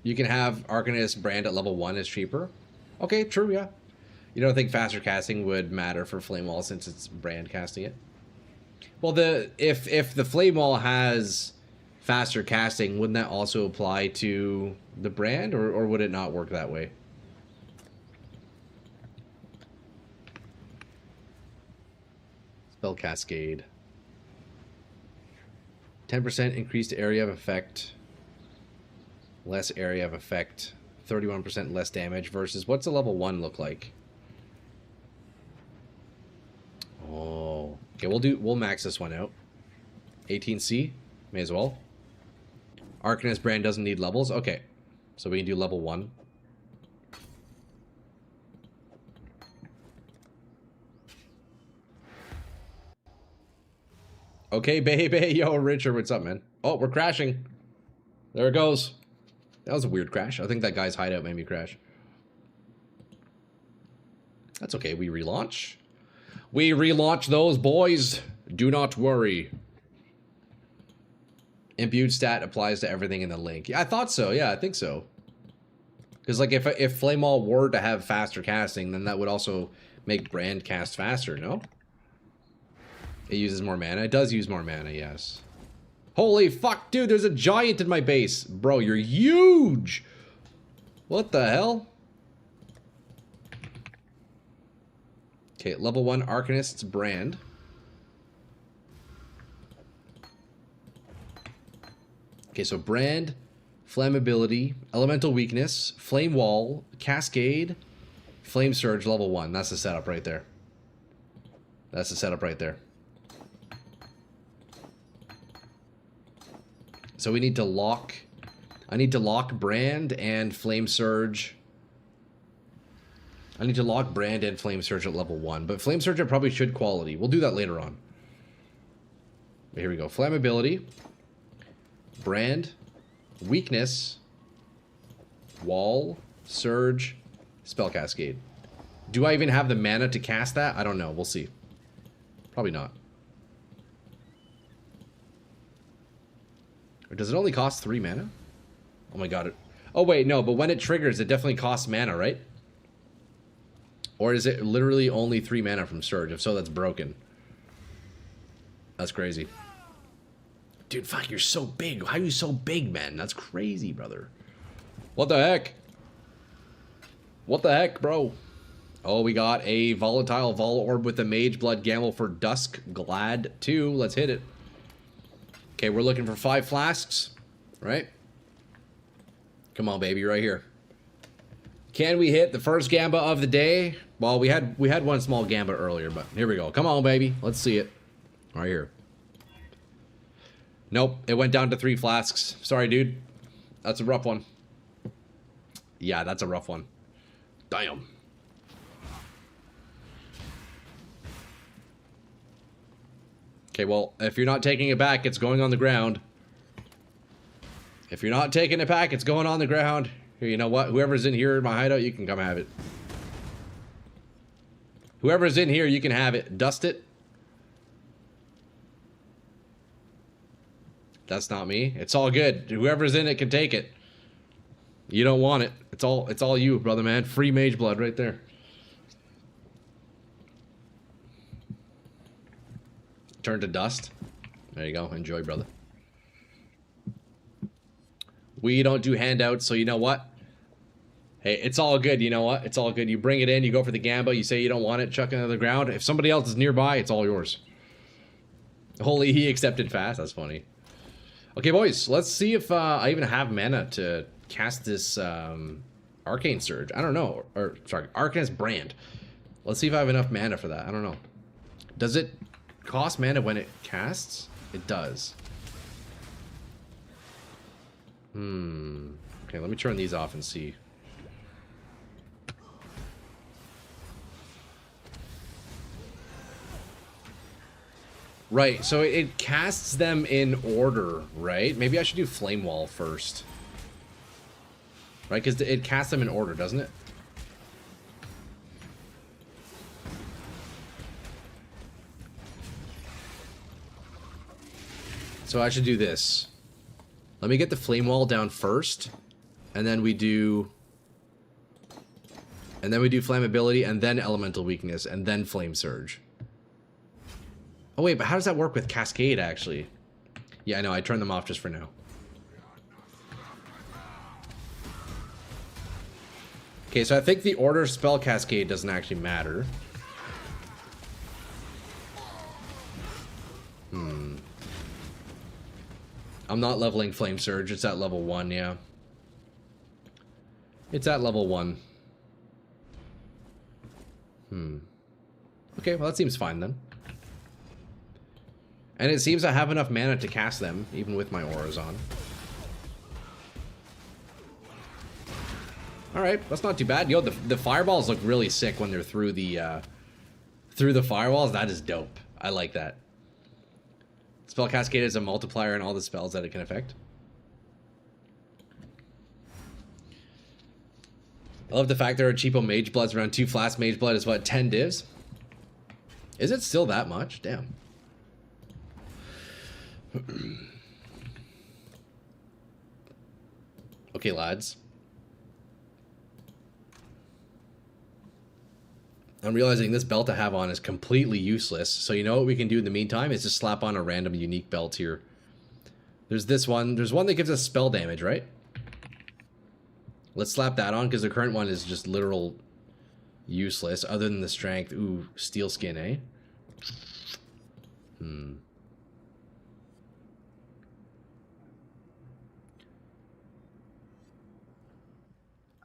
You can have Arcanist Brand at level 1 is cheaper. Okay, true, yeah. You don't think faster casting would matter for Flame Wall since it's Brand casting it? Well, if the Flame Wall has faster casting, wouldn't that also apply to the Brand, or would it not work that way? Spell Cascade. 10% increased area of effect. Less area of effect. 31% less damage versus what's a level 1 look like? Oh. Okay, we'll max this one out. 18C. May as well. Arcanist Brand doesn't need levels. Okay. So we can do level 1. Okay, baby. Yo, Richard, what's up, man? Oh, we're crashing. There it goes. That was a weird crash. I think that guy's hideout made me crash. That's okay. We relaunch. We relaunch those boys. Do not worry. Imbued stat applies to everything in the link. Yeah, I thought so. Yeah, I think so. Because like if Flame Wall were to have faster casting, then that would also make Brand cast faster, no? It uses more mana. It does use more mana, yes. Holy fuck, dude, there's a giant in my base. Bro, you're huge. What the hell? Okay, level 1 Arcanist's Brand. Okay, so Brand, Flammability, Elemental Weakness, Flame Wall, Cascade, Flame Surge, level 1. That's the setup right there. That's the setup right there. So we need to lock... I need to lock Brand and Flame Surge. I need to lock Brand and Flame Surge at level 1. But Flame Surge I probably should quality. We'll do that later on. But here we go. Flammability. Brand. Weakness. Wall. Surge. Spell Cascade. Do I even have the mana to cast that? I don't know. We'll see. Probably not. Or does it only cost 3 mana? Oh my god. Oh wait, no, but when it triggers, it definitely costs mana, right? Or is it literally only 3 mana from Surge? If so, that's broken. That's crazy. Dude, fuck, you're so big. How are you so big, man? That's crazy, brother. What the heck? What the heck, bro? Oh, we got a Volatile Vol Orb with a Mage Blood Gamble for Dusk Glad 2. Let's hit it. Okay, we're looking for 5 flasks, right? Come on, baby, right here. Can we hit the first Gamba of the day? Well, we had one small Gamba earlier, but here we go. Come on, baby. Let's see it. Right here. Nope, it went down to 3 flasks. Sorry, dude. That's a rough one. Yeah, that's a rough one. Damn. Okay, well, if you're not taking it back, it's going on the ground. If you're not taking it back, it's going on the ground. Here, you know what? Whoever's in here in my hideout, you can come have it. Whoever's in here, you can have it. Dust it. That's not me. It's all good. Whoever's in it can take it. You don't want it. It's all you, brother man. Free mage blood right there. Turn to dust. There you go. Enjoy, brother. We don't do handouts, so you know what? Hey, it's all good. You know what? It's all good. You bring it in, you go for the gamba, you say you don't want it, chuck it on the ground. If somebody else is nearby, it's all yours. Holy, he accepted fast. That's funny. Okay, boys, let's see if I even have mana to cast this Arcane Surge. I don't know. Or, sorry, Arcanist Brand. Let's see if I have enough mana for that. I don't know. Does it cost mana when it casts? It does. Okay, let me turn these off and see. Right, so it casts them in order, right? Maybe I should do Flame Wall first. Right, because it casts them in order, doesn't it? So I should do this. Let me get the Flame Wall down first, and then we do... And then we do Flammability, and then Elemental Weakness, and then Flame Surge. Oh wait, but how does that work with Cascade, actually? Yeah, I know, I turned them off just for now. Okay, so I think the order spell Cascade doesn't actually matter. I'm not leveling Flame Surge, it's at level 1, yeah. It's at level 1. Okay, well that seems fine then. And it seems I have enough mana to cast them, even with my auras on. Alright, that's not too bad. Yo, the fireballs look really sick when they're through the firewalls. That is dope. I like that. Spell Cascade is a multiplier in all the spells that it can affect. I love the fact there are cheapo mage bloods around 2 flask mage blood is what, 10 divs? Is it still that much? Damn. Okay, lads. I'm realizing this belt I have on is completely useless. So you know what we can do in the meantime is just slap on a random unique belt here. There's this one. There's one that gives us spell damage, right? Let's slap that on because the current one is just literal useless other than the strength. Ooh, steel skin, eh?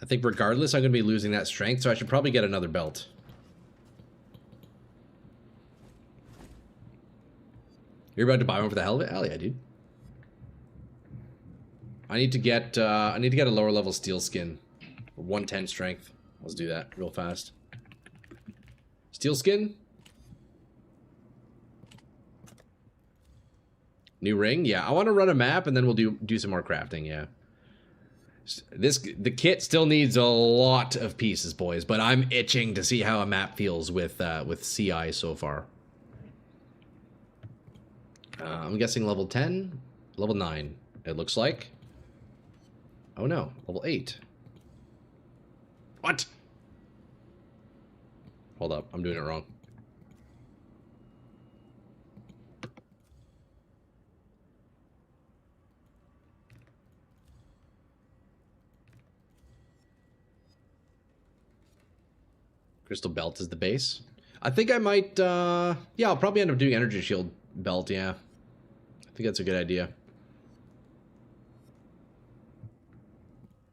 I think regardless, I'm going to be losing that strength, so I should probably get another belt. You're about to buy one for the hell of it? Hell yeah, dude. I need to get a lower level steel skin. 110 strength. Let's do that real fast. Steel skin? New ring? Yeah, I want to run a map and then we'll do some more crafting, yeah. The kit still needs a lot of pieces, boys, but I'm itching to see how a map feels with CI so far. I'm guessing level 10, level 9. It looks like. Oh no, level 8. What? Hold up, I'm doing it wrong. Crystal belt is the base. I think I might, yeah, I'll probably end up doing energy shield belt, yeah. I think that's a good idea.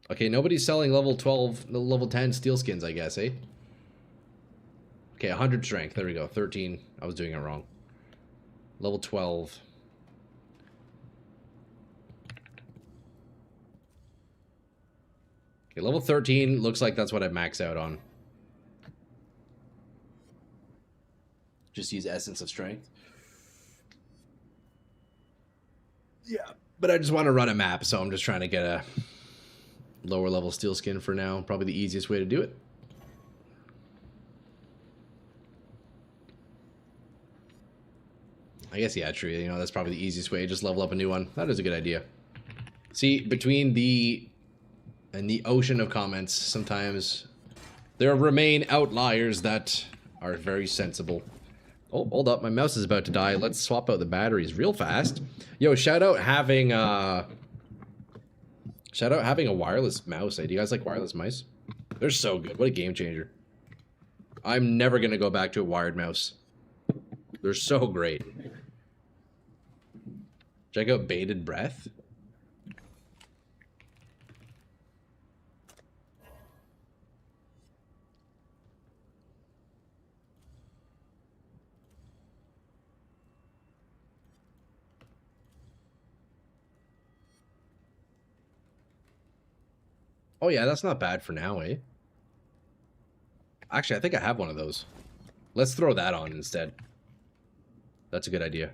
Okay, nobody's selling level 12, level 10 steel skins, I guess, eh? Okay, 100 strength, there we go, 13. I was doing it wrong. Level 12. Okay, level 13, looks like that's what I max out on. Just use Essence of Strength. Yeah, but I just want to run a map, so I'm just trying to get a lower level steel skin for now. Probably the easiest way to do it. I guess, yeah, true. You know, that's probably the easiest way. Just level up a new one. That is a good idea. See, between the ocean of comments, sometimes there remain outliers that are very sensible. Oh, hold up. My mouse is about to die. Let's swap out the batteries real fast. Yo, shout out having a wireless mouse. Do you guys like wireless mice? They're so good. What a game changer. I'm never going to go back to a wired mouse. They're so great. Check out Bated Breath. Oh yeah, that's not bad for now, eh? Actually, I think I have one of those. Let's throw that on instead. That's a good idea.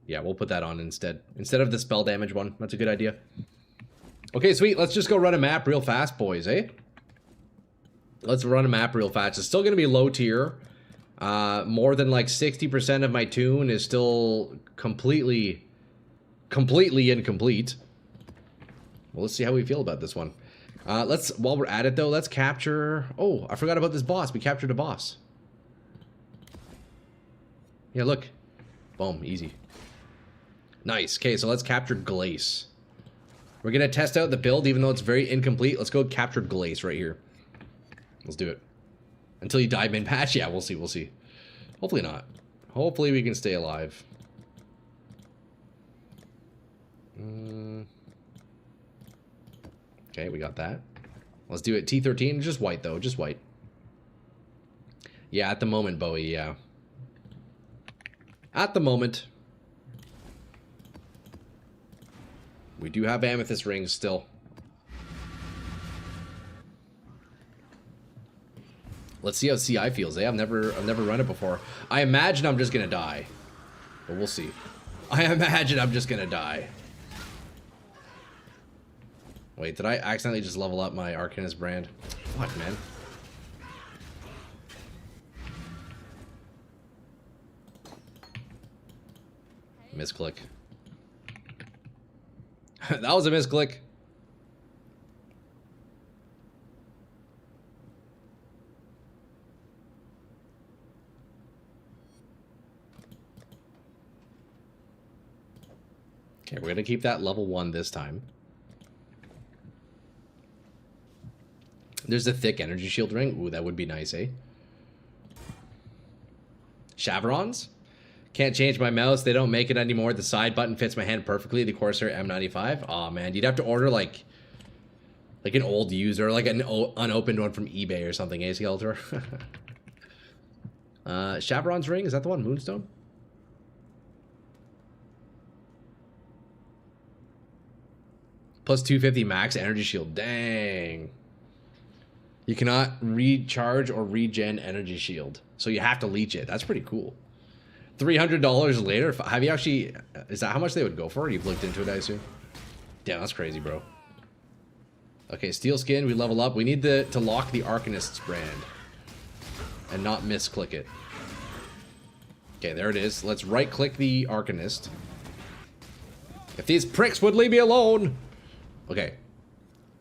Yeah, we'll put that on instead. Instead of the spell damage one. That's a good idea. Okay, sweet. Let's just go run a map real fast, boys, eh? Let's run a map real fast. It's still going to be low tier. More than like 60% of my tune is still completely incomplete. Well, let's see how we feel about this one. While we're at it though, let's capture... Oh, I forgot about this boss. We captured a boss. Yeah, look. Boom, easy. Nice. Okay, so let's capture Glace. We're gonna test out the build, even though it's very incomplete. Let's go capture Glace right here. Let's do it. Until you die mid-patch? Yeah, we'll see, we'll see. Hopefully not. Hopefully we can stay alive. Okay, we got that. Let's do it. T13, just white though, just white. Yeah, at the moment, Bowie, yeah. At the moment. We do have amethyst rings still. Let's see how CI feels, eh? I've never run it before. I imagine I'm just gonna die. But we'll see. I imagine I'm just gonna die. Wait, did I accidentally just level up my Arcanist brand? Fuck, man. Misclick. That was a misclick. Okay, we're gonna keep that level 1 this time. There's a thick energy shield ring. Ooh, that would be nice, eh? Chavirons? Can't change my mouse. They don't make it anymore. The side button fits my hand perfectly. The Corsair M95. Aw, man. You'd have to order, like an old user. Like an unopened one from eBay or something, eh, Skeletor? Chaviron's ring? Is that the one? Moonstone? Plus 250 max energy shield. Dang. You cannot recharge or regen energy shield. So you have to leech it. That's pretty cool. $300 later. Have you actually... Is that how much they would go for? You've looked into it, I assume? Damn, that's crazy, bro. Okay, steel skin. We level up. We need to lock the Arcanist's brand. And not misclick it. Okay, there it is. Let's right-click the Arcanist. If these pricks would leave me alone! Okay.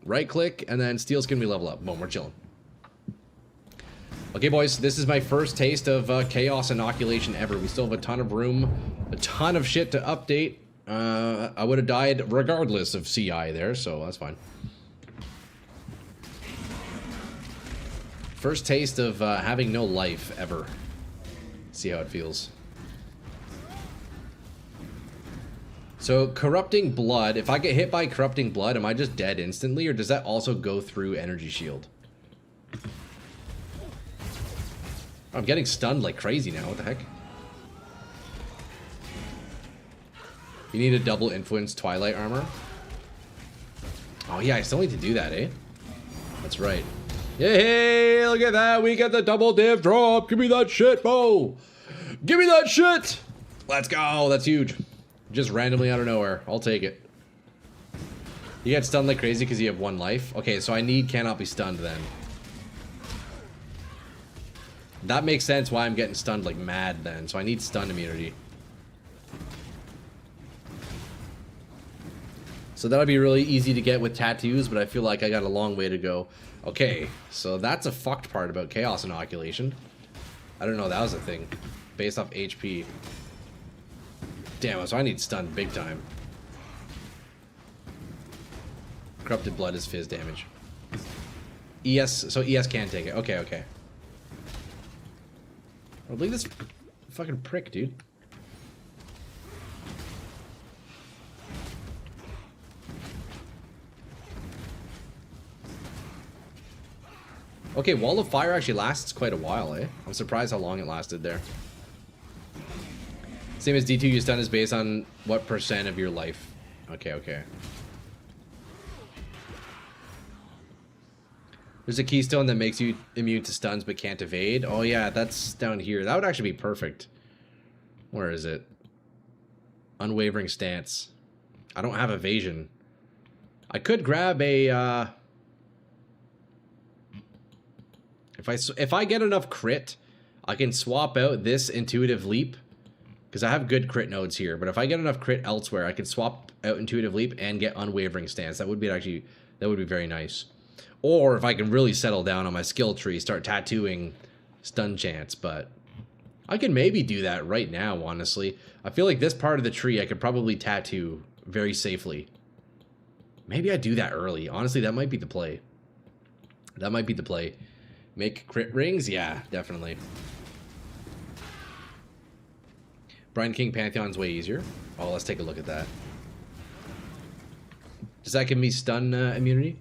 Right click, and then steel skin, we level up. Boom, we're chilling. Okay, boys, this is my first taste of chaos inoculation ever. We still have a ton of room, a ton of shit to update. I would have died regardless of CI there, so that's fine. First taste of having no life ever. See how it feels. So, corrupting blood, if I get hit by corrupting blood, am I just dead instantly, or does that also go through energy shield? I'm getting stunned like crazy now, what the heck? You need a double influence Twilight armor? Oh yeah, I still need to do that, eh? That's right. Yay, look at that, we get the double div drop! Give me that shit, Bo! Give me that shit! Let's go, that's huge. Just randomly out of nowhere. I'll take it. You get stunned like crazy because you have 1 life. Okay, so I need cannot be stunned then. That makes sense why I'm getting stunned like mad then. So I need stun immunity. So that'll be really easy to get with tattoos, but I feel like I got a long way to go. Okay, so that's a fucked part about Chaos Inoculation. I don't know, that was a thing. Based off HP. Damn, so I need stun big time. Corrupted Blood is fizz damage. ES, so ES can take it. Okay, okay. Oh, look at this fucking prick, dude. Okay, Wall of Fire actually lasts quite a while, eh? I'm surprised how long it lasted there. Same as D2, you stun is based on what percent of your life. Okay, okay. There's a keystone that makes you immune to stuns but can't evade. Oh yeah, that's down here. That would actually be perfect. Where is it? Unwavering Stance. I don't have evasion. I could grab a... If I get enough crit, I can swap out this Intuitive Leap. Because I have good crit nodes here. But if I get enough crit elsewhere, I could swap out Intuitive Leap and get Unwavering Stance. That would be very nice. Or if I can really settle down on my skill tree, start tattooing stun chance. But I can maybe do that right now, honestly. I feel like this part of the tree I could probably tattoo very safely. Maybe I do that early. Honestly, that might be the play. That might be the play. Make crit rings? Yeah, definitely. Brine King Pantheon's way easier. Oh, let's take a look at that. Does that give me stun immunity?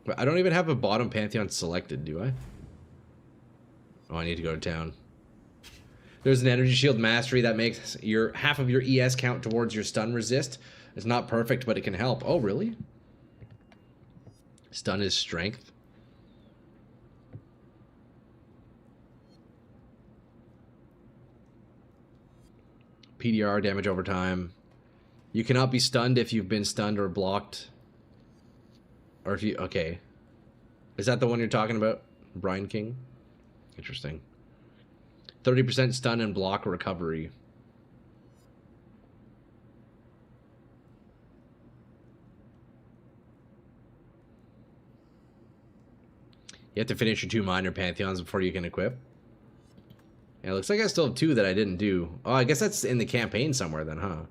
But I don't even have a bottom Pantheon selected, do I? Oh, I need to go to town. There's an energy shield mastery that makes your half of your ES count towards your stun resist. It's not perfect, but it can help. Oh, really? Stun is strength. PDR, damage over time. You cannot be stunned if you've been stunned or blocked. Or if you... Okay. Is that the one you're talking about? Brine King? Interesting. 30% stun and block recovery. You have to finish your 2 minor Pantheons before you can equip. Yeah, it looks like I still have 2 that I didn't do. Oh, I guess that's in the campaign somewhere then, huh?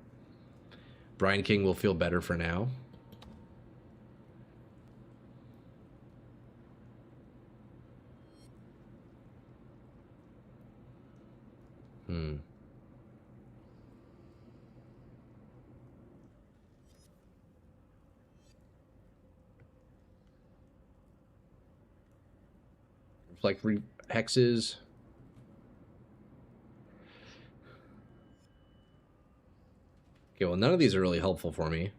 Brine King will feel better for now. Like hexes. Okay, well, none of these are really helpful for me.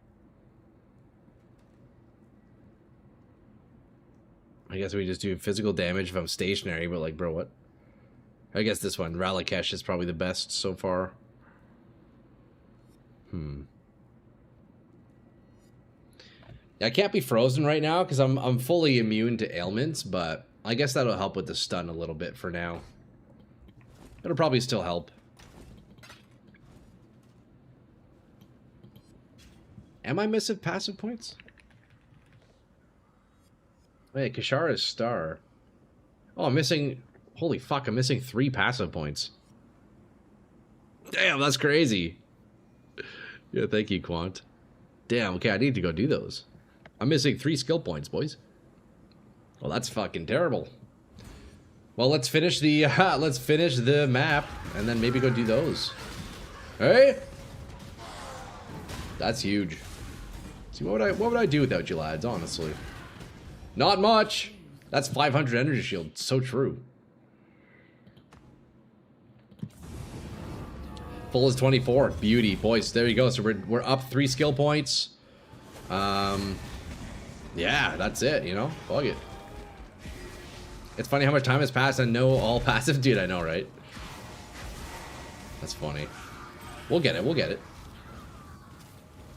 I guess we just do physical damage if I'm stationary, but like, bro, what? I guess this one, Ralakesh, is probably the best so far. I can't be frozen right now because I'm fully immune to ailments, but I guess that'll help with the stun a little bit for now. It'll probably still help. Am I missing passive points? Wait, Kishara's star. Oh, I'm missing... Holy fuck, I'm missing 3 passive points. Damn, that's crazy. Yeah, thank you, Quant. Damn, okay, I need to go do those. I'm missing 3 skill points, boys. Well, that's fucking terrible. Well, let's finish the map and then maybe go do those. Hey, that's huge. See, what would I do without you lads? Honestly, not much. That's 500 energy shield. So true. Full is 24. Beauty, boys. There you go. So we're up 3 skill points. Yeah, that's it. You know, fuck it. It's funny how much time has passed and know all passive. Dude, I know, right? That's funny. We'll get it. We'll get it.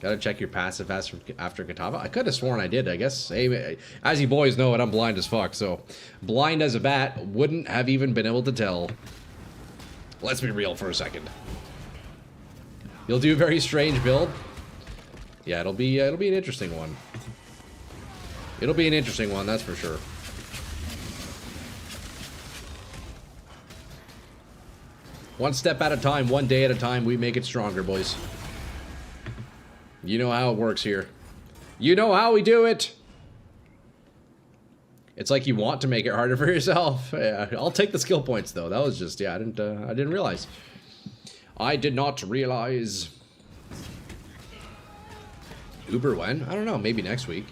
Gotta check your passive after Katava. I could have sworn I did, I guess. Hey, as you boys know it, I'm blind as fuck, so... Blind as a bat, wouldn't have even been able to tell. Let's be real for a second. You'll do a very strange build. Yeah, it'll be an interesting one. It'll be an interesting one, that's for sure. One step at a time, one day at a time, we make it stronger, boys. You know how it works here. You know how we do it! It's like you want to make it harder for yourself. Yeah, I'll take the skill points, though. That was just, yeah, I didn't realize. I did not realize. Uber when? I don't know, maybe next week.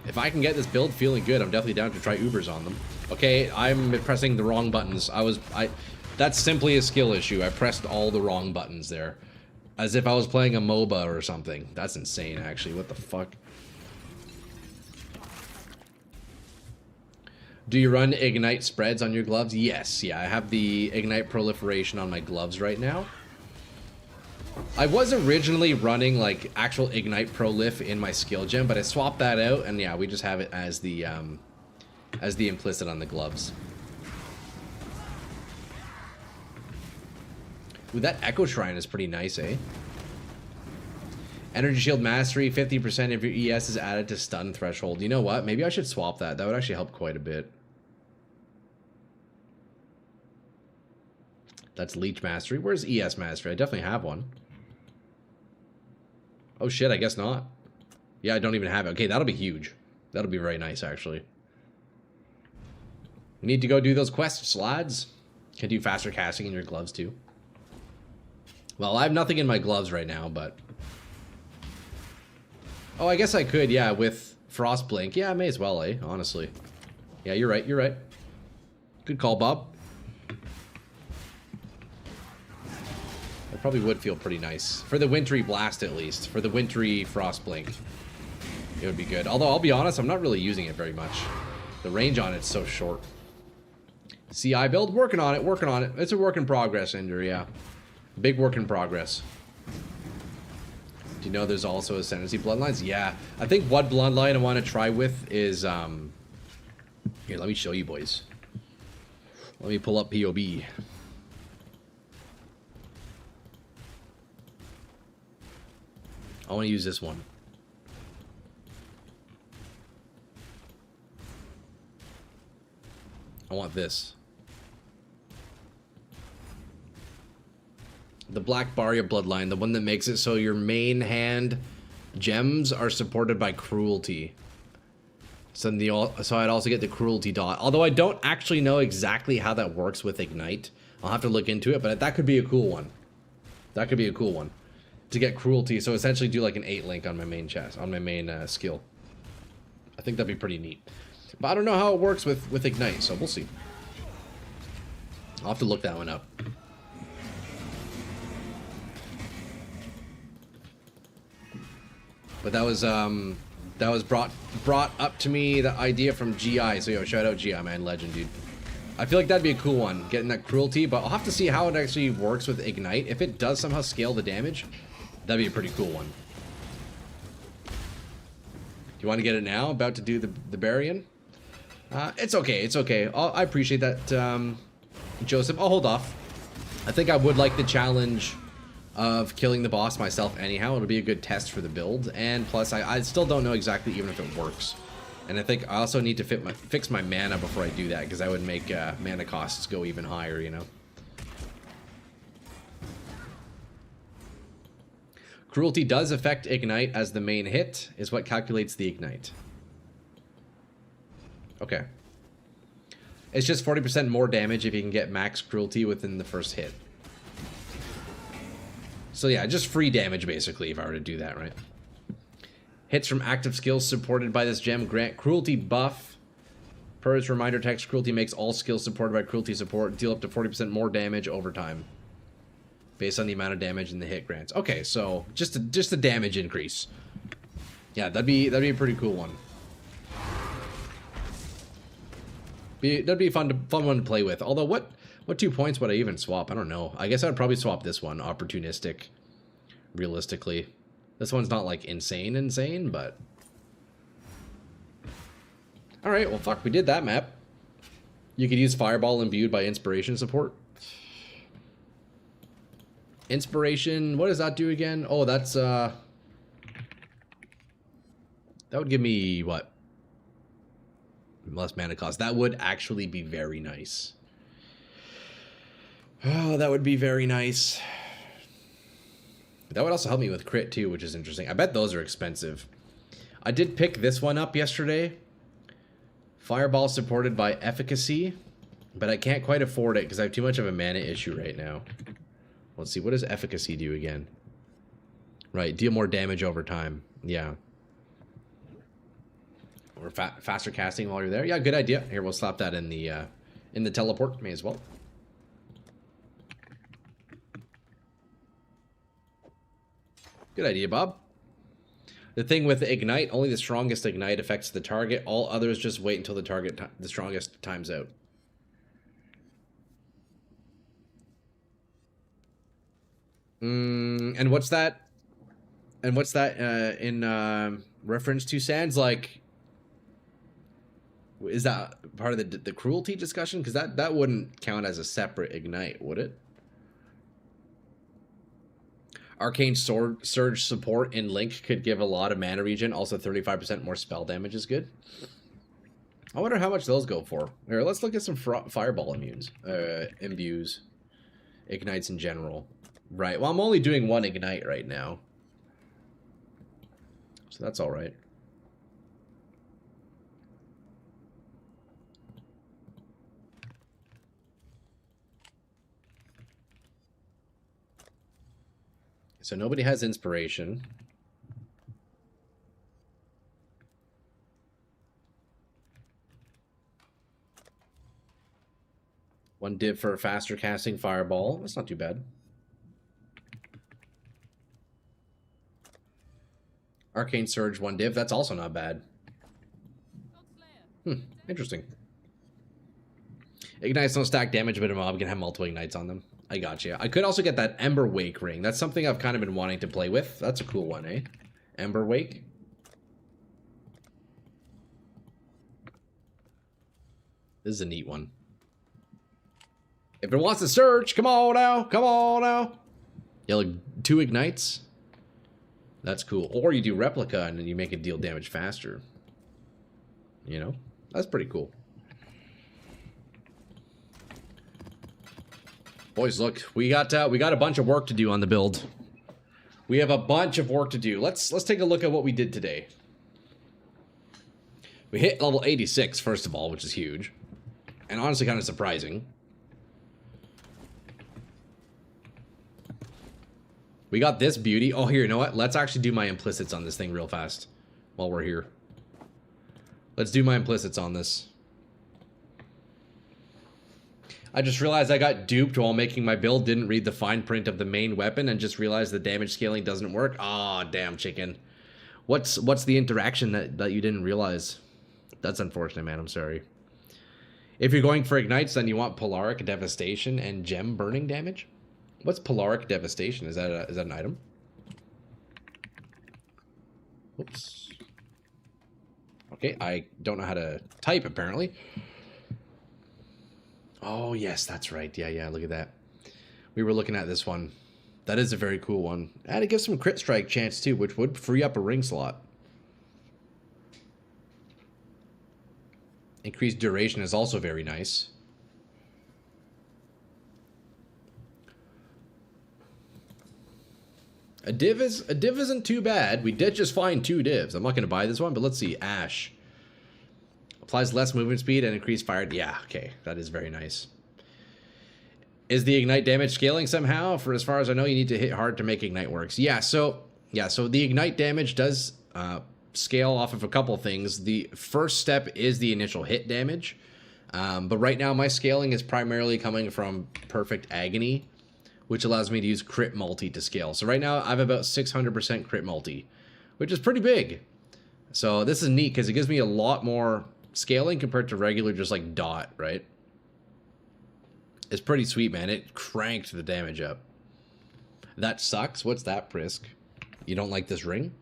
If I can get this build feeling good, I'm definitely down to try Ubers on them. Okay, I'm pressing the wrong buttons. That's simply a skill issue. I pressed all the wrong buttons there. As if I was playing a MOBA or something. That's insane, actually. What the fuck? Do you run Ignite spreads on your gloves? Yes, yeah. I have the Ignite proliferation on my gloves right now. I was originally running, like, actual Ignite prolif in my skill gem, but I swapped that out, and yeah, we just have it as the implicit on the gloves. Ooh, that Echo Shrine is pretty nice, eh? Energy Shield Mastery, 50% of your ES is added to stun threshold. You know what? Maybe I should swap that. That would actually help quite a bit. That's Leech Mastery. Where's ES Mastery? I definitely have one. Oh shit, I guess not. Yeah, I don't even have it. Okay, that'll be huge. That'll be very nice, actually. You need to go do those quests, lads. Can do faster casting in your gloves, too. Well, I have nothing in my gloves right now, but... Oh, I guess I could, yeah, with Frost Blink. Yeah, I may as well, eh? Honestly. Yeah, you're right, you're right. Good call, Bob. That probably would feel pretty nice. For the Wintry Blast, at least. For the Wintry Frost Blink. It would be good. Although, I'll be honest, I'm not really using it very much. The range on it's so short. CI build? Working on it, working on it. It's a work in progress, Ender, yeah. Big work in progress. Do you know there's also Ascendancy Bloodlines? Yeah. I think what Bloodline I want to try with is, Here, let me show you, boys. Let me pull up POB. I want to use this one. I want this. The Black Barrier Bloodline, the one that makes it so your main hand gems are supported by Cruelty. So I'd also get the Cruelty dot. Although I don't actually know exactly how that works with Ignite. I'll have to look into it, but that could be a cool one. That could be a cool one. To get Cruelty, so essentially do like an 8-link on my main chest, on my main skill. I think that'd be pretty neat. But I don't know how it works with Ignite, so we'll see. I'll have to look that one up. But that was brought up to me, the idea from GI. So yo, shout out GI, man, legend, dude. I feel like that'd be a cool one, getting that Cruelty, but I'll have to see how it actually works with Ignite. If it does somehow scale the damage, that'd be a pretty cool one. Do you want to get it now? About to do the Barian? It's okay, it's okay. I appreciate that, Joseph. I'll hold off. I think I would like the challenge of killing the boss myself anyhow. It'll be a good test for the build, and plus I still don't know exactly even if it works. And I think I also need to fix my mana before I do that, because that would make mana costs go even higher, you know. Cruelty does affect Ignite as the main hit, is what calculates the Ignite. Okay. It's just 40% more damage if you can get max Cruelty within the first hit. So yeah, just free damage basically if I were to do that, right? Hits from active skills supported by this gem grant Cruelty buff. Per its reminder text, Cruelty makes all skills supported by Cruelty support deal up to 40% more damage over time, based on the amount of damage in the hit grants. Okay, so just a damage increase. Yeah, that'd be a pretty cool one. That'd be a fun one to play with. Although what What 2 points would I even swap? I don't know. I guess I'd probably swap this one, opportunistic, realistically. This one's not like insane, but... Alright, well fuck, we did that map. You could use Fireball imbued by Inspiration support. Inspiration, what does that do again? Oh, that's, that would give me, what? Less mana cost. That would actually be very nice. Oh, that would be very nice. That would also help me with crit too, which is interesting. I bet those are expensive. I did pick this one up yesterday. Fireball supported by efficacy, but I can't quite afford it because I have too much of a mana issue right now. Let's see, what does efficacy do again? Right, deal more damage over time. Yeah. Or faster casting while you're there. Yeah, good idea. Here, we'll slap that in the teleport. May as well. Good idea, Bob. The thing with Ignite, only the strongest Ignite affects the target. All others just wait until the strongest times out. And what's that? And what's that in reference to? Sans, like, is that part of the cruelty discussion? Because that wouldn't count as a separate Ignite, would it? Arcane Surge support in Link could give a lot of mana regen. Also 35% more spell damage is good. I wonder how much those go for. Here, let's look at some Fireball imbues. Ignites in general. Right, well I'm only doing one Ignite right now. So that's alright. So nobody has Inspiration. One div for faster casting Fireball. That's not too bad. Arcane Surge, one div. That's also not bad. Interesting. Ignites don't stack damage, but a mob can have multiple ignites on them. I got you. I could also get that Ember Wake ring. That's something I've kind of been wanting to play with. That's a cool one, eh? Ember Wake. This is a neat one. If it wants to surge, come on now. Come on now. Yeah, like 2 ignites. That's cool. Or you do Replica and then you make it deal damage faster. You know? That's pretty cool. Boys, look, we got a bunch of work to do on the build. We have a bunch of work to do. Let's take a look at what we did today. We hit level 86, first of all, which is huge. And honestly kind of surprising. We got this beauty. Oh, here, you know what? Let's actually do my implicits on this thing real fast while we're here. Let's do my implicits on this. I just realized I got duped while making my build, didn't read the fine print of the main weapon, and just realized the damage scaling doesn't work. Ah, oh, damn chicken. What's the interaction that you didn't realize? That's unfortunate, man. I'm sorry. If you're going for ignites, then you want Polaric Devastation and Gem Burning damage. What's Polaric Devastation? Is that an item? Oops. Okay, I don't know how to type apparently. Oh, yes, that's right. Yeah, look at that. We were looking at this one. That is a very cool one. And it gives some crit strike chance, too, which would free up a ring slot. Increased duration is also very nice. A div isn't too bad. We did just find 2 divs. I'm not going to buy this one, but let's see. Ash. Applies less movement speed and increased fire. Yeah, okay. That is very nice. Is the ignite damage scaling somehow? For as far as I know, you need to hit hard to make ignite works. Yeah, so the ignite damage does scale off of a couple things. The first step is the initial hit damage. But right now my scaling is primarily coming from Perfect Agony, which allows me to use crit multi to scale. So right now I have about 600% crit multi, which is pretty big. So this is neat because it gives me a lot more scaling compared to regular just like dot, right? It's pretty sweet, man. It cranked the damage up. That sucks. What's that, Prisk? You don't like this ring?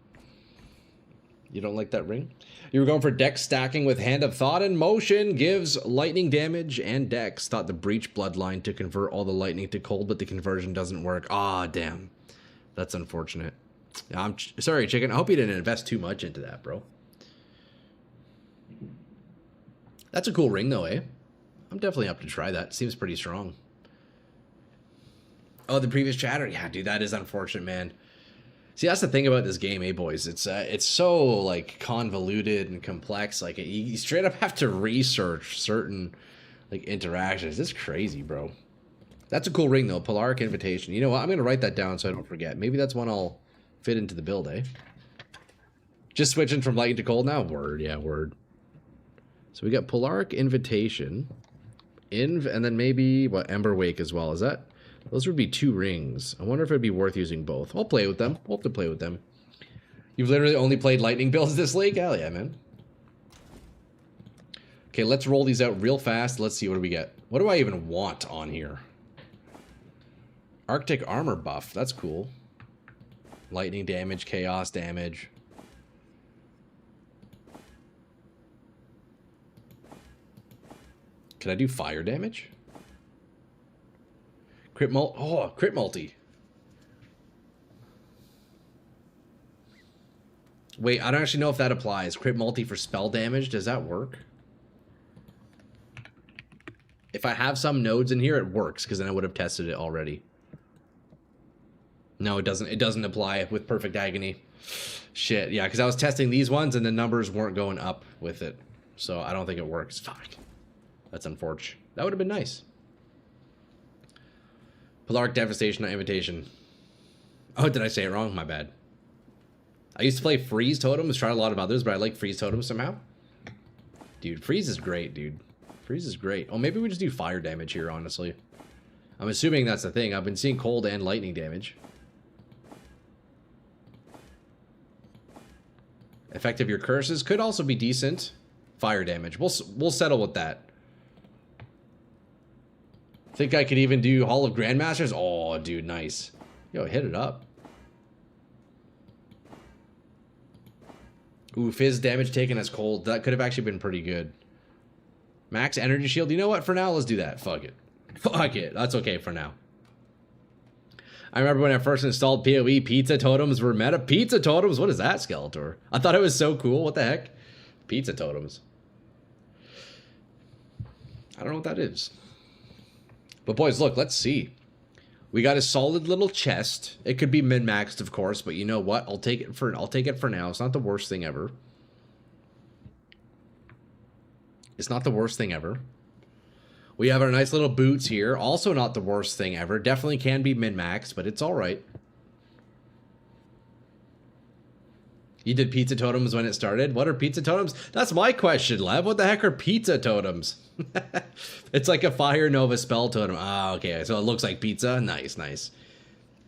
You don't like that ring? You were going for dex stacking with Hand of Thought in motion. Gives lightning damage and dex. Thought the Breach bloodline to convert all the lightning to cold, but the conversion doesn't work. Ah, damn. That's unfortunate. I'm sorry, chicken. I hope you didn't invest too much into that, bro. That's a cool ring, though, eh? I'm definitely up to try that. Seems pretty strong. Oh, the previous chatter? Yeah, dude, that is unfortunate, man. See, that's the thing about this game, eh, boys? It's so, like, convoluted and complex. Like, you straight up have to research certain, like, interactions. It's crazy, bro. That's a cool ring, though. Polaric Invitation. You know what? I'm going to write that down so I don't forget. Maybe that's one I'll fit into the build, eh? Just switching from light to cold now? Word, yeah, word. So we got Polaric Invitation. And then maybe, what, Ember Wake as well. Is that... Those would be 2 rings. I wonder if it'd be worth using both. I'll play with them. We'll have to play with them. You've literally only played lightning builds this league? Hell yeah, man. Okay, let's roll these out real fast. Let's see what do we get. What do I even want on here? Arctic armor buff. That's cool. Lightning damage, chaos damage. Can I do fire damage? Crit multi. Wait, I don't actually know if that applies. Crit multi for spell damage, does that work? If I have some nodes in here, it works, because then I would have tested it already. No, it doesn't. It doesn't apply with Perfect Agony. Shit, yeah, because I was testing these ones, and the numbers weren't going up with it. So I don't think it works. Fuck. That's unfortunate. That would have been nice. Polaric Devastation, not Invitation. Oh, did I say it wrong? My bad. I used to play Freeze Totems, tried a lot of others, but I like Freeze Totems somehow. Dude, Freeze is great, dude. Freeze is great. Oh, maybe we just do fire damage here, honestly. I'm assuming that's the thing. I've been seeing cold and lightning damage. Effect of your curses could also be decent. Fire damage. We'll settle with that. Think I could even do Hall of Grandmasters? Oh, dude, nice. Yo, hit it up. Ooh, Fizz damage taken as cold. That could have actually been pretty good. Max Energy Shield. You know what? For now, let's do that. Fuck it. Fuck it. That's okay for now. I remember when I first installed PoE, pizza totems were meta. Pizza totems? What is that, Skeletor? I thought it was so cool. What the heck? Pizza totems. I don't know what that is. But boys, look, let's see. We got a solid little chest. It could be min-maxed, of course, but you know what? I'll take it for now. It's not the worst thing ever. It's not the worst thing ever. We have our nice little boots here. Also not the worst thing ever. Definitely can be min-maxed, but it's all right. You did pizza totems when it started? What are pizza totems? That's my question, Lev. What the heck are pizza totems? It's like a Fire Nova spell totem. Ah, okay. So it looks like pizza. Nice, nice.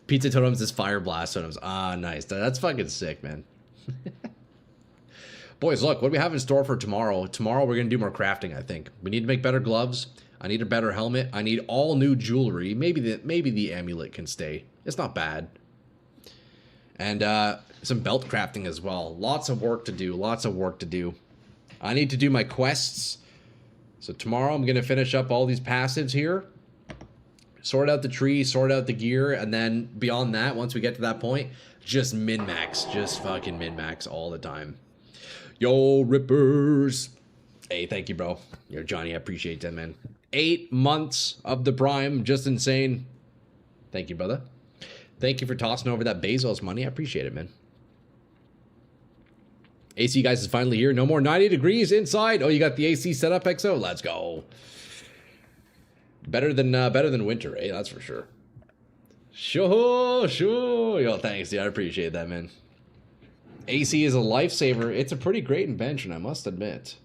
Pizza totems is Fire Blast totems. Ah, nice. That's fucking sick, man. Boys, look, what do we have in store for tomorrow? Tomorrow we're going to do more crafting, I think. We need to make better gloves. I need a better helmet. I need all new jewelry. Maybe the amulet can stay. It's not bad. And some belt crafting as well. Lots of work to do. Lots of work to do. I need to do my quests. So tomorrow I'm going to finish up all these passives here. Sort out the tree, sort out the gear, and then beyond that, once we get to that point, just min-max. Just fucking min-max all the time. Yo, Rippers. Hey, thank you, bro. Yo, Johnny, I appreciate that, man. 8 months of the Prime. Just insane. Thank you, brother. Thank you for tossing over that Bezos money. I appreciate it, man. AC guys is finally here. No more 90 degrees inside. Oh, you got the AC set up, XO? Let's go. Better than winter, eh? That's for sure. Sure. Yo, thanks, dude. I appreciate that, man. AC is a lifesaver. It's a pretty great invention, I must admit.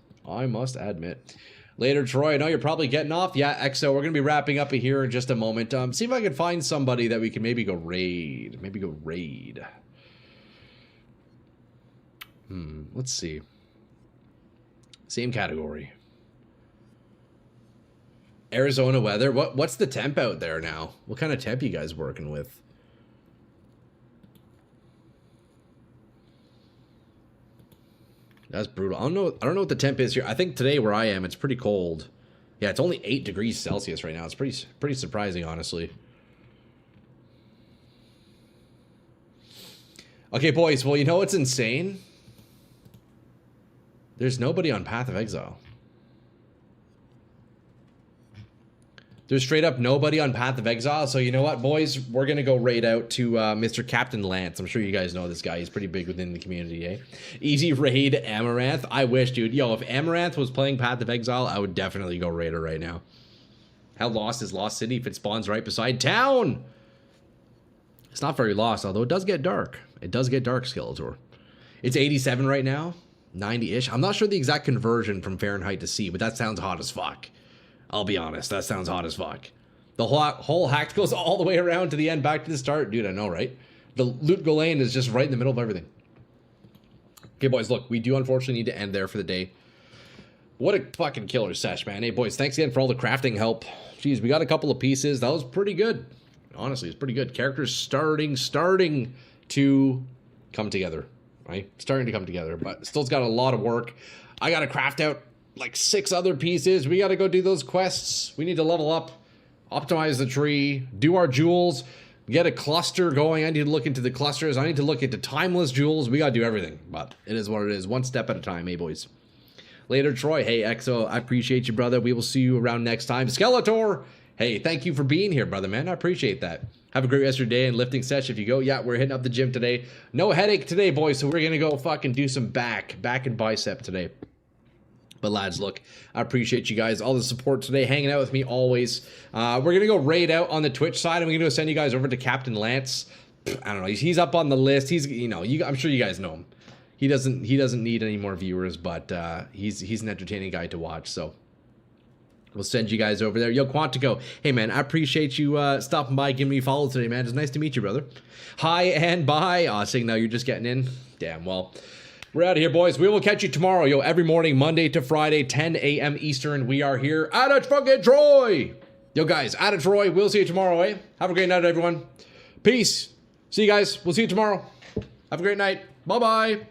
Later, Troy. I know you're probably getting off. Yeah, XO, we're going to be wrapping up here in just a moment. See if I can find somebody that we can maybe go raid. Let's see. Same category. Arizona weather. What's the temp out there now? What kind of temp you guys working with? That's brutal. I don't know what the temp is here. I think today where I am, it's pretty cold. Yeah, it's only 8 degrees Celsius right now. It's pretty surprising, honestly. Okay, boys. Well, you know what's insane? There's nobody on Path of Exile. There's straight up nobody on Path of Exile. So you know what, boys? We're going to go raid out to Mr. Captain Lance. I'm sure you guys know this guy. He's pretty big within the community, eh? Easy raid Amaranth. I wish, dude. Yo, if Amaranth was playing Path of Exile, I would definitely go raid her right now. How lost is Lost City if it spawns right beside town? It's not very lost, although it does get dark. It does get dark, Skeletor. It's 87 right now. 90-ish. I'm not sure the exact conversion from Fahrenheit to C, but that sounds hot as fuck. I'll be honest, that sounds hot as fuck. The whole hack goes all the way around to the end, back to the start. Dude, I know, right? The loot lane is just right in the middle of everything. Okay, boys, look, we do unfortunately need to end there for the day. What a fucking killer sesh, man. Hey, boys, thanks again for all the crafting help. Jeez, we got a couple of pieces. That was pretty good. Honestly, it's pretty good. Characters starting to come together, right? Starting to come together, but still's got a lot of work. I got to craft out like 6 other pieces. We got to go do those quests. We need to level up, optimize the tree, do our jewels, get a cluster going. I need to look into the clusters. I need to look into timeless jewels. We got to do everything, but it is what it is. One step at a time, eh, boys? Later, Troy. Hey, Exo, I appreciate you, brother. We will see you around next time. Skeletor, hey, thank you for being here, brother, man. I appreciate that. Have a great rest of your day and lifting session if you go. Yeah, we're hitting up the gym today. No headache today, boys, so we're going to go fucking do some back and bicep today. But lads, look, I appreciate you guys, all the support today, hanging out with me always. We're going to go raid out on the Twitch side, and we're going to go send you guys over to Captain Lance. I don't know, he's up on the list. He's, you know, I'm sure you guys know him. He doesn't need any more viewers, but he's an entertaining guy to watch, so we'll send you guys over there. Yo, Quantico, hey man, I appreciate you stopping by, giving me a follow today, man. It's nice to meet you, brother. Hi and bye. Aw, saying now you're just getting in. Damn, well, we're out of here, boys. We will catch you tomorrow, yo, every morning, Monday to Friday, 10 a.m. Eastern. We are here at a fucking Troy. Yo, guys, at a Troy. We'll see you tomorrow, eh? Have a great night, everyone. Peace. See you guys. We'll see you tomorrow. Have a great night. Bye-bye.